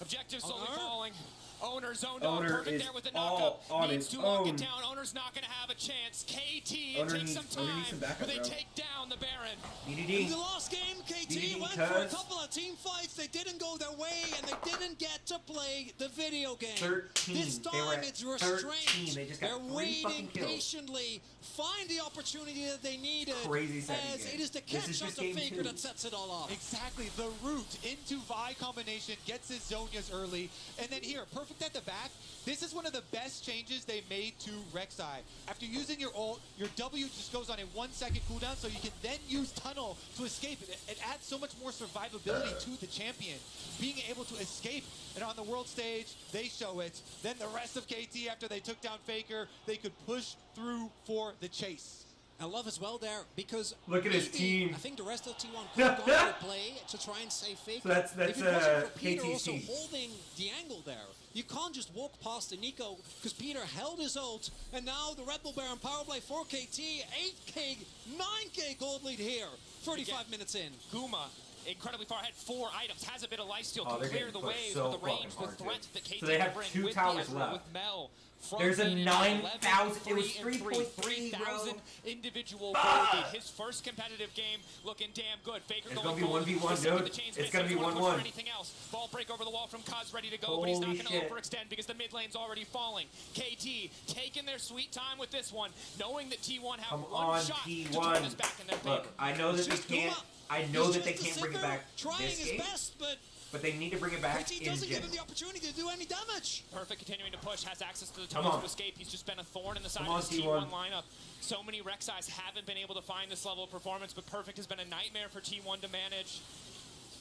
Objective slowly Owner? falling. Owner zoned Owner on. Perfect is there with the all knockup. on Needs his to lock own. it down. Owner's not going to have a chance. KT, it Owner takes needs- some Owner time. needs some backup, but they bro. take down the Baron. In BDD. the last game, KT BDD went for a cuz. couple of team fights, they didn't go their way, and they didn't get to play the video game. 13. This They were time at it's restraint. 13. They just got They're 3 fucking waiting kills. patiently, find the opportunity that they needed. Crazy second as game. it is the This catch is of just the game Faker 2. that sets it all off. Exactly. The route into Vi combination gets his Zhonya's early. And then here, perfect at the back. This is one of the best changes they made to Rek'Sai. After using your ult, your W just goes on a 1 second cooldown, so you can then use Tunnel to escape. It adds so much more survivability to the champion. Being able to escape, and on the world stage, they show it. Then the rest of KT, after they took down Faker, they could push through for the chase. I love as well there because Look at his maybe, team. I think the rest of the T1 could have gone for play to try and save Faker. So that's if you're pushing for Peter KT's also team. holding the angle there. You can't just walk past the Nico because Peter held his ult, and now the Red Bull Baron power play for KT, 8k, 9k gold lead here, 35 minutes in. Guma, incredibly far ahead, 4 items, has a bit of lifesteal, Oh, can they're clear getting the pushed waves so with the range, fucking the hard, threat that KT So they have can bring 2 with towers the Ezreal, left. with Mel. There's a From 9,000. It was 3 and 3.3, bro. 3,000 individual Fuck! gold lead. His first competitive game looking damn good. Faker It's going gonna be gold. 1v1, Listen with dude. the chains It's missed. gonna be Doesn't wanna push 1-1. for anything else. Ball break over the wall from Cuz, ready to go, but he's not Holy going to shit. overextend because the mid lane's already falling. KT taking their sweet time with this one, knowing that T1 have Come one on, shot to turn T1. this back in their Look, favor. I know that they Just can't. Guma. I know He's that they just a can't bring it zipper back trying this his game, best, but they need to bring it back KT in doesn't give him general. the opportunity to do any damage. Perfect continuing to push, has access to the Come tunnel on. to escape. He's just been a thorn in the side Come of on, this T1. T1 lineup. So many Rek'Sais haven't been able to find this level of performance, but Perfect has been a nightmare for T1 to manage.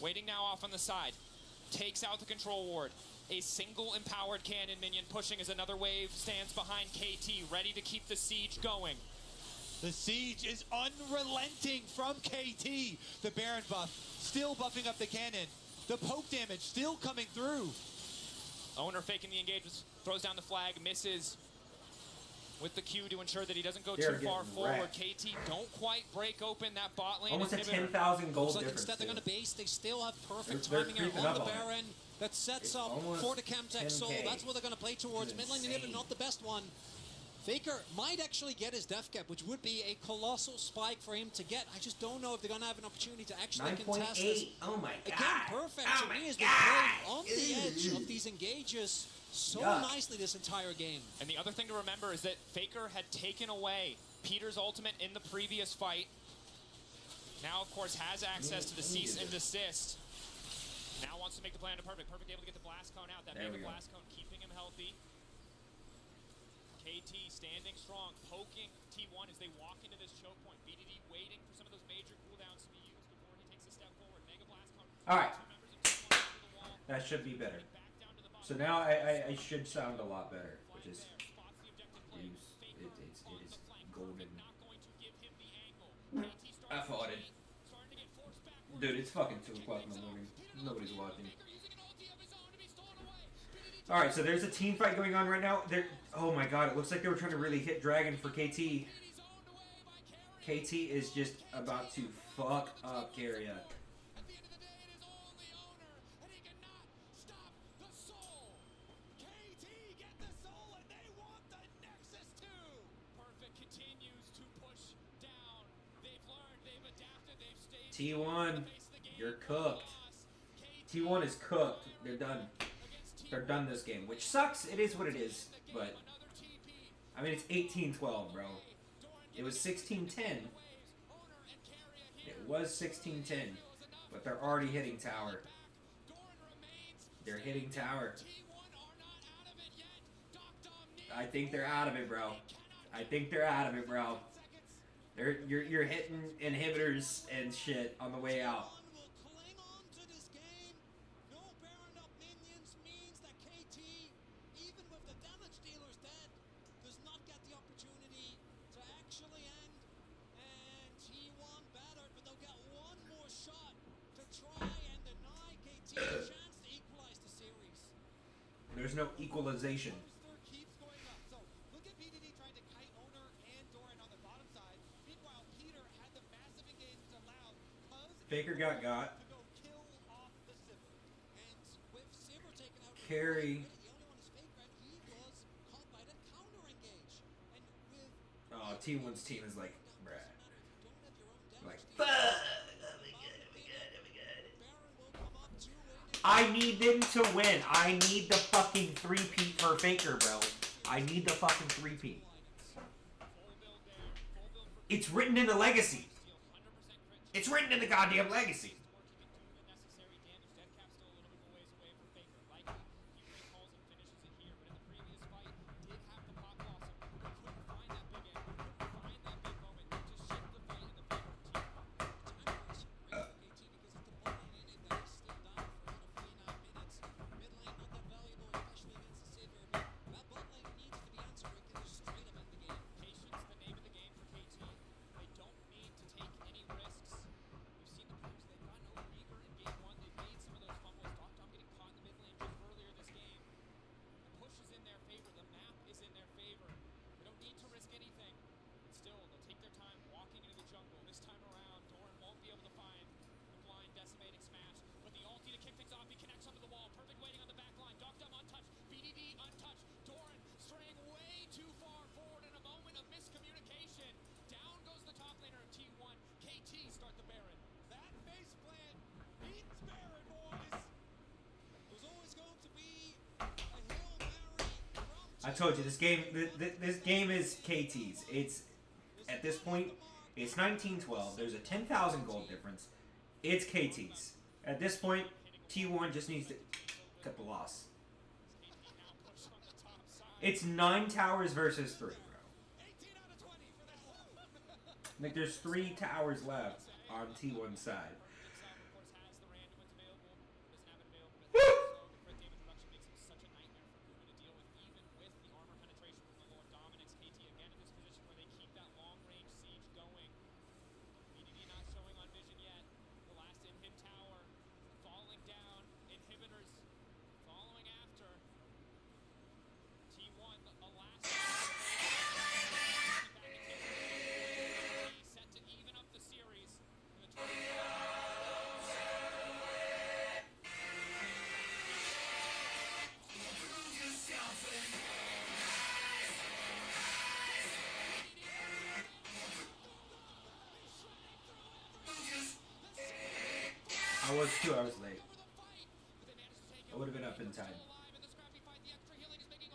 Waiting now off on the side. Takes out the control ward. A single empowered cannon minion pushing as another wave stands behind KT, ready to keep the siege going. The siege is unrelenting from KT. The Baron buff still buffing up the cannon. The poke damage still coming through. Owner faking the engagements, throws down the flag, misses with the Q to ensure that he doesn't go They're too far getting forward. wrecked. KT don't quite break open that bot lane Almost a inhibitor. 10,000 gold Looks like difference. instead they're too. going to base, they still have perfect They're timing here creeping on up the on it. Baron. That sets It's up almost for the Chemtech Soul. 10K. That's what they're going to play towards. This Mid is lane inhibitor, insane. not the best one. Faker might actually get his death cap, which would be a colossal spike for him to get. I just don't know if they're going to have an opportunity to actually contest this. 9.8. Oh my god. Again, Perfect Oh to my me has been god. playing on the edge of these engages so Yuck. nicely this entire game. And the other thing to remember is that Faker had taken away Peter's ultimate in the previous fight. Now, of course, has access to the cease and desist. Now wants to make the play onto Perfect. Perfect able to get the blast cone out. That There mega we go. blast cone keeping him healthy. KT standing strong, poking T1 as they walk into this choke point. BDD waiting for some of those major cooldowns to be used before he takes a step forward. Mega blast cone. All right. Two members of T1 over the wall. That should be better. So now I should sound a lot better, which is it is golden. I fought it. Dude, it's fucking 2 o'clock in the morning. Nobody's watching. Alright, so there's a team fight going on right now. Oh my god, it looks like they were trying to really hit Dragon for KT. KT is just about to fuck up Keria. Perfect continues to push down. They've learned, they've adapted, they've stayed T1, you're cooked. T1 is cooked. They're done. They're done this game, which sucks. It is what it is, but I mean it's 18-12, bro. It was 16-10. It was 16-10, but they're already hitting tower. They're hitting tower. I think they're out of it, bro. I think they're out of it, bro. You're hitting inhibitors and shit on the way out. There's no equalization. Look at BDD trying to kite Owner and Doran on the bottom side. Meanwhile, Peter had the massive engagement allowed Faker got. to go kill off the Sivir. And with Sivir taken out, Carry. the only one is Fake Red. He was caught by that counter engage. And with Oh, T1's team is like, bruh. Like, Baron will come I need them to win. I need the fucking three-peat for Faker, bro. I need the fucking three-peat. It's written in the legacy. It's written in the goddamn legacy. I told you this game. This game is KT's. It's at this point, it's 19-12. There's a 10,000 gold difference. It's KT's. At this point, T1 just needs to cut the loss. It's 9 towers versus 3, bro. Like there's 3 towers left on T1's side. I was 2 hours late. I would have been up in time.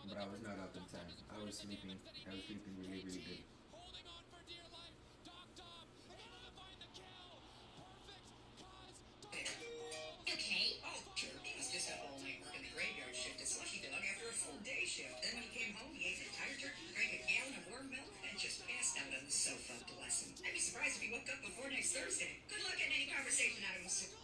But I was not up in time. I was sleeping. I was sleeping really, really good. Okay. Oh, sure. He was just up all night working the graveyard shift at Slushy Dog after a full day shift. Then when he came home, he ate an entire turkey, drank a gallon of warm milk, and just passed out on the sofa. Bless him. I'd be surprised if he woke up before next Thursday. Good luck getting any conversation out of him.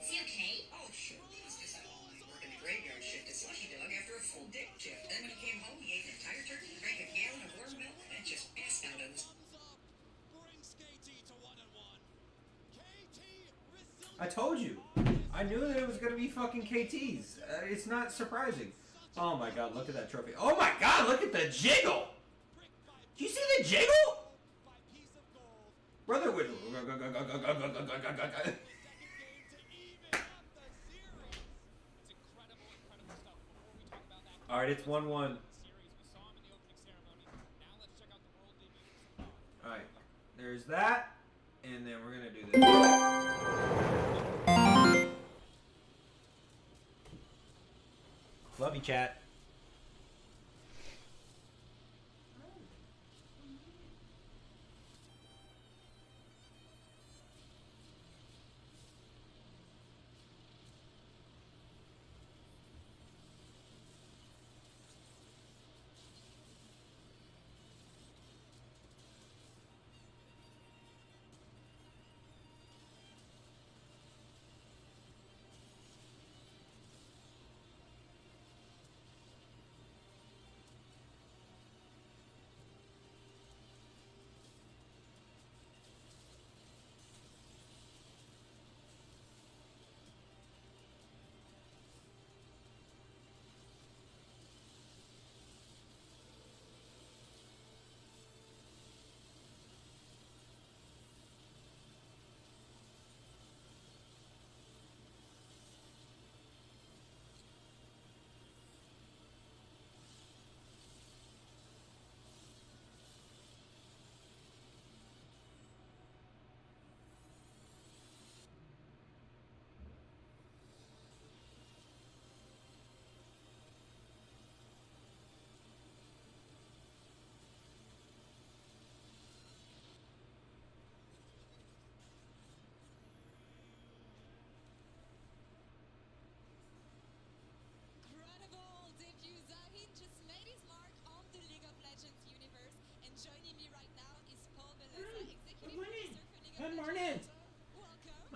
Is he okay? Oh, sure. He was just up all night working the graveyard shift at Slushy Dog after a full day shift. Then when he came home, he ate an entire turkey, drank a gallon of warm milk, and just passed out on the sofa. I told you. I knew that it was going to be fucking KT's. It's not surprising. Oh my god, look at that trophy. Oh my god, look at the jiggle! Do you see the jiggle? Brother would... Alright, it's 1-1. Alright, there's that. And then we're going to do this. Love you, chat.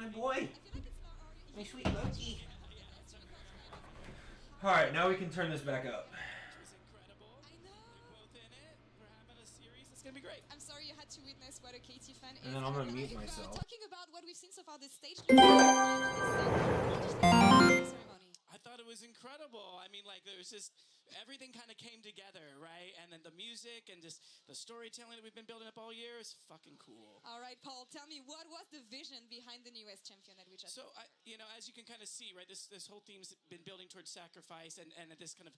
my boy. My sweet Loki. Alright, now we can turn this back up. It's gonna be great. I'm sorry you had to witness what a KT fan is. And then I'm gonna mute myself. Talking about what we've seen so far this stage. I thought it was incredible. I mean, like, there was just everything kind of came together, right? And then the music and just the storytelling that we've been building up all year is fucking cool. All right, Paul, tell me, what was the vision behind the newest champion that we just So, as you can kind of see, right, this whole theme's been building towards sacrifice and this kind of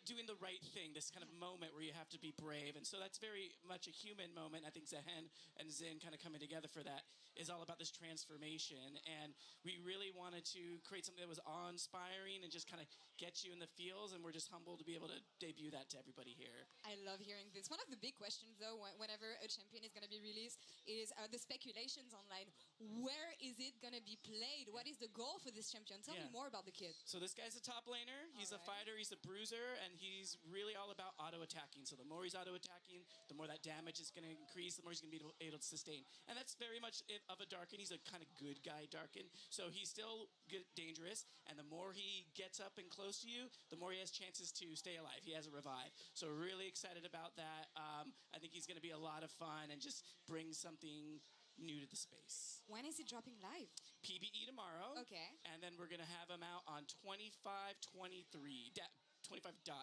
doing the right thing, this kind of moment where you have to be brave. And so that's very much a human moment. I think Zehen and Zin kind of coming together for that is all about this transformation. And we really wanted to create something that was awe-inspiring and just kind of get you in the feels. And we're just humbled to be able to debut that to everybody here. I love hearing this. One of the big questions, though, whenever a champion is going to be released is the speculations online. Where is it going to be played? What is the goal for this champion? Tell me more about the kid. So this guy's a top laner. He's a fighter. He's a bruiser. And he's really all about auto-attacking. So the more he's auto-attacking, the more that damage is going to increase, the more he's going to be able to sustain. And that's very much it of a Darkin. He's a kind of good guy Darkin. So he's still good, dangerous. And the more he gets up and close to you, the more he has chances to stay alive. He has a revive. So we're really excited about that. I think he's going to be a lot of fun and just bring something new to the space. When is he dropping live? PBE tomorrow. Okay. And then we're going to have him out on 25/23. 25.23.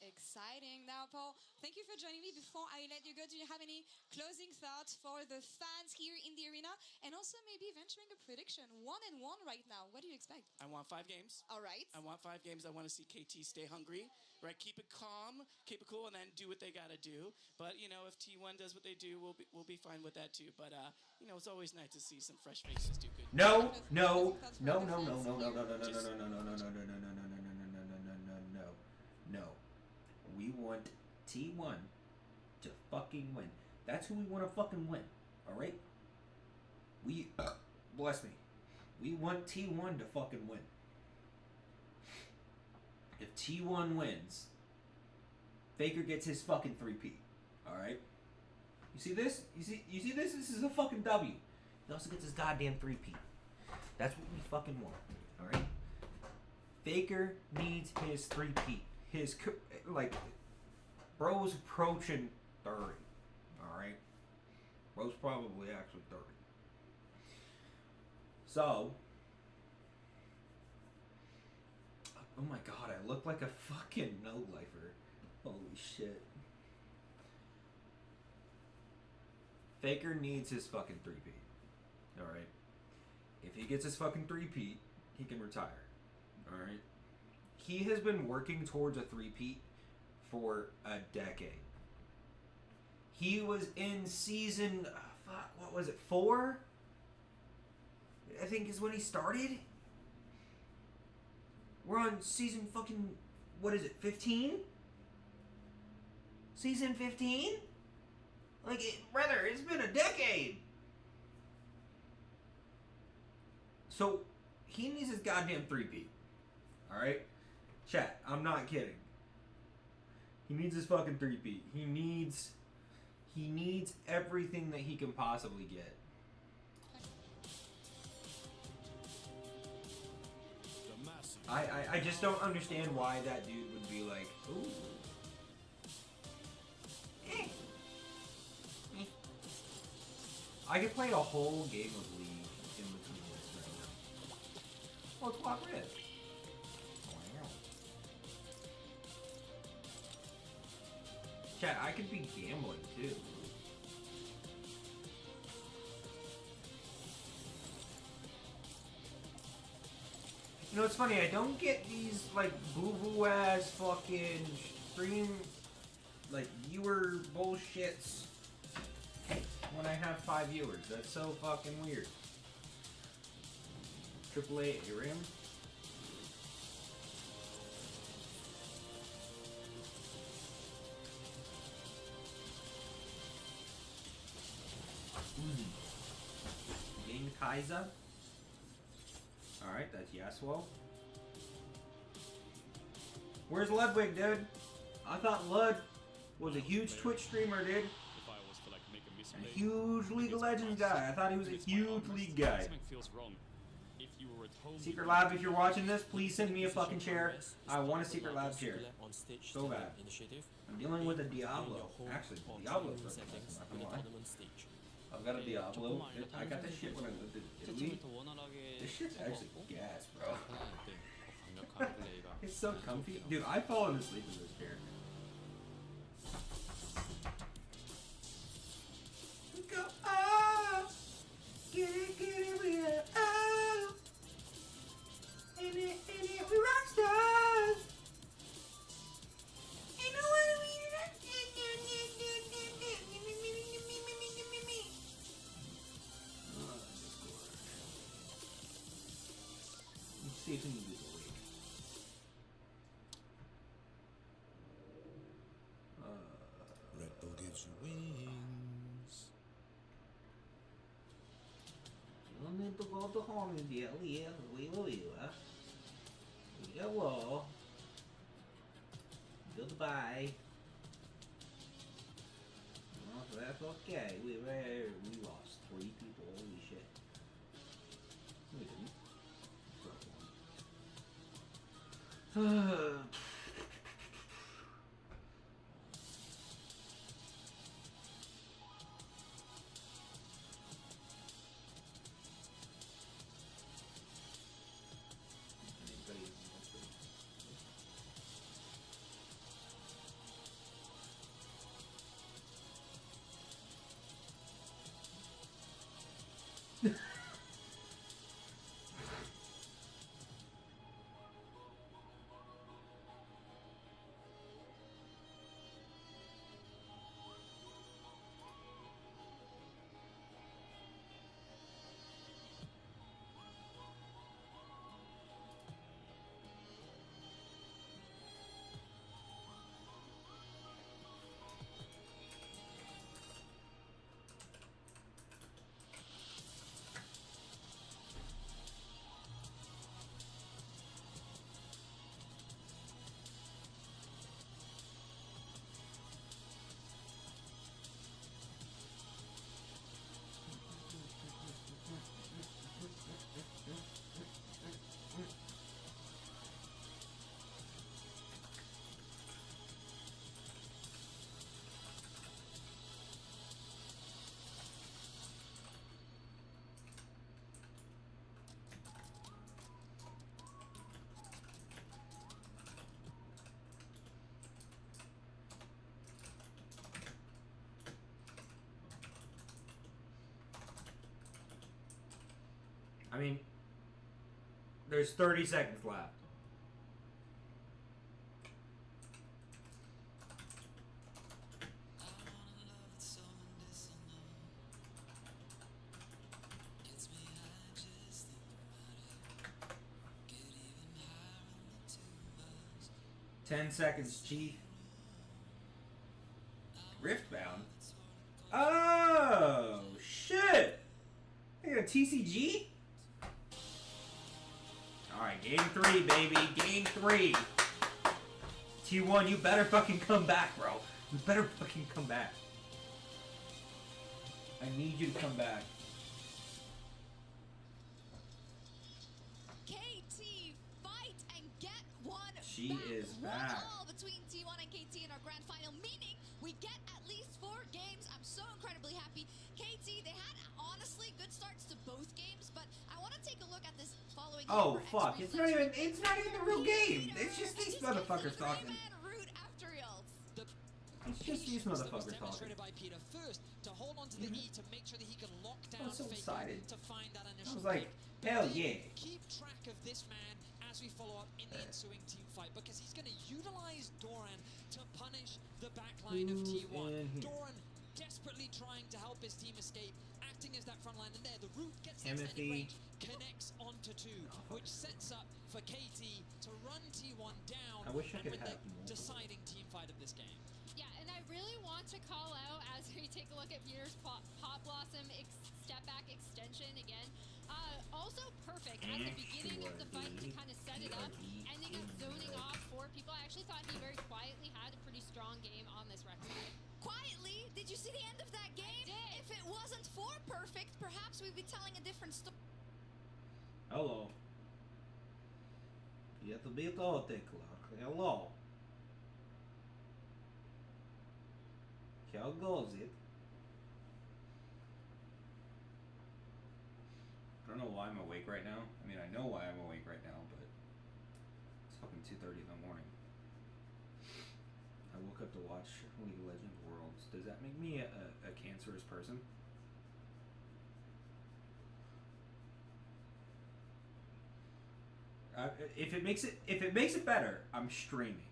Exciting. Now, Paul, thank you for joining me. Before I let you go, do you have any closing thoughts for the fans here in the arena? And also maybe venturing a prediction. 1-1 right now. What do you expect? I want 5 games. All right. I want 5 games. I want to see KT stay hungry, right? Keep it calm, keep it cool, and then do what they got to do. But, if T1 does what they do, we'll be fine with that too. But, it's always nice to see some fresh faces do good. No. We want T1 to fucking win. That's who we want to fucking win. Alright? We, bless me. We want T1 to fucking win. If T1 wins, Faker gets his fucking 3-peat. Alright? You see this? You see this? This is a fucking W. He also gets his goddamn 3-peat. That's what we fucking want. Alright? Faker needs his 3-peat. Bro's approaching 30. Alright? Bro's probably actually 30. So, oh my god, I look like a fucking no-lifer. Holy shit. Faker needs his fucking 3-peat. Alright? If he gets his fucking 3-peat, he can retire. Alright? He has been working towards a 3-peat for a decade. He was in season, what was it, 4? I think is when he started. We're on season fucking, what is it, 15? Season 15? Brother, it's been a decade. So, he needs his goddamn 3-peat. Alright? Chat, I'm not kidding. He needs his fucking 3-peat. He needs everything that he can possibly get. I just don't understand why that dude would be like, ooh. I could play a whole game of League in between this right now. Oh, it's Walk Red. Wow. Chat, I could be gambling too. You know, it's funny, I don't get these, boo-boo ass fucking stream, viewer bullshits when I have 5 viewers. That's so fucking weird. AAA Aram? Ming Kaiser? Alright, that's Yasuo. Where's Ludwig, dude? I thought Lud was a huge Twitch streamer, dude. If I was to make a A huge League of Legends guy. I thought he was a huge league guy. Something feels wrong. If you were at home, Secret Lab, if you're watching this, please send me a fucking chair. I want a Secret Lab chair. So bad. I'm dealing with a Diablo. Actually, Diablo's fucking nice, I'm not gonna lie. I've got a Diablo. I got this shit when I lived in Italy. This shit's actually gas, bro. It's so comfy. Dude, I've fallen asleep in this chair. Go, oh! Get it, we are, oh! In it, we rock stars! Ain't no way we Let's see if we can do the week. Red Bull gives you wings. You need to go to home, dear. We will. Goodbye. No, that's okay. We lost 3 people. Holy shit. We didn't. I mean, there's 30 seconds left. Ten seconds, Chief. Riftbound. Oh shit! I got a TCG. All right, game 3, baby. Game 3. T1, you better fucking come back, bro. You better fucking come back. I need you to come back. KT, fight and get one. She back. is back. 1-1 between T1 and KT in our grand final, meaning we get at least 4 games. I'm so incredibly happy. KT, they had honestly good starts to both games, but I want to take a look at this following. Oh fuck! It's not even the real game. It's just these motherfuckers talking. It's just these motherfuckers talking. By Peter first to hold on to the E to make sure that he can lock down I'm so Faker excited. to find that I initial was like, pick. hell But yeah. Keep track of this man as we follow up in the ensuing team fight because he's going to utilize Doran to punish the backline of Who's T1. in here? Doran desperately trying to help his team escape, acting as that front line, and there the root gets Timothy. extended range, connects onto 2, which sets up for KT to run T1 down I wish I and could win have the more. deciding team fight of this game. Yeah, and I really want to call out as we take a look at Peter's Pop Blossom step back extension again. Also perfect at the beginning of the fight to kind of set it up, ending up zoning off 4 people. I actually thought he very quietly had a pretty strong game on this record. quietly. Did you see the end of that game? If it wasn't for Perfect, perhaps we'd be telling a different story. Hello. Jättebra Hello. How goes it? I don't know why I'm awake right now. I mean, I know why I'm awake right now, but it's fucking 2:30 in the morning. I woke up to watch League of Legends Worlds. Does that make me a cancerous person? If it makes it better, I'm streaming.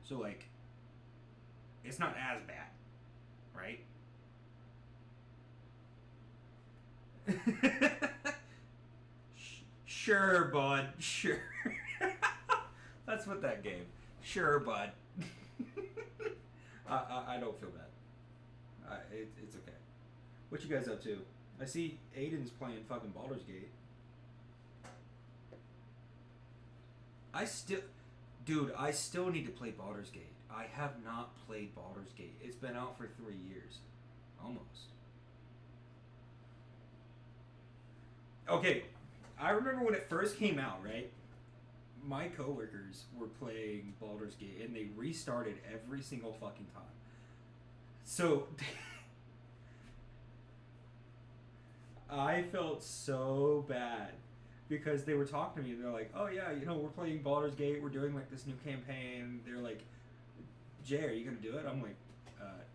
So like, it's not as bad, right? Sure, bud. Sure. That's what that game. Sure, bud. I don't feel bad. It's okay. What you guys up to? I see Aiden's playing fucking Baldur's Gate. I still need to play Baldur's Gate. I have not played Baldur's Gate. It's been out for 3 years. Almost. Okay, I remember when it first came out, right? My coworkers were playing Baldur's Gate and they restarted every single fucking time. So I felt so bad because they were talking to me and they're like, oh yeah, you know, we're playing Baldur's Gate, we're doing like this new campaign. They're like, Jay, are you gonna do it? I'm like,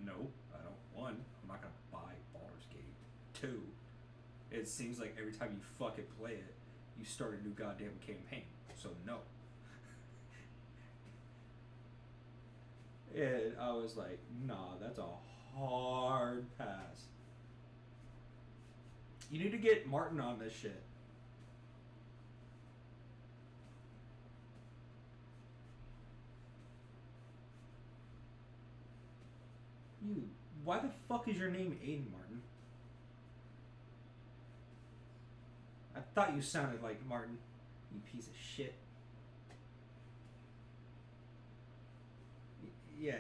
no, I don't. One, I'm not gonna buy Baldur's Gate. 2, it seems like every time you fucking play it, you start a new goddamn campaign. So no. And I was like, nah, that's a hard pass. You need to get Martin on this shit. Why the fuck is your name Aiden, Martin? I thought you sounded like Martin, you piece of shit. Yeah,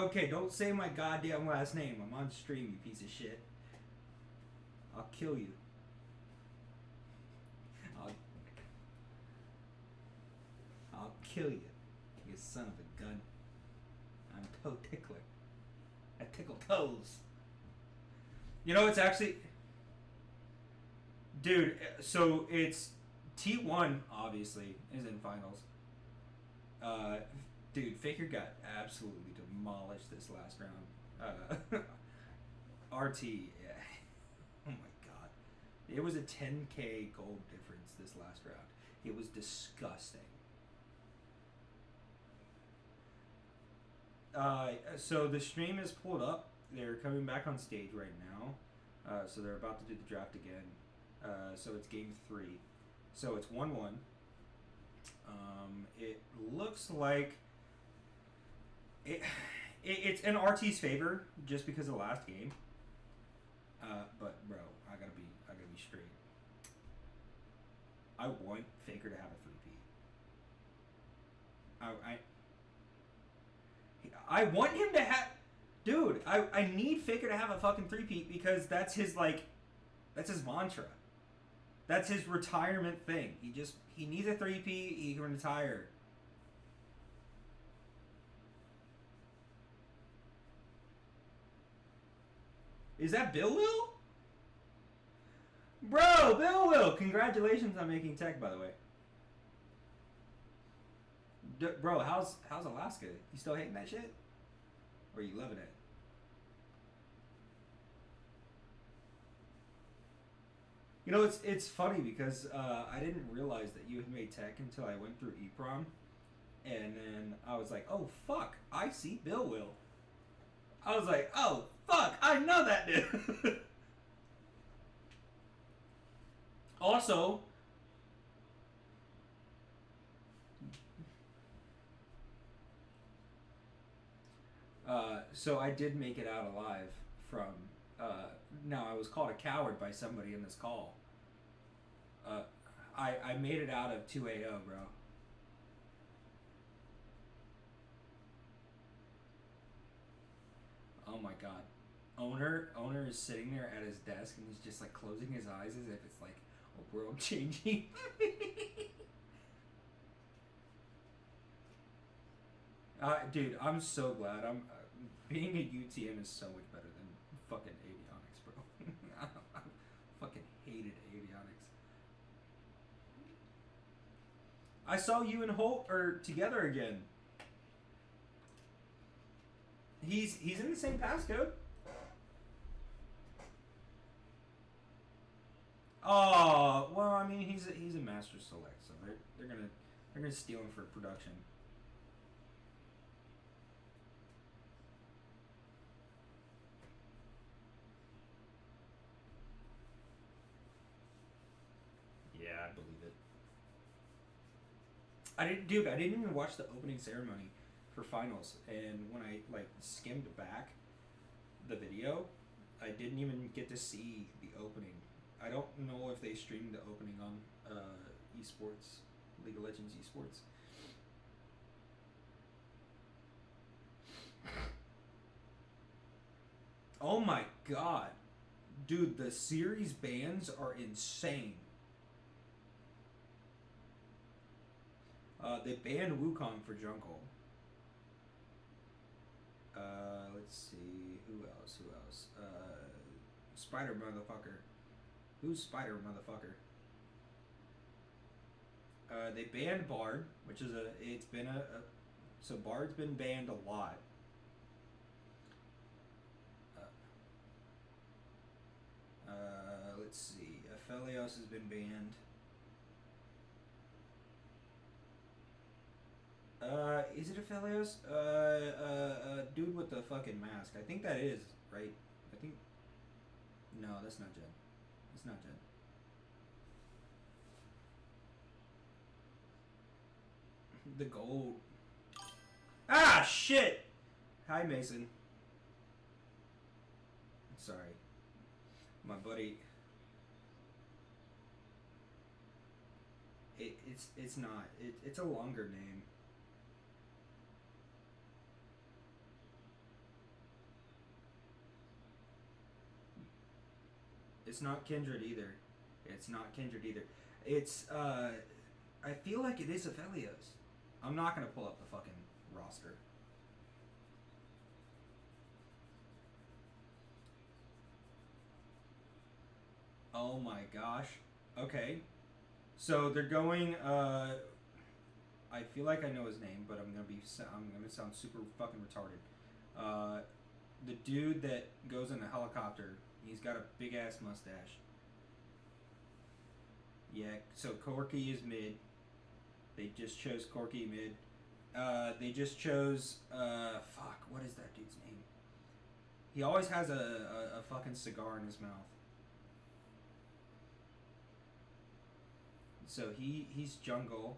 okay, don't say my goddamn last name. I'm on stream, you piece of shit. I'll kill you. I'll kill you, you son of a gun. I'm toe tickler. I tickle toes. You know, it's actually... Dude, so it's... T1, obviously, is in finals. Dude, Faker got absolutely demolished this last round. RT, yeah. Oh my god. It was a 10k gold difference this last round. It was disgusting. So the stream is pulled up. They're coming back on stage right now. So they're about to do the draft again. So it's game 3. So it's 1-1. It looks like it's in RT's favor just because of the last game. But bro, I gotta be straight. I want Faker to have a 3P. I want him to have... Dude, I need Faker to have a fucking 3P because that's his, like... That's his mantra. That's his retirement thing. He needs a 3P, he can retire. Is that Bill Will? Bro, Bill Will! Congratulations on making tech, by the way. Bro, how's Alaska? You still hating that shit? Or are you loving it? You know, it's funny because I didn't realize that you had made tech until I went through EPROM. And then I was like, oh fuck, I see Bill Will. I was like, oh fuck, I know that dude. Also, so I did make it out alive from, now I was called a coward by somebody in this call. I made it out of 2AO, bro. my god. Owner is sitting there at his desk and he's just like closing his eyes as if it's like a world changing. Dude, I'm so glad. Being a UTM is so much better than fucking avionics, bro. I fucking hated avionics. I saw you and Holt are together again. He's in the same passcode. Oh, well, I mean, he's a master select, so they're gonna steal him for production. Yeah, I believe it. I didn't even watch the opening ceremony for finals, and when I like skimmed back the video, I didn't even get to see the opening. I don't know if they streamed the opening on esports, League of Legends esports. Oh my god, dude, the series bans are insane. They banned Wukong for jungle. Let's see, who else? Spider motherfucker. Who's Spider motherfucker? They banned Bard, which is so Bard's been banned a lot. Let's see, Aphelios has been banned. Is it Aphelios? Dude with the fucking mask. I think that is, right? I think... No, that's not Jen. It's not Jen. The gold. Ah, shit! Hi, Mason. Sorry. My buddy... It's not. It's a longer name. It's not Kindred either. It's I feel like it is Aphelios. I'm not gonna pull up the fucking roster. Oh my gosh. Okay. So they're going, I feel like I know his name, but I'm gonna sound super fucking retarded. The dude that goes in the helicopter, he's got a big ass mustache. Yeah, so Corki is mid. They just chose Corki mid. They just chose, fuck, what is that dude's name? He always has a fucking cigar in his mouth. So he's jungle.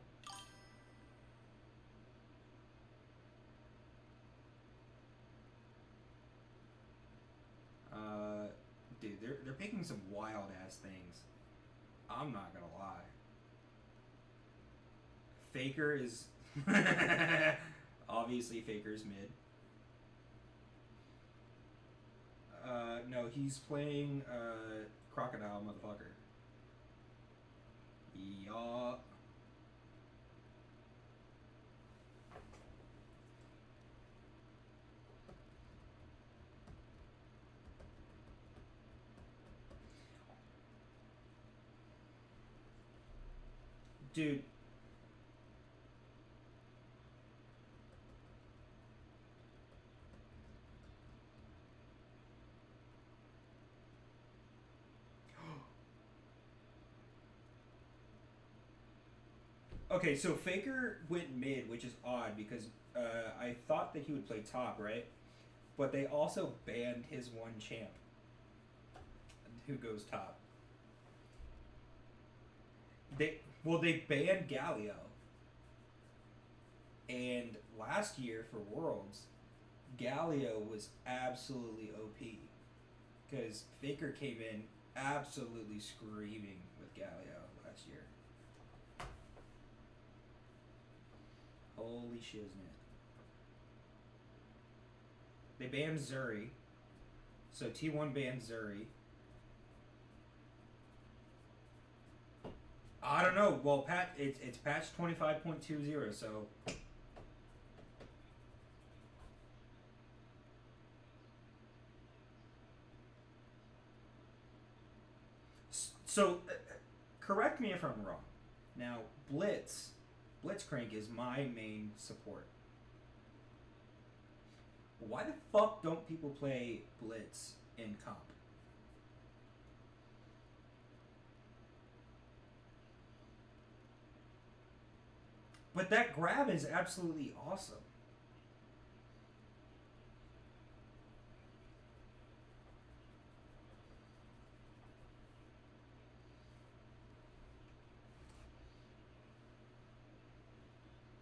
Dude, they're picking some wild ass things. I'm not gonna lie. Faker is obviously Faker's mid. No, he's playing Crocodile motherfucker. Yeah. Dude. Okay, so Faker went mid, which is odd because I thought that he would play top, right? But they also banned his one champ who goes top. They banned Galio. And last year for Worlds, Galio was absolutely OP. Because Faker came in absolutely screaming with Galio last year. Holy shiznit. They banned Zuri, So T1 bans Zuri. I don't know. Well, it's patch 25.20, so correct me if I'm wrong. Now, Blitzcrank is my main support. Why the fuck don't people play Blitz in comp? But that grab is absolutely awesome.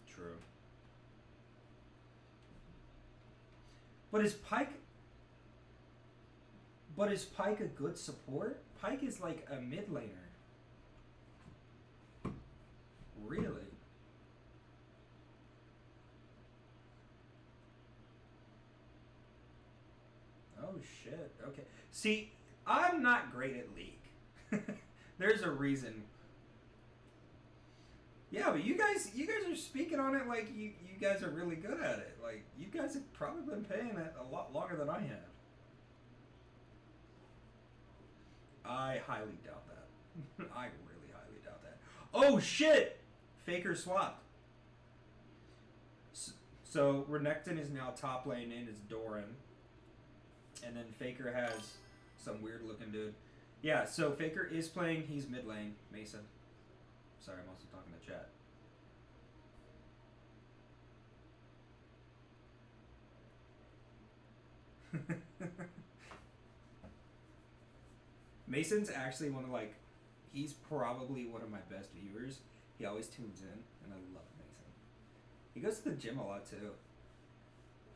True. But is Pyke a good support? Pyke is like a mid laner. Really? Oh shit. Okay. See, I'm not great at League. There's a reason. Yeah, but you guys are speaking on it like you guys are really good at it. Like, you guys have probably been paying it a lot longer than I have. I highly doubt that. I really highly doubt that. Oh shit! Faker swapped. So Renekton is now top lane in as Doran. And then Faker has some weird looking dude. Yeah, so Faker is playing, he's mid lane, Mason. Sorry, I'm also talking to chat. Mason's actually one of he's probably one of my best viewers. He always tunes in, and I love Mason. He goes to the gym a lot too.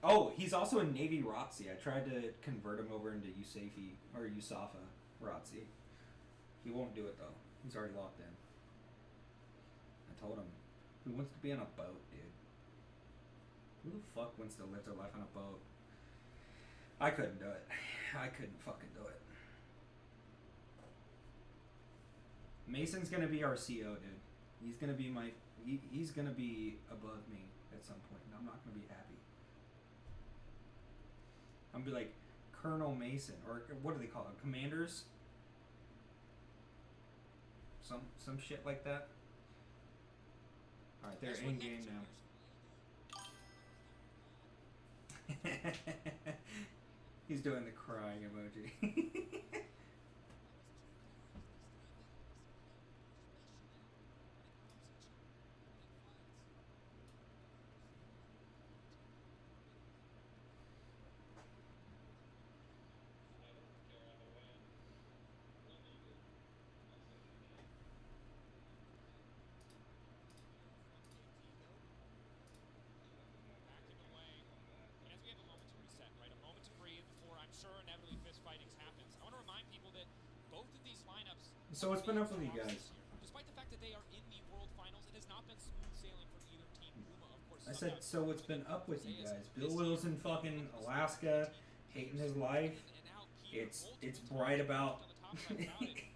Oh, he's also in Navy ROTC. I tried to convert him over into Usafa ROTC. He won't do it though. He's already locked in. I told him, who wants to be on a boat, dude? Who the fuck wants to live their life on a boat? I couldn't do it. I couldn't fucking do it. Mason's gonna be our CO, dude. He's gonna be he's gonna be above me at some point, and I'm not gonna be happy. I'm gonna be like Colonel Mason, or what do they call it? Commanders? Some shit like that. Alright, they're in game now. He's doing the crying emoji. So what's been up with you guys? Despite the fact that they are in the World Finals, it has not been smooth sailing for either team. Puma, of course, I said, so what's been up with you guys? Bill Will's in fucking Alaska, hating his life. It's bright about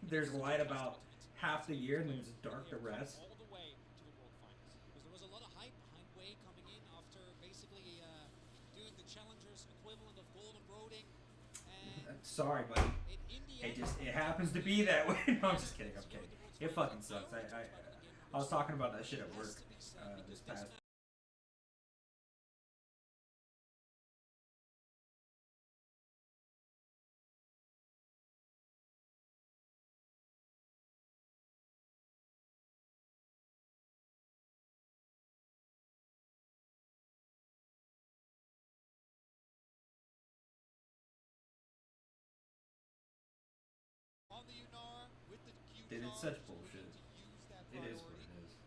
there's light about half the year, and then it's dark the rest. There was a lot of hype behind Wei coming in after basically doing the Challengers equivalent of Golden Roading. Sorry, buddy. It happens to be that way. No, I'm just kidding. I'm kidding. It fucking sucks. I was talking about that shit at work this past. Dude, it's such bullshit. It is what it is.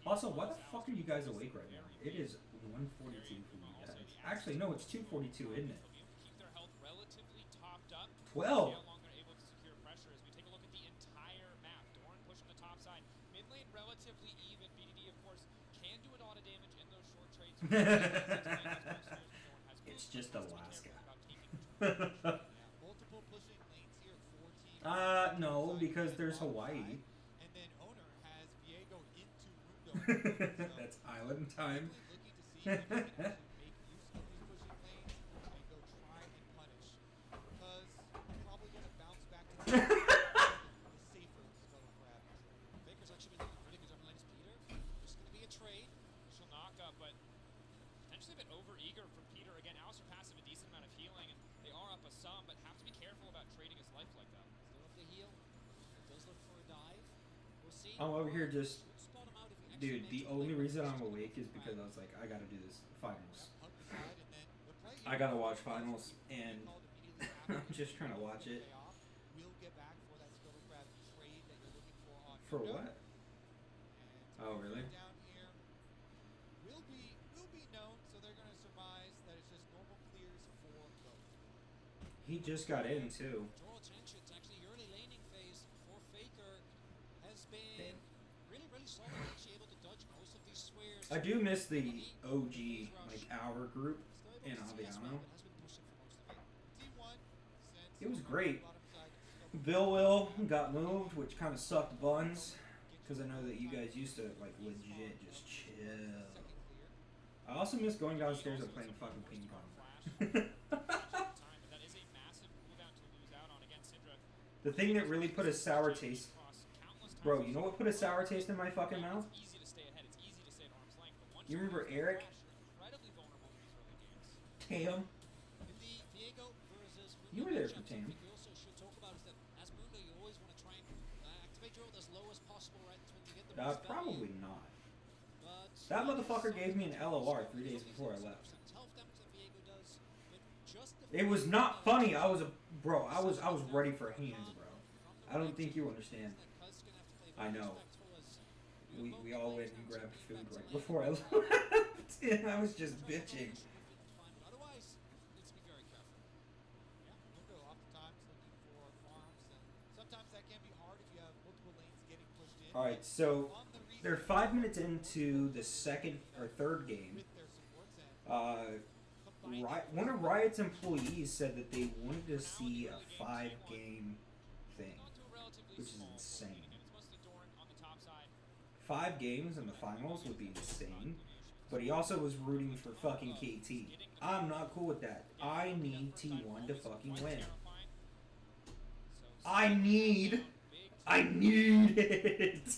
Also, why the fuck are you guys awake right now? It is 1:42 for you guys. Actually, no, it's 2:42, isn't it? 12. Relatively even. BDD, of course, can do a lot of damage in those short trades. It's it's just Alaska. Multiple pushing lanes here for Team No, because there's Hawaii. And then Owner has Viego into Mundo. That's island time. Looking to see if he can actually make use of these pushing lanes and go try and punish. Because he's probably going to bounce back to the safer Scuttle Crab. Faker's actually been doing really good job against Peter. Just going to be a trade. Initial knockup, but potentially a bit over-eager from Peter. Again, Alistair passive a decent amount of healing, and they are up a sum, but have to be careful about trading his life like that. Still with the heal. Does look for a dive. We'll see. I'm over here just... Spot him out if he Dude, the only reason I'm awake is because I was like, I gotta do this finals. I gotta watch finals, and I'm just trying to watch it. We'll get back for that Scuttle Crab trade that you're looking for on For Mundo. what? Oh, really? Down here will be known, so they're going to surmise that it's just normal clears for both. He just got in, too. Draw attention. It's actually early laning phase for Faker has been really, really solid. Actually able to dodge most of these swears. I do miss the OG, like, our group in Aviano. It was great. Will got moved, which kind of sucked buns, because I know that you guys used to, like, legit just chill. I also miss going downstairs and playing fucking ping pong. The thing that really put a sour taste... Bro, you know what put a sour taste in my fucking mouth? You remember Eric? Tam? You were there for Tam. We also should talk about is that as Mundo, you always want to try and activate your ult as low as possible, right? That's when you get the most value. Probably not. But That motherfucker gave me an LOR 3 days before I left. health damage that Viego does, but just the It was not funny. I was ready for hands, bro. I don't think you understand. I know. We all went and grabbed food right before I left, and I was just bitching. Otherwise, needs to be very careful. Yeah, Mundo oftentimes looking for farms, and sometimes that can be hard if you have multiple lanes getting pushed in. All right, so they're 5 minutes into the second or third game. One of Riot's employees said that they wanted to see a 5-game thing, which is insane. 5 games in the finals would be insane, but he also was rooting for fucking KT. I'm not cool with that. I need T1 to fucking win. I need it.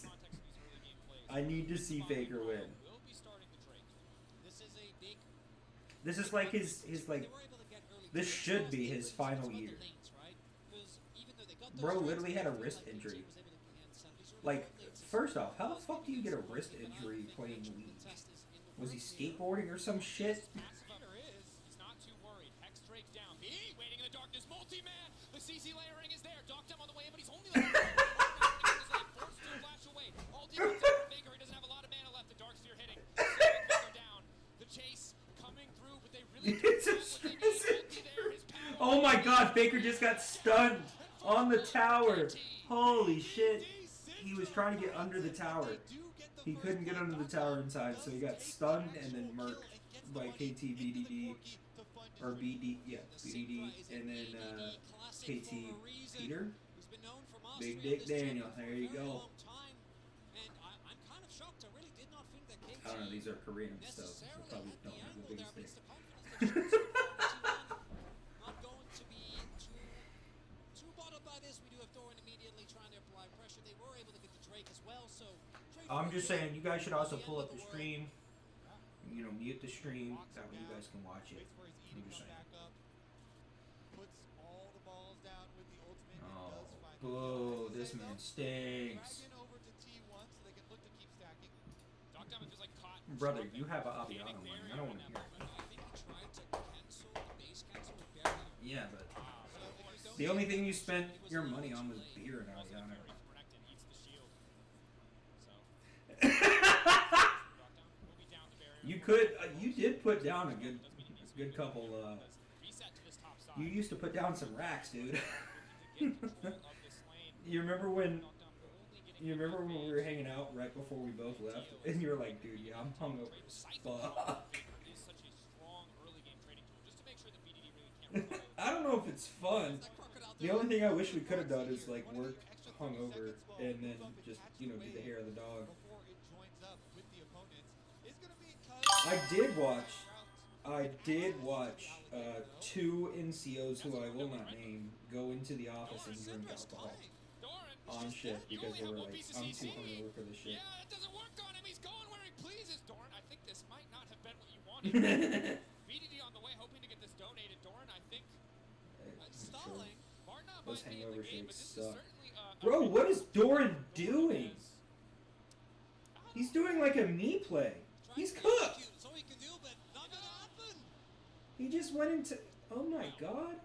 I need to see Faker win. This is like his like, this should be his final year. Bro literally had a wrist injury. Like, first off, how the fuck do you get a wrist injury playing League? Was he skateboarding or some shit? He's not too worried. Hex Drake down. B waiting in the darkness. Multi-man. The CC layering is there. Doctum on the way, but he's only forced to flash away. All demons out for Faker. He doesn't have a lot of mana left. The Darkseer hitting. Faker down. The chase coming through, but they really Oh my god, Faker just got stunned on the tower. Holy shit. He was trying to get under the tower. He couldn't get under the tower inside, so he got stunned and then murked by KT BDD. Or BD, yeah, BDD. And then KT Peter. Big Dick Daniel, there you go. I don't know, these are Korean stuff. So probably don't have the biggest dick. Not going to be too bothered by this. We do have Thorin immediately trying to apply pressure. They were able to get the Drake as well, so I'm just saying, you guys should also pull up the stream. You know, mute the stream. That way you guys can watch it. I'm just saying. Oh, boo, this man stinks. Brother, you have an Aviano money. I don't want to hear it. Yeah, but the only thing you spent your money on was beer and Aviano. You did put down a good couple, you used to put down some racks, dude. You remember when we were hanging out right before we both left, and you were like, dude, yeah, I'm hungover as fuck. I don't know if it's fun. The only thing I wish we could have done is like work hungover and then just, you know, do the hair of the dog. I did watch 2 NCOs who I will not name go into the office and drink alcohol on shift because they were like, I'm too hungover for this shit. Yeah, that doesn't work on him. He's going where he pleases. Doran, I think this might not have been what you wanted. BDD on the way, hoping to get this donated. Doran, I think, stalling. Those hangover shakes suck. Bro, what is Doran doing? He's doing like a me play. He's cooked. He just went into. Oh my god.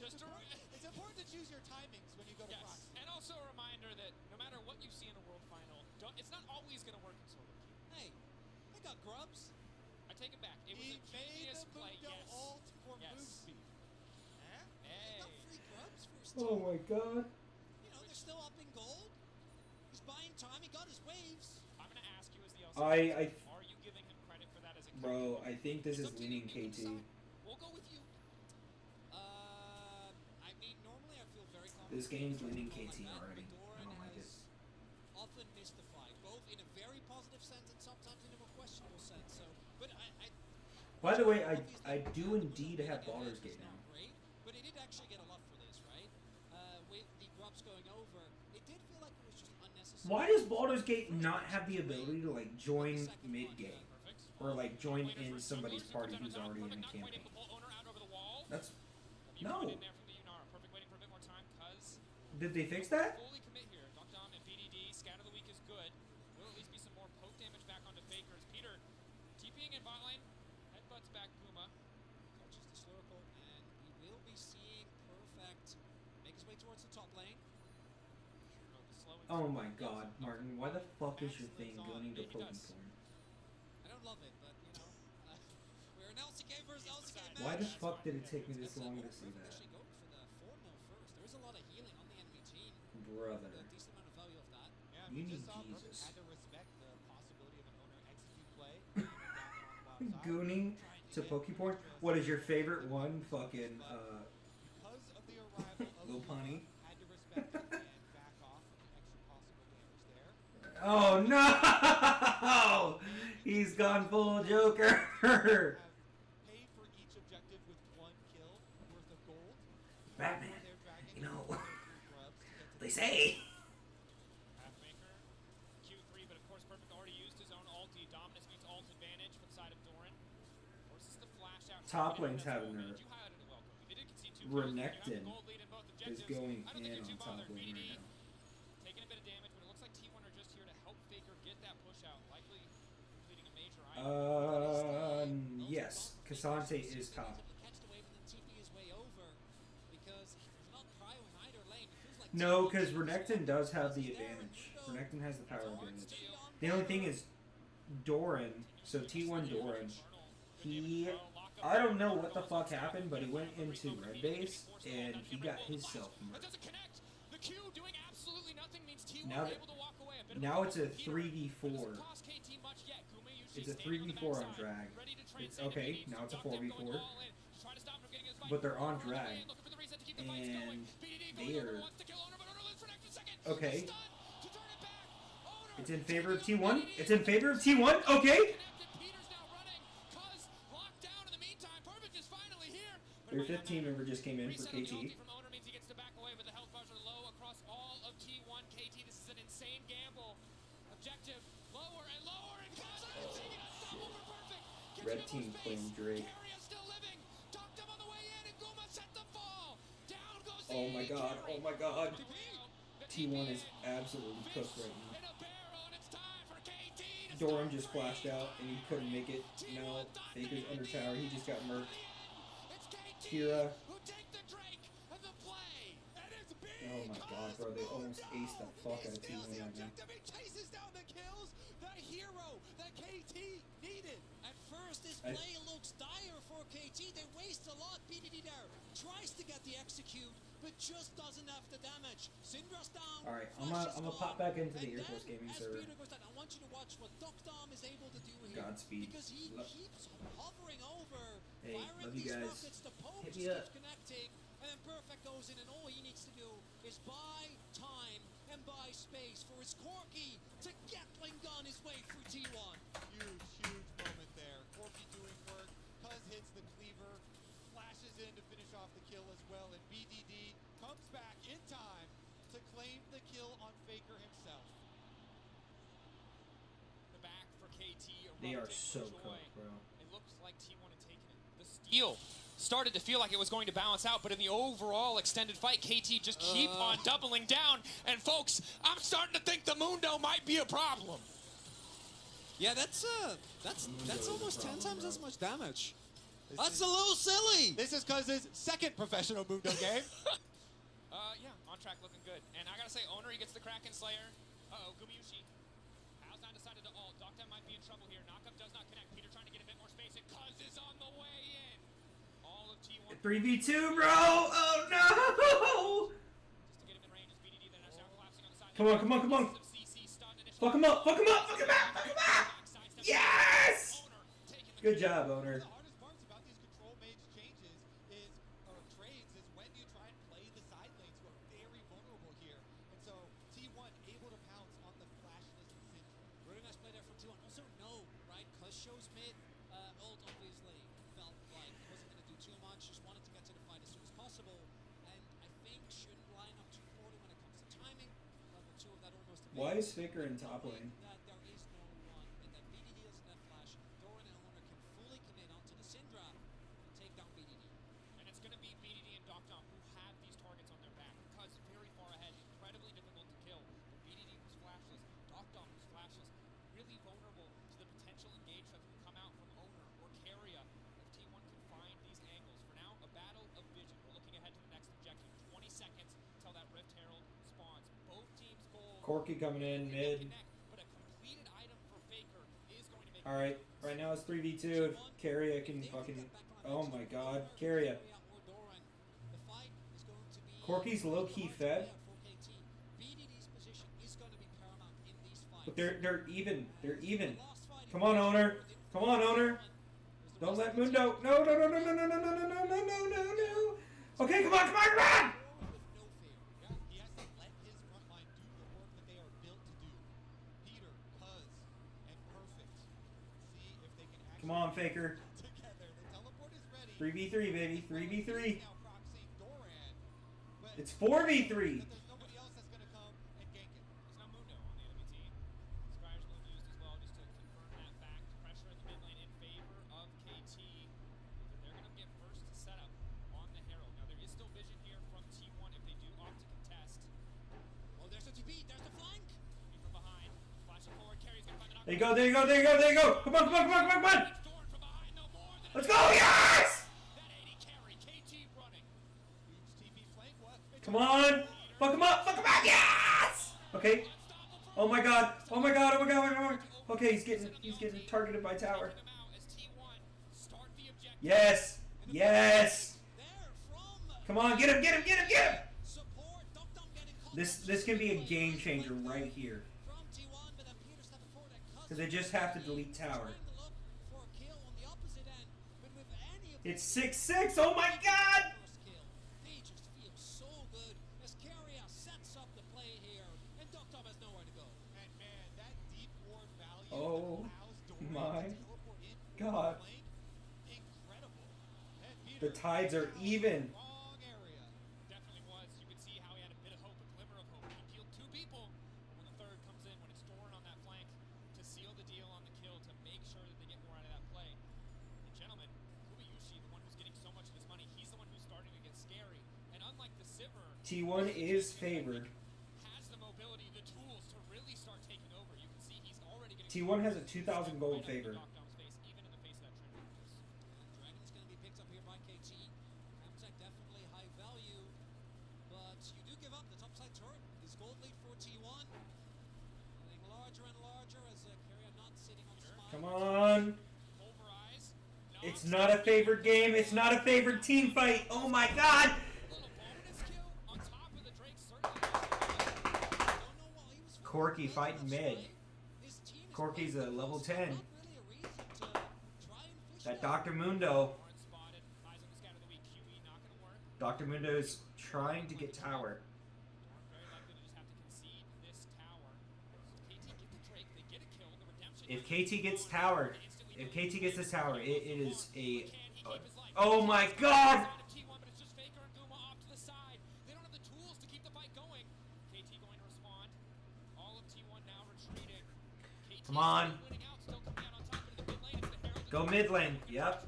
It's important to choose your timings when you go to proxy. And also a reminder that no matter what you see in a world final, it's not always going to work in solo queue. Hey, I got grubs. I take it back. It was a genius play. Yes. Alt for move Yes. speed. Hey. Got free grubs for his Oh my god. You know, they're still up in gold. He's buying time. He got his waves. I'm going to ask you as the I are you giving him credit for that as a Bro, I think this is leaning KT. We'll go with you. I mean, normally I feel very confident. This game's leaning KT already. I don't like it. Often mystified, both in a very positive sense and sometimes in a more questionable sense. So, but By the way, I do indeed have Baldur's Gate now. great, but he did actually get a lot for this, right? With the grubs going over, it did feel like it was just unnecessary. Why does Baldur's Gate not have the ability to like join mid game or like join in somebody's party who's already in a campaign? That's no. Did they fix that? Fully commit here. Dom and BDD. Scatter the weak is good. Will at least be some more poke damage back onto Faker as Peter TPing in bot lane. Headbutts back Puma. Touches the Slurple, and we will be seeing Perfect make his way towards the top lane. Oh my god, Martin, why the fuck is your thing going to Pokemon? I don't love it, but you know, we're an LCK versus LCK match. Why the fuck did it take me this long to see that? Actually going for the 4-0 first. There is a lot of healing on the enemy team. Brother. A decent amount of value of that. You need Jesus. Had to respect the possibility of an owner execute play. Gooning to Pokeporn? What is your favorite one? Fucking, Because of the arrival of Lil Punny? had to respect it and back off from the extra possible damage there. Oh no! He's gone full Joker! Paid for each objective with 1 kill worth of gold. Batman, you know, they say. Halfmaker, Q3, but of course Perfect already used his own ulti. Dominus meets ult advantage for the side of Doran. Forces the flash out. Top lane's having a Renekton is going in on top lane right now. Taking a bit of damage, but it looks like T1 are just here to help Faker get that push out, likely completing a major item. Yes, Cassante is top. Catch the wave and then TP his way over because there's not prio in either lane. It feels like No, because Renekton does have the advantage. Renekton has the power advantage. The only thing is Doran, so T1 Doran, I don't know what the fuck happened, but he went into red base and he got himself murdered. The Q doing absolutely nothing means T1 Now, able to walk away. now it's a 3v4. It's a 3v4 on drag. It's okay, now it's a 4v4. But they're on drag. And they're... Okay. It's in favor of T1. It's in favor of T1. Okay. Their 5th team member just came in for KT. Red team playing Drake. Oh my god, oh my god. T1 is absolutely cooked right now. Doran just flashed out and he couldn't make it. No, Faker's under tower, he just got murked. Kira. Oh my god, bro, they almost aced the fuck out of T1 right now. He chases down the kills, the hero that KT needed. At first, this play looks dire for KT. They waste a lot. BDD there tries to get the execute, but just doesn't have the damage. Syndra's down. Alright, I'm gonna pop back into the Air Force Gaming server. Peter goes down, I want you to watch what Dom is able to do here. Godspeed. Because he keeps hovering over, Hey, firing love you these guys. rockets, the poke Hit just me up. keeps connecting, and then Perfect goes in, and all he needs to do is buy time and buy space for his Corky to Gatling gun his way through T1. Huge moment there. Corky doing work. Cuz hits the cleaver, flashes in to finish off the kill as well, and BDD comes back in time to claim the kill on Faker himself. The back for KT. They are erupting so with joy. cooked, bro. It looks like T1 had taken it. The steal started to feel like it was going to balance out, but in the overall extended fight, KT just keep on doubling down. And folks, I'm starting to think the Mundo might be a problem. Yeah, that's almost 10 times as much damage. That's a little silly. This is Cuz's second professional Mundo game. Yeah, on track, looking good. And I gotta say, Owner, he gets the Kraken Slayer. Uh-oh, Gumayushi. Hal's not decided to ult. Doctor might be in trouble here. Knockup does not connect. Peter trying to get a bit more space, and Cuz is on the way in. All of T1. 3v2, bro! Oh no! Come on, come on, come on! Fuck him up, fuck him up, fuck him up, fuck him up! Yes! Good job, Owner. The hardest parts about these control mage changes or trades is when you try and play the side lanes who are very vulnerable here. And so T1 able to pounce on the flashless Syndra. Really nice play there from T1. Also, no, right? Cuz shows mid, ult obviously felt like wasn't going to do too much, just wanted to get to the fight as soon as possible. And I think shouldn't line up too poorly when it comes to timing. Level 2 of that almost. Why is Faker in top lane? That there is no one, and that BDD doesn't have flash. Doran and Owner can fully commit onto the Syndra and take down BDD. And it's going to be BDD and Doctom who have these targets on their back. Cuz very far ahead, incredibly difficult to kill. But BDD was flashless, Doctom was flashless, really vulnerable to the potential engage that can come out from Owner or Keria if T1 can find these angles. For now, a battle of vision. We're looking ahead to the next objective. 20 seconds until that Rift Herald spawns. Both teams' goal. Corky coming in mid. But a completed item for Faker is going to make. Alright, right now it's 3v2. Carrier can fucking. Oh my god. Carrier. Corky's low key fed. But they're even. They're even. Come on, Owner. Come on, Owner. Don't let Mundo. No, no, no, no, no, no, no, no, no, no, no, no, no, no. Okay, come on, come on, come on! He has to let his front line do the work that they are built to do. Peter, Cuz, and Perfect. See if they can actually Come on, Faker. together. The teleport is ready. 3v3, baby. 3v3. Now Proxy Doran. But It's 4v3. there's nobody else that's going to come and gank it. There's no Mundo on the enemy team. Skyer's a little used as well, just to confirm that fact. Pressure in the mid lane in favor of KT. They're going to get first setup on the Herald. Now, there is still vision here from T1 if they do opt to contest. Oh, there's the TP, there's the flank. Be from behind. Flashing forward, Carrie's going to find the knock. There you go, there you go, there you go, there you go. Come on, come on, come on, come on, come on. Let's go, yes! That 80 carry, KT running. Huge TP flank. What? Come on. Fuck him up, yes! Okay. Oh my god, oh my god, oh my god, oh my god. Okay, he's getting targeted by tower. Yes, yes. Come on, get him, get him, get him, get him! This can be a game changer right here. Because they just have to delete tower. It's 6-6, oh my god! They just feel so good as Keria sets up the play here, and Doctom has nowhere to go. And man, that deep ward value Oh allows Doran my to teleport in from god. the flank. Incredible. And The Peter tides are even. long area. Definitely was. You could see how he had a bit of hope, a glimmer of hope. He killed 2 people. When the third comes in, when it's Doran on that flank to seal the deal on the kill, to make sure that they get more out of that play. And gentlemen, Gumayushi, the one who's getting so much of this money, he's the one who's starting to get scary. And unlike the Sivir, T1 is favored. has the mobility, the tools to really start taking over. You can see he's already getting T1 has a 2,000 gold favor. Doctom's face, even in the face of that Trinity Force. Dragon's going to be picked up here by KT. Ramtech definitely high value, but you do give up the topside turret. His gold lead for T1 getting larger and larger as Keria not sitting on spine. Come on. It's not a favored game. It's not a favored team fight. Oh my god. Corky fighting mid. Corky's a level 10. That Dr. Mundo. Dr. Mundo's trying to get tower. If KT gets tower, if KT gets this tower, it is a... Oh my god! Come on. Go mid lane. Yep.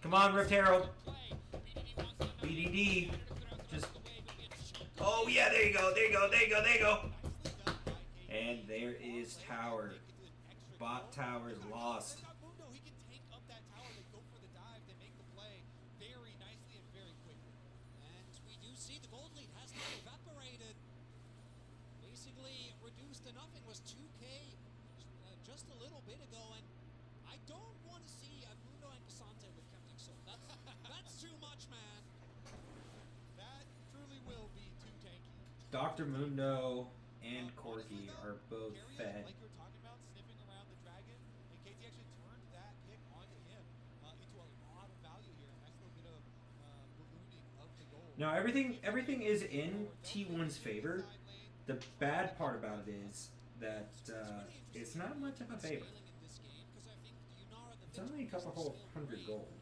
Come on, Rift Herald. BDD. Just... Oh yeah, there you go, there you go, there you go, there you go. And there is tower. Bot tower is lost. He can take up that tower, they go for the dive, they make the play very nicely and very quickly. And we do see the gold lead has now evaporated. Basically reduced to nothing, was 2K just a little bit ago, and I don't want to see Mundo and Cassante with Captain Soul. That's too much, man. That truly will be too tanky. Dr. Mundo and Corky are both fed. Like you were talking about, sniffing around the dragon, and KT actually turned that pick onto him into a lot of value here. Nice little bit of ballooning of the goal. Now everything is in T1's favor. The bad part about it is that it's not much of a favor. It's only a couple hundred gold.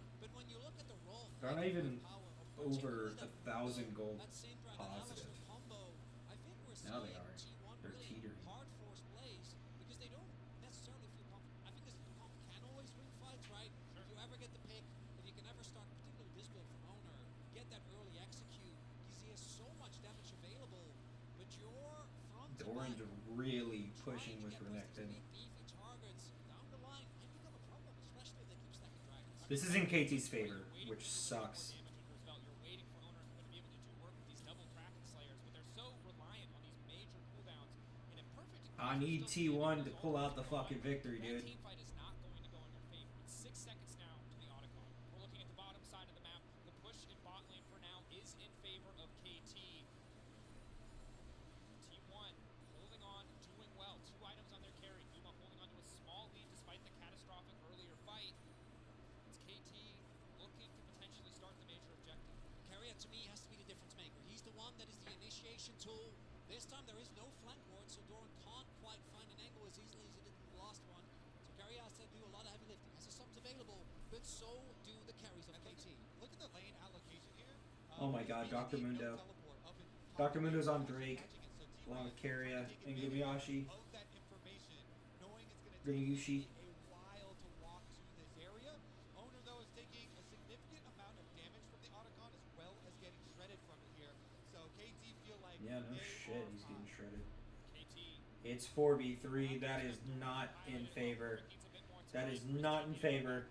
They're not even over 1,000 gold positive. Now they are. They're teetering. Hard force plays because they don't necessarily feel confident. I think this comp can always win fights, right? If you ever get the pick, if you can ever start, particularly this build from Owner, get that early execute, because he has so much damage available. But you're from Doran's really pushing with Renekton. beefy targets down the line can become a problem, especially if they keep stacking dragons. This is in KT's favor, which sucks. I need T1 to pull out the fucking victory, dude. Team fight is not going to go in your favor. It's 6 seconds now to the Otacon. We're looking at the bottom side of the map. The push in bot lane for now is in favor of KT. T1 holding on, doing well. 2 items on their carry. Guma holding on to a small lead despite the catastrophic earlier fight. It's KT looking to potentially start the major objective. Carrier to me has to be the difference maker. He's the one that is the initiation tool. This time there is no flank ward, so Doran can't quite find an angle as easily as he did in the last one. So Carrier has to do a lot of heavy lifting. Has the subs available, but so do the carries of KT. Look at the lane allocation here. Oh my god, Dr. Mundo. Dr. Mundo's on Drake, along with Carrier and Gumiyashi. Ryushi. Owner though is taking a significant amount of damage from the Otacon as well as getting shredded from it here. So KT feel like Yeah, no shit, he's getting shredded. It's 4v3. That is not in favor. That is not in favor.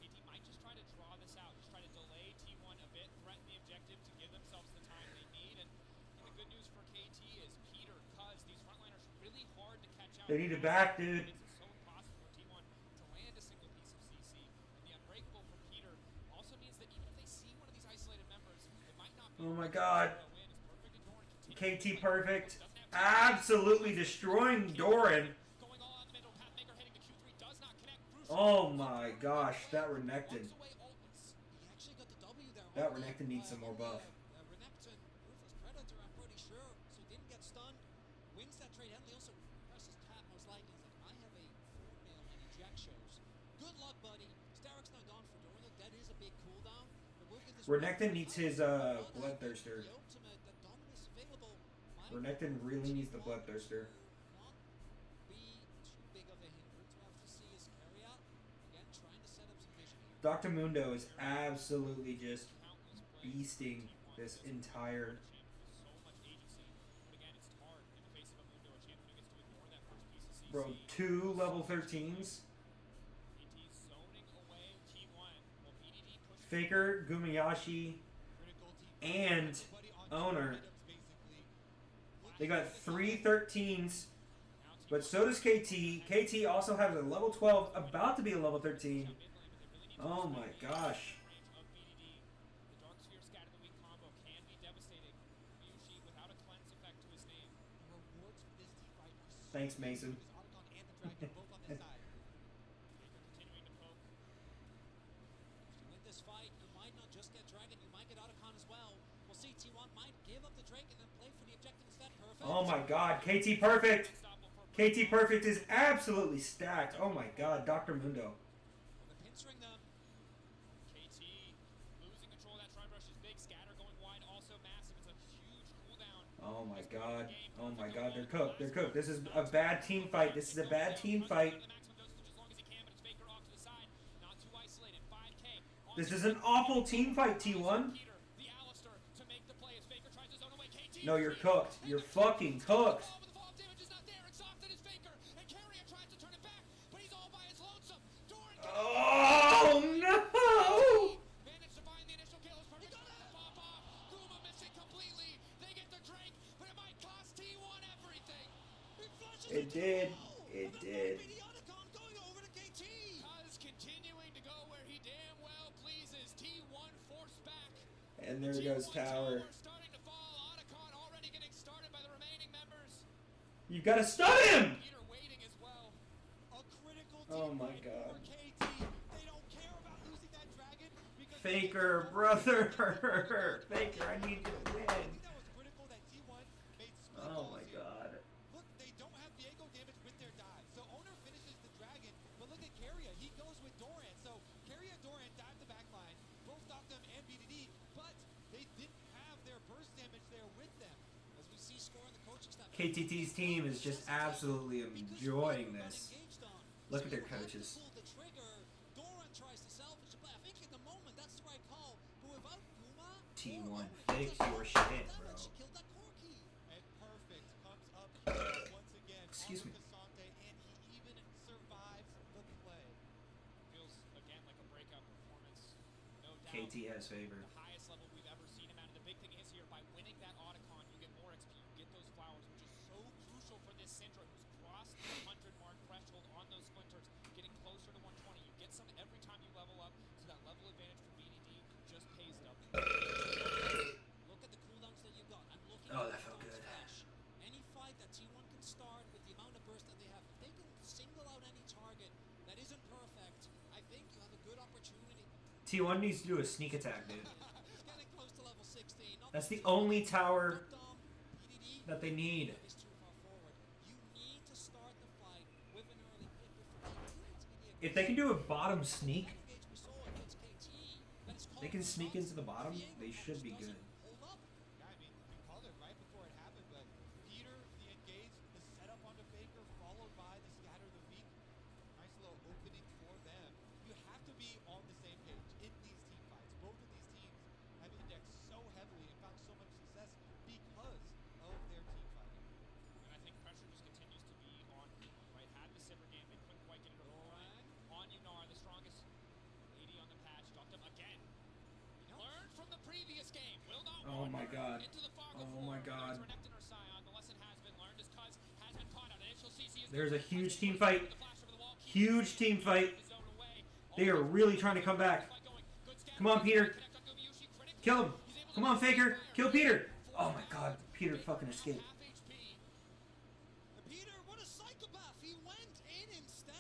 KT might just try to draw this out, just try to delay T1 a bit, threaten the objective to give themselves the time they need. And the good news for KT is Peter, Cuz, these frontliners really hard to catch out. They need it back, dude. It's so impossible for T1 to land a single piece of CC. And the unbreakable for Peter also means that even if they see one of these isolated members, it might not be Oh my god. KT perfect. Absolutely destroying Doran. Oh my gosh, that Renekton. That Renekton needs some more buff. Renekton, Ruthless Predator, I'm pretty sure, so didn't get stunned. Wins that trade. Henley also presses tab most likely. He's like, I have a 4-mil and eject shows. Good luck, buddy. Starrick's now gone for Doran. That is a big cooldown. But we'll get this Renekton needs his Bloodthirster. Renekton really needs the Bloodthirster. Dr. Mundo is absolutely just beasting this entire... Bro, 2 level 13s. Faker, Gumiyashi, and Owner. They got 3 13s, but so does KT. KT also has a level 12, about to be a level 13. Oh my gosh. Thanks, Mason. Win this fight, you might not just get Dragon, you might get Otacon as well. We'll see, T1 might give up the Drake and then play for the objective instead. Perfect. Oh my god, KT Perfect! KT Perfect is absolutely stacked. Oh my god, Dr. Mundo. Pincering them. KT losing control of that Tri Brush is big. Scatter going wide, also massive. It's a huge cooldown. Oh my god. Oh my god, they're cooked. They're cooked. This is a bad team fight. This is a bad team fight. This is an awful team fight, T1. No, you're cooked. You're fucking cooked. Oh no! It did. It did. Continuing to go where he damn well pleases. T1 forced back. And there goes Tower. Starting to fall. Otacon already getting started by the remaining members. You gotta stun him! Peter waiting as well. A critical Oh my god. KT. They don't care about losing that Dragon because Faker, brother. Faker, I need you to win. that was critical that T1 made split Oh calls my here. god. Look, they don't have Viego damage with their dive. So Owner finishes the Dragon, but look at Keria. He goes with Doran. So Keria and Doran dive the back line. Both Doctum and BDD, but they didn't have their burst damage there with them. As we see score in the coaching staff. KTT's team is just absolutely enjoying this. Look at their coaches. The trigger. Doran tries to salvage the play. I think at the moment that's the right call. But without Puma, T1, fix your shit, bro. she killed that Corki. And Perfect comes up once again. Excuse me. Kasante, and he even survives the play. Feels again like a breakout performance. No doubt. KT has favor. The highest level we've ever seen him at. And the big thing is here, by winning that Otacon, you get more XP, you get those flowers, which is so crucial for this Syndra who's crossed the 100 mark threshold on those splinters, getting closer to 120. You get some every time you level up, so that level advantage for BDD just pays double. Look at the cooldowns that you've got. I'm looking Oh, at that the felt good. flash. Any fight that T1 can start with the amount of burst that they have, if they can single out any target that isn't perfect, I think you have a good opportunity. T1 needs to do a sneak attack, dude. He's getting close to level 16. Not That's the only tower that they need. is too far forward. You need to start the fight with an early hit before If they can do a bottom sneak, we saw against KT. That is they can sneak into the bottom, they should be good. hold up. Yeah, I mean, you called it right before it happened, but Peter, the engage, the setup onto Faker, followed by the scatter the weak. Nice little opening for them. You have to be on the same page in these team fights. Both of these teams have indexed so heavily and found so much success because of their team fighting. And I think pressure just continues to be on Puma, right? Had the Sivir game, they couldn't quite get it over the line. On Yunar, the strongest AD on the patch, Doctum again. Learned from the previous game. Will not Oh my wander god. into the fog of Oh war. my god. Whether it's Renekton or Sion, the lesson has been learned. His cuz has been caught out. Initial CC is There's a huge team fight. Huge team fight. They are really trying to come back. Come on, Peter. Kill him. Come on, Faker. Kill Peter. Oh my god, Peter fucking escaped. Peter, what a psychopath. He went in instead.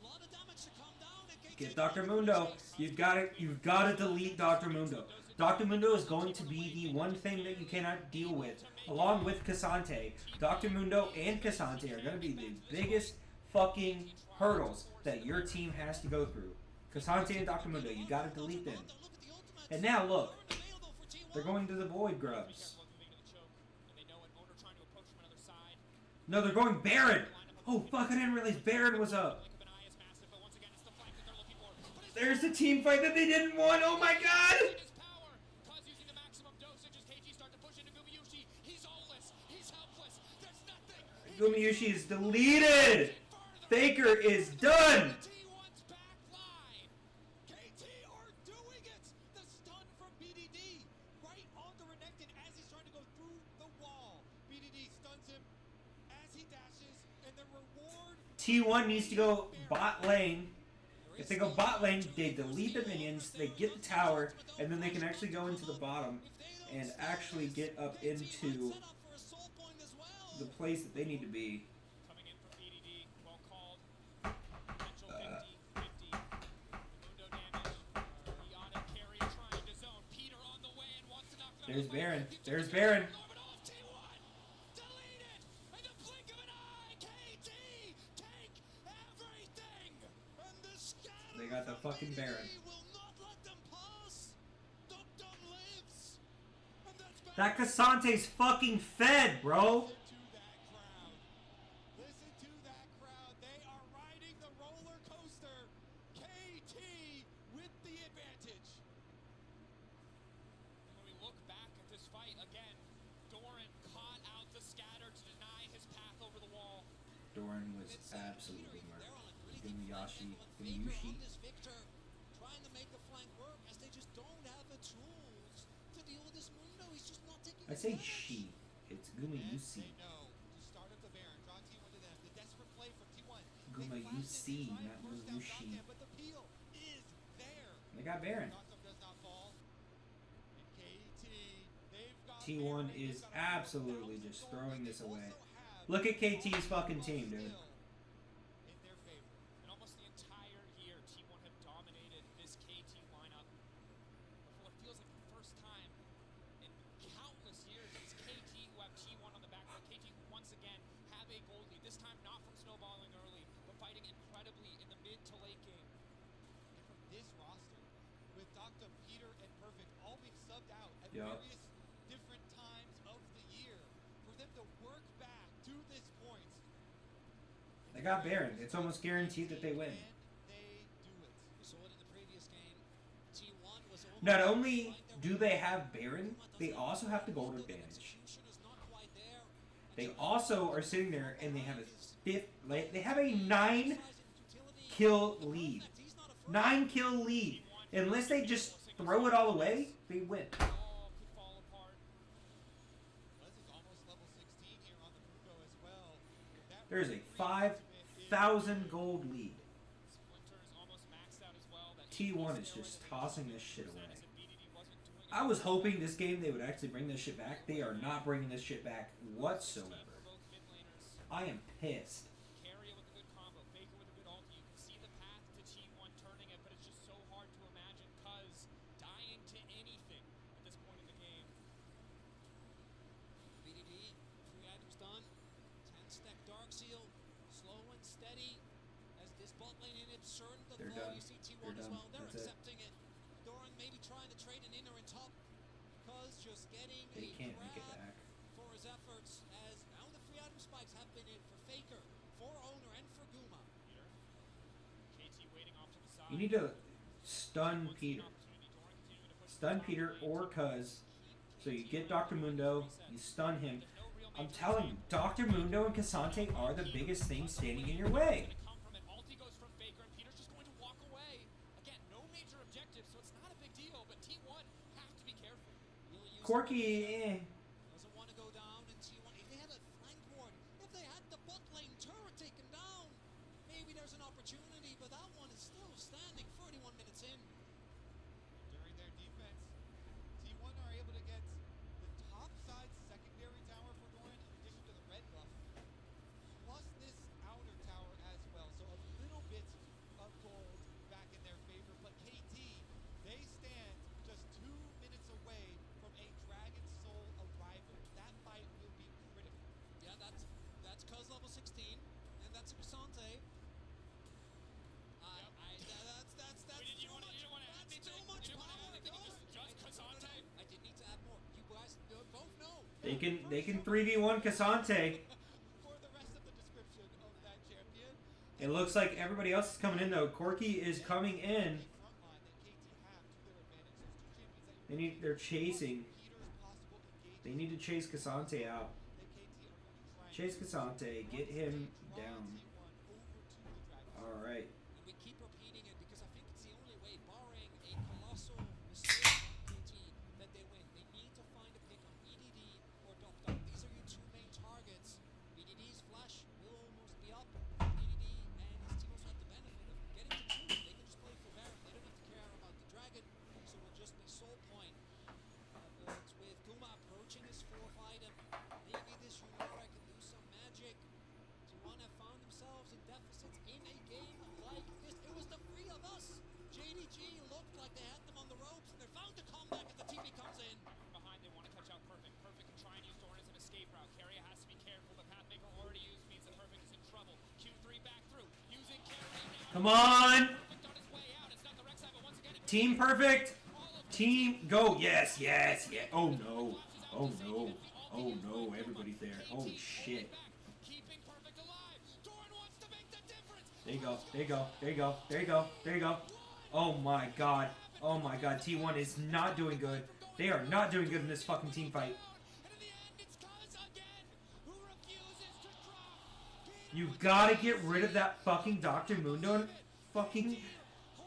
A lot of damage to come down. And Get Dr. Mundo. You've got to delete Dr. Mundo. Dr. Mundo is going to be the one thing that you cannot deal with, along with Kasante. Dr. Mundo and Kasante are going to be the biggest fucking hurdles that your team has to go through. Kasante and Dr. Mundo, you got to delete them. And now look, they're going to the Void Grubs. No, they're going Baron. Oh fuck, I didn't realize Baron was up. There's the team fight that they didn't want. Oh my god! Gumayushi is deleted! Faker is done! KT are doing it! The stun from BDD right onto Renekton as he's trying to go through the wall. BDD stuns him as he dashes, and the reward... T1 needs to go bot lane. If they go bot lane, they delete the minions, they get the tower, and then they can actually go into the bottom and actually get up into the place that they need to be. There's Baron. There's Baron. They got the fucking Baron. That Casante's fucking fed, bro. Listen to that crowd. They are riding the roller coaster. KT with the advantage. When we look back at this fight again, Doran caught out the scatter to deny his path over the wall. Doran was absolutely murdered. Gumayashi. Gumyushi. Trying to make the flank work as they just don't have the tools to deal with this Mundo. He's just not taking I say she. It's Gumayusi. Gumayusi, not Gumyushi. They got Baron. T1 is absolutely just throwing this away. Look at KT's fucking team, dude. And almost the entire year, T1 have dominated this KT lineup. For what feels like the first time in countless years, it's KT who have T1 on the back. But KT who once again have a gold lead. This time not from snowballing early, but fighting incredibly in the mid to late game. And from this roster, with Dr. Peter and Perfect all being subbed out at Yup. various different times of the year, for them to work back to this point. They got Baron. It's almost guaranteed that they win. Not only do they have Baron, they also have the gold advantage. They also are sitting there and they have a they have a 9-kill lead. 9-kill lead. Unless they just throw it all away, they win. There's a 5,000 gold lead. T1 is just tossing this shit away. I was hoping this game they would actually bring this shit back. They are not bringing this shit back whatsoever. I am pissed. Carry with a good combo, Faker with a good ulti. You can see the path to T1 turning it, but it's just so hard to imagine Cuz dying to anything at this point in the game. BDD, 3 items done. 10-stack Dark Seal, slow and steady. As this bot lane inhibs certain the They're flow, done. you see T1 They're as done. well. They're That's it. accepting it. Doran maybe trying to trade an inner and top. Cuz just getting They a can't make it grab back. for his efforts as now the 3 item spikes have been in for Faker, for Owner, and for Guma. KT waiting off to the side. You need to stun Peter. Stun Peter or Cuz. So you get Dr. Mundo, you stun him. I'm telling you, Dr. Mundo and Casante are the biggest things standing in your way. Ulti goes from Faker, and Peter's just going to walk away. Again, no major objective, so it's not a big deal, but T1 have to be careful. Corki, Doesn't want to go down, and T1, if they had a flank ward, if they had the bot lane turret taken down, maybe there's an opportunity, but that one is still standing 31 minutes in. During their defense, T1 are able to get the top side secondary tower for Doran in addition to the red buff, plus this outer tower as well. So a little bit of gold back in their favor. But KT, they stand just 2 minutes away from a Dragon Soul arrival. That fight will be critical. Yeah, that's Cuz level 16, and that's Casante. That's too much. That's too much power. Just Casante. I did need to add more. You guys both know. they can 3v1 Casante. For the rest of the description of that champion, It looks like everybody else is coming in though. Corki is coming in. They're chasing. They need to chase Casante out. Chase Casante, get him down. Alright. And we keep repeating it because I think it's the only way, barring a colossal mistake on KT, that they win. They need to find a pick on BDD or Dok. These are your 2 main targets. BDD's flash will almost be up. BDD and his team also have the benefit of getting to 2. They can just play for Baron. They don't have to care about the dragon, so it will just be soul point. But with Guma approaching his 4th item, maybe this Yunara can do some magic. T1 have found themselves in deficits in a game like this. It was the 3 of us. JDG looked like they had them on the ropes, and they're found to come back as the TP comes in. Behind, they want to Come on! Team perfect! Team go! Yes, yes, yeah. Oh no. Oh no. Oh no, everybody's there. Holy shit. There you go. There you go. There you go. There you go. There you go. Oh my god. Oh my god. T1 is not doing good. They are not doing good in this fucking team fight. You gotta get rid of that fucking Dr. Mundo and fucking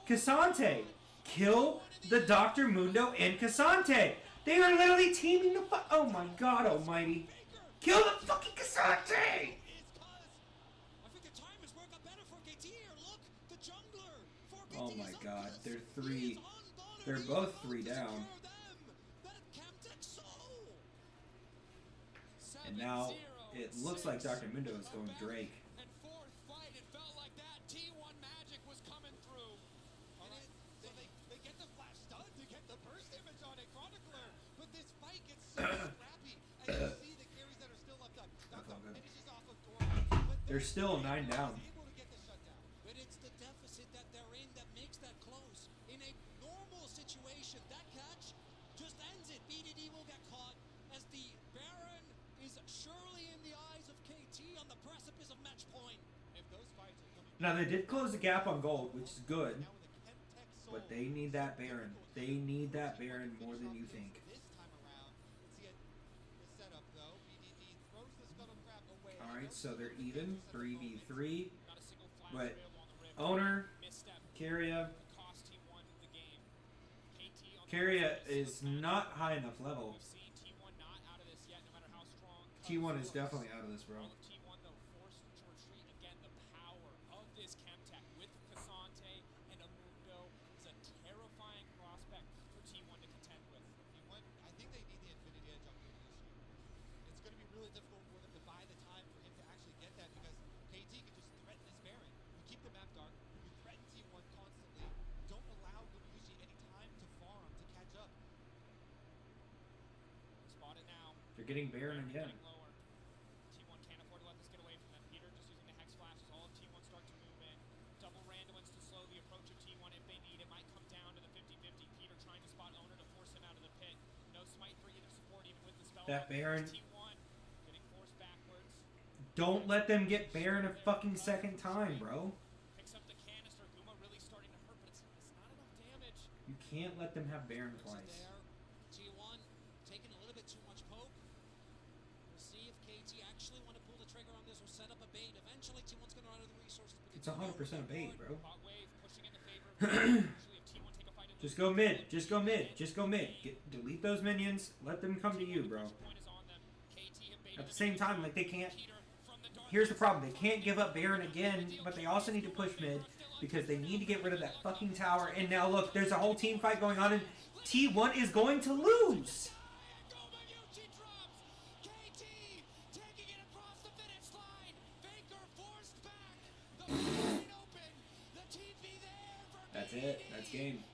Cassante. Kill the Dr. Mundo and Cassante. They are literally teaming the fuck. Oh my god almighty. Kill the fucking Cassante! Oh my god. They're three. They're both 3 down. And now it looks like Dr. Mundo is going Drake. They're still 9 down. But it's the deficit that they're in that makes that close. In a normal situation, that catch just ends it. BDD will get caught as the Baron is surely in the eyes of KT on the precipice of match point. If those fights are coming. Now they did close the gap on gold, which is good. But they need that Baron. They need that Baron more than you think. Alright, so they're even, 3v3. But Owner, Keria is not high enough level. T1 is definitely out of this, bro. They're getting Baron again. T1 can't afford to let this get away from them. Peter just using the Hex flashes. All of T1 start to move in. Double Randuin's to slow the approach of T1 if they need. It might come down to the 50-50. Peter trying to spot Owner to force him out of the pit. No smite for either support even with the spell. That Baron. T1 getting forced backwards. Don't let them get Baron a fucking second time, bro. Picks up the canister. Guma really starting to hurt, but it's not enough damage. You can't let them have Baron twice. T1 taking a little bit too much poke. See if KT actually want to pull the trigger on this or set up a bait. Eventually, T1's going to run out of the resources. It's 100% a bait, bro. Just go mid. Just go mid. Just go mid. Delete those minions. Let them come to you, bro. At the same time, like, they can't... Here's the problem. They can't give up Baron again, but they also need to push mid because they need to get rid of that fucking tower. And now, look, there's a whole team fight going on, and T1 is going to lose. That's it. That's game.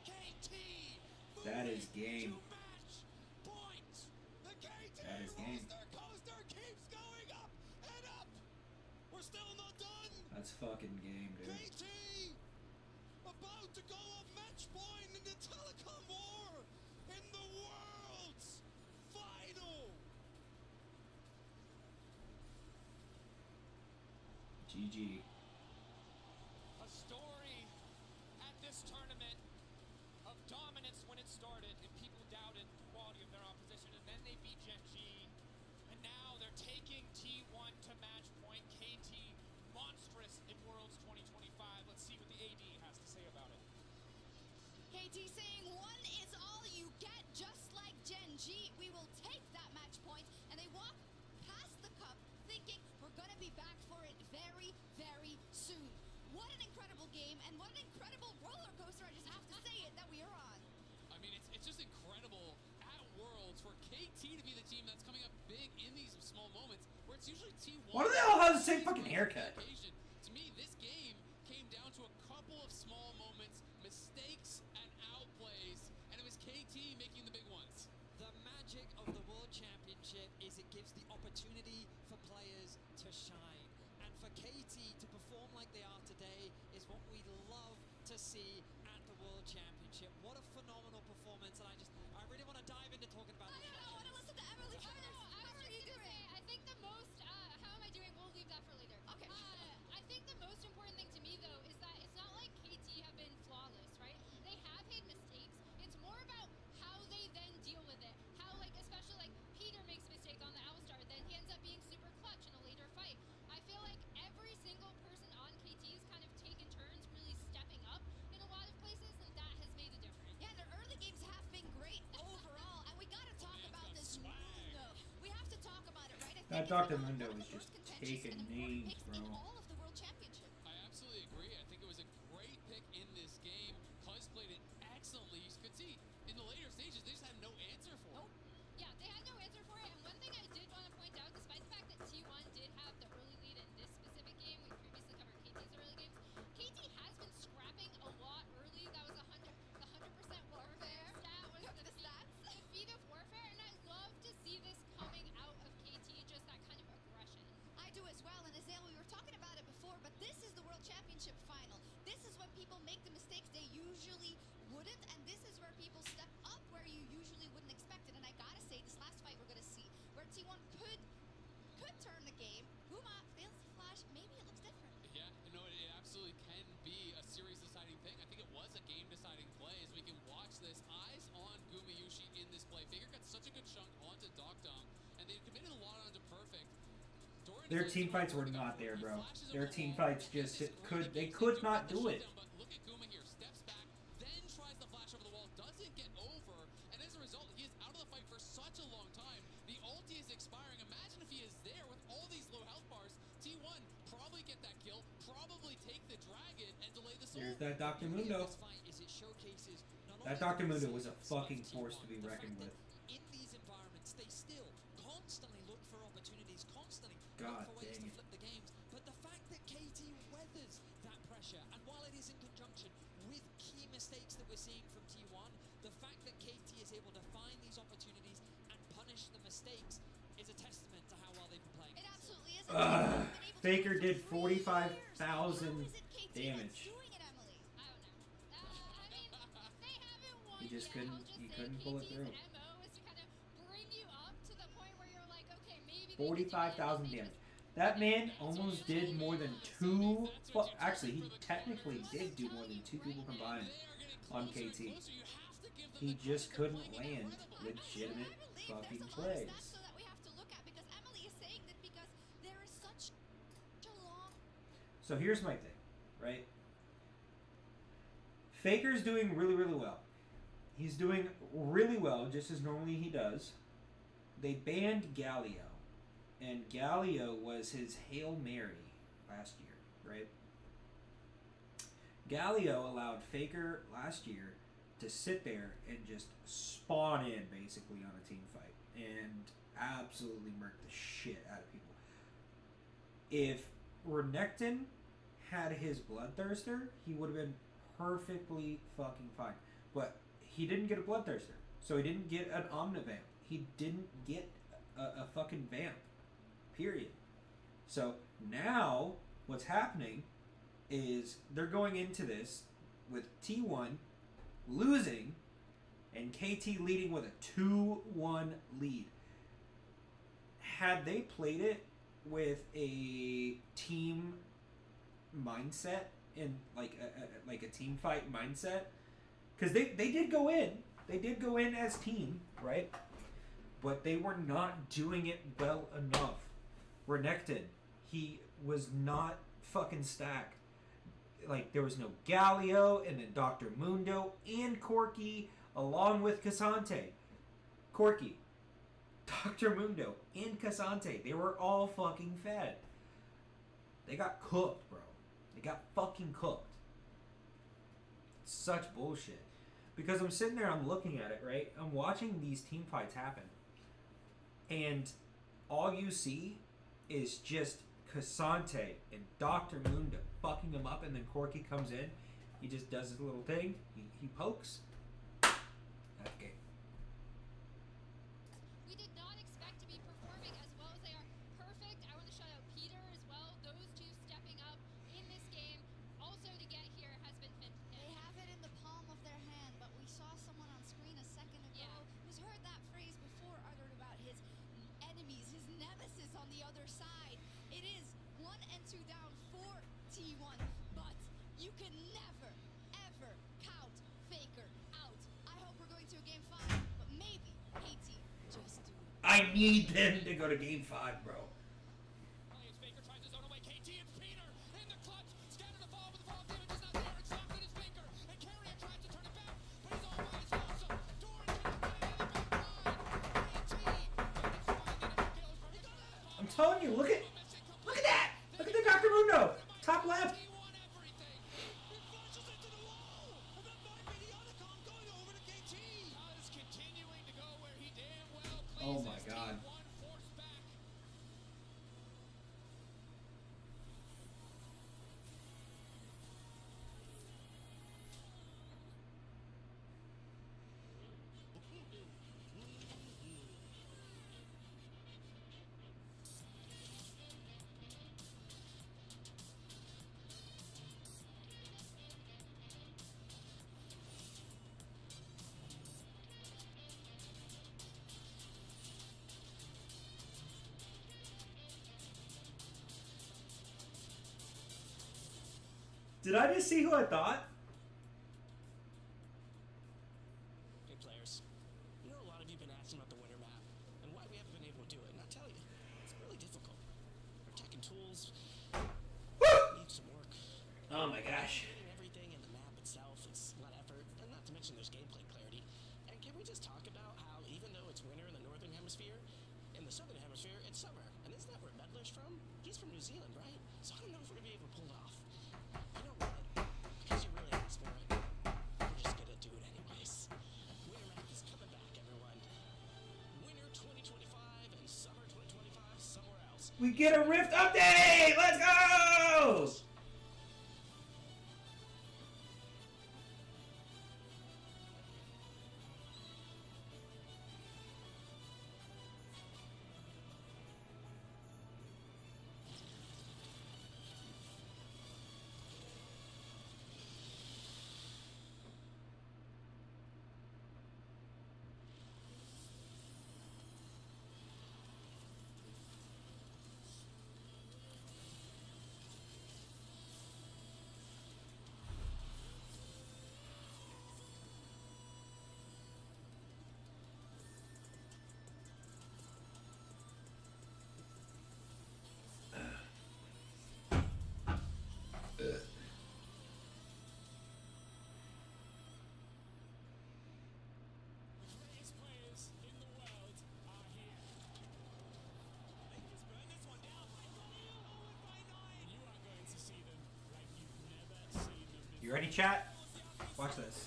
That is game. That is game. That's fucking game, dude. About to go a match point in the telecom war in the world's final. GG. A story at this tournament of dominance when it started, and people doubted the quality of their opposition, and then they beat Gen G, and now they're taking T1 to match point. KT monstrous in Worlds 2025. Let's see what the AD has to say about it. KT saying 1 is all you get, just like Gen G. We will take that match point, and they walk past the cup thinking we're going to be back for it very, very soon. What an incredible game, and what an incredible roller coaster, I just have to say it, that we are on. I mean, it's just incredible at Worlds for KT to be the team that's coming up big in these small moments, where it's usually T1. Why do they all have the same fucking haircut? To me, this game came down to a couple of small moments, mistakes and outplays, and it was KT making the big ones. The magic of the World Championship is it gives the opportunity for players to shine. And for KT to perform like they are today is It's what we love to see at the World Championship. What a phenomenal performance, and I really want to dive into talking about this. I want to listen to Emily first. I was just gonna say, I think the most, how am I doing? We'll leave that for later. Okay. I think the most important thing to me, though, is that it's not like KT have been flawless, right? They have made mistakes. It's more about how they then deal with it. How, like, especially, like, Peter makes a mistake on the Alistar, then he ends up being super clutch in a later fight. I feel like every single person on KT has kind of taken turns really stepping up in a lot of places, and that has made a difference. Yeah, their early games have been great overall, and we got to talk about this Mundo. We have to talk about it, right? I think That it's Dr. one of Mundo the is just most contentious taking and important names, picks bro. in all of the World Championship. I absolutely agree. I think it was a great pick in this game. Cuz played it excellently. You could see in the later stages, they just had no answer for it. Yeah, they had no answer for it, and one thing I did want to point out, despite the fact that T1 did have the early lead in this specific game, we previously covered KT's early games, KT has been scrapping a lot early. That was the 100% warfare stat was the feat of warfare, and I love to see this coming out of KT, just that kind of aggression. I do as well, and Azale, we were talking about it before, but this is the World Championship final. This is when people make the mistakes they usually wouldn't, and this is where people step up where you usually wouldn't expect it. And I gotta say, this last fight we're gonna see, where T1 could turn the game. Huma fails to flash. Maybe it looks different. Yeah, no, it absolutely can be a series deciding thing. I think it was a game deciding play as we can watch this. Eyes on Gumayusi in this play. Faker got such a good chunk onto Dokdong, and they committed a lot onto Perfect. Their team fights were not there, bro. Their team fights just could not do it. But look at Guma here, steps back, then tries the flash over the wall, doesn't get over, and as a result, he is out of the fight for such a long time. The ulti is expiring. Imagine if he is there with all these low health bars. T1 probably get that kill, probably take the dragon and delay the soul. There's that Dr. Mundo. That Dr. Mundo was a fucking force to be reckoned with. In these environments, they still constantly look for opportunities, constantly God look for ways dang to it. flip the games. But the fact that KT weathers that pressure, and while it is in conjunction with key mistakes that we're seeing from T1, the fact that KT is able to find these opportunities and punish the mistakes is a testament to how well they've been playing. It absolutely is. Faker did 45,000 damage. He just couldn't pull it through. 45,000 damage. That man almost did more than two. Well, actually, he technically did do more than two people combined on KT. He just couldn't land legitimate fucking plays. So that we have to look at, because Emily is saying that because there is such a long. So here's my thing, right? Faker's doing really, really well. He's doing really well, just as normally he does. They banned Galio, and Galio was his Hail Mary last year, right? Galio allowed Faker last year to sit there and just spawn in, basically, on a team fight, and absolutely murk the shit out of people. If Renekton had his Bloodthirster, he would have been perfectly fucking fine. But he didn't get a Bloodthirster, so he didn't get an Omnivamp. He didn't get a fucking Vamp. Period. So now what's happening is they're going into this with T1 losing and KT leading with a 2-1 lead. Had they played it with a team mindset and like a team fight mindset, because they did go in as team, right? But they were not doing it well enough. Renekton, he was not fucking stacked. Like, there was no Galio, and then Dr. Mundo, and Corki, along with Cassante. Corki, Dr. Mundo, and Cassante, they were all fucking fed. They got cooked, bro. They got fucking cooked. Such bullshit. Because I'm sitting there, I'm looking at it, right? I'm watching these team fights happen. And all you see is just Cassante and Dr. Mundo fucking him up, and then Corki comes in. He just does his little thing. He pokes. That's game. We did not expect to be performing as well as they are. Perfect. I want to shout out Peter as well. Those two stepping up in this game. Also to get the other side. It is 1 and 2 down for T1, but you can never, ever count Faker out. I hope we're going to a game 5, but maybe KT just do it. I need them to go to game 5, bro. Faker tries his own away. KT and Peter in the clutch. Scatter the ball, but the ball damage is not there. It's locked in his Faker. And Carrier tries to turn it back, but he's all by himself. So Doran cannot get it in the back line. KT ends up finding it. Gales I'm telling you, look at that! Look at the Dr. Mundo! Top left! Oh my god. Did I just see who I thought? Hey players, you know a lot of you have been asking about the winter map and why we haven't been able to do it, and I'll tell you, it's really difficult. Our tech and tools need some work. Oh my gosh. Getting everything in the map itself is a lot of effort, and not to mention there's gameplay clarity. And can we just talk about how even though it's winter in the northern hemisphere, in the southern hemisphere it's summer? And isn't that where Medler's from? He's from New Zealand, right? So I don't know if we're gonna be able to pull it off. You know what? Because you really asked for it, we're just gonna do it anyways. Winter map is coming back, everyone. Winter 2025 and summer 2025 somewhere else. We get a Rift update! Let's go! You ready, chat? Watch this.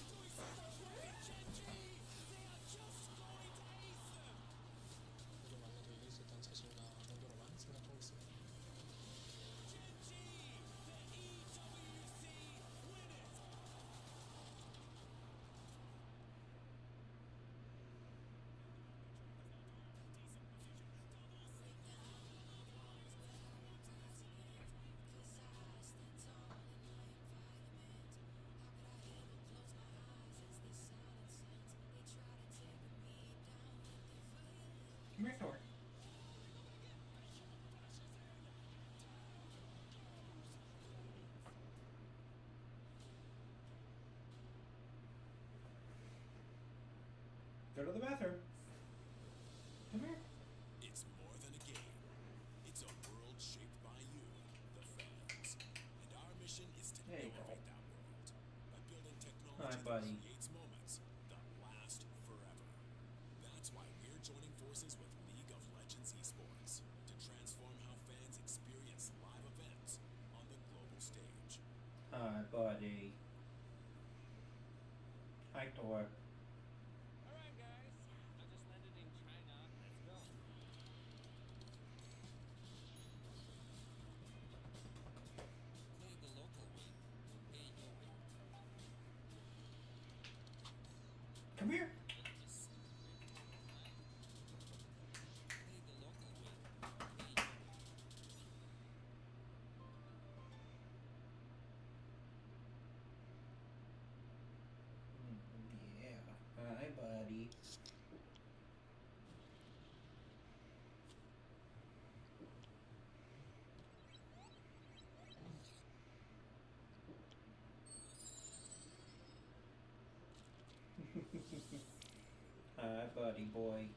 Come here, Thor. Go to the bathroom. Come here. It's more than a game. It's a world shaped by you, the fans. And our mission is to There you go. elevate that world by building technology Hi, that buddy. creates moments that last forever. That's why we're joining forces with League of Legends Esports to transform how fans experience live events on the global stage. Hi, buddy. Hi, Thor. Alright guys, I just landed in China. Let's go. Play the local way. Pay your way. Come here. Yeah, my buddy boy.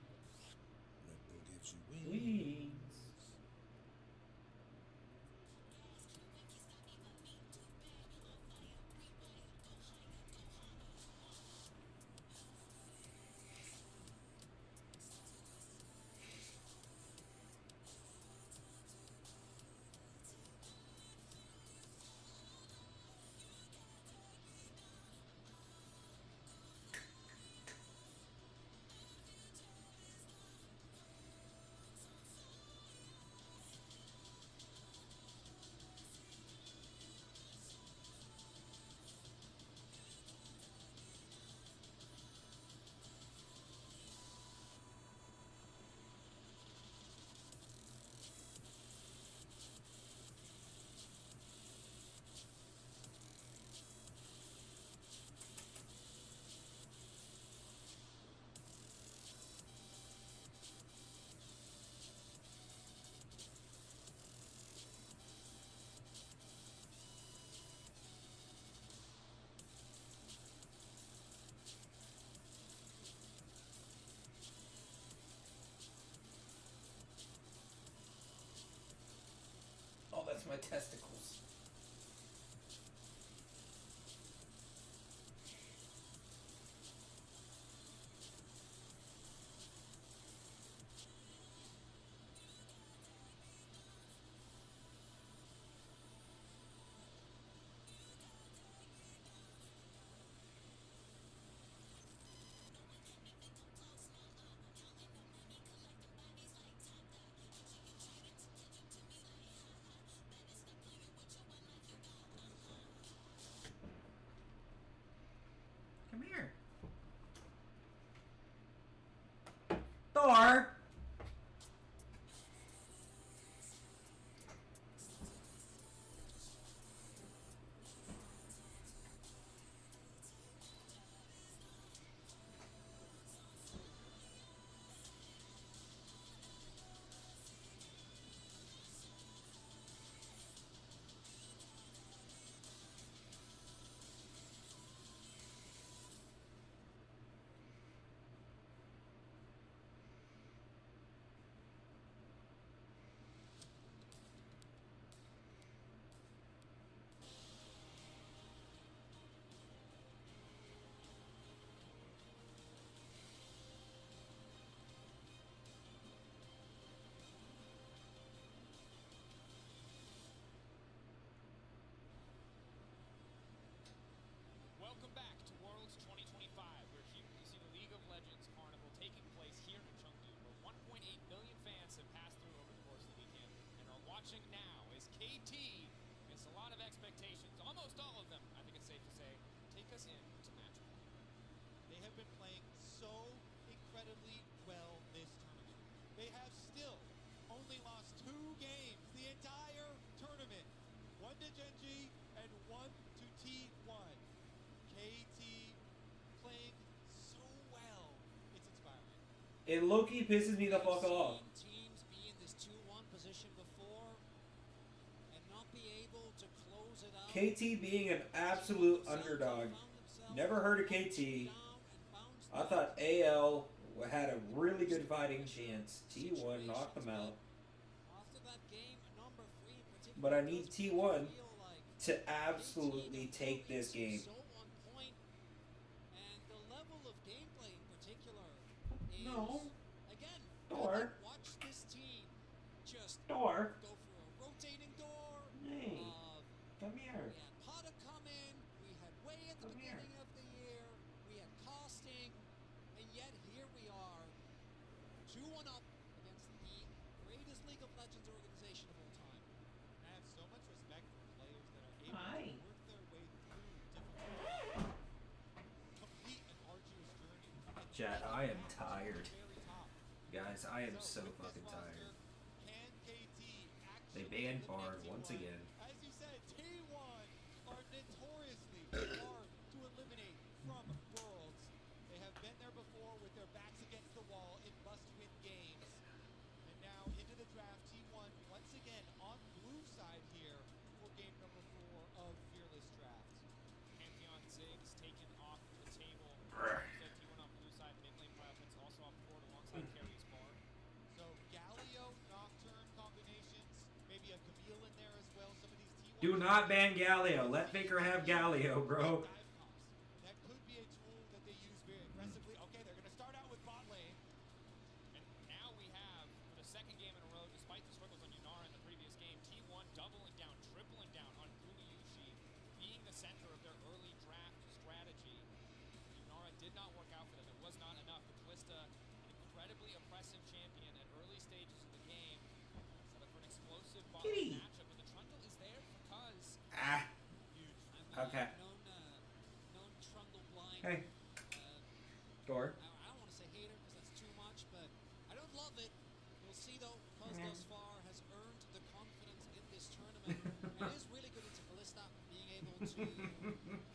Red Bull gives you Wings. Oh, that's my testicles. Come here. Thor! Welcome back to Worlds 2025. We're here to see the League of Legends Carnival taking place here in Chengdu, where 1.8 million fans have passed through over the course of the weekend and are watching now as KT, against a lot of expectations, almost all of them, I think it's safe to say, take us into match one. They have been playing so incredibly well this tournament. They have still only lost 2 games the entire tournament. 1 to Genji and 1 to T1. KT playing so well. It's inspiring. It low-key pisses me the fuck off. Teams be in this 2-1 position before and not be able to close it out. KT being an absolute underdog. Never heard of KT. I thought AL had a really good fighting chance. T1 knocked them out. But I need T1 to absolutely take this game. No. Door. Watch this team just Door. go for a rotating door. Hey. Come here. We had Pata come in. We had Way at the beginning of the year. We had Costing. And yet here we are. 2-1 up against the greatest League of Legends organization of all time. I have so much respect for players that are able Hi. to work their way through difficult complete an arduous journey. And Chat, I am tired. Guys, I am so fucking tired. They banned Bard once again. As you said, T1 are notoriously hard to eliminate from Worlds. They have been there before with their backs against the wall in must-win games. And now into the draft, T1 once again on blue side here for game number 4 of Fearless Draft. Pantheon Ziggs taken off the table. Brr. So T1 on blue side, mid lane Firefence also Do not ban Galio. Let Faker have Galio, bro. That could be a tool that they use very aggressively. Okay, they're going to start out with bot lane. And now we have, for the second game in a row, despite the struggles on Yunara in the previous game, T1 doubling down, tripling down on Gumayushi, being the center of their early draft strategy. Yunara did not work out for them. It was not enough. But Kalista, an incredibly oppressive champion at early stages of the game, set up for an explosive bottom Kitty. matchup. But the Trundle is there because Ah. Okay. known Trundle blind. Hey. Door. I don't want to say hater because that's too much, but I don't love it. We'll see though. Cuz thus far has earned the confidence in this tournament and is really good into Kalista, being able to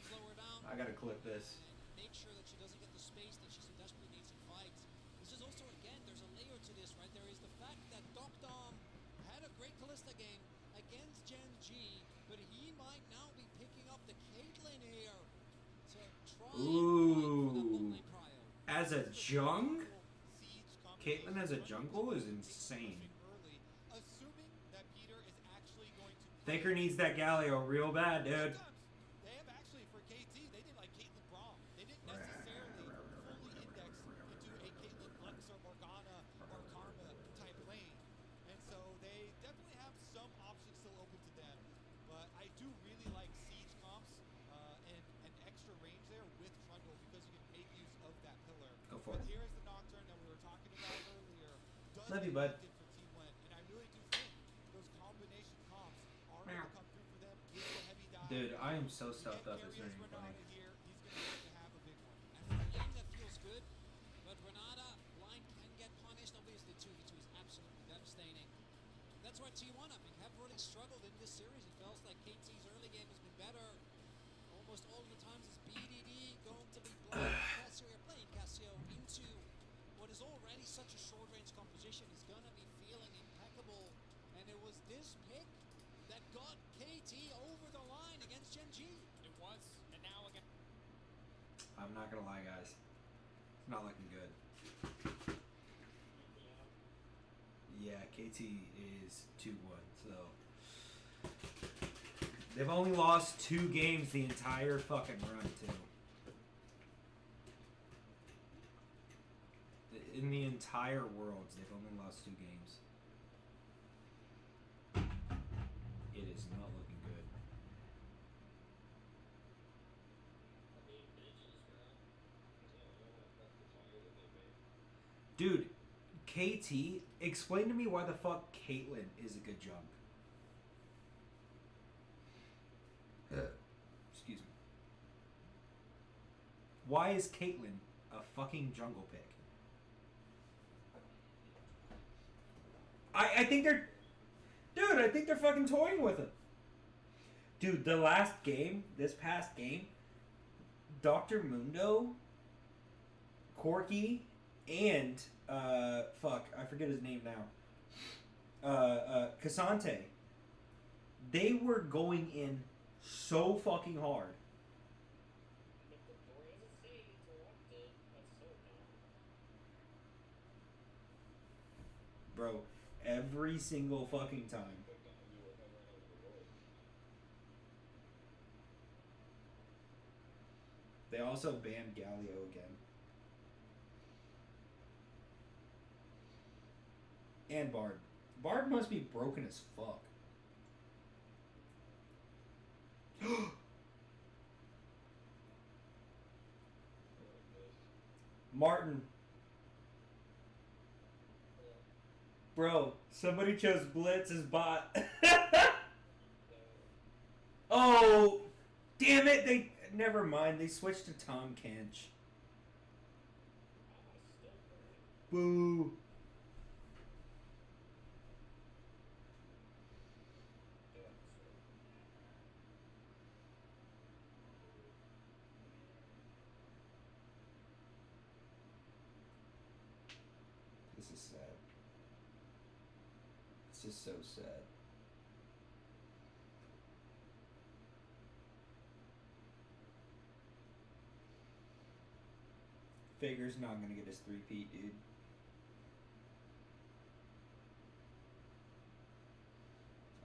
slow her down. I gotta clip this. And make sure that she doesn't get the space that she so desperately needs in fights. This is also, again, there's a layer to this, right? There is the fact that Dokdom had a great Kalista game against Gen G, but he might now be picking up the Caitlyn here to try Ooh. As a jung? Caitlyn as a jungle is insane. Assuming that Peter is actually going to Faker needs that Galio real bad, dude. They have actually, for KT, they did like Caitlyn Braum. They didn't necessarily fully index into a Caitlyn Lux or Morgana or Karma type lane. And so they definitely have some options still open to them. But I do really like Siege comps and extra range there with Trundle because you can make use of that pillar. Go for but it. here is the Nocturne that we were talking about earlier. Does Love you, get bud. locked in for T1, and I really do think those combination comps are going to come through for them with the heavy dive. Dude, I am so stuffed up. It's not even funny. Here, he's going to have to have a big one. And with a lane that feels good, but Renata line can get punished. Obviously, 2v2 is absolutely devastating. That's why T1, I think, have really struggled in this series. It feels like KT's early game has been better. Almost all of the times it's BDD going to be blind. Cassio, you're playing Cassio into what is already such a short-range composition. He's going to be feeling impeccable. And it was this pick that got KT over the line against Gen G. it was, and now again. I'm not gonna lie, guys. It's not looking good. Yeah, KT is 2-1, so they've only lost 2 games the entire fucking run, too. In the entire Worlds, they've only lost 2 games. It is not looking good. Dude, KT, explain to me why the fuck Caitlyn is a good jump. Excuse me. Why is Caitlyn a fucking jungle pick? I think they're... Dude, I think they're fucking toying with him. Dude, the last game, this past game, Dr. Mundo, Corky, and fuck, I forget his name now. Cassante. They were going in so fucking hard. Bro, every single fucking time. They also banned Galio again. And Bard. Bard must be broken as fuck. Martin. Bro, somebody chose Blitz as bot. Oh, damn it. They never mind. They switched to Tom Kench. Boo. This is sad. It's just so sad. Faker's not gonna get his 3-peat, dude.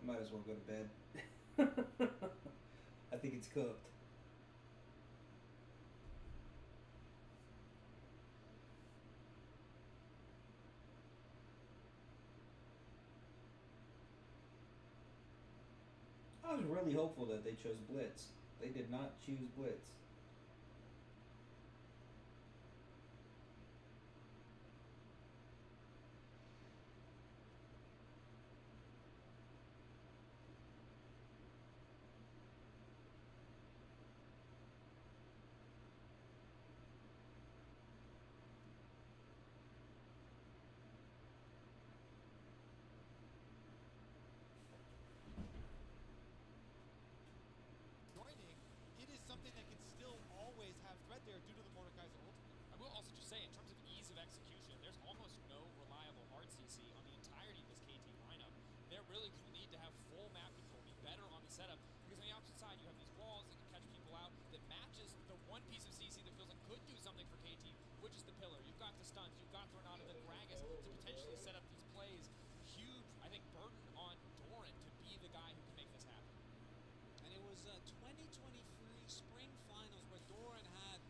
I might as well go to bed. I think it's cooked. I was really hopeful that they chose Blitz. They did not choose Blitz. It is something that can still always have threat there due to the Mordekaiser ultimate. I will also just say, in terms of ease of execution, there's almost no reliable hard CC on the entirety of this KT lineup. They're really going to need to have full map control, be better on the setup, because on the opposite side, you have these walls that can catch people out that matches the one piece of CC that feels like could do something for KT, which is the pillar. You've got the stuns, you've got Tornado, then Gragas to potentially set up these plays. Huge, I think, burden on Doran to be the guy who can make this happen. And it was 2023 Spring Finals where Doran had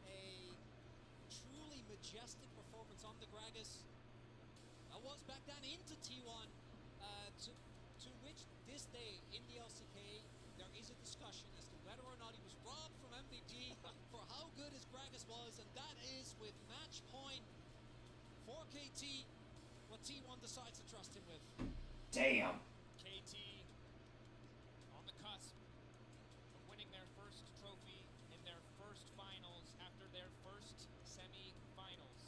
a truly majestic performance on the Gragas. That was back then into T1, to which this day in the LCK there is a discussion as to whether or not he was robbed from MVP for how good his Gragas was, and that is with match point for KT, what T1 decides to trust him with. Damn! KT on the cusp of winning their first trophy in their first finals after their first semi-finals.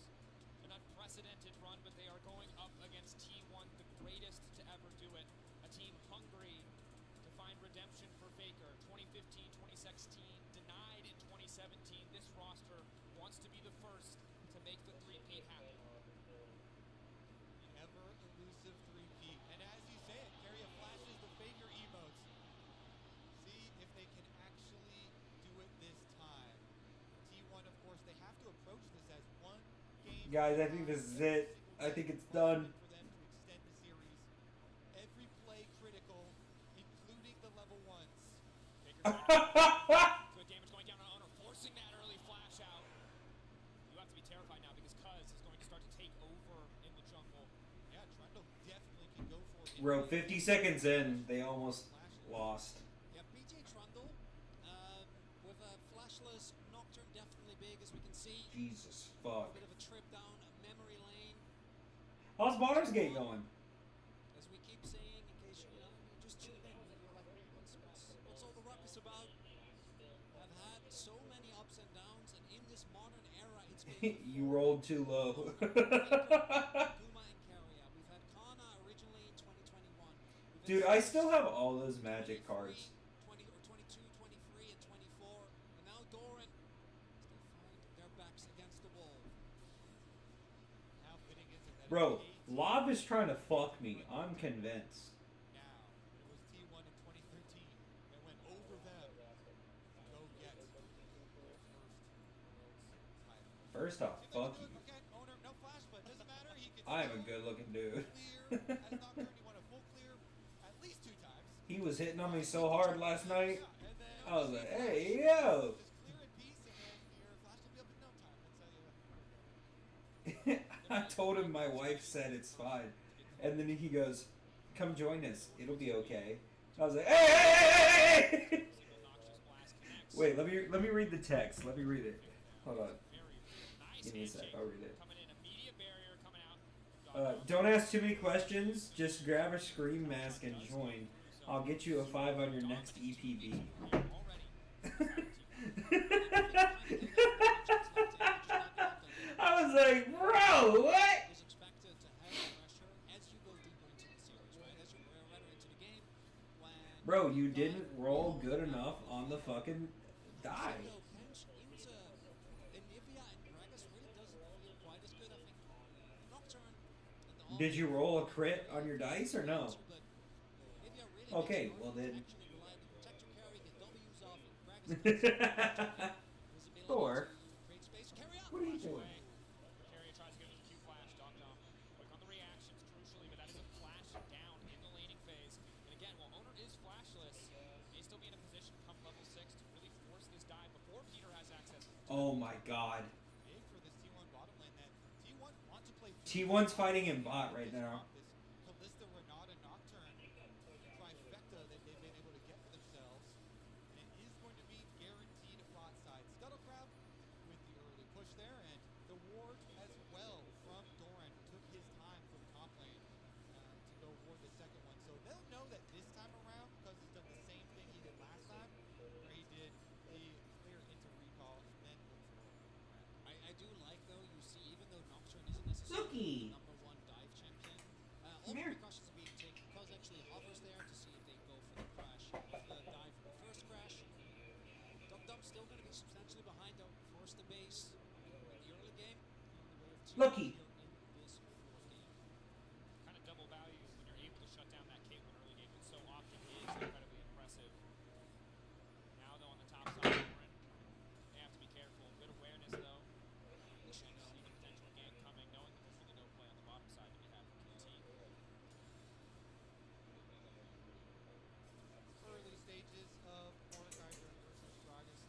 An unprecedented run, but they are going up against T1, the greatest to ever do it. A team hungry to find redemption for Faker. 2015, 2016, denied in 2017. This roster wants to be the first to make the three-peat happen. The ever-elusive 3P. And as you say it, Carrier flashes the Faker emotes. See if they can actually do it this time. T1, of course, they have to approach this as one game. Guys, I think this is it. I think it's done. For them to extend the series. Every play critical, including the level ones. Good damage going down on Owner, forcing that early flash out. You have to be terrified now because Cuz is going to start to take over in the jungle. Yeah, Trundle definitely can go for it. Bro, 50 seconds in, they almost lost. Yeah, BJ Trundle with a flashless Nocturne definitely big, as we can see. Jesus fuck. A bit of a trip down a memory lane. How's Baldur's Gate going? As we keep saying, in case you just tune in, and you're like, what's all the ruckus about? I've had so many ups and downs, and in this modern era, it's been You rolled too low. Puma and Carrier. We've had Kana originally in 2021. Dude, I still have all those magic cards. 20 or 22, 23, and 24, and now Doran. They find their backs against the wall. Now fitting into that. Bro, Lob is trying to fuck me. I'm convinced. Now, it was T1 in 2013 that went over them to go get their first First title. off, fuck you. Okay, Owner, no flash, but doesn't matter. He can I am a good looking dude. clear as Nocturne. He won a full clear at least 2 times. He was hitting on me so hard last night. And then I was like, hey, yo. just clear in peace, and then your flash will be up in no time. That's how you. I told him my wife said it's fine. And then he goes, come join us. It'll be okay. I was like, hey! Wait, let me read the text. Let me read it. Hold on. Give me a sec. I'll read it. Don't ask too many questions. Just grab a scream mask and join. I'll get you a 5 on your next EPB. I was like, bro, what? Was expected to have pressure as you go deeper into the series, right? As you go right into the game. When Bro, you didn't roll good enough on the fucking die. Pinch into Anivia and Gragas really doesn't feel quite as good. I think Nocturne and the Did you roll a crit on your dice or no? but Anivia really Okay, makes well Doran then. actually rely on the protector carry, get W's off, and Gragas Thor, create space. Carry out. what are you doing? Carrier tries to get into the Q flash. Dom quick on the reactions, crucially, but that is a flash down in the laning phase. And again, while Owner is flashless, Oh my god. Big for this T1 bottom lane that T1 want to play T1's fighting in bot right now. Kalista, Renata, Nocturne trifecta that they've been able to get for themselves. And it is going to be guaranteed bot side. Scuttlecrab with the early push there, and the ward as well from Doran took his time from top lane to go ward the second one. So they'll know that this time around, because he's done the same thing he did last time, where he did the clear into recall and then look for I do like, though, you see, even though Nocturne isn't necessarily the number one dive champion, all the precautions are being taken. Cuz actually hovers there to see if they go for the crash of the dive for the first crash. Dum still going to be substantially behind, though. Force the base in the early game. Lucky. Kind of double value when you're able to shut down that Caitlyn early game, but so often is incredibly impressive. Now, though, on the top side, Doran, they have to be careful. Good awareness, though. See the potential gank coming, knowing that there's really no play on the bottom side to be had from KT. early stages of Mordecai versus Gragas.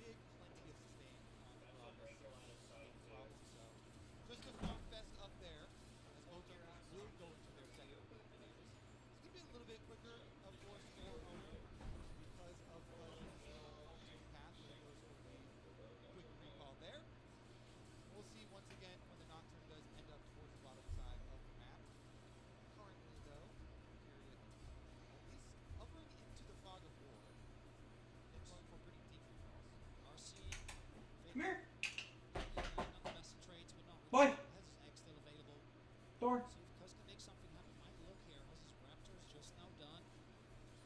Big plenty of sustain on Gragas. Problem. So just a farm fest up there as both of them will go into their second games. It's going to be a little bit quicker, of course, for Owner because of his path that goes for the quick recall there. We'll see once again when the Nocturne does end up towards the bottom side of the map. Currently, though, period, at least hovering into the fog of war. And going for pretty deep recalls. RC. Come here. Not the best in trades, but not Boy. has his egg still available. Door. See if Cuz can make something happen. Might look here. Has his Raptors just now done?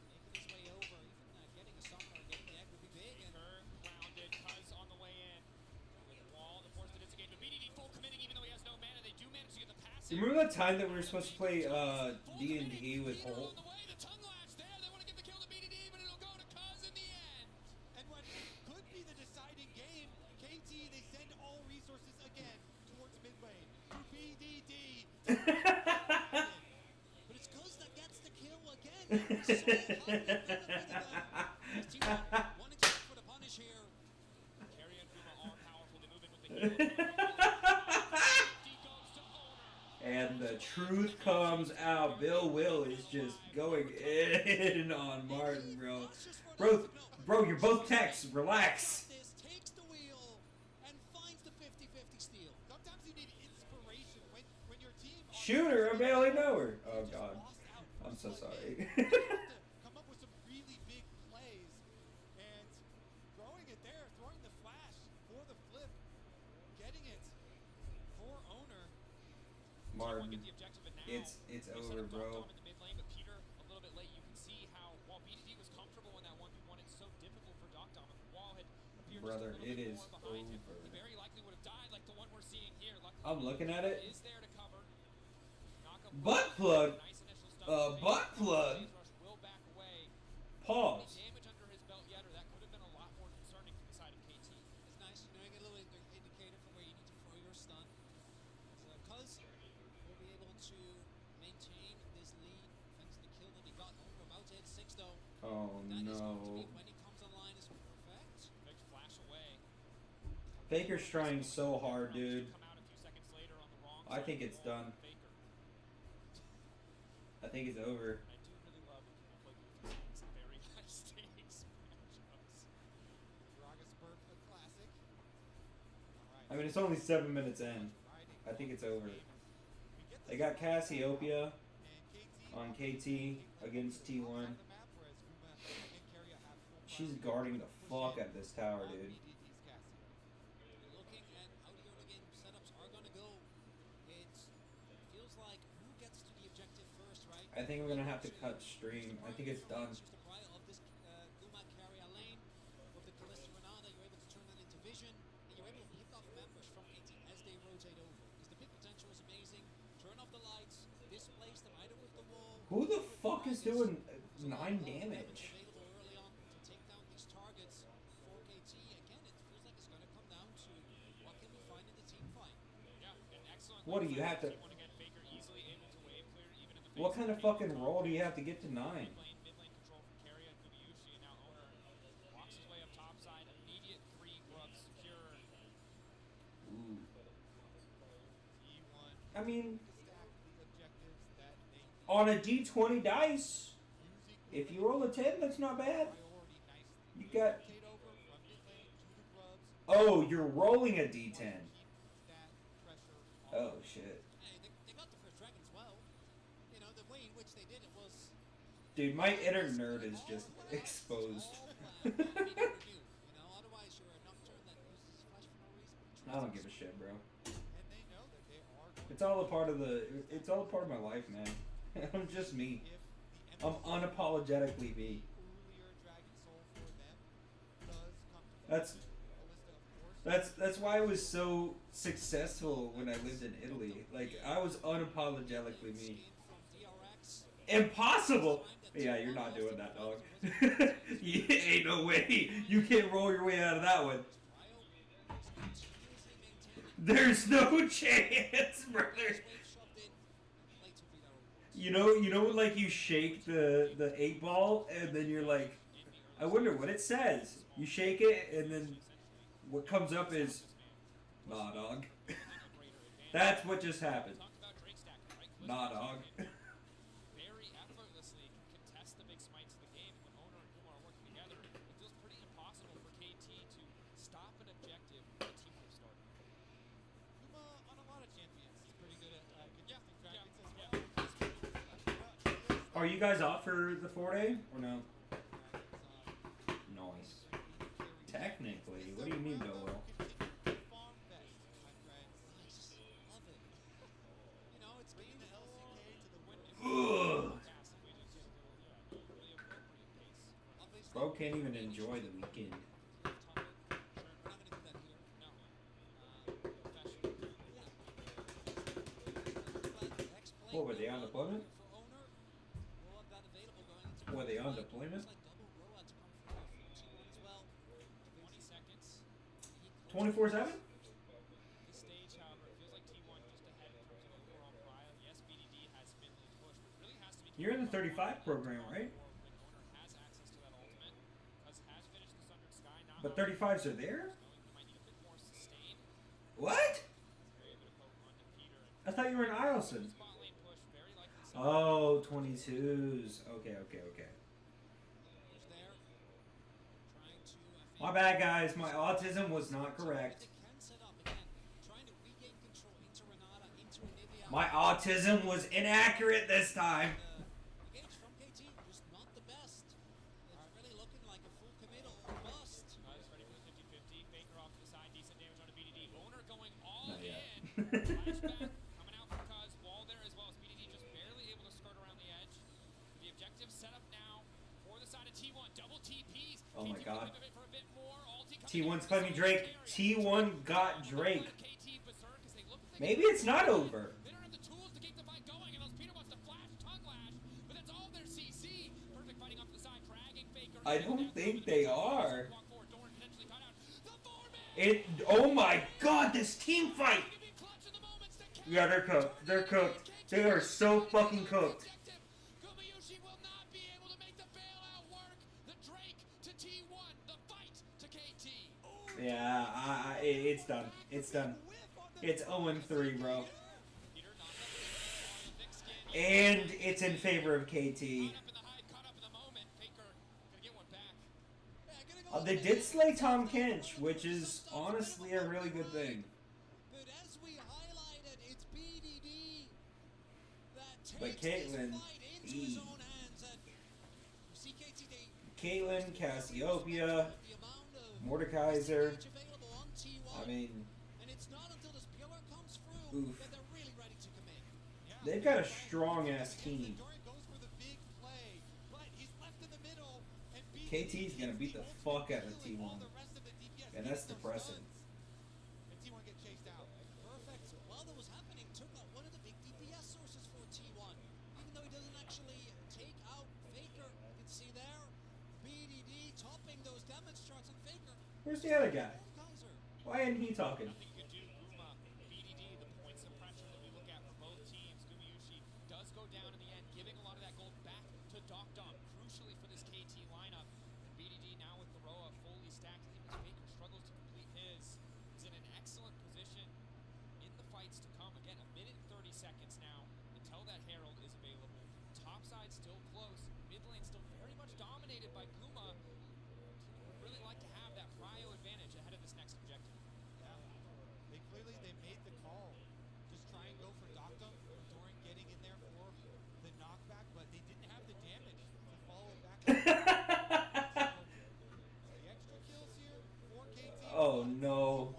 Making his way over. Even getting a summoner, getting the egg would be big. And Grounded, Cuz on the way in. With Wall, the force that is engaged. But BDD full committing even though he has no mana. They do manage to get the pass. You remember that time that we were supposed to play D&D with Holt? And what could be the deciding game, KT, they send all resources again towards mid lane. To BDD. But it's Cuz that gets the kill again. That was so hard. Wanting to look for the punish here. Carry and Kuma are powerful. They move in with the heal. And the truth comes out. Bill Will is just going in on Martin, bro. Bro, you're both techs. Relax. This takes the wheel and finds the 50-50 steal. Sometimes you need inspiration when your team Shoot her. I barely know her. Oh, God. I'm so sorry. come up with some really big plays and throwing it there, throwing the flash for the flip, getting it for Owner. Martin, it's over, bro. In the mid lane, but Peter a little bit late. You can see how while BDD was comfortable in that 1v1, it's so difficult for Doc Dom. If the wall had appeared Brother, just a little it bit is more behind him, over. he very likely would have died like the one we're seeing here. Luckily, I'm looking at it. is there to cover. Butt plug. Butt plug. Will back away. Pause. Damage under his belt yet, or that could have been a lot more concerning from the side of KT. it's nice knowing a little indicator for where you need to throw your stun. Cuz will be able to maintain this lead thanks to the kill that he got. Owner about to hit 6 though. Oh, That is going to no. be when he comes online is perfect. Big flash away. Faker's trying so hard, dude. Come out a few seconds later on the wrong I side think of it's the wall. done. Faker. I think it's over. I do really love when people play Goofy Songs in very high stakes matchups. Gragas burp, a classic. I mean, it's only 7 minutes in. I think it's over. They got Cassiopeia on KT against T1. She's guarding the fuck out of this tower, dude. Looking at how the early game setups are going to go, it feels like who gets to the objective first, right? I think we're gonna have to cut stream. I think it's done. Just the prior of this Guma carrier lane with the Kalista Renata, you're able to turn that into vision, and you're able to pick off members from KT as they rotate over. Because the pick potential is amazing. Turn off the lights, displace them either with the wall. Who the fuck is doing 9 damage? Available early on to take down these targets for KT. Again, it feels like it's going to come down to what can we find in the team fight. Yeah, an excellent. What do you have to? T1 again, Faker easily able to wave clear even in the What face kind of fucking roll do you have to get to 9? Mid lane control from Carrier and Kumiushi, and now Owner walks his way up top side. Immediate free grub secure. I mean, on a D20 dice, if you roll a 10, that's not bad. You got... Oh, you're rolling a D10. Oh, shit. They got the first dragon as well. You know, the way in which they did it was... Dude, my inner nerd is just exposed. I don't give a shit, bro. It's all a part of my life, man. I'm just me. I'm unapologetically me. That's why I was so successful when I lived in Italy. Like, I was unapologetically me. Impossible! Yeah, you're not doing that, dog. Ain't no way. You can't roll your way out of that one. There's no chance, brother. You know, like you shake the 8-ball and then you're like, I wonder what it says. You shake it and then what comes up is, nah, dog. That's what just happened. Nah, dog. Very effortlessly contest the big smites of the game. When Owner and Kuma are working together, it feels pretty impossible for KT to stop an objective that team would have started. Kuma on a lot of champions is pretty good at contesting dragons as well. Are you guys off for the 4-day or no? Nice. Technically, what do you mean, Noel? Ugh. Bro can't even enjoy the weekend. What were they on deployment? Were they on deployment? 24/7? You're in the 35 program, right? But 35s are there? What? I thought you were in Isleston. Oh, 22s. Okay. My bad, guys. My autism was not correct. My autism was inaccurate this time. Flashback coming out from Cuz. Wall there as well as BDD just barely able to skirt around the edge. The objective set up now for the side of T1. Double TPs. Oh my god. T1's claiming Drake. T1 got Drake. Maybe it's not over. They don't have the tools to keep the fight going, and Peter wants to flash tongue lash, but that's all their CC. Perfect fighting off the side, dragging Faker. I don't think they are. Oh my god, this team fight! Yeah, they're cooked. They're cooked. They are so fucking cooked. Gumayusi will not be able to make the bailout work. The Drake to T1, the fight to KT. Yeah, it's done. It's done. It's 0-3, bro. And it's in favor of KT. They did slay Tom Kench, which is honestly a really good thing. But Caitlyn, Caitlyn, Cassiopeia, Mordekaiser. I mean, oof. They've got a strong ass team. KT's gonna beat the fuck out of T1, and that's depressing. While that was happening, took out one of the big DPS sources for T1. Even though he doesn't actually take out Faker, you can see there, BDD topping those damage charts on Faker. Where's the other guy? Why isn't he talking? BDD, the points of pressure that we look at for both teams. Gumayusi does go down in the end, giving a lot of that gold back to Doc Dom, crucially for this KT lineup. BDD now with the Roa fully stacked, even as Faker struggles to complete his, is in an excellent position in the fights to come. Again, a minute and 30 seconds now until that Herald is available. Top side still close. Mid lane still very much dominated by Guma. Would really like to have that prio advantage ahead of this next objective. Yeah. They made the call. Just try and go for Doctum. Doran getting in there for the knockback, but they didn't have the damage to follow back. So, the extra kills here for KT. Oh no.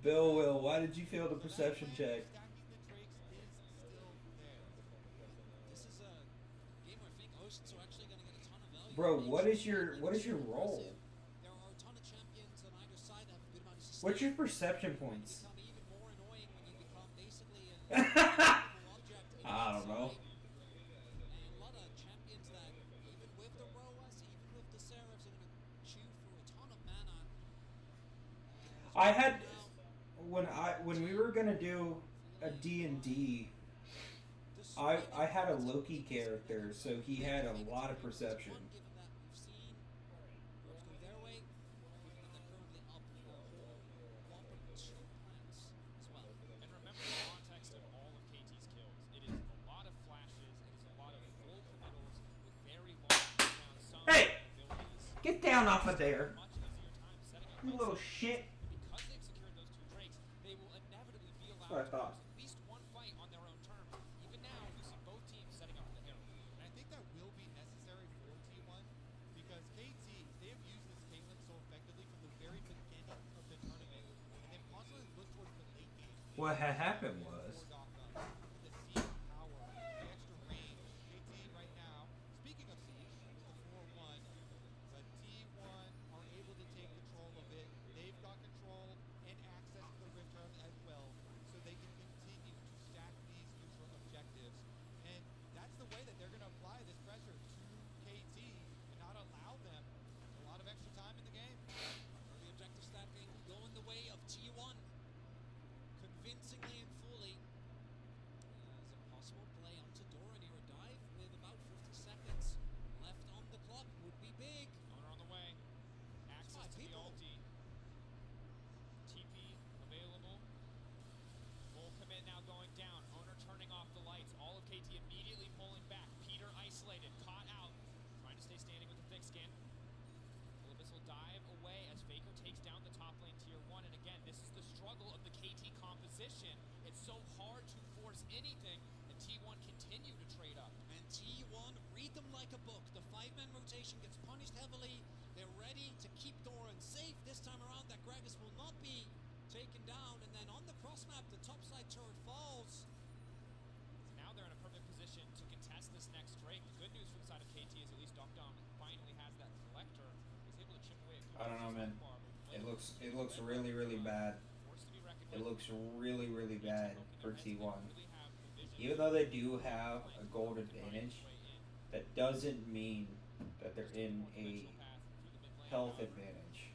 Bill Will, why did you fail the perception check? This is a game where I think Oceans are actually going to get a ton of value. Bro, what is your role? There are a ton of champions on either side that have a good amount of sustain. What's your perception points? Become even more annoying when you become basically an object. I don't know. And a lot of champions that even with the Roas, even with the Seraphs, are going to chew through a ton of mana. I had when we were gonna do a D&D, I had a Loki character, so he had a lot of perception. And remember the context of all of KT's kills. It is a lot of flashes, it is a lot of full committals with very long cooldowns, some Hey! abilities. Get down off of there, Much easier time setting up you little shit. because they've secured those two Drakes, they will inevitably be That's what I allowed to thought. lose at least one fight on their own terms. Even now, you see both teams setting up for the Herald. And I think that will be necessary for T1 because KT, they have used this Caitlyn so effectively from the very beginning of the tournament, and they've constantly looked towards the late game. What had happened was, The siege power, the extra range. KT right now, speaking of siege, it's the 4-1, but T1 are able to take control of it. They've got control and access to the Rift Herald as well, so they can continue to stack these neutral objectives. And that's the way that they're going to apply this pressure to KT and not allow them a lot of extra time in the game. Early objective stacking going the way of T1. Convincingly and fully. As a possible play onto Doran here, a dive with about 50 seconds left on the clock would be big. Owner on the way. Access to the ulti. TP available. Full commit now going down. Owner turning off the lights. All of KT immediately pulling back. Peter isolated, caught out. Trying to stay standing with the thick skin. Olibus will dive away as Faker takes down the top lane tier 1. And again, this is the struggle of the KT composition. It's so hard to force anything, and T1 continue to trade up. And T1 read them like a book. The 5-man rotation gets punished heavily. They're ready to keep Doran safe this time around. That Gragas will not be taken down. And then on the cross map, the top side turret falls. So now they're in a perfect position to contest this next Drake. The good news for the side of KT is at least Dokdom finally has that collector. He's able to chip away. I don't know, man. It looks really bad. It looks really bad for T1. Even though they do have a gold advantage, that doesn't mean that they're in a health advantage.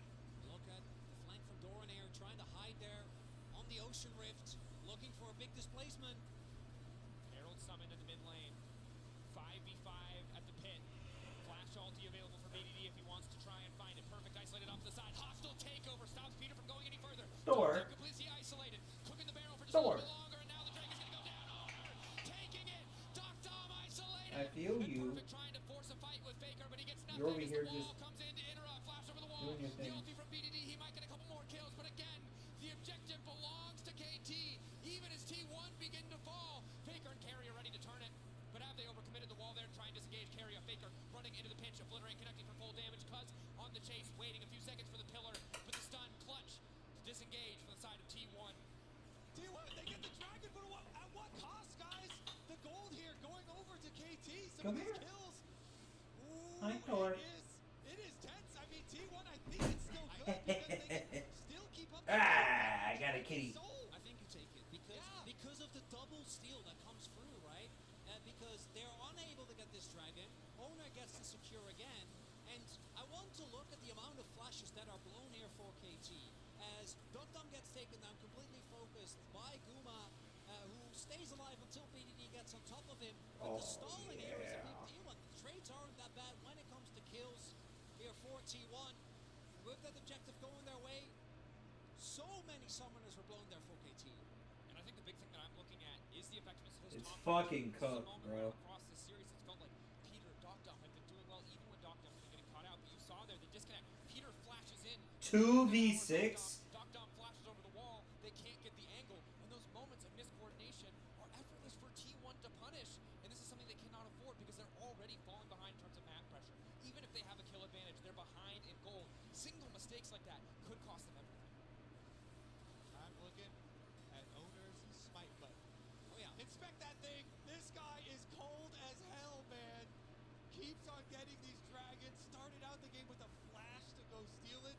Look at the flank from Doran here, trying to hide there on the Ocean Rift, looking for a big displacement. Herald summoned in the mid lane. 5v5 at the pit. Flash ulti available for BDD if he wants to try and find it. Perfect isolated off the side. Hostile takeover stops Peter from going any further. Thor. Completely isolated. Cooking the barrel for just a Thor. little bit longer, and now the Drake is going to go down. Owner taking it. Dokdom isolated. I feel you. Perfect trying to force a fight with Faker, but he gets nothing. You're over as here the wall just comes in to interrupt. Flash over the wall. doing your The thing. ulti from BDD. He might get a couple more kills, but again, the objective belongs to KT. Even as T1 begin to fall, Faker and Carry are ready to turn it. But have they overcommitted the wall there, trying to disengage Carry off Faker, running into the pinch, obliterate, connecting for full damage. Cuz on the chase, waiting a few seconds for the pillar, but the stun clutch to disengage from the side of T1. T1, they get the dragon, but at what cost, guys? The gold here going over to KT. Some Come of these here. kills. Hi, Thor. It is tense. I mean, T1, I think it's still good because they can still keep up. Ah, I got a kitty. I think you take it because of the double steal that comes through, right? Because they're unable to get this dragon. Owner gets to secure again, and I want to look at the amount of flashes that are blown here for KT as Dokdom gets taken down, completely focused by Guma, who stays alive until BDD gets on top of him. But the stalling here is a big deal, and the trades aren't that bad when it comes to kills here for T1. With that objective going their way, so many summoners were blown there for KT. And I think the big thing that I'm looking at is the effectiveness of his It's top fucking cooked, bro. across the series. It's felt like Peter Dogdom had been doing well even when Dogdom was getting caught out. But you saw there the disconnect. Peter flashes in. 2v6. Dogdom flashes over the wall. They can't get the angle. And those moments of miscoordination are effortless for T1 to punish. And this is something they cannot afford because they're already falling behind in terms of map pressure. Even if they have a kill advantage, they're behind in gold. Single mistakes like that could cost them everything. I'm looking at Owner's smite button. Oh yeah. Inspect that thing. This guy is cold as hell, man. Keeps on getting these dragons. Started out the game with a flash to go steal it.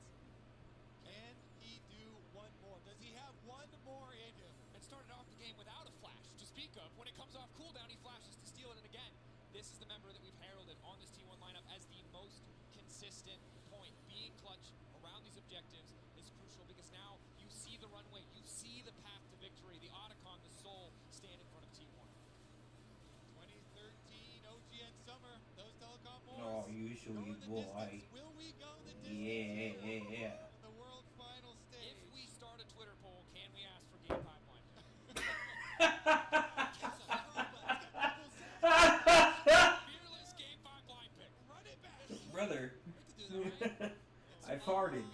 Can he do one more? Does he have one more in him? And started off the game without a flash to speak of. When it comes off cooldown, he flashes to steal it. And again, this is the member that we've heralded on this T1 lineup as the most consistent point. Being clutch around these objectives is crucial because now you see the runway, you see the path to victory. The Otacon, the soul, stand in front of T1. 2013 OGN Summer. Those telecom Oh, wars. usually boy. Will we go the distance? Yeah. The world final stage. If we start a Twitter poll, can we ask for game pipeline? Fearless game pipeline pick. Run it back. Brother. I farted.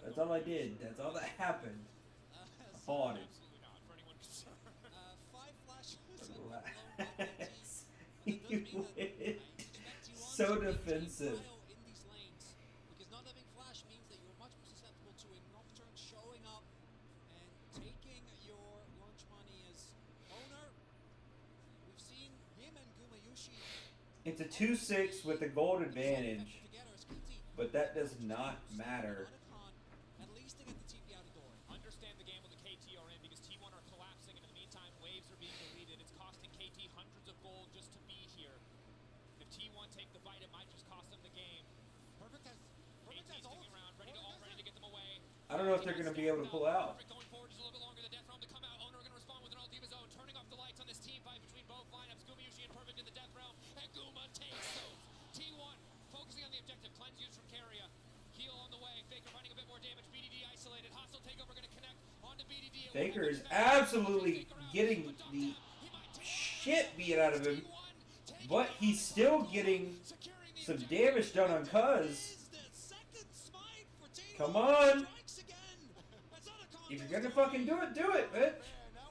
That's all I did. That's all that happened. I farted. Absolutely not, for anyone concerned. 5 flashes. Relax. You went so defensive. In these lanes, because not having flash means that you're much more susceptible to a Nocturne showing up and taking your lunch money as owner. We've seen him and Gumayushi It's a 2-6 with a gold advantage, but that does not matter. at least to get the TP out of door. Understand the game with the KT are in because T1 are collapsing, and in the meantime, waves are being deleted. It's costing KT hundreds of gold just to be here. If T1 take the fight, it might just cost them the game. Perfect has sticking around, ready to get them away. I don't know if they're going to be able to pull out. Perfect going forward just a little bit longer. The death realm to come out. Owner going to respond with an ulti of his own, turning off the lights on this team fight between both lineups. Gumayushi and Perfect in the death realm, and Guma takes those. T1 focusing on the objective. Cleanse used from Carrier. Heal on the way. Faker finding a bit more damage. BDD isolated. Hostile takeover going to connect onto BDD. Faker is absolutely getting the shit beat out of him, but he's still getting some damage done on Cuz. Come on! If you're gonna fucking do it, man.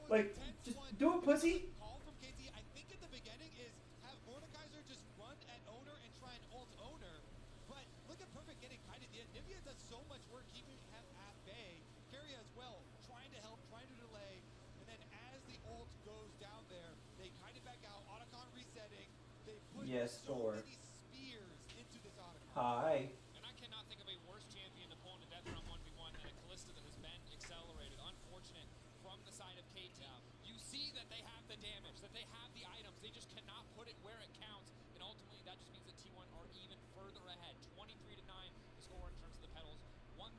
Like, just do it, pussy. Call from KT, I think at the beginning, is have Mordekaiser just run at owner and try and ult owner. But look at Perfect getting kited. Nivea does so much work keeping him at bay. Carrier as well, trying to help, trying to delay. And then as the ult goes down there, they kite it back out. Otacon resetting. They put Yes, so Thor. many spears into this Otacon. Hi. And I cannot think of a worse champion to pull in the death realm 1v1 than a Kalista that has been accelerated. Unfortunate from the side of KT. You see that they have the damage, that they have the items. They just cannot put it where it counts. And ultimately, that just means that T1 are even further ahead. 23-9 the score in terms of the pedals. 1,000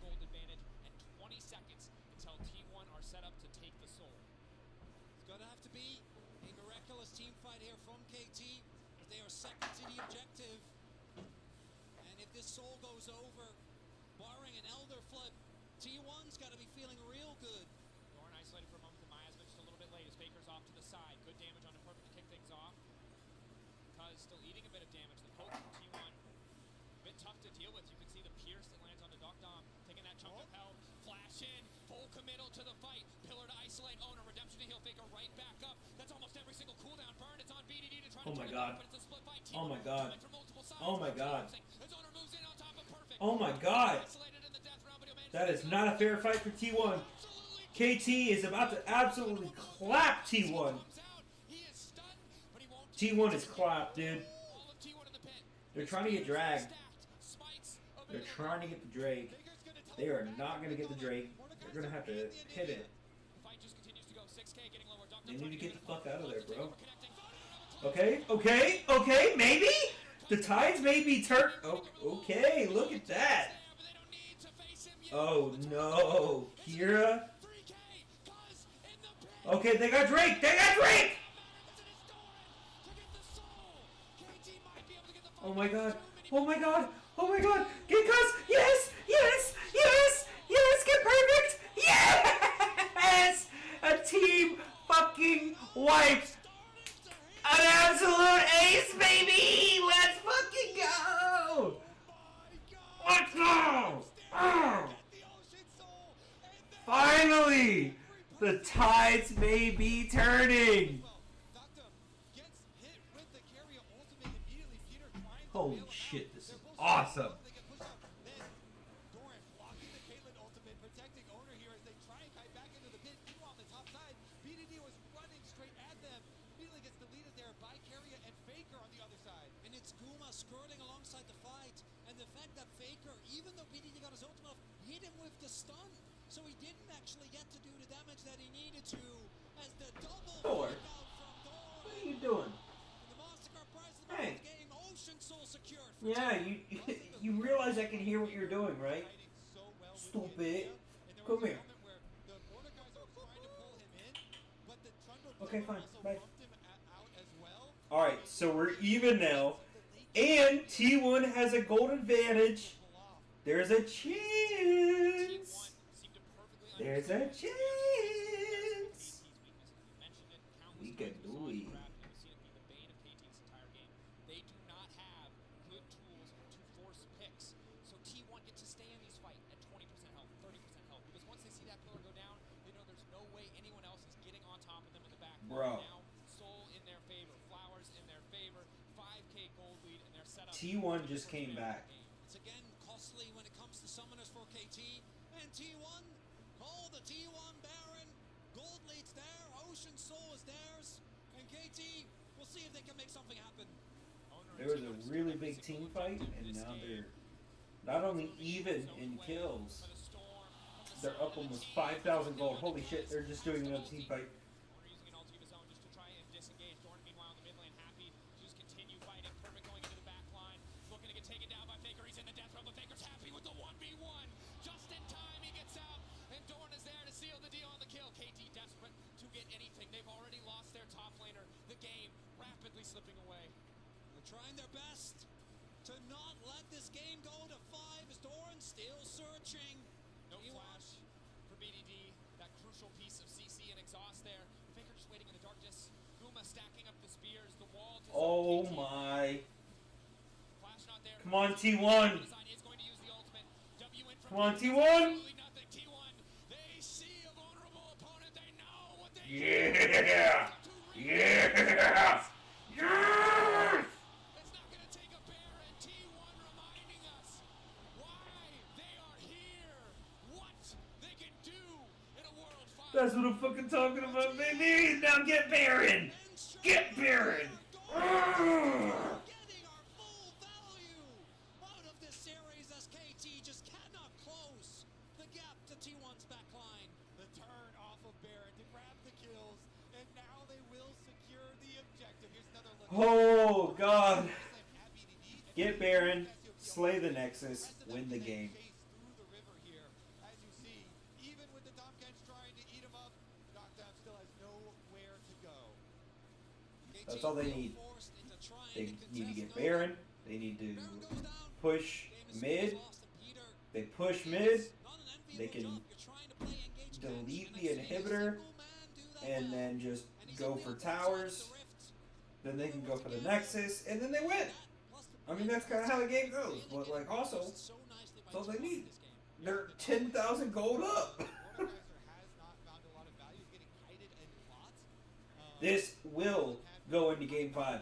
gold advantage and 20 seconds until T1 are set up to take the soul. It's going to have to be a miraculous team fight here from KT, as they are second to the objective. And if this soul goes over, barring an Elder flip, T1's got to be feeling real good. Doran isolated for a moment. The Miasma just a little bit late as Faker's off to the side. Good damage on the Perfect to kick things off. Cuz still eating a bit of damage. The poke from T1, a bit tough to deal with. You can see the pierce that lands on the Dogdom, taking that chunk of health. Flash in, full committal to the fight. Pillar to isolate owner, redemption to heal. Faker right back up. That's almost every single cooldown burn. It's on BDD to try Oh to my turn it god. up, but it's a split fight. Oh my T1 god. coming from multiple sides. Oh my god. As owner moves in on top of Perfect. Oh my god. Isolated in the death realm, but he'll manage That is not a fair fight for T1. KT is about to absolutely clap T1. T1 is clapped, dude. They're trying to get dragged. They're trying to get the Drake. They are not going to get the Drake. They're going to have to hit it. They need to get the fuck out of there, bro. Okay, maybe? The tides may be turned. Oh, okay, look at that. Oh, no. Kira? Okay, they got Drake! Oh my god. Get Cuz! Yes! Get Perfect! Yes! A team wiped. An absolute ace, baby! Let's fucking go! Let's go! Oh. Finally! The tides may be turning! Holy shit, this is awesome! Skirting alongside the fight, and the fact that Faker, even though BDD got his ultimate off, hit him with the stun, so he didn't actually get to do the damage that he needed to, as the double Thor, out from Thor. what are you doing? And the MasterCard prize of Hey. the game, Ocean Soul secured. For Yeah, you realize I can hear what you're doing, right? Stupid. Come here. Okay, fine. Bye. Alright, so we're even now. And T1 has a gold advantage. There's a chance. There's a chance. We can do it. They do not have good tools to force picks. So T1 gets to stay in these fights at 20% health, 30% health. Because once they see that pillar go down, they know there's no way anyone else is getting on top of them in the back. Bro. Now, Soul in their favor, Flowers in their favor, 5k gold lead, and they're set up. T1 just came back. It's again costly when it comes to summoners for KT. And T1, call the T1 Baron. Gold lead's there, Ocean Soul is theirs. And KT, we'll see if they can make something happen. There was a really big team fight, and now they're not only even in kills, they're up almost 5,000 gold. Holy shit, they're just doing another team fight. Slipping away. They're trying their best to not let this game go to 5 as Doran still searching. No flash for BDD. That crucial piece of CC and exhaust there. Faker just waiting in the darkness. Guma stacking up the spears. The wall to Oh my. Flash not there. Come on, T1. Come on, T1. Yeah. Yeah. Yes! It's not going to take a Baron. T1 reminding us why they are here. What they can do in a world fight. That's what I'm fucking talking about, baby. Now get Baron. Get Baron. Getting our full value out of this series as KT just cannot close the gap to T1's backline. The turn off of Baron to grab the kills, and now they will secure the objective. Here's another look. Oh God. Get Baron. Slay the Nexus. Win the game. That's all they need. They need to get Baron. They need to push mid. They push mid. They can delete the inhibitor and then just go for towers. Then they can go for the Nexus, and then they win. I mean, that's kind of how the game goes. But like, also, that's all they need. They're 10,000 gold up. This will go into Game 5.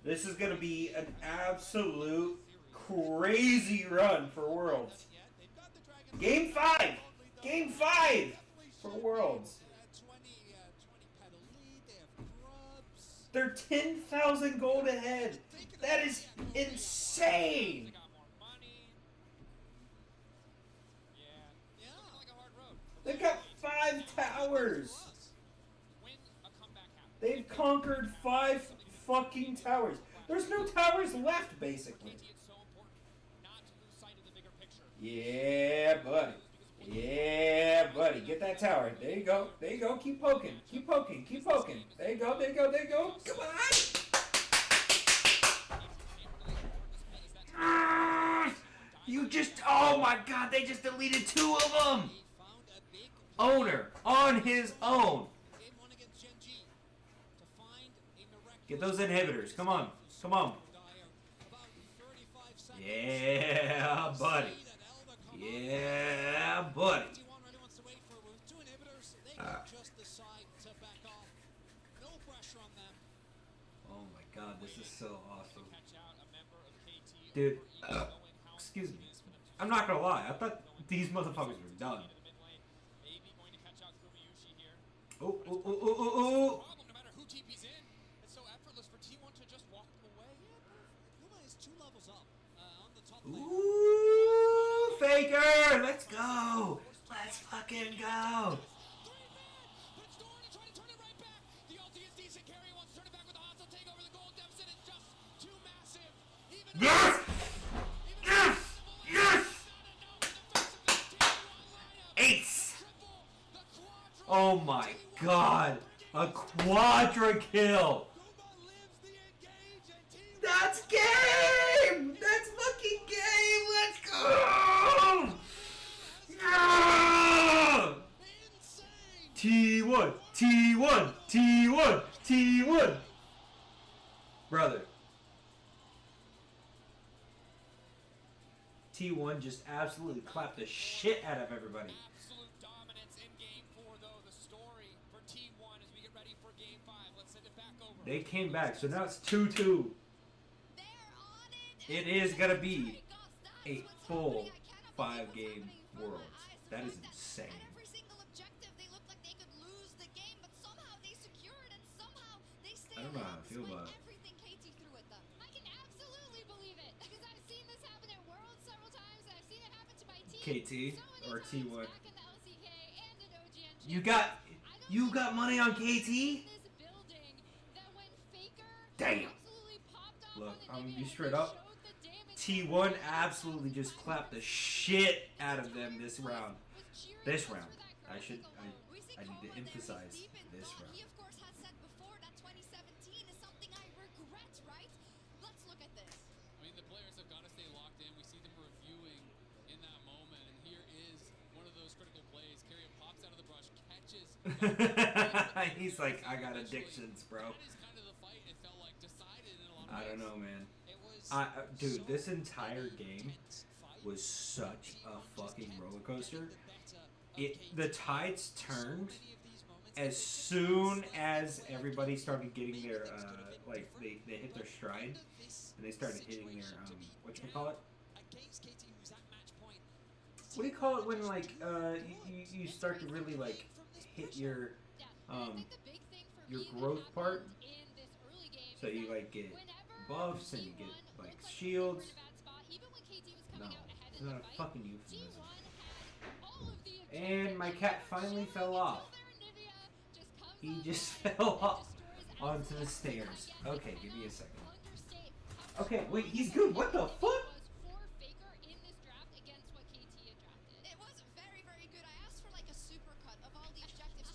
This is going to be an absolute crazy run for Worlds. Game 5! Game 5 for Worlds. They're 10,000 gold ahead. That is insane. They've got 5 towers. They've conquered 5 fucking towers. There's no towers left, basically. Yeah, buddy. Yeah, buddy. Get that tower. There you go. There you go. Keep poking. Keep poking. Keep poking. There you go. There you go. There you go. Come on. You just... Oh, my God. They just deleted 2 of them. Owner on his own. Get those inhibitors. Come on. Come on. Yeah, buddy. Yeah, buddy. Oh my god, this is so awesome. Dude, excuse me. I'm not gonna lie, I thought these motherfuckers were done. Oh, oh, oh, oh, oh, oh. Ooh, Faker! Let's go! Let's fucking go! Yes! Yes! Yes! Ace! Oh my god! A quadra kill! That's game! That's fucking game! Let's go! Yeah! T1! T1! T1! T1! Brother. T1 just absolutely clapped the shit out of everybody. They came back, so now it's 2-2. It is gonna be a full 5-game Worlds. That is insane. I don't know how I feel about it. KT or T1. You got money on KT? Damn. Look, I'm gonna be straight up. T1 absolutely just clapped the shit out of them this round. This round. I need to emphasize this round. He's like, I got addictions, bro. I don't know, man. Dude, this entire game was such a fucking roller coaster. The tides turned as soon as everybody started getting their, like, they hit their stride, and they started hitting their, whatchamacallit? What do you call it when, like, you start to really, like, hit your growth part? So you, like, get buffs and you get, like, shields. No, it's not a fucking euphemism. And my cat finally fell off. He just fell off onto the stairs. Okay, give me a second. Okay, wait, he's good. What the fuck?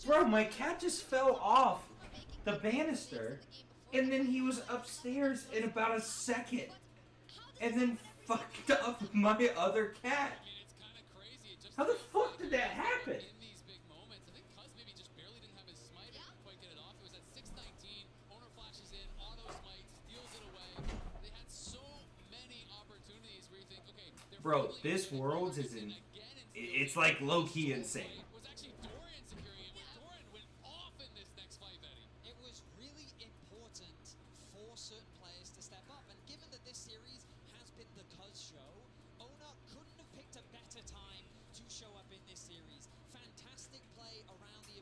Bro, my cat just fell off the banister, and then he was upstairs in about a second, and then fucked up my other cat. How the fuck did that happen? Bro, this Worlds is it's like low-key insane.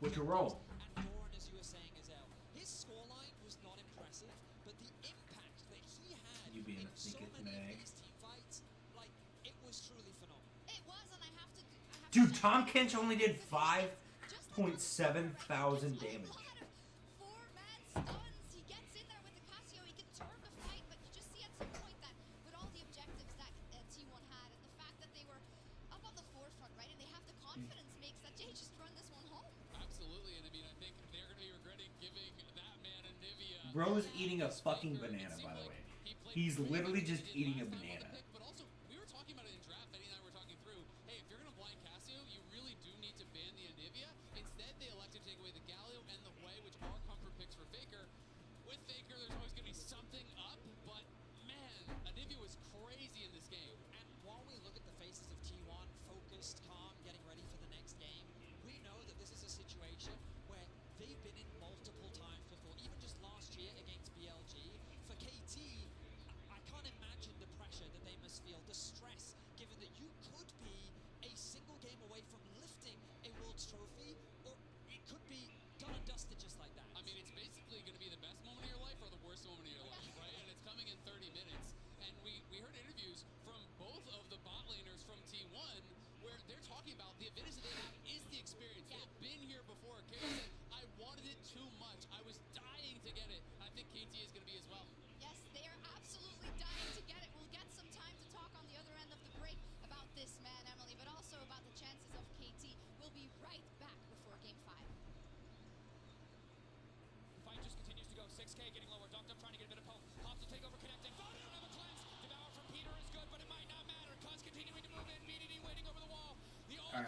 What's your role? And Doran, as you were saying, Azel, his scoreline was not impressive, but the impact that he had in so many of these team fights, like, it was truly phenomenal. It was, and I have to Dude, Tahm Kench only did 5.7 thousand damage. Bro is eating a fucking banana, by the way. He's literally just eating a banana. But also, we were talking about it in draft. Eddie and I were talking through. Hey, if you're going to blind Cassio, you really do need to ban the Anivia. Instead, they elected to take away the Galio and the Way, which are comfort picks for Faker. With Faker, there's always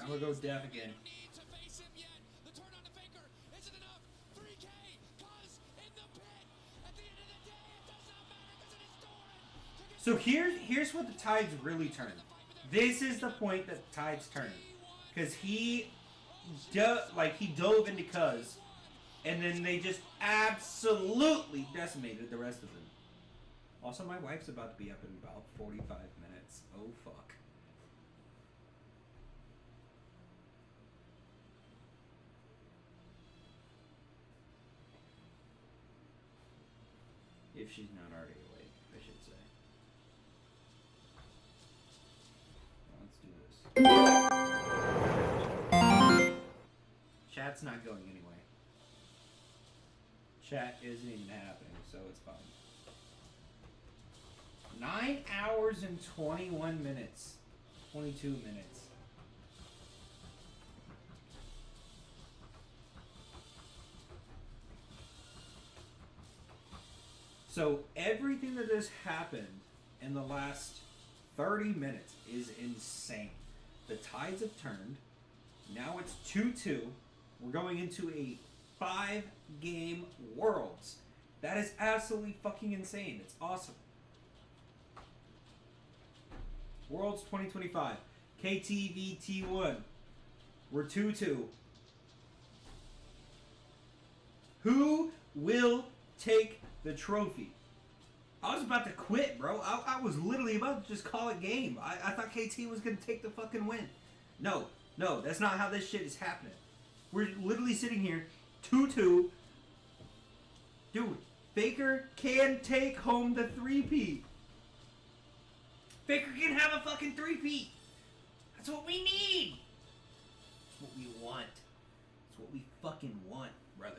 I'm gonna go Def again. So here's what the tides really turn. This is the point that the tides turn, because he dove into Cuz, and then they just absolutely decimated the rest of them. Also, my wife's about to be up in about 45 minutes. Oh fuck. If she's not already awake, I should say. Let's do this. Chat's not going anyway. Chat isn't even happening, so it's fine. 9 hours and 21 minutes. 22 minutes. So everything that has happened in the last 30 minutes is insane. The tides have turned. Now it's 2-2. We're going into a 5-game Worlds. That is absolutely fucking insane. It's awesome. Worlds 2025. KTVT1. We're 2-2. Who will take the trophy? I was about to quit, bro. I was literally about to just call it game. I thought KT was going to take the fucking win. No, that's not how this shit is happening. We're literally sitting here, 2-2. Dude, Faker can take home the 3-peat. Faker can have a fucking 3-peat. That's what we need. That's what we want. That's what we fucking want, brother.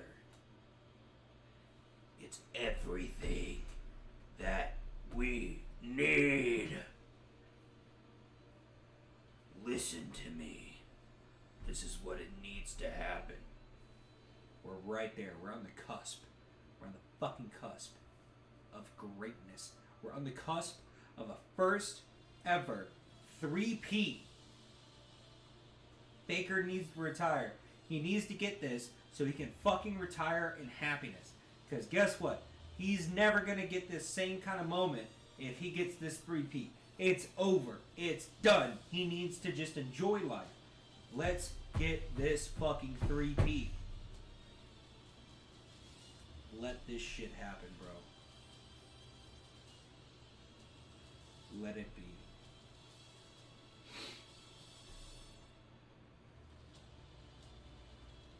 It's everything that we need. Listen to me. This is what it needs to happen. We're right there. We're on the cusp. We're on the fucking cusp of greatness. We're on the cusp of a first ever 3-peat. Faker needs to retire. He needs to get this so he can fucking retire in happiness. Because guess what? He's never going to get this same kind of moment if he gets this 3-peat. It's over. It's done. He needs to just enjoy life. Let's get this fucking 3-peat. Let this shit happen, bro. Let it be.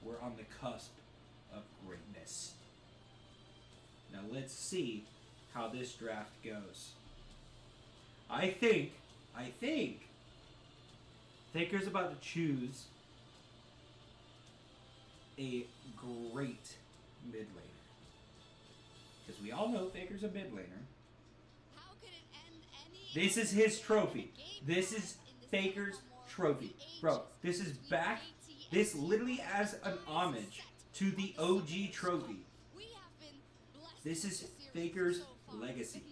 We're on the cusp of greatness. Now let's see how this draft goes. I think Faker's about to choose a great mid laner. Because we all know Faker's a mid laner. This is his trophy. This is Faker's trophy. Bro, this is back. This literally as an homage to the OG trophy. This is Faker's legacy.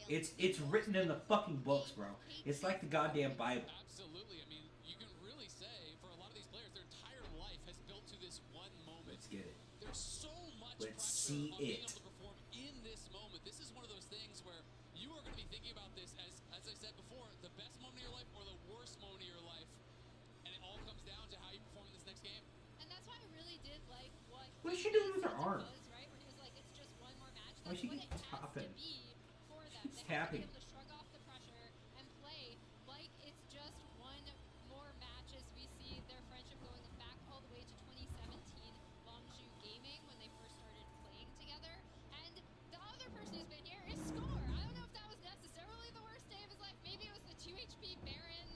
It's written in the fucking books, bro. It's like the goddamn Bible. Absolutely. I mean, you can really say for a lot of these players, their entire life has built to this one moment. Let's get it. There's so much Let's pressure see on being it. able to perform in this moment. This is one of those things where you are going to be thinking about this as I said before, the best moment of your life or the worst moment of your life. And it all comes down to how you perform in this next game. And that's why I really did like What is she doing with her arm? was, right? When he was like, it's just one more match. Why is she That's what it has tapping? to be for them. She's They have to be tapping. able to shrug off the pressure and play like it's just one more match as we see their friendship going back all the way to 2017 Longzhu Gaming when they first started playing together. And the other person who's been here is Score. I don't know if that was necessarily the worst day of his life. Maybe it was the 2 HP Baron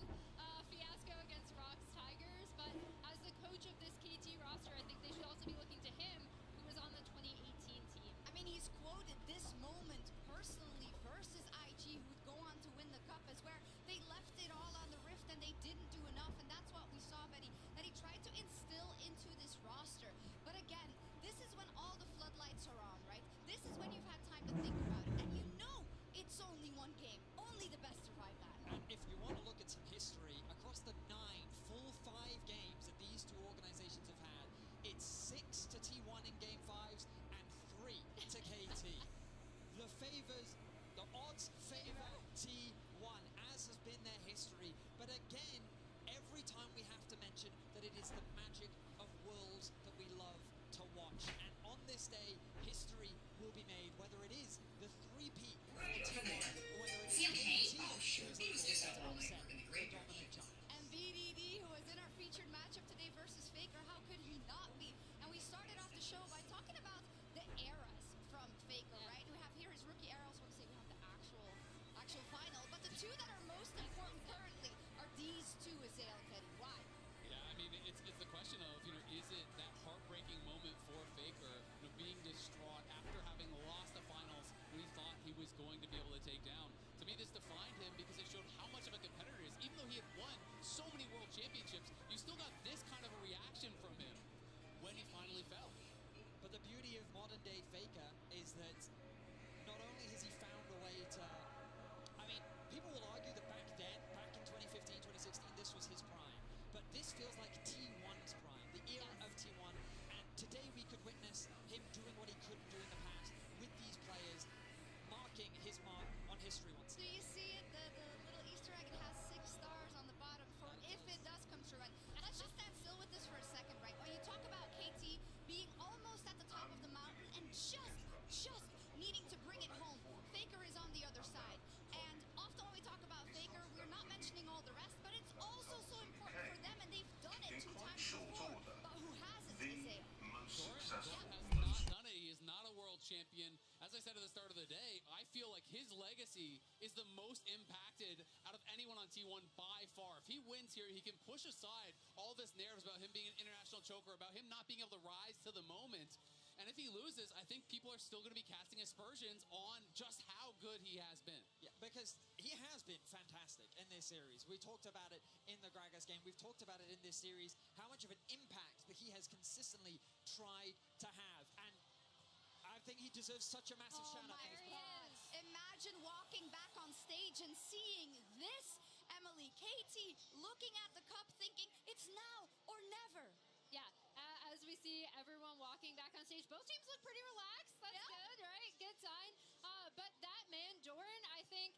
fiasco against Rocks Tigers. But as the coach of this KT roster, I think they should also be looking to him, who was on the 2018 team. I mean, he's quoted this moment personally versus IG, but it is the magic of worlds that we love to watch. And on this day, history will be made, whether it is the three-peat for T1 or whether it is KT who is able to upset the dominant giant. And BDD, who was in our featured matchup today versus Faker, how could he not be? And we started off the show by talking about the eras from Faker, right? We have here his rookie era. I also want to say we have the actual final. But the two that are most important currently are these two, Azael and Teddy. Why? Yeah, I mean, it's the question of, is it that heartbreaking moment for Faker, being distraught after having lost the finals when he thought he was going to be able to take down? To me, this defined him because it showed how much of a competitor he is. Even though he had won so many world championships, you still got this kind of a reaction from him when he finally fell. But the beauty of modern day Faker is that not only has he found a way to, I mean, people will argue that back then, back in 2015, 2016, this was his prime. But this feels like T1's prime, the era of T1. And today we could witness him doing what he couldn't do in the past with these players, marking his mark on history once Do again. you see it? The little Easter egg, it has 6 stars on the bottom for if it does come true. And let's just stand still with this for a second, right? When you talk about KT being almost at the top of the mountain and just needing to bring it home, Faker is on the other side. And often when we talk about Faker, we're not mentioning all the rest, but it's also so important for them, and they've done it 2 times before. But who hasn't, Isaiah? He is not a world champion. As I said at the start of the day, I feel like his legacy is the most impacted out of anyone on T1 by far. If he wins here, he can push aside all this narratives about him being an international choker, about him not being able to rise to the moment. And if he loses, I think people are still going to be casting aspersions on just how good he has been. Yeah, because he has been fantastic in this series. We talked about it in the Gragas game. We've talked about it in this series, how much of an impact that he has consistently tried to have. And I think he deserves such a massive shout out. Imagine walking back on stage and seeing this Emily, KT, looking at the cup thinking, it's now or never. Yeah, as we see everyone walking back on stage, both teams look pretty relaxed. That's good, right? Good sign. But that man, Doran, I think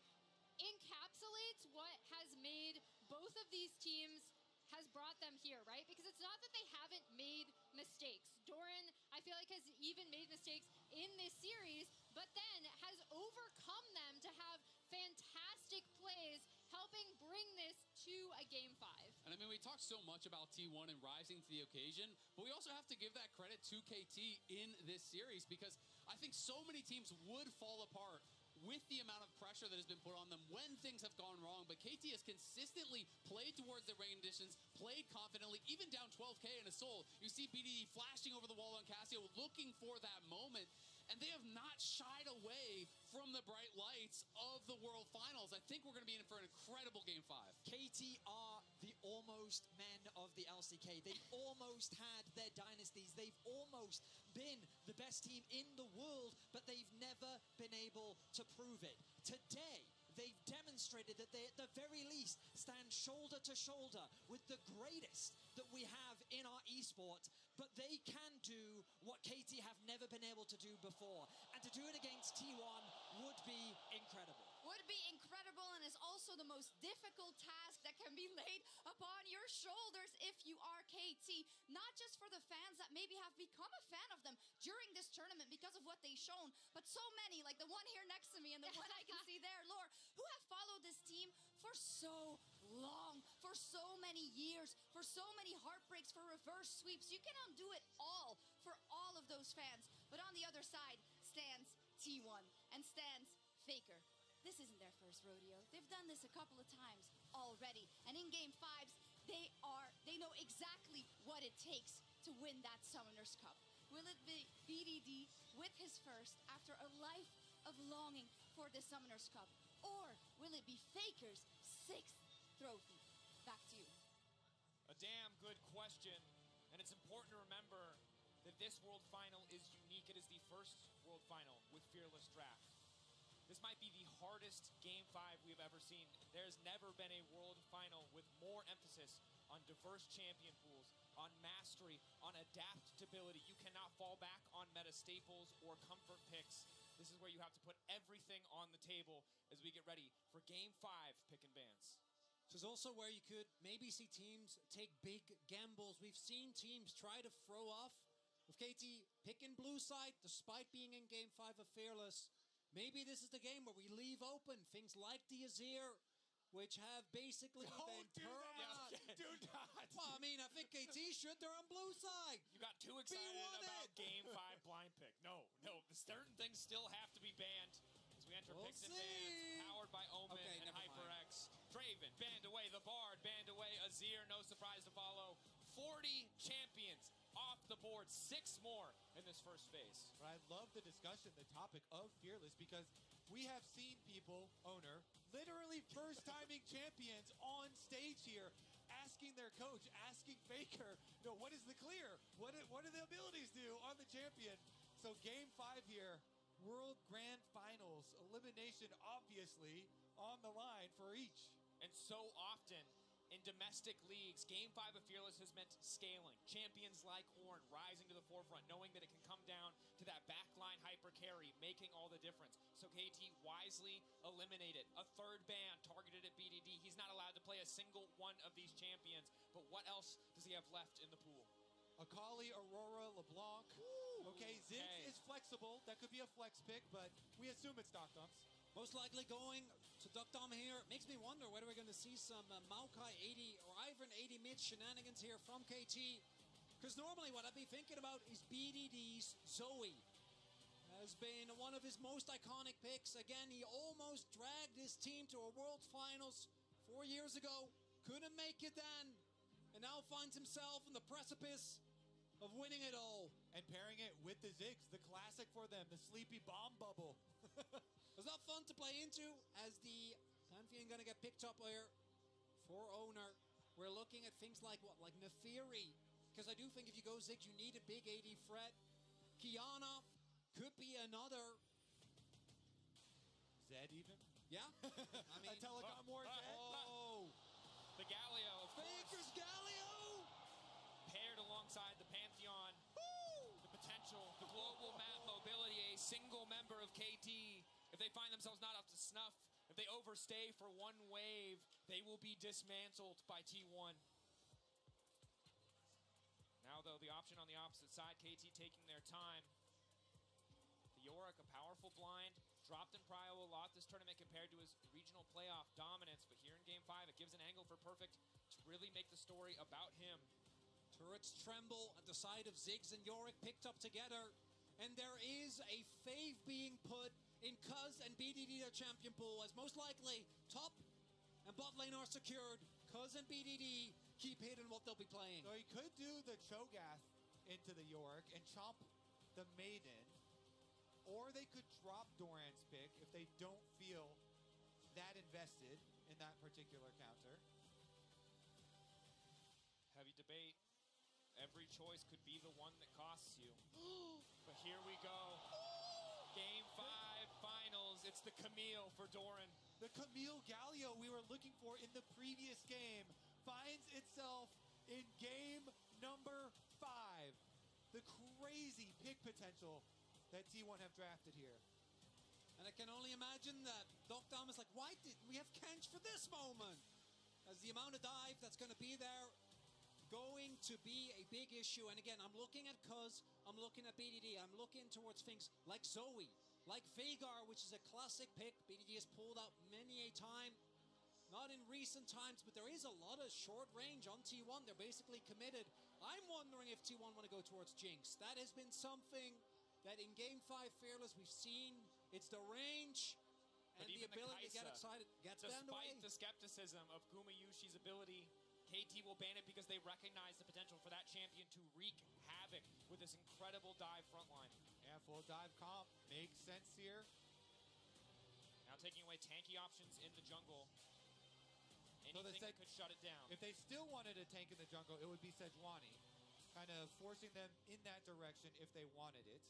encapsulates what has made both of these teams, has brought them here, right? Because it's not that they haven't made mistakes. Doran, I feel like, has even made mistakes in this series, but then has overcome them to have fantastic plays, helping bring this to a Game 5. And I mean, we talk so much about T1 and rising to the occasion, but we also have to give that credit to KT in this series, because I think so many teams would fall apart with the amount of pressure that has been put on them when things have gone wrong. But KT has consistently played towards their renditions, played confidently, even down 12K in a soul. You see BDD flashing over the wall on Cassio, looking for that moment. And they have not shied away from the bright lights of the World Finals. I think we're going to be in for an incredible Game 5. KT are the almost men of the LCK. They've almost had their dynasties. They've almost been the best team in the world, but they've never been able to prove it. Today, they've demonstrated that they, at the very least, stand shoulder to shoulder with the greatest that we have in our esports, but they can do what KT have never been able to do before. And to do it against T1 would be incredible. Would be incredible, and is also the most difficult task that can be laid upon your shoulders if you are KT. Not just for the fans that maybe have become a fan of them during this tournament because of what they've shown, but so many, like the one here next to me and the one I can see there, Laura, who have followed this team for so long, for so many years, for so many heartbreaks, for reverse sweeps. You can undo it all for all of those fans. But on the other side stands T1 and stands Faker. This isn't their first rodeo. They've done this a couple of times already. And in Game 5s, they know exactly what it takes to win that Summoners Cup. Will it be BDD with his first after a life of longing for the Summoners Cup? Or will it be Faker's 6th trophy? Back to you. A damn good question. And it's important to remember that this World Final is unique. It is the first World Final with Fearless Draft. This might be the hardest Game 5 we've ever seen. There's never been a World Final with more emphasis on diverse champion pools, on mastery, on adaptability. You cannot fall back on meta staples or comfort picks. This is where you have to put everything on the table as we get ready for Game 5 pick and bans. This is also where you could maybe see teams take big gambles. We've seen teams try to throw off with KT picking blue side despite being in Game 5 of Fearless. Maybe this is the game where we leave open things like the Azir, which have basically been turned on. Do not. Well, I mean, I think KT should. They're on blue side. You got too excited about Game 5 blind pick. No. Certain things still have to be banned. As we enter picks and bans, powered by Omen and HyperX. Draven banned away. The Bard banned away. Azir, no surprise to follow. 40 champions off the board. 6 more in this first phase. But I love the discussion, the topic of Fearless, because we have seen people, owner, literally first-timing champions on stage here, asking their coach, asking Faker, what is the clear? What do the abilities do on the champion? So Game 5 here, World Grand Finals, elimination obviously on the line for each. And so often in domestic leagues, Game 5 of Fearless has meant scaling. Champions like Ornn rising to the forefront, knowing that it can come down to that backline hyper carry, making all the difference. So KT wisely eliminated. A third ban targeted at BDD. He's not allowed to play a single one of these champions. But what else does he have left in the pool? Akali, Aurora, LeBlanc. Okay, Ziggs is flexible. That could be a flex pick, but we assume it's Doc Dumps. Most likely going to Duck Dom here. Makes me wonder whether we're going to see some Maokai 80 or Ivern 80 mid shenanigans here from KT. Because normally what I'd be thinking about is BDD's Zoe. Has been one of his most iconic picks. Again, he almost dragged his team to a World Finals 4 years ago. Couldn't make it then. And now finds himself on the precipice of winning it all. And pairing it with the Ziggs, the classic for them, the sleepy bomb bubble. It's not fun to play into as the Pantheon gonna get picked up here for owner. We're looking at things like like Nefiri. Because I do think if you go Ziggs, you need a big AD threat. Kiana could be another. Zed even? Yeah. I mean, a telecom more Zed? Oh. The Galio, of course. Faker's Galio! Paired alongside the Pantheon. Woo! The potential, the global map mobility, a single member of KT. If they find themselves not up to snuff, if they overstay for one wave, they will be dismantled by T1. Now, though, the option on the opposite side, KT taking their time. The Yorick, a powerful blind, dropped in prio a lot this tournament compared to his regional playoff dominance, but here in Game 5, it gives an angle for Perfect to really make the story about him. Turrets tremble at the side of Ziggs and Yorick picked up together, and there is a fave being put in Cuz and BDD, their champion pool, as most likely top and bot lane are secured. Cuz and BDD keep hitting what they'll be playing. So he could do the Cho'Gath into the Yorick and chomp the Maiden, or they could drop Doran's pick if they don't feel that invested in that particular counter. Heavy debate. Every choice could be the one that costs you. But here we go. Game 5 finals. It's the Camille for Doran. The Camille Galio we were looking for in the previous game finds itself in game number 5. The crazy pick potential that T1 have drafted here. And I can only imagine that Doc Dom is like, why did we have Kench for this moment? As the amount of dive that's going to be there, going to be a big issue. And again, I'm looking at Cuz, I'm looking at BDD, I'm looking towards things like Zoe, like Veigar, which is a classic pick. BDD has pulled out many a time. Not in recent times, but there is a lot of short range on T1. They're basically committed. I'm wondering if T1 want to go towards Jinx. That has been something that in Game 5 Fearless we've seen. It's the range and the ability to get excited. Gets banned away. Despite the skepticism of Gumayusi's ability, KT will ban it because they recognize the potential for that champion to wreak havoc with this incredible dive frontline. Yeah, full dive comp makes sense here. Now taking away tanky options in the jungle. So Anything that could shut it down. If they still wanted a tank in the jungle, it would be Sejuani. Kind of forcing them in that direction if they wanted it.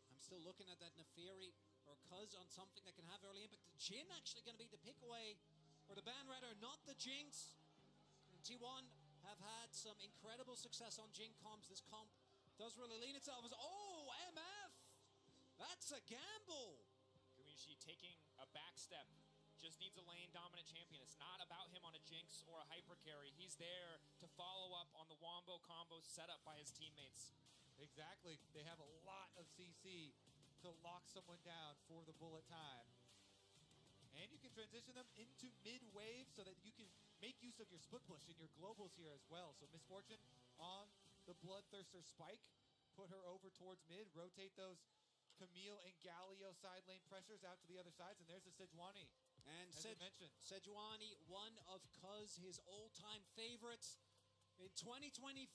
I'm still looking at that Nefiri or Cuz on something that can have early impact. The Jhin actually going to be the pick away, or the ban rather, not the Jinx. And T1 have had some incredible success on Jhin comps. This comp does really lean itself as, oh, MF! That's a gamble! Gumayusi taking a back step just needs a lane dominant champion. It's not about him on a Jinx or a hyper carry. He's there to follow up on the wombo combos set up by his teammates. Exactly. They have a lot of CC to lock someone down for the bullet time. And you can transition them into mid-wave so that you can make use of your split push and your globals here as well. So Misfortune on the Bloodthirster spike. Put her over towards mid. Rotate those Camille and Galio side lane pressures out to the other sides. And there's the Sejuani. And as I mentioned. Sejuani, one of Cuz, his all-time favorites. In 2023,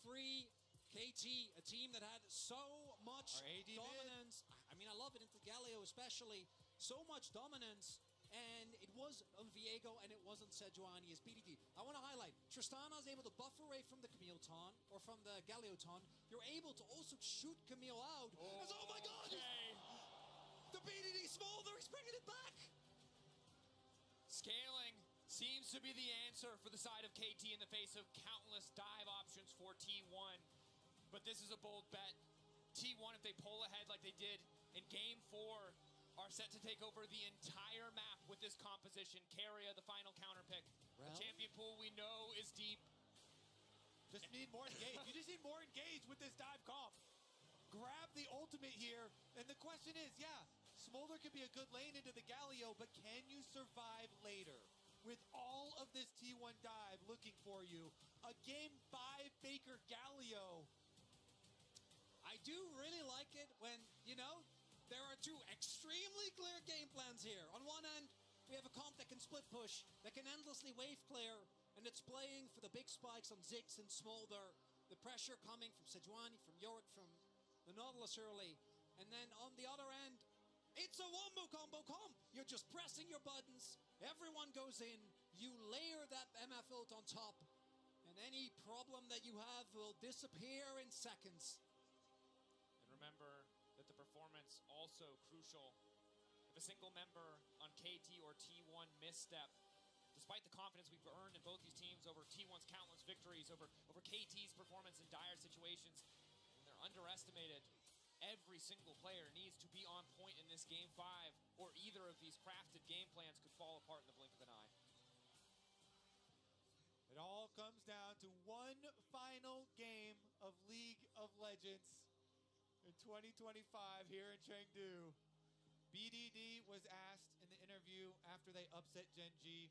KT, a team that had so much dominance. I mean, I love it, into Galio especially. So much dominance. And it was on Viego, and it wasn't Sejuani as BDD. I want to highlight, Tristana is able to buffer away from the Camille taunt, or from the Galio taunt. You're able to also shoot Camille out. Oh my God! The BDD Smolder, he's bringing it back! Scaling seems to be the answer for the side of KT in the face of countless dive options for T1. But this is a bold bet. T1, if they pull ahead like they did in Game 4, are set to take over the entire map with this composition. Keria, the final counter pick. Well, a champion pool we know is deep. Just need more engage. You just need more engage with this dive comp. Grab the ultimate here. And the question is, yeah, Smolder could be a good lane into the Galio, but can you survive later? With all of this T1 dive looking for you, a Game 5 Faker Galio. I do really like it when, you know, there are two extremely clear game plans here. On one end, we have a comp that can split push, that can endlessly wave clear, and it's playing for the big spikes on Ziggs and Smolder. The pressure coming from Sejuani, from Yorick, from the Nautilus early. And then on the other end, it's a wombo combo comp. You're just pressing your buttons. Everyone goes in. You layer that MF ult on top, and any problem that you have will disappear in seconds. And remember that the performance also crucial. If a single member on KT or T1 misstep, despite the confidence we've earned in both these teams over T1's countless victories, over KT's performance in dire situations, when they're underestimated, every single player needs to be on point in this Game 5, or either of these crafted game plans could fall apart in the blink of an eye. It all comes down to one final game of League of Legends in 2025 here in Chengdu. BDD was asked in the interview after they upset Gen G,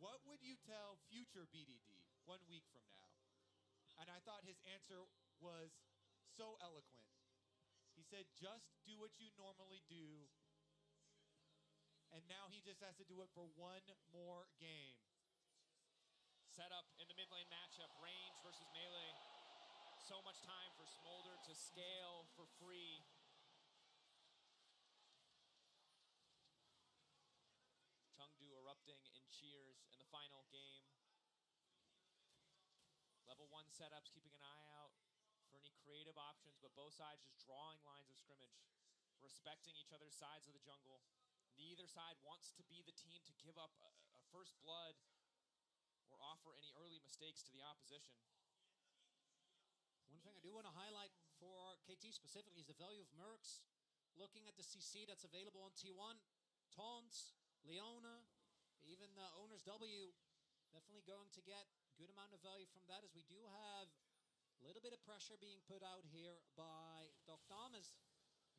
what would you tell future BDD 1 week from now? And I thought his answer was so eloquent. He said, just do what you normally do. And now he just has to do it for one more game. Set up in the mid lane matchup, range versus melee. So much time for Smolder to scale for free. Chengdu erupting in cheers in the final game. Level 1 setups, keeping an eye out for any creative options, but both sides just drawing lines of scrimmage, respecting each other's sides of the jungle. Neither side wants to be the team to give up a first blood or offer any early mistakes to the opposition. One thing I do want to highlight for KT specifically is the value of Mercs. Looking at the CC that's available on T1, Taunts, Leona, even the Owner's W, definitely going to get good amount of value from that, as we do have a little bit of pressure being put out here by Doc Thomas.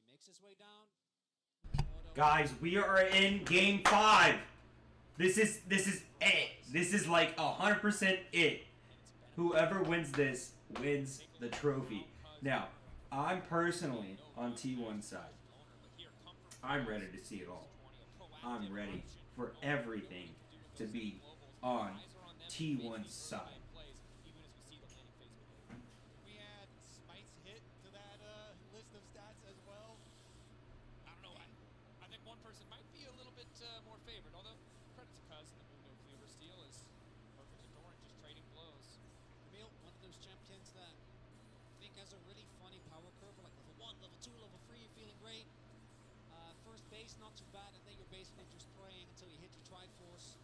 He makes his way down. Guys, we are in Game 5. This is it. This is like 100% it. Whoever wins this wins the trophy. Now, I'm personally on T1 side. I'm ready to see it all. I'm ready for everything to be on T1's side. We had Smite's hit to that list of stats as well. I don't know. I think one person might be a little bit more favored, although credit to Cuz and the Mundo Cleaver Steel is perfect to Doran, just trading blows. Camille, one of those champions that I think has a really funny power curve, like level 1, level 2, level 3, you're feeling great. First base, not too bad, and then you're basically just praying until you hit your Triforce.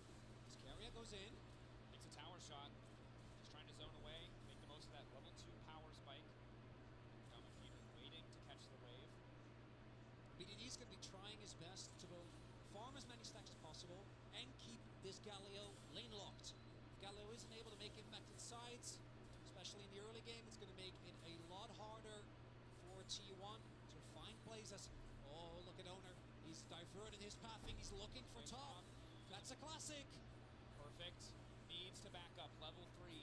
As Keria goes in. Makes a tower shot. Just trying to zone away, make the most of that level 2 power spike. Dumb Peter waiting to catch the wave. BDD is going to be trying his best to both farm as many stacks as possible and keep is Galio lane locked. If Galio isn't able to make impact in sides, especially in the early game, it's going to make it a lot harder for T1 to find places. Oh, look at Owner. He's diverted his pathing. He's looking for top. That's a classic. Perfect. Needs to back up. Level 3.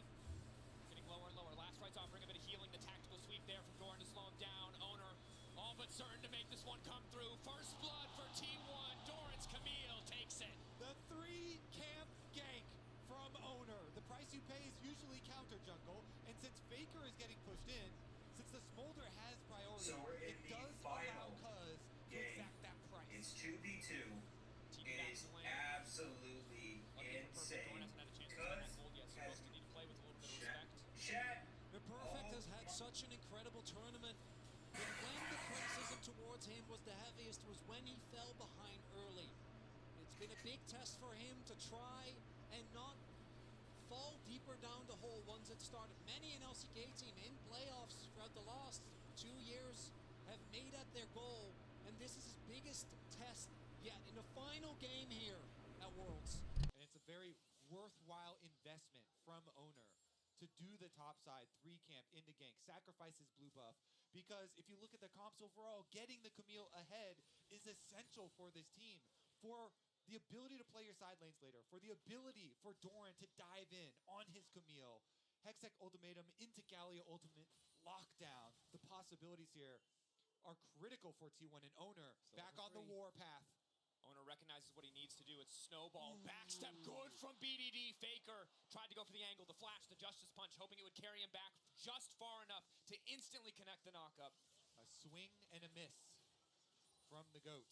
Getting lower and lower. Last right's offering a bit of healing. The tactical sweep there from Doran to slow him down. Owner all but certain to make this one come through. First blood for T1. Doran's Camille takes it. The 3-camp gank from Owner. The price you pay is usually counter jungle, and since Faker is getting pushed in, since the Smolder has priority, So we're in it the does final allow Cuz to game. exact that price. It's 2v2. It is absolutely insane. Cuz has Chat. The Perfect has had such an incredible tournament. But when the criticism towards him was the heaviest was when he fell behind early. It's been a big test for him to try and not fall deeper down the hole once it started. Many an LCK team in playoffs throughout the last 2 years have made that their goal, and this is his biggest test yet in the final game here at Worlds. And it's a very worthwhile investment from Owner to do the top side 3-camp into gank, sacrifice his blue buff, because if you look at the comps overall, getting the Camille ahead is essential for this team, for the ability to play your side lanes later, for the ability for Doran to dive in on his Camille, Hextech Ultimatum into Galio Ultimate lockdown. The possibilities here are critical for T1 and Owner back on the war path. Owner recognizes what he needs to do. It's snowball. Backstep good from BDD. Faker tried to go for the angle, the flash, the Justice Punch, hoping it would carry him back just far enough to instantly connect the knockup. A swing and a miss from the GOAT.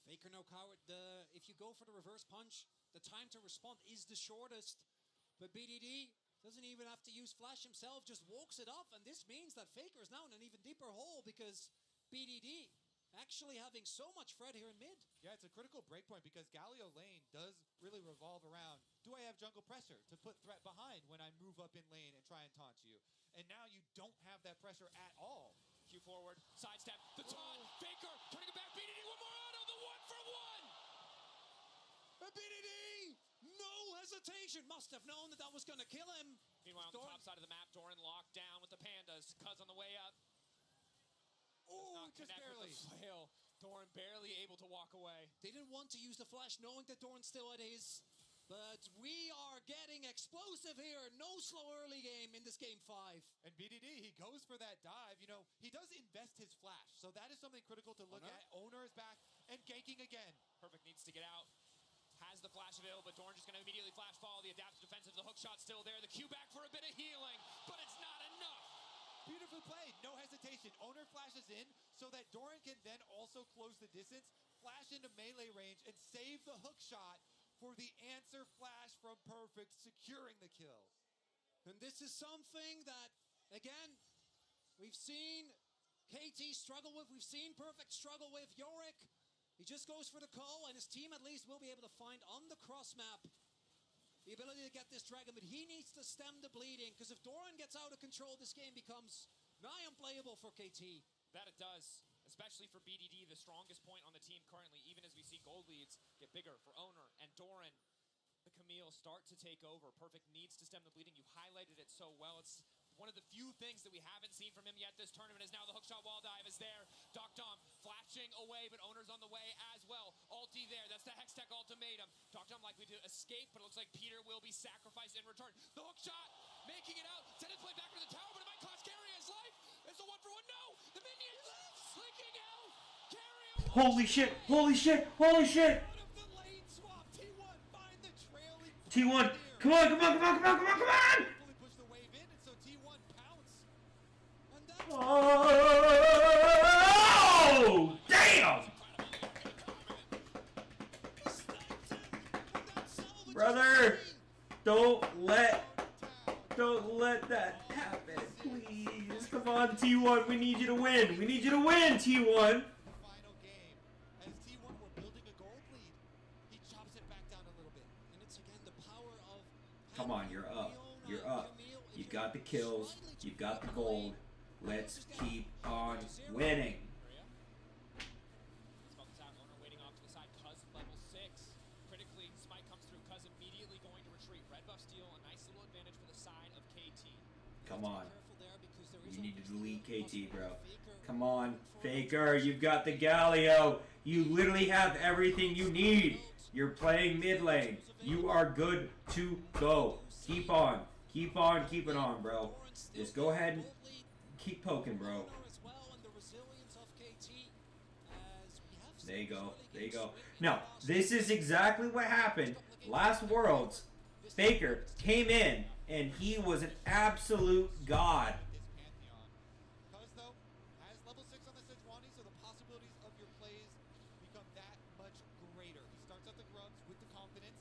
Faker no coward. If you go for the reverse punch, the time to respond is the shortest. But BDD doesn't even have to use flash himself, just walks it off. And this means that Faker is now in an even deeper hole because BDD actually having so much Fred here in mid. Yeah, it's a critical breakpoint because Galio lane does really revolve around, do I have jungle pressure to put threat behind when I move up in lane and try and taunt you? And now you don't have that pressure at all. Q forward, sidestep, the taunt, Faker, turning it back, BDD, one more auto, the 1 for 1! And BDD, no hesitation, must have known that that was going to kill him. Meanwhile, on the top side of the map, Doran locked down with the Pandas, Cuz on the way up. Oh, just barely. With the flail. Doran barely able to walk away. They didn't want to use the flash knowing that Doran's still at his. But we are getting explosive here. No slow early game in this game 5. And BDD, he goes for that dive. You know, he does invest his flash. So that is something critical to look at. Owner is back and ganking again. Perfect needs to get out. Has the flash available, but Doran just going to immediately flash follow. The adaptive defensive, the hook shot still there. The Q back for a bit of healing, but it's not enough. Beautifully played, no hesitation. Owner flashes in so that Doran can then also close the distance, flash into melee range, and save the hook shot for the answer flash from Perfect, securing the kill. And this is something that, again, we've seen KT struggle with. We've seen Perfect struggle with. Yorick, he just goes for the call, and his team at least will be able to find on the cross map the ability to get this dragon, but he needs to stem the bleeding, because if Doran gets out of control, this game becomes nigh unplayable for KT. That it does, especially for BDD, the strongest point on the team currently, even as we see gold leads get bigger for Owner and Doran. The Camille start to take over. Perfect needs to stem the bleeding. You highlighted it so well. It's one of the few things that we haven't seen from him yet this tournament is now the hookshot wall dive is there. Doc Dom flashing away, but Owner's on the way as well. Ulti there, that's the Hextech ultimatum. Doc Dom likely to escape, but it looks like Peter will be sacrificed in return. The hookshot, making it out. Send his play back into the tower, but it might cost Carrier his life. It's a 1 for 1, no! The minions flicking out! Carrier! Holy shit! Holy shit! Holy shit! T1, come on, come on, come on, come on, come on, come on! Oh, damn! Brother, don't let that happen, please. Come on, T1, we need you to win. We need you to win, T1. Come on, you're up. You're up. You got the kills. You got the gold. Let's keep on winning. Owner waiting off to the side. Cuz level 6. Critically, Smite comes through. Cuz immediately going to retreat. Red buff steal, a nice little advantage for the side of KT. Come on. You need to delete KT, bro. Come on, Faker. You've got the Galio. You literally have everything you need. You're playing mid lane. You are good to go. Keep on. Keep on keeping on, bro. Just go ahead and keep poking, bro. There you go. There you go. Now, this is exactly what happened last Worlds. Faker came in, and he was an absolute god. Because, though, as level 6 on the Sejuani, so the possibilities of your plays become that much greater. He starts out the grubs with the confidence.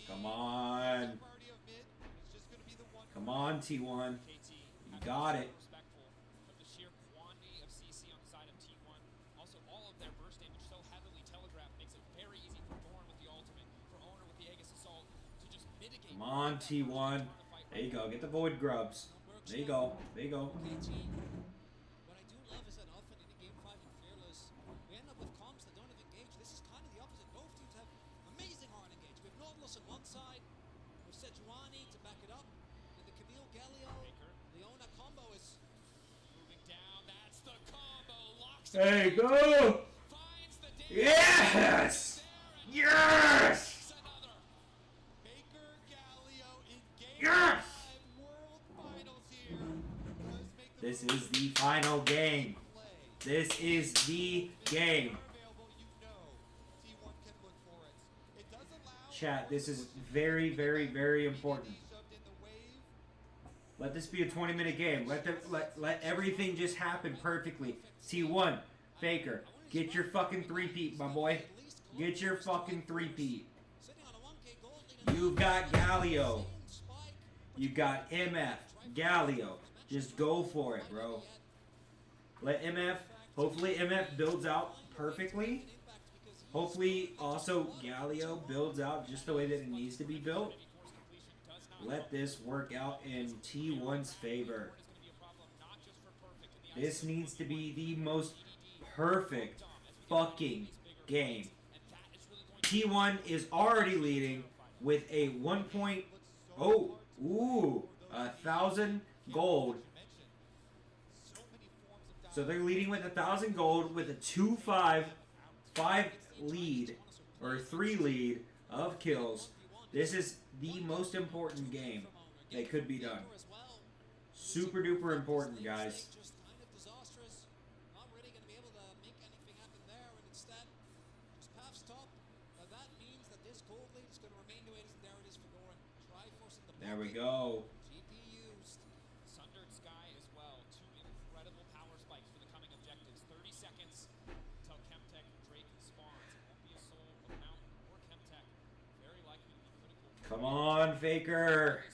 Come on. Come on, T1. You got it. But the sheer quantity of CC on the side of T1, also all of their burst damage so heavily telegraphed, makes it very easy for Thorn with the ultimate, for Owner with the Aegis Assault, to just mitigate. Come on, T1. There you go. Get the Void Grubs. There you go. There you go. What I do love is that often in a game 5 in Fearless, we end up with comps that don't have engage. This is kind of the opposite. Both teams have amazing hard engage. We have Nautilus on one side, with Sejuani to back it up, and the Camille Galio, Leona combo is moving down. That's the combo. Locks There you go. Yes. Yes. Yes. This is the final game. This is the game. Chat, this is very, very, very important. Let this be a 20-minute game. Let everything just happen perfectly. T1, Faker, get your fucking three-peat, my boy. Get your fucking three-peat. You've got Galio. You've got MF, Galio. Just go for it, bro. Let MF, hopefully MF builds out perfectly. Hopefully also Galio builds out just the way that it needs to be built. Let this work out in T1's favor. This needs to be the most perfect fucking game. T1 is already leading with a 1,000 gold. So they're leading with 1,000 gold with a 2-5 lead, or 3 lead of kills. This is the most important game that could be done. Super duper important, guys. There we go. Sundered Sky as well. 2 incredible power spikes for the coming objectives. 30 seconds until Chemtech Drake spawns. It won't be a soul of Mountain or Chemtech. Very likely to be critical. Come on, Faker.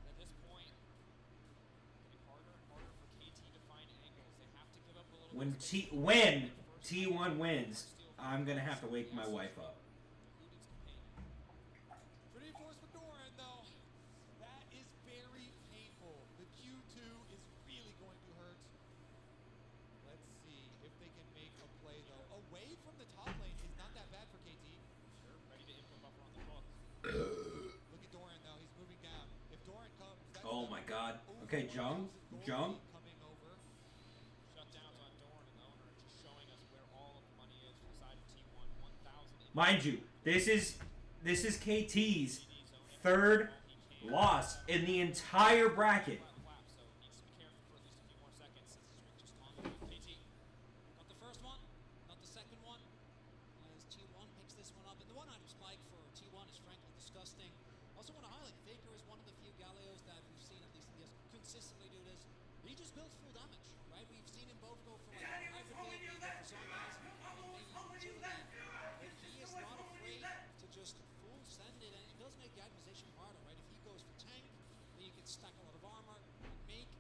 At this point, getting harder and harder for KT to find angles. They have to give up a little When T1 wins, I'm gonna have to wake my wife up. Pretty force for Doran, though. That is very painful. The Q2 is really going to hurt. Let's see if they can make a play, though. Away from the top lane is not that bad for KT. Sure, ready to input buffer on the hook. Look at Doran, though. He's moving down. If Doran comes, that's Oh my god. Okay, Jung. coming over. Shutdowns on Dorn and Owner, just showing us where all of the money is for the side of T1. 1,000. Mind you, this is KT's third loss in the entire bracket. Not the first one, not the second one, as T1 picks this one up. And the one-item spike for T1 is frankly disgusting. Also want to highlight, Faker is one of the few Galeos that we've seen, at least in this, consistently do this. He just builds full damage, right? We've seen him both go for like hybrid build, either for zombies, and maybe agility. But he is not afraid to just full send it, and it does make the itemization harder, right? If he goes for tank, then you can stack a lot of armor and make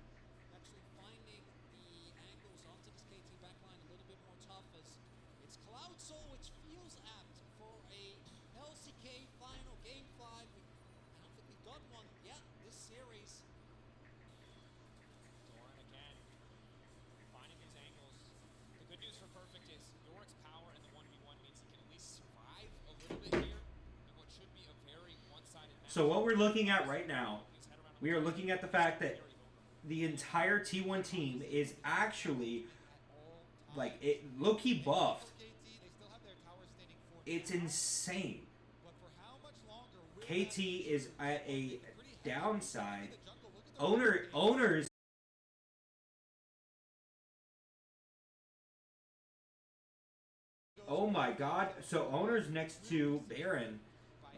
actually finding the angles onto this KT backline a little bit more tough, as it's Cloud Soul, which feels apt for a LCK final game 5. I don't think we got one yet this series. Doran again, finding his angle So what we're looking at right now, we are looking at the fact that the entire T1 team is actually like low-key buffed. It's insane. KT is at a downside. Owners. Oh my god. So Owners next to Baron.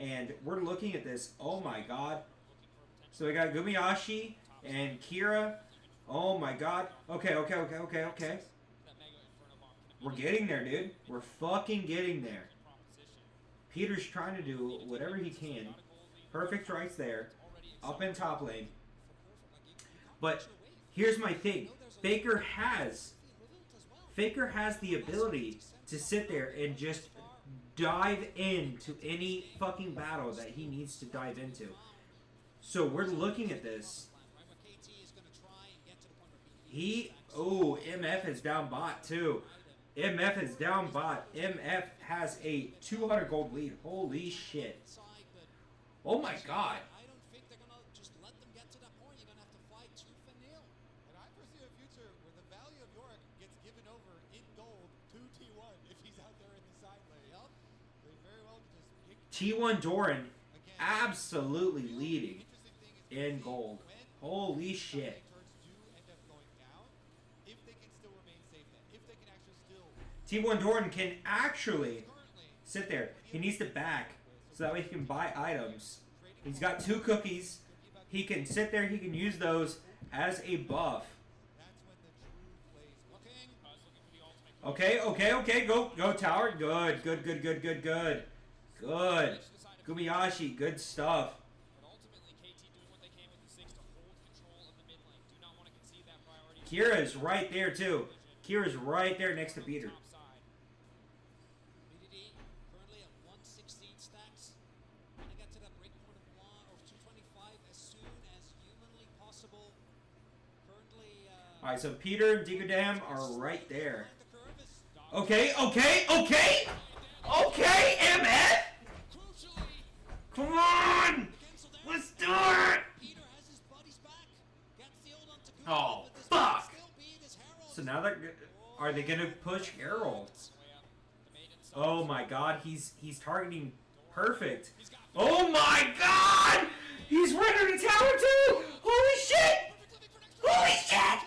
And we're looking at this. Oh my god. So we got Gumiyashi and Kira. Oh my god. Okay. We're getting there, dude. We're fucking getting there. Peter's trying to do whatever he can. Perfect rights there. Up in top lane. But here's my thing. Faker has the ability to sit there and just dive into any fucking battle that he needs to dive into. So we're looking at this. MF is down bot too. MF is down bot. MF has a 200 gold lead. Holy shit. Oh my god. T1 Doran absolutely leading in gold. Holy shit. T1 Doran can actually sit there. He needs to back so that way he can buy items. He's got 2 cookies. He can sit there. He can use those as a buff. Okay. Go tower. Good. Good. Gumiyashi, good stuff. Kira's right there too. Kira's right there next to Peter. Alright, so Peter and Digadam are right there. Okay, MF! Come on! Let's do it! Oh, fuck! So now are they gonna push Herald? Oh my god, he's targeting perfect. Oh my god! He's right on the tower too! Holy shit! Holy shit!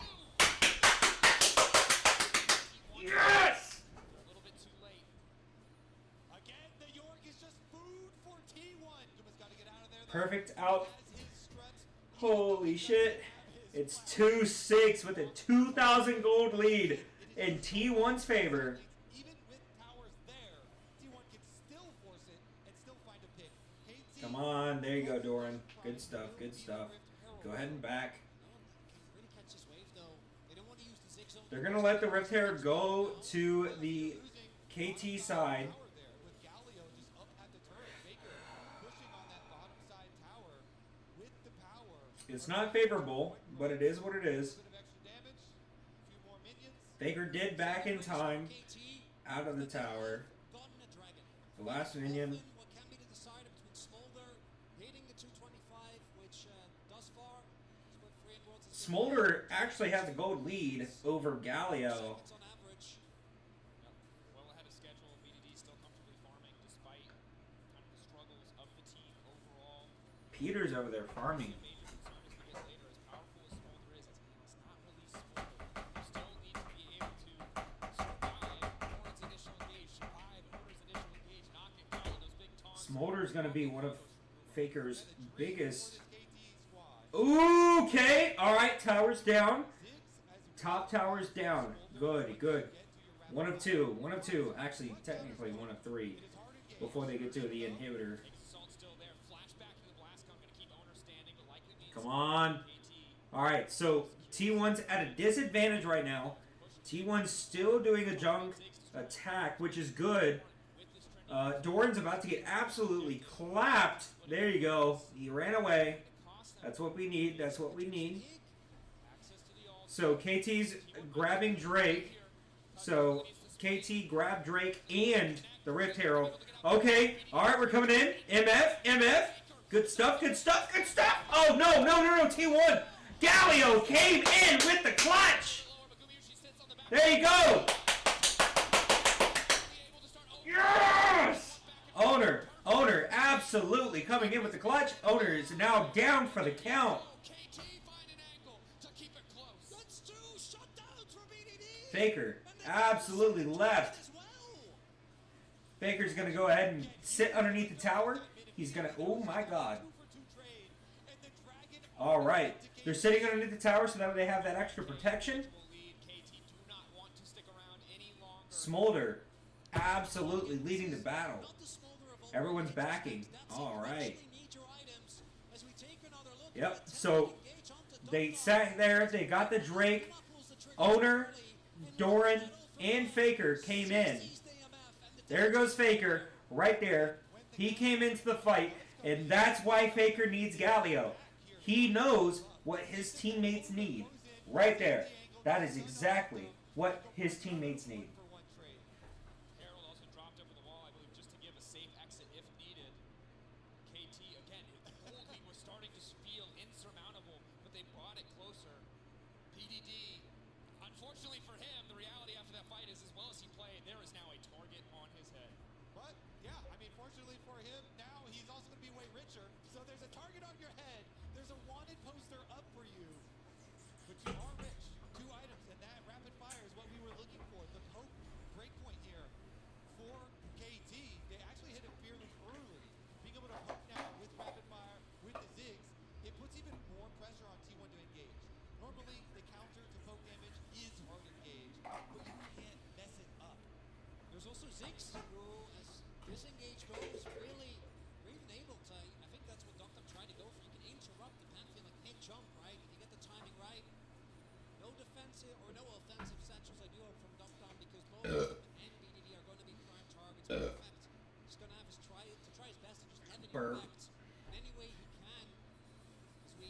Yes! Perfect out. Holy shit. It's 2-6 with a 2,000 gold lead in T1's favor. Come on. There you go, Doran. Good stuff. Go ahead and back. They're going to let the Rift Herald go to the KT side. It's not favorable, but it is what it is. Faker did back in time out of the tower. The last minion. Smolder actually has a gold lead over Galio. Peter's over there farming. Smolder's going to be one of Faker's biggest. Okay. All right. Tower's down. Top tower's down. Good. One of two. Actually, technically one of 3 before they get to the inhibitor. Come on. All right. So T1's at a disadvantage right now. T1's still doing a junk attack, which is good. Doran's about to get absolutely clapped. There you go. He ran away. That's what we need. So KT's grabbing Drake. So KT grabbed Drake and the Rift Herald. Okay. All right, we're coming in. MF. Good stuff, good stuff, good stuff! Oh, no, no, no, no, T1! Galio came in with the clutch! There you go! Yes! Owner, absolutely coming in with the clutch. Owner is now down for the count. Faker absolutely left. Faker's gonna go ahead and sit underneath the tower. He's gonna, oh my god. Alright, they're sitting underneath the tower so that way they have that extra protection. Smolder absolutely leading the battle. Everyone's backing. Alright. Yep, so they sat there, they got the Drake. Owner, Doran, and Faker came in. There goes Faker, right there. He came into the fight, and that's why Faker needs Galio. He knows what his teammates need. Right there. That is exactly what his teammates need. Harold also dropped over the wall, I believe, just to give a safe exit if needed. KT, again, the gold lead was starting to feel insurmountable, but they brought it closer. PDD, unfortunately for him, the reality after that fight is as well as he played, there is now a target on his head. But, yeah, I mean, fortunately for him, now he's also going to be way richer. So there's a target on your head. There's a wanted poster up for you. But you are rich. 2 items, and that rapid fire is what we were looking for. The poke breakpoint here for KT. They actually hit it fairly early. Being able to poke now with rapid fire, with the zigs, it puts even more pressure on T1 to engage. Normally, the counter to poke damage is hard engage, but you can't mess it up. There's also Ziggs, who, as disengage goes, really able to, I think that's what Doctor tried to go for. You can interrupt the Pantheon like mid-jump, right? If you get the timing right. No defensive, or no offensive satchels, I do hope, from Doctor, because both and BDD are going to be prime targets. In fact, he's going to have to try his best to just have it impact in any way he can.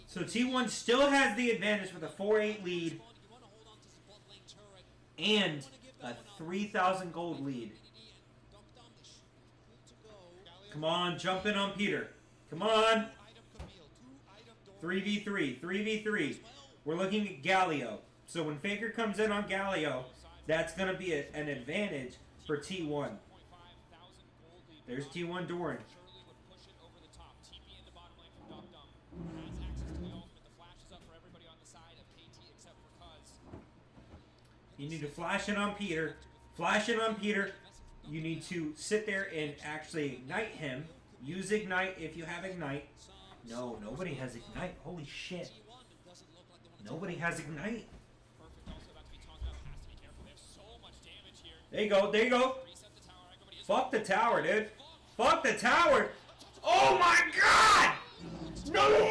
So T1 still has the advantage with a 4-8 lead and a 3,000 gold lead. Come on, jump in on Peter. Come on. 3v3, 3v3. We're looking at Galio. So when Faker comes in on Galio, that's going to be an advantage for T1. There's T1 Doran. You need to flash in on Peter. Flash in on Peter. You need to sit there and actually ignite him. Use Ignite if you have Ignite. No, nobody has Ignite. Holy shit. Nobody has Ignite. There you go, there you go. Fuck the tower, dude. Fuck the tower. Oh my god! No!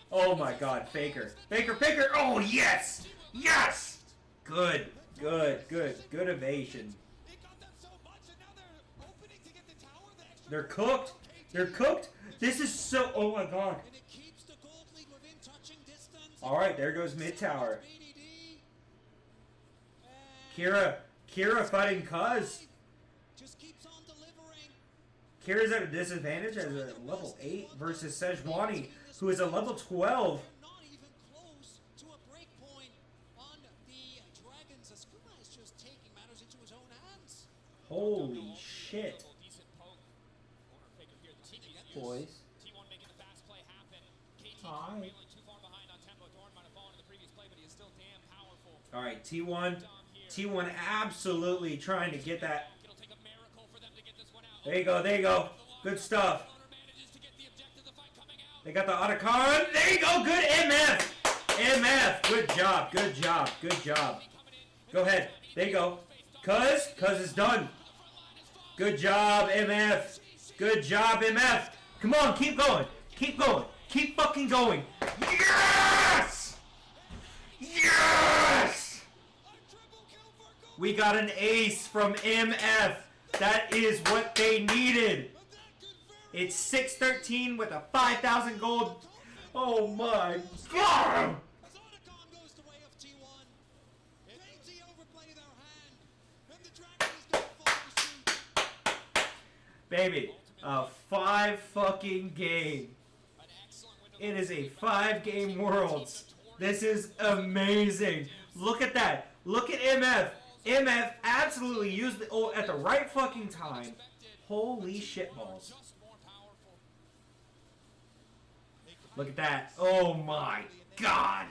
Oh my god, Faker. Faker, Faker! Oh yes! Yes! Good, good, good. Good evasion. They're cooked. They're cooked. This is so... Oh my god. Alright, there goes mid tower. Kira fighting Cuz. Kira's at a disadvantage as a level 8 versus Sejuani, who is a level 12. Holy shit. Boys. Hi. Alright, T1 absolutely trying to get that. There you go, there you go. Good stuff. They got the Otacon. There you go, good MF. MF, good job, good job, good job. Go ahead, there you go. Cuz is done. Good job, MF. Good job, MF. Come on, keep going. Keep going. Keep fucking going. Yes! Yes! We got an ace from MF. That is what they needed. It's 613 with a 5,000 gold. Oh my god! Baby, a 5 fucking game. It is a 5-game Worlds. This is amazing. Look at that. Look at MF. MF absolutely used the ult at the right fucking time. Holy shitballs. Look at that. Oh my god.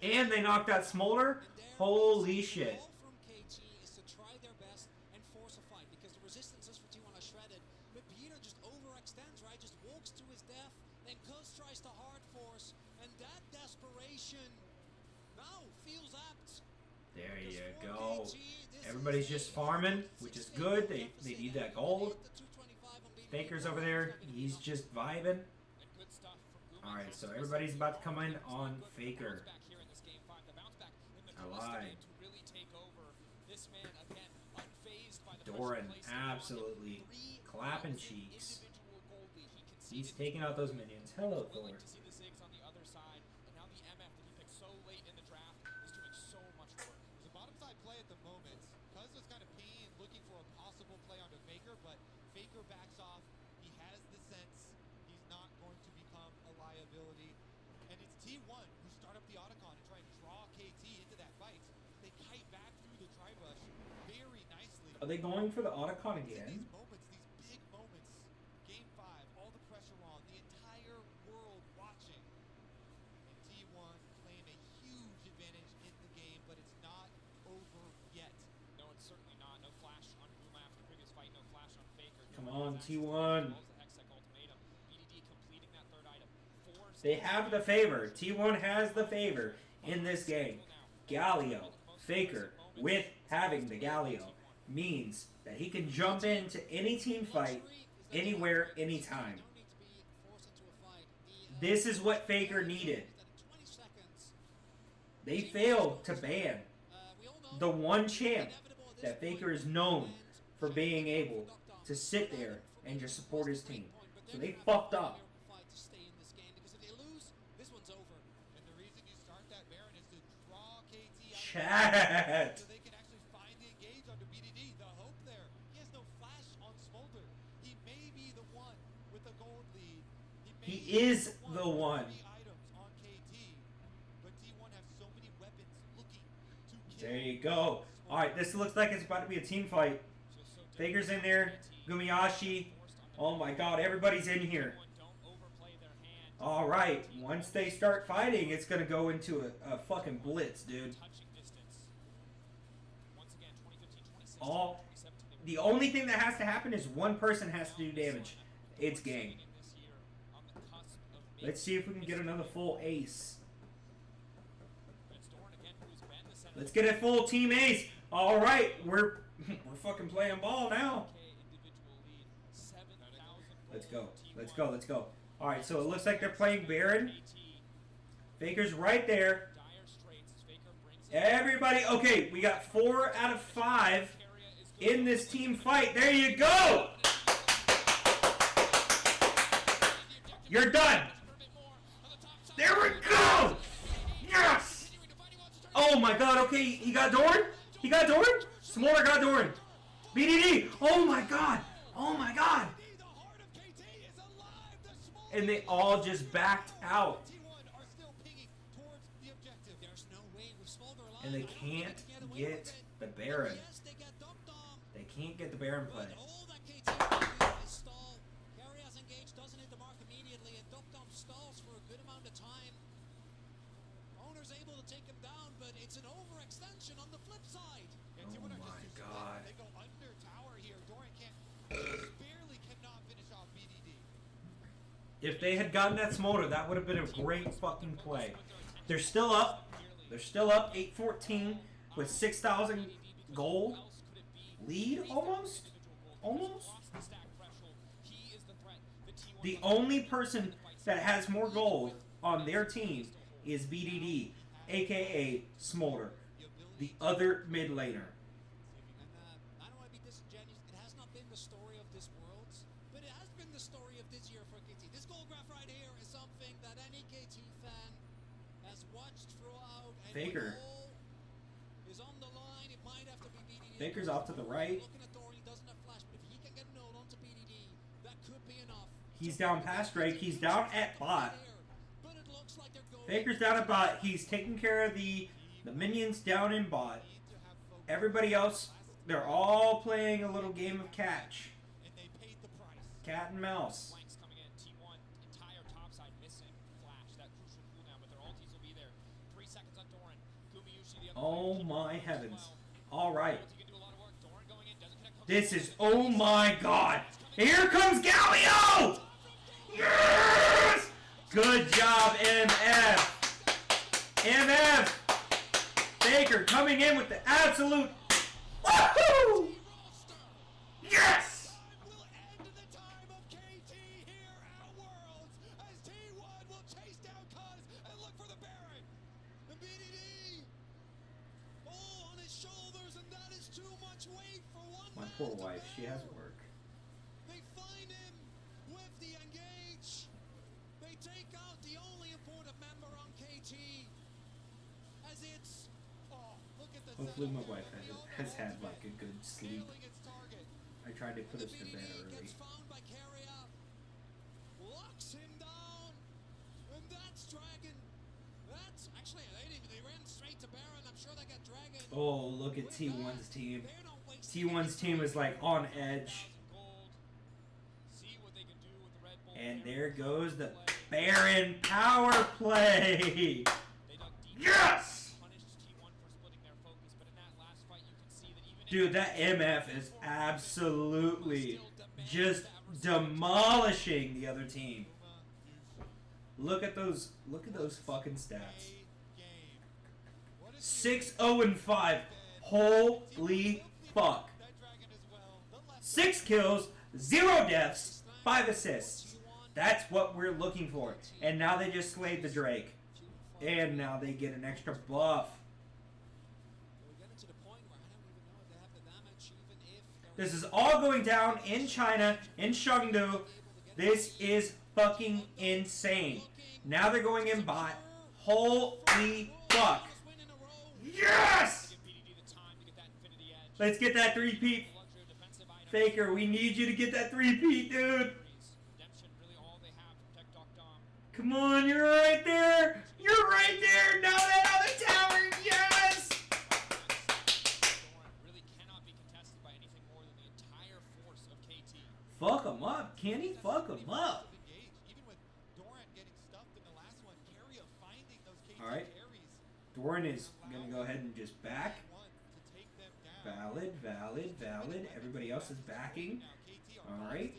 And they knocked out Smolder. Holy shit. From KT is to try their best and force a fight because the resistances for T1 are shredded. But Peter just overextends, right? Just walks to his death. Then Cuz tries to hard force. And that desperation now feels apt. There you go. Everybody's just farming, which is good. They need that gold. Faker's over there. He's just vibing. Alright, so everybody's about to come in on Faker. I lied. Doran absolutely clapping cheeks. He's taking out those minions. Hello, Thor. Faker backs off. He has the sense. He's not going to become a liability. And it's T1 who start up the Otacon and try and draw KT into that fight. They kite back through the tri-rush very nicely. Are they going for the Otacon again? These moments, these big moments. Game 5, all the pressure on, the entire world watching. And T1 claim a huge advantage in the game, but it's not over yet. No, it's certainly not. No flash on Guma after the previous fight. No flash on Faker. Come on, T1. They have the favor. T1 has the favor in this game. Galio, Faker, with having the Galio, means that he can jump into any team fight, anywhere, anytime. This is what Faker needed. They failed to ban the one champ that Faker is known for being able to sit there and just support his team. So they fucked up. Chat. So they can actually find the engage onto BDD. The hope there. He has no flash on Smolder. He may be the one with the gold lead. He is the one. Items on KT, but T1 have so many weapons looking to kill. There you go. Alright, this looks like it's about to be a team fight. Faker's in there. Gumiyashi. Oh my god, everybody's in here. Alright, once they start fighting, it's going to go into a fucking blitz, dude. The only thing that has to happen is one person has to do damage. It's game. Let's see if we can get another full ace. Let's get a full team ace. All right, we're fucking playing ball now. Let's go. Let's go. Let's go. All right, so it looks like they're playing Baron. Faker's right there. Everybody, okay, we got 4 out of 5 in this team fight. There you go. You're done. There we go. Yes. Oh my god, okay, he got Doran? He got Doran? Smolder got Doran. BDD. Oh my god. Oh my god. And they all just backed out. And they can't get the Baron. They can't get the Baron play. Carry has engaged, doesn't hit the mark immediately, and Dum-Dum stalls for a good amount of time. Owner's able to take him down, but it's an overextension on the flip side. Oh my god. They go under tower here. Doran barely cannot finish off BDD. If they had gotten that Smolder, that would have been a great fucking play. They're still up. They're still up 8-14 with 6,000 gold. Lead almost? Almost? The only person that has more gold on their team is BDD, aka Smolder, the other mid laner. I don't want to be disingenuous. It has not been the story of this Worlds, but it has been the story of this year for KT. This gold graph right here is something that any KT fan has watched throughout. And Faker. is on the line. It might have to be Faker's off to the right. He's down past Drake. He's down at bot. Faker's down at bot. He's taking care of the minions down in bot. Everybody else, they're all playing a little game of catch. Cat and mouse. Oh my heavens. Alright. This is, oh my god. Here comes Galio! Yes! Good job, MF. MF. Faker coming in with the absolute woohoo! Yes! My poor wife, she has work. They find him with the engage. They take out the only important member on KT. As it's, look at the Hopefully my wife has had like a good sleep. I tried to put us to bed early. Locks him down. And that's Dragon. That's actually they ran straight to Baron. I'm sure they got Dragon. Oh, look at T1's team. T1's team is like on edge. And there goes the Baron power play. Yes! Dude, that MF is absolutely just demolishing the other team. Look at those fucking stats. 6-0-5. Holy fuck. 6 kills, 0 deaths, 5 assists. That's what we're looking for. And now they just slayed the Drake. And now they get an extra buff. This is all going down in China, in Chengdu. This is fucking insane. Now they're going in bot. Holy fuck. Yes! Let's get that 3-peat. Faker, we need you to get that 3-peat, dude. Come on, you're right there. You're right there. Now that other tower, yes! Fuck him up, Kenny. Fuck him up. Alright. Doran is going to go ahead and just back. Valid, valid, valid. Everybody else is backing. Alright.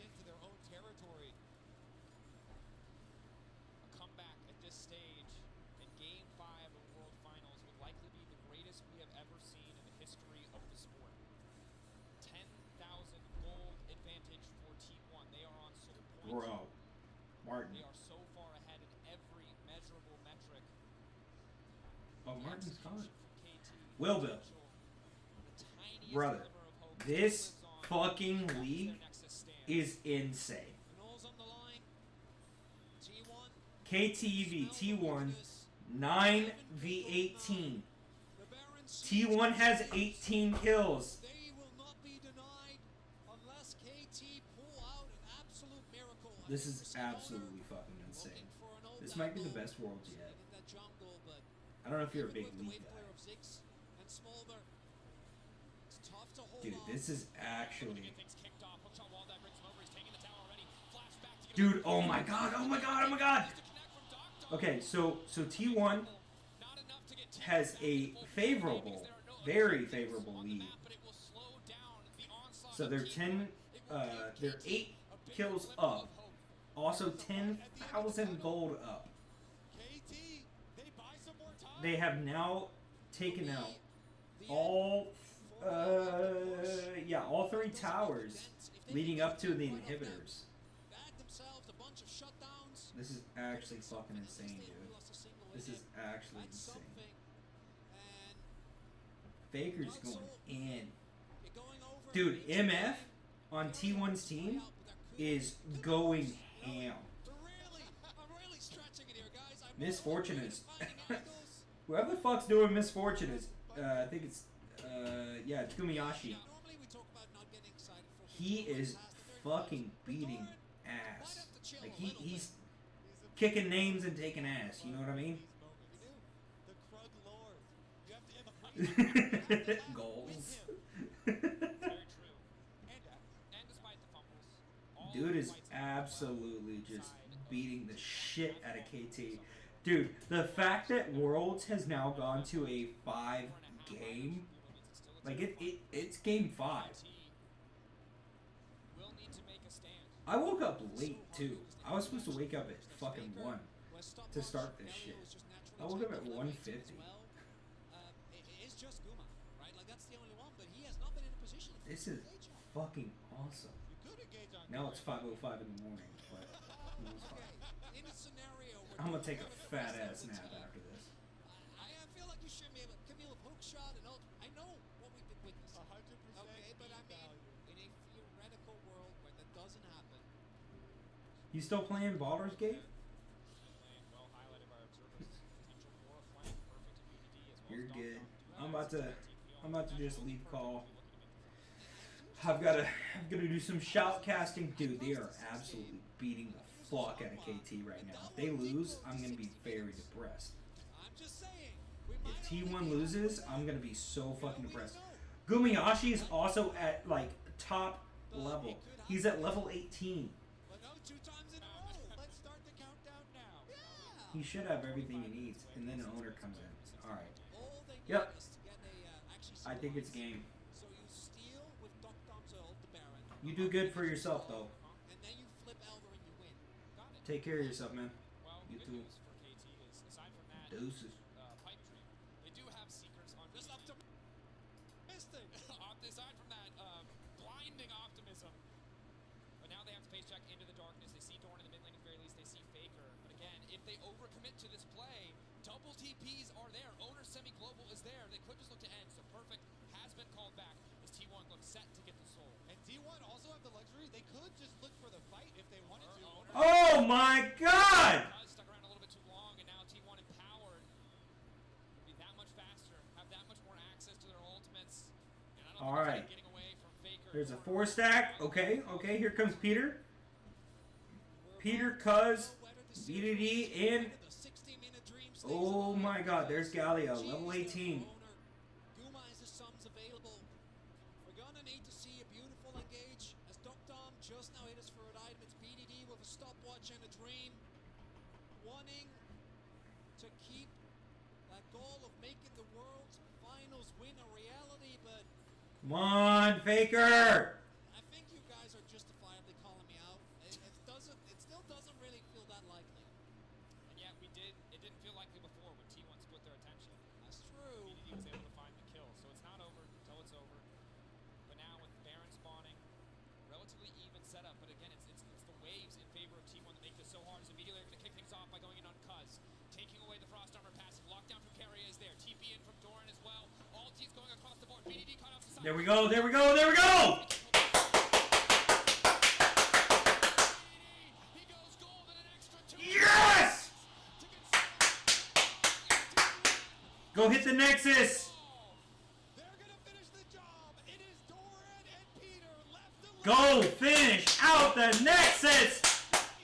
Comeback at this stage in Game 5 of World Finals would likely be the greatest we have ever seen in the history of the sport. 10,000 gold advantage for T1. They are on soul points. Bro. Martin. They are so far ahead in every measurable metric. Oh, Martin's gone. Wilbur. Brother, this fucking league is insane. KTV T1 9v18. T1 has 18 kills. This is absolutely fucking insane. This might be the best Worlds yet. I don't know if you're a big league guy. Dude, this is actually... Dude, oh my god, oh my god, oh my god! Okay, so T1 has a favorable, very favorable lead. So they're 8 kills up. Also 10,000 gold up. They have now taken out all 3 towers leading up to the inhibitors. This is actually fucking insane, dude. This is actually insane. Faker's going in. Dude, MF on T1's team is going ham. Misfortune is... Whoever the fuck's doing Misfortune is... I think it's... yeah, it's Gumiyashi. He is fucking beating ass. Like he's kicking names and taking ass. You know what I mean? Goals. Dude is absolutely just beating the shit out of KT. Dude, the fact that Worlds has now gone to a 5-game, like it's game 5. I woke up late too. I was supposed to wake up at fucking 1 to start this shit. I woke up at 1:50. This is fucking awesome. Now it's 5:05 in the morning, but it's fine. I'm gonna take a fat ass nap after this. I feel like you should be able to give me a hook shot and all. I know what we've been witnessing. 100%. Okay, but I mean, in a theoretical world where that doesn't happen. You still playing Baldur's Gate? You're good. I'm about to just leave call. I'm gonna do some shoutcasting. Dude, they are absolutely beating the fuck out of KT right now. If they lose, I'm gonna be very depressed. If T1 loses, I'm gonna be so fucking depressed. Gumiyashi is also at like top level. He's at level 18. He should have everything he needs, and then an owner comes in. All right. Yep. I think it's game. You do good for yourself, though. Take care of yourself, man. You too. Deuces. They do have secrets on just optimistic. Aside from that, blinding optimism. But now they have to face check into the darkness. They see Dorn in the mid lane at the very least. They see Faker. But again, if they overcommit to this play, double TPs are there. Owner semi-global is there. They could just look to end. So perfect has been called back as T1 looks set to get the soul. And T1 also have the luxury. They could just look for the fight if they wanted to. Oh my god! Stuck around a little bit too long, and now T1 empowered. Be that much faster, have that much more access to their ultimates. And I don't All think right. getting away from Faker. There's a 4-stack. Okay, okay. Here comes Peter. Peter, Cuz, BDD in. Oh my god, there's Galio, level 18. Guma is the sums available. We're gonna need to see a beautiful engage as Dom just now hit his third item. It's BDD with a stopwatch and a dream. Wanting to keep that goal of making the World Finals win a reality, but Come on, Faker! I think you guys are justifiably calling me out. It still doesn't really feel that likely. And yet it didn't feel likely before when T1 split their attention. That's true. BDD was able to find the kill, so it's not over until it's over. But now with Baron spawning, relatively even setup, but again, it's the waves in favor of T1 that make this so hard. So immediately they're going to kick things off by going in on Cuz, taking away the Frost Armor passive. Lockdown from Carrier is there. TP in from Doran as well. All teams going across the board. BDD cut off the side. There we go, there we go, there we go! Yes! Go hit the Nexus! Go finish out the Nexus!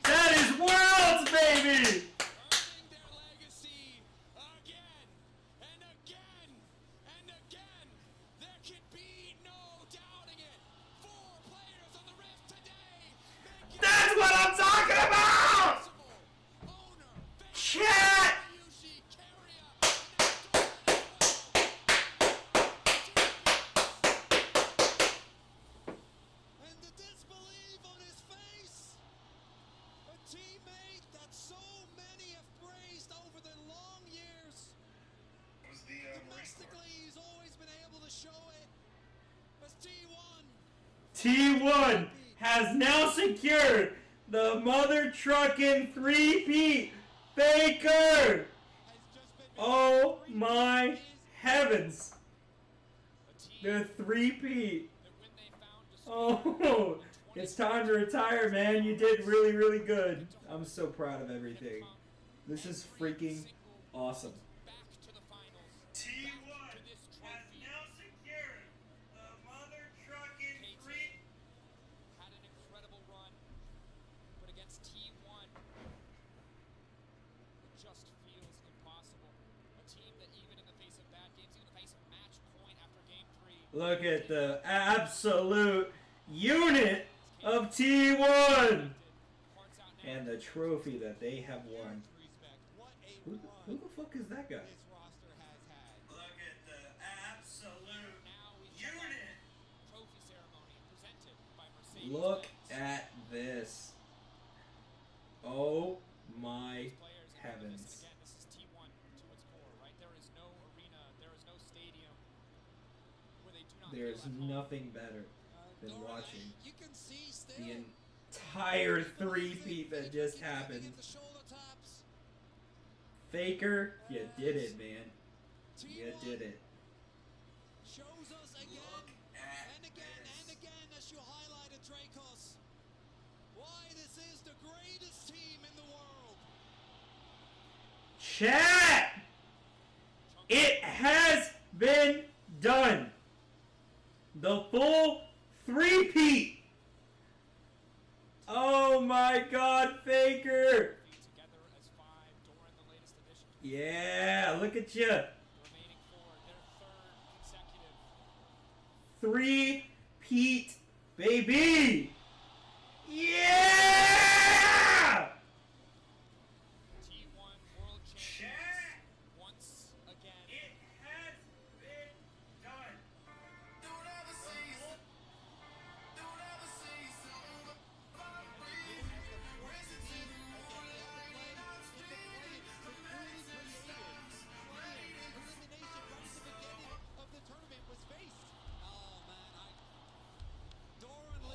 That is Worlds, baby! That's what I'm talking about! Chat! And the disbelief on his face. A teammate that so many have praised over the long years. Domestically, he's always been able to show it. As T1. T1 has now secured the mother truckin' 3-peat Faker! Oh my heavens! The 3-peat. Oh, it's time to retire, man. You did really, really good. I'm so proud of everything. This is freaking awesome. T1 has now secured Look at the absolute unit of T1 and the trophy that they have won. Who the fuck is that guy? Look at the absolute unit. Look at this. Oh my heavens. There's nothing better than watching the entire three-peat that just happened. Faker, you did it, man. You did it. Shows us again and again and again, as you highlighted, Dracos, why this is the greatest team in the world. Chat! It has been done. The full three-peat. Oh my God, Faker. Yeah, look at you. Three-peat, baby. Yeah!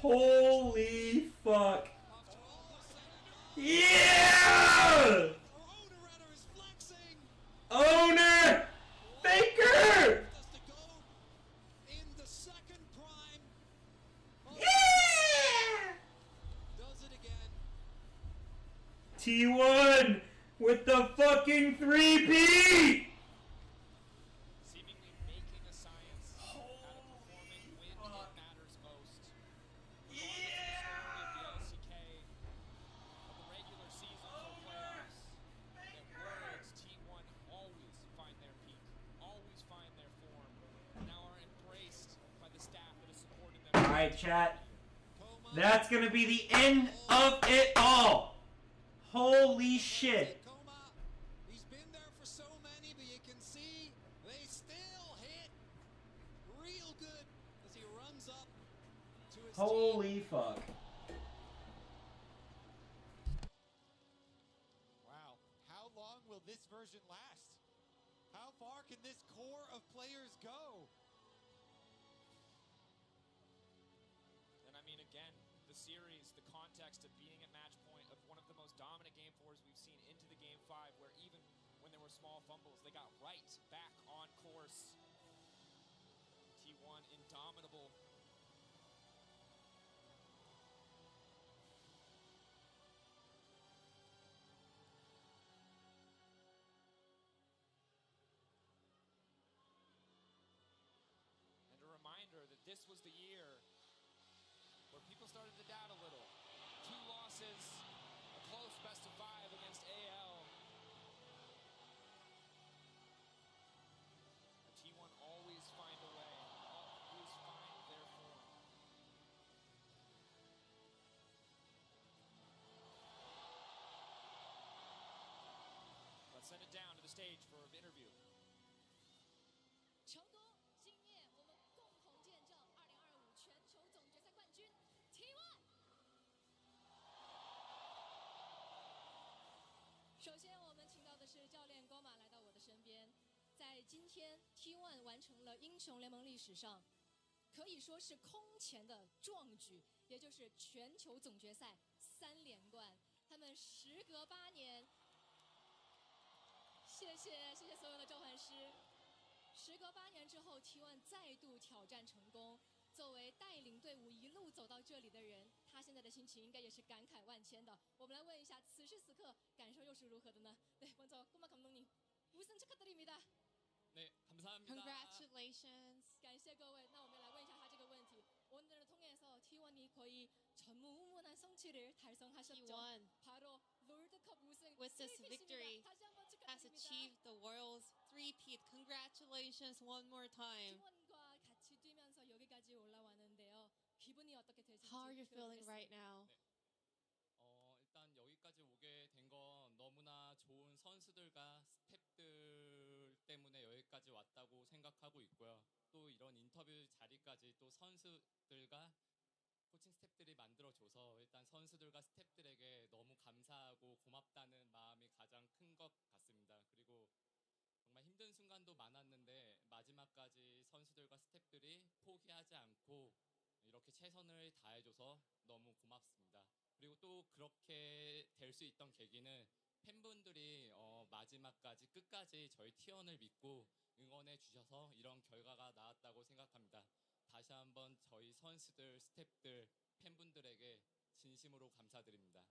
Holy fuck. Yeah! Owner! Faker! Yeah! T1 with the fucking three-peat! Alright, chat. That's gonna be the end of it all. Holy shit. He's been there for so many, but you can see they still hit real good as he runs up to his Holy fuck. Wow. How long will this version last? How far can this core of players go? And I mean, again, the series, the context of being at match point of one of the most dominant game fours we've seen into the game 5, where even when there were small fumbles, they got right back on course. T1 indomitable. And a reminder that this was the year where people started to doubt a little. 2 losses, a close best of 5 against AL. And T1 always find a way, always find their form. Let's send it down to the stage for an interview. 成都，今夜我们共同见证2025全球总决赛冠军 T1。首先，我们请到的是教练高马来到我的身边。在今天 ，T1 完成了英雄联盟历史上可以说是空前的壮举，也就是全球总决赛3连冠。他们时隔8年，谢谢所有的召唤师。时隔8年之后 ，T1 再度挑战成功。作为带领队伍一路走到这里的人，他现在的心情应该也是感慨万千的。我们来问一下，此时此刻感受又是如何的呢？네， 먼저 꼬마 감독님 우승 축하드립니다. 네, 감사합니다. Congratulations. 感谢各位。那我们来问一下他这个问题。 오늘을 통해서 T1이 거의 전무후무한 성취를 달성하셨죠. T1 바로 월드컵 우승 with this victory 다시 한번 has 축하드립니다. achieved the world's three-peat. Congratulations one more time. T1과 같이 뛰면서 How are you feeling right now? 일단 여기까지 오게 된 건 너무나 좋은 선수들과 스태프들 때문에 여기까지 왔다고 생각하고 있고요. 또 이런 인터뷰 자리까지 또 선수들과 코칭 스태프들이 만들어줘서 일단 선수들과 스태프들에게 너무 감사하고 고맙다는 마음이 가장 큰 것 같습니다. 그리고 정말 힘든 순간도 많았는데 마지막까지 선수들과 스태프들이 포기하지 않고 이렇게 최선을 다해줘서 너무 고맙습니다. 그리고 또 그렇게 될 수 있던 계기는 팬분들이 마지막까지 끝까지 저희 T1을 믿고 응원해 주셔서 이런 결과가 나왔다고 생각합니다. 다시 한번 저희 선수들, 스태프들, 팬분들에게 진심으로 감사드립니다.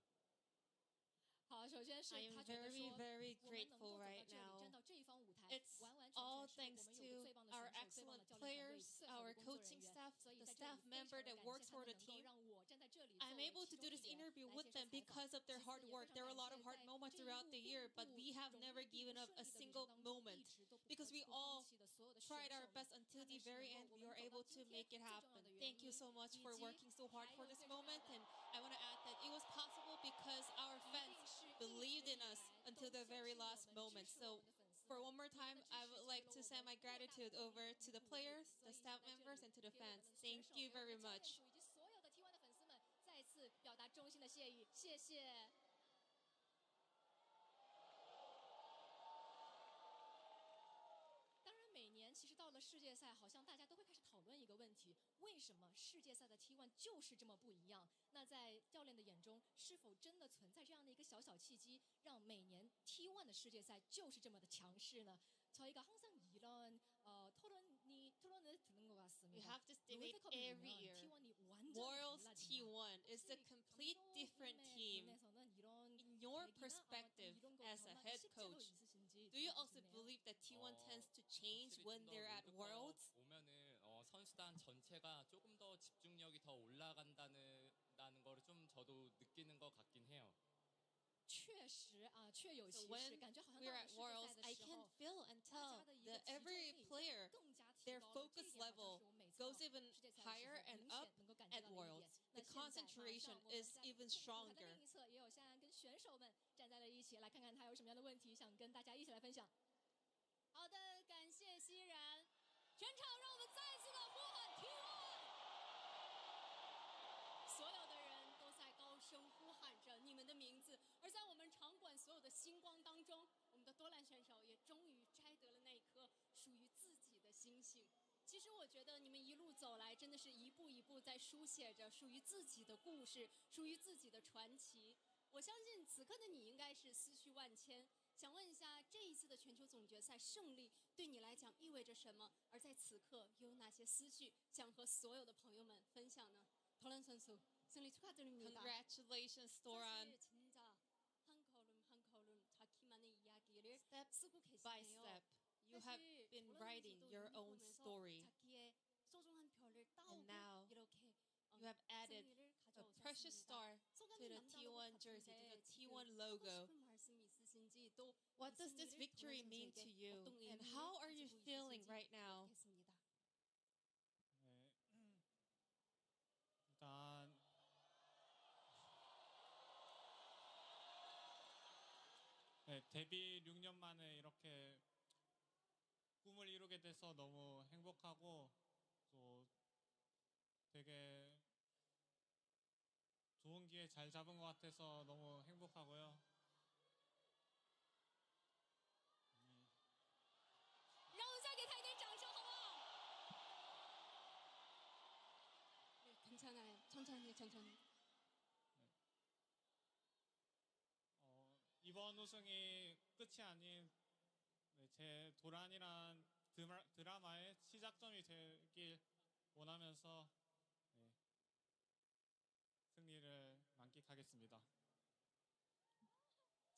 好，首先是 I am 他觉得 very, 说 very 我们能 grateful 够走到 right 这里， now. 站到这一方舞台， It's 完完全 all 全是 thanks 我们有 to 最棒的 our 选手、最棒的 excellent 教练团队、 players, 最好 our 的工作人 coaching 员。 staff, 所以 the 在这里 staff 非常 member 的 that 感 works 谢他 for 们 the 能够 team. 让我站在这里 I'm 作为 able 其 to 中 do 一 this 员 interview 来 with 接受 them 采访。 because of their 其次 hard 也 work. 非 There 常 were a lot 感 of 谢 hard 在 moments 这一 throughout 路 the 并 year, 不 but we have 容 never 易、并 given 不 up 顺 a 利的旅 single 程当中， moment 一直都不 because 可 we 不 all 放弃的所有的选 tried 手 our 们， best 他 until 们 the 是 very 能 end. 够我 We 们 were 走到 able 今 to 天 make it 最重要 happen. 的原 Thank you 因， so much 以 for 及 working so hard 还 for 有 this 最重要 moment, 的 and I want to add that it was possible because our fans believed in us until the very last moment. So for one more time, I would like to send my gratitude over to the players, the staff members, and to the fans. Thank you very much. 以及所有的 T1 的粉丝们，再次表达衷心的谢意，谢谢。当然，每年其实到了世界赛，好像大家都会开始讨论一个问题：为什么世界赛的 T1 就是这么不一样？那在教练的眼中，是否真的存在这样的一个小小契机，让每年 T1 的世界赛就是这么的强势呢？ 저희가 항상 이런 토론을 듣는 것 같습니다. We have this debate 롤드컵이 every 오면 year. T1이 완전히 World's 달라진다. T1 is a complete different team. In your perspective as a head coach, do you also believe that T1 tends to change when they're at Worlds? 오면은 선수단 전체가 조금 더 집중력이 더 올라간다는 거를 좀 저도 느끼는 것 같긴 해요. 确实啊，确有 So 其 when 事，感觉好像 we're 到了 at 世界 Worlds, 赛的 I 时 can 候， feel and 大家 tell 的一个 that 集中 every 力 player, 更加提 their 高了。这 focus 一点好像 level 是我每次到 goes even 世界赛的时 higher 候 and 明 up 显能够感觉 at 到的一点 Worlds. 那 The 现在马上 concentration 我们 is 在 even 舞台的 stronger. 另一侧也有夏安跟选手们站在了一起，来看看他有什么样的问题想跟大家一起来分享。好的，感谢熙然，全场让我们再次的呼喊 T1。所有的人都在高声呼喊着你们的名字，而在我们场馆所有的星光当中，我们的多兰选手也终于摘得了那颗属于自己的星星。其实我觉得你们一路走来，真的是一步一步在书写着属于自己的故事，属于自己的传奇。我相信此刻的你应该是思绪万千。想问一下，这一次的全球总决赛胜利对你来講意味着什麼？而在此刻又有哪些思緒想和所有的朋友們分享呢？토란 선수 승리 축하드립니다. Congratulations, Toran. 사실 진짜 한 걸음 자기만의 이야기를 Step 쓰고 by 계시네요. step, you have 사실 been 토란 writing 선수도 your own 유니폼에서 story. 자기의 소중한 별을 따오고 And now 이렇게 you have added 승리를 a precious 가져오셨습니다. star 소감이 to the 남다를 것 T1 jersey, to the 같은데 지금 T1 하고 logo. 싶은 말씀이 있으신지 또 What does 이 this 승리를 victory 토란 mean to 선수에게 you? 어떤 And 의미를 how are you 가지고 feeling 있으신지 right now? 묻겠습니다. 네, 일단 네, 데뷔 6년 만에 이렇게 꿈을 이루게 돼서 너무 행복하고 또 되게 좋은 기회 잘 잡은 것 같아서 너무 행복하고요. 让我们再给他一点掌声，好不好？ 네, 괜찮아요. 천천히. 이번 우승이 끝이 아닌 네, 제 도란이란 드라마의 시작점이 되길 원하면서 네, 승리를 만끽하겠습니다.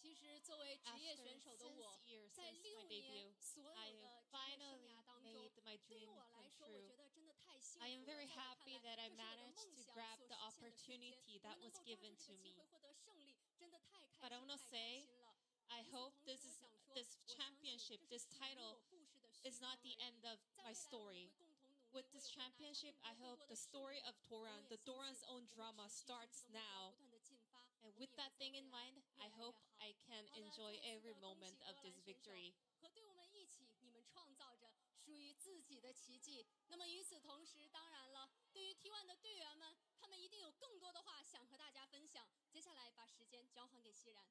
其实，作为职业 After 选手的我 6 years 在 since 6 my 年 debut, 所 I 有 have 的职业生 finally 涯当中， made my 对 dream 我来 come 说，我 true. 觉得真的太幸 I 福 am 了。 very 在我看 happy 来， that I 这是我的 managed 梦 to 想 grab 所 the 实现的瞬间。 opportunity 我 that 们能 was 够抓 given 住 to 这个机 me. 会，获得胜利，真的太开 But I 心 want to 太开 say, 心了。 I 与此 hope 同 this 时，我 is 想说， this 我相信 championship, 这 this 是属于我 title 故事的序 is not 章 the 而 end 已。 of 在 my 未来，我们会 story. 共同努 with this championship, I hope the story of Toran, the Doran's own drama, starts now. And with that thing in mind, I hope I can enjoy every moment of this victory. 和队伍们一起，你们创造着属于自己的奇迹。那么与此同时，当然了，对于 T1 的队员们，他们一定有更多的话想和大家分享。接下来把时间交还给熙然。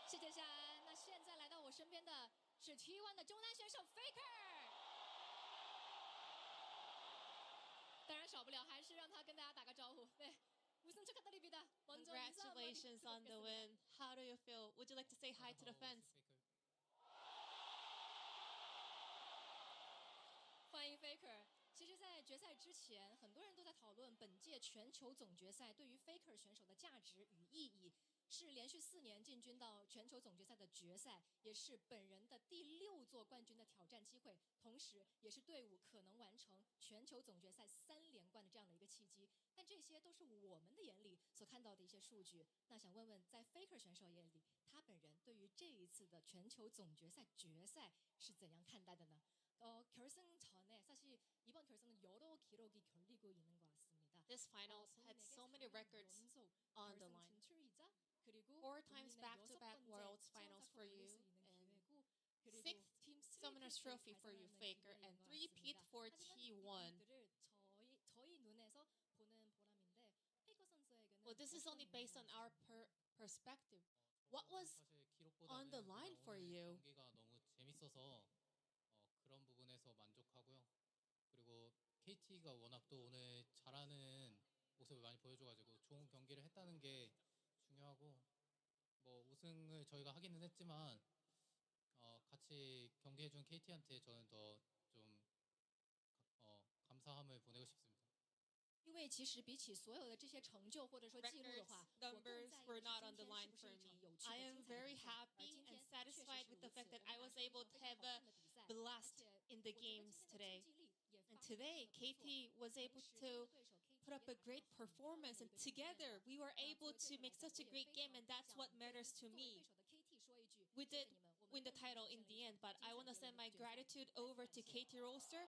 谢谢夏安。那现在来到我身边的是 T1 的中单选手 Faker。当然少不了，还是让他跟大家打个招呼。对。 Congratulations on the win. How do you feel? Would you like to say hi to the fans? 欢迎 Faker。其实，在决赛之前，很多人都在讨论本届全球总决赛对于 Faker 选手的价值与意义。是连续4年进军到全球总决赛的决赛，也是本人的第6座冠军的挑战机会，同时也是队伍可能完成全球总决赛3连冠的这样的一个契机。但这些都是我们的眼里所看到的一些数据。那想问问，在 Faker 选手眼里，他本人对于这一次的全球总决赛决赛是怎样看待的呢？결승 전에 사실 이번 결승은 여러 기록이 걸리고 있는 것 같습니다. This finals had so many records on the line. 진출이자 4 times back-to-back Worlds Finals for you, and 6th Summoner's Trophy for you, Faker, and 3-peat for T1. 저희 눈에서 보는 보람인데 페이커 선수에게는 Well, this is only based on our perspective. What was on the line for you? 경기가 너무 재밌어서 그런 부분에서 만족하고요. 그리고 KT가 워낙 또 오늘 잘하는 모습을 많이 보여줘가지고 좋은 경기를 했다는 게 중요하고 뭐 우승을 저희가 하기는 했지만 같이 경기해준 KT한테 저는 더 좀 감사함을 보내고 싶습니다. 因为其实比起所有的这些成就或者说记录的话， numbers were not on the line for me. I am very happy and satisfied with the fact that I was able to have a blast in the games today. And today, KT was able to put up a great performance, and together we were able to make such a great game, and that's what matters to me. We did win the title in the end, but I want to send my gratitude over to KT Rolster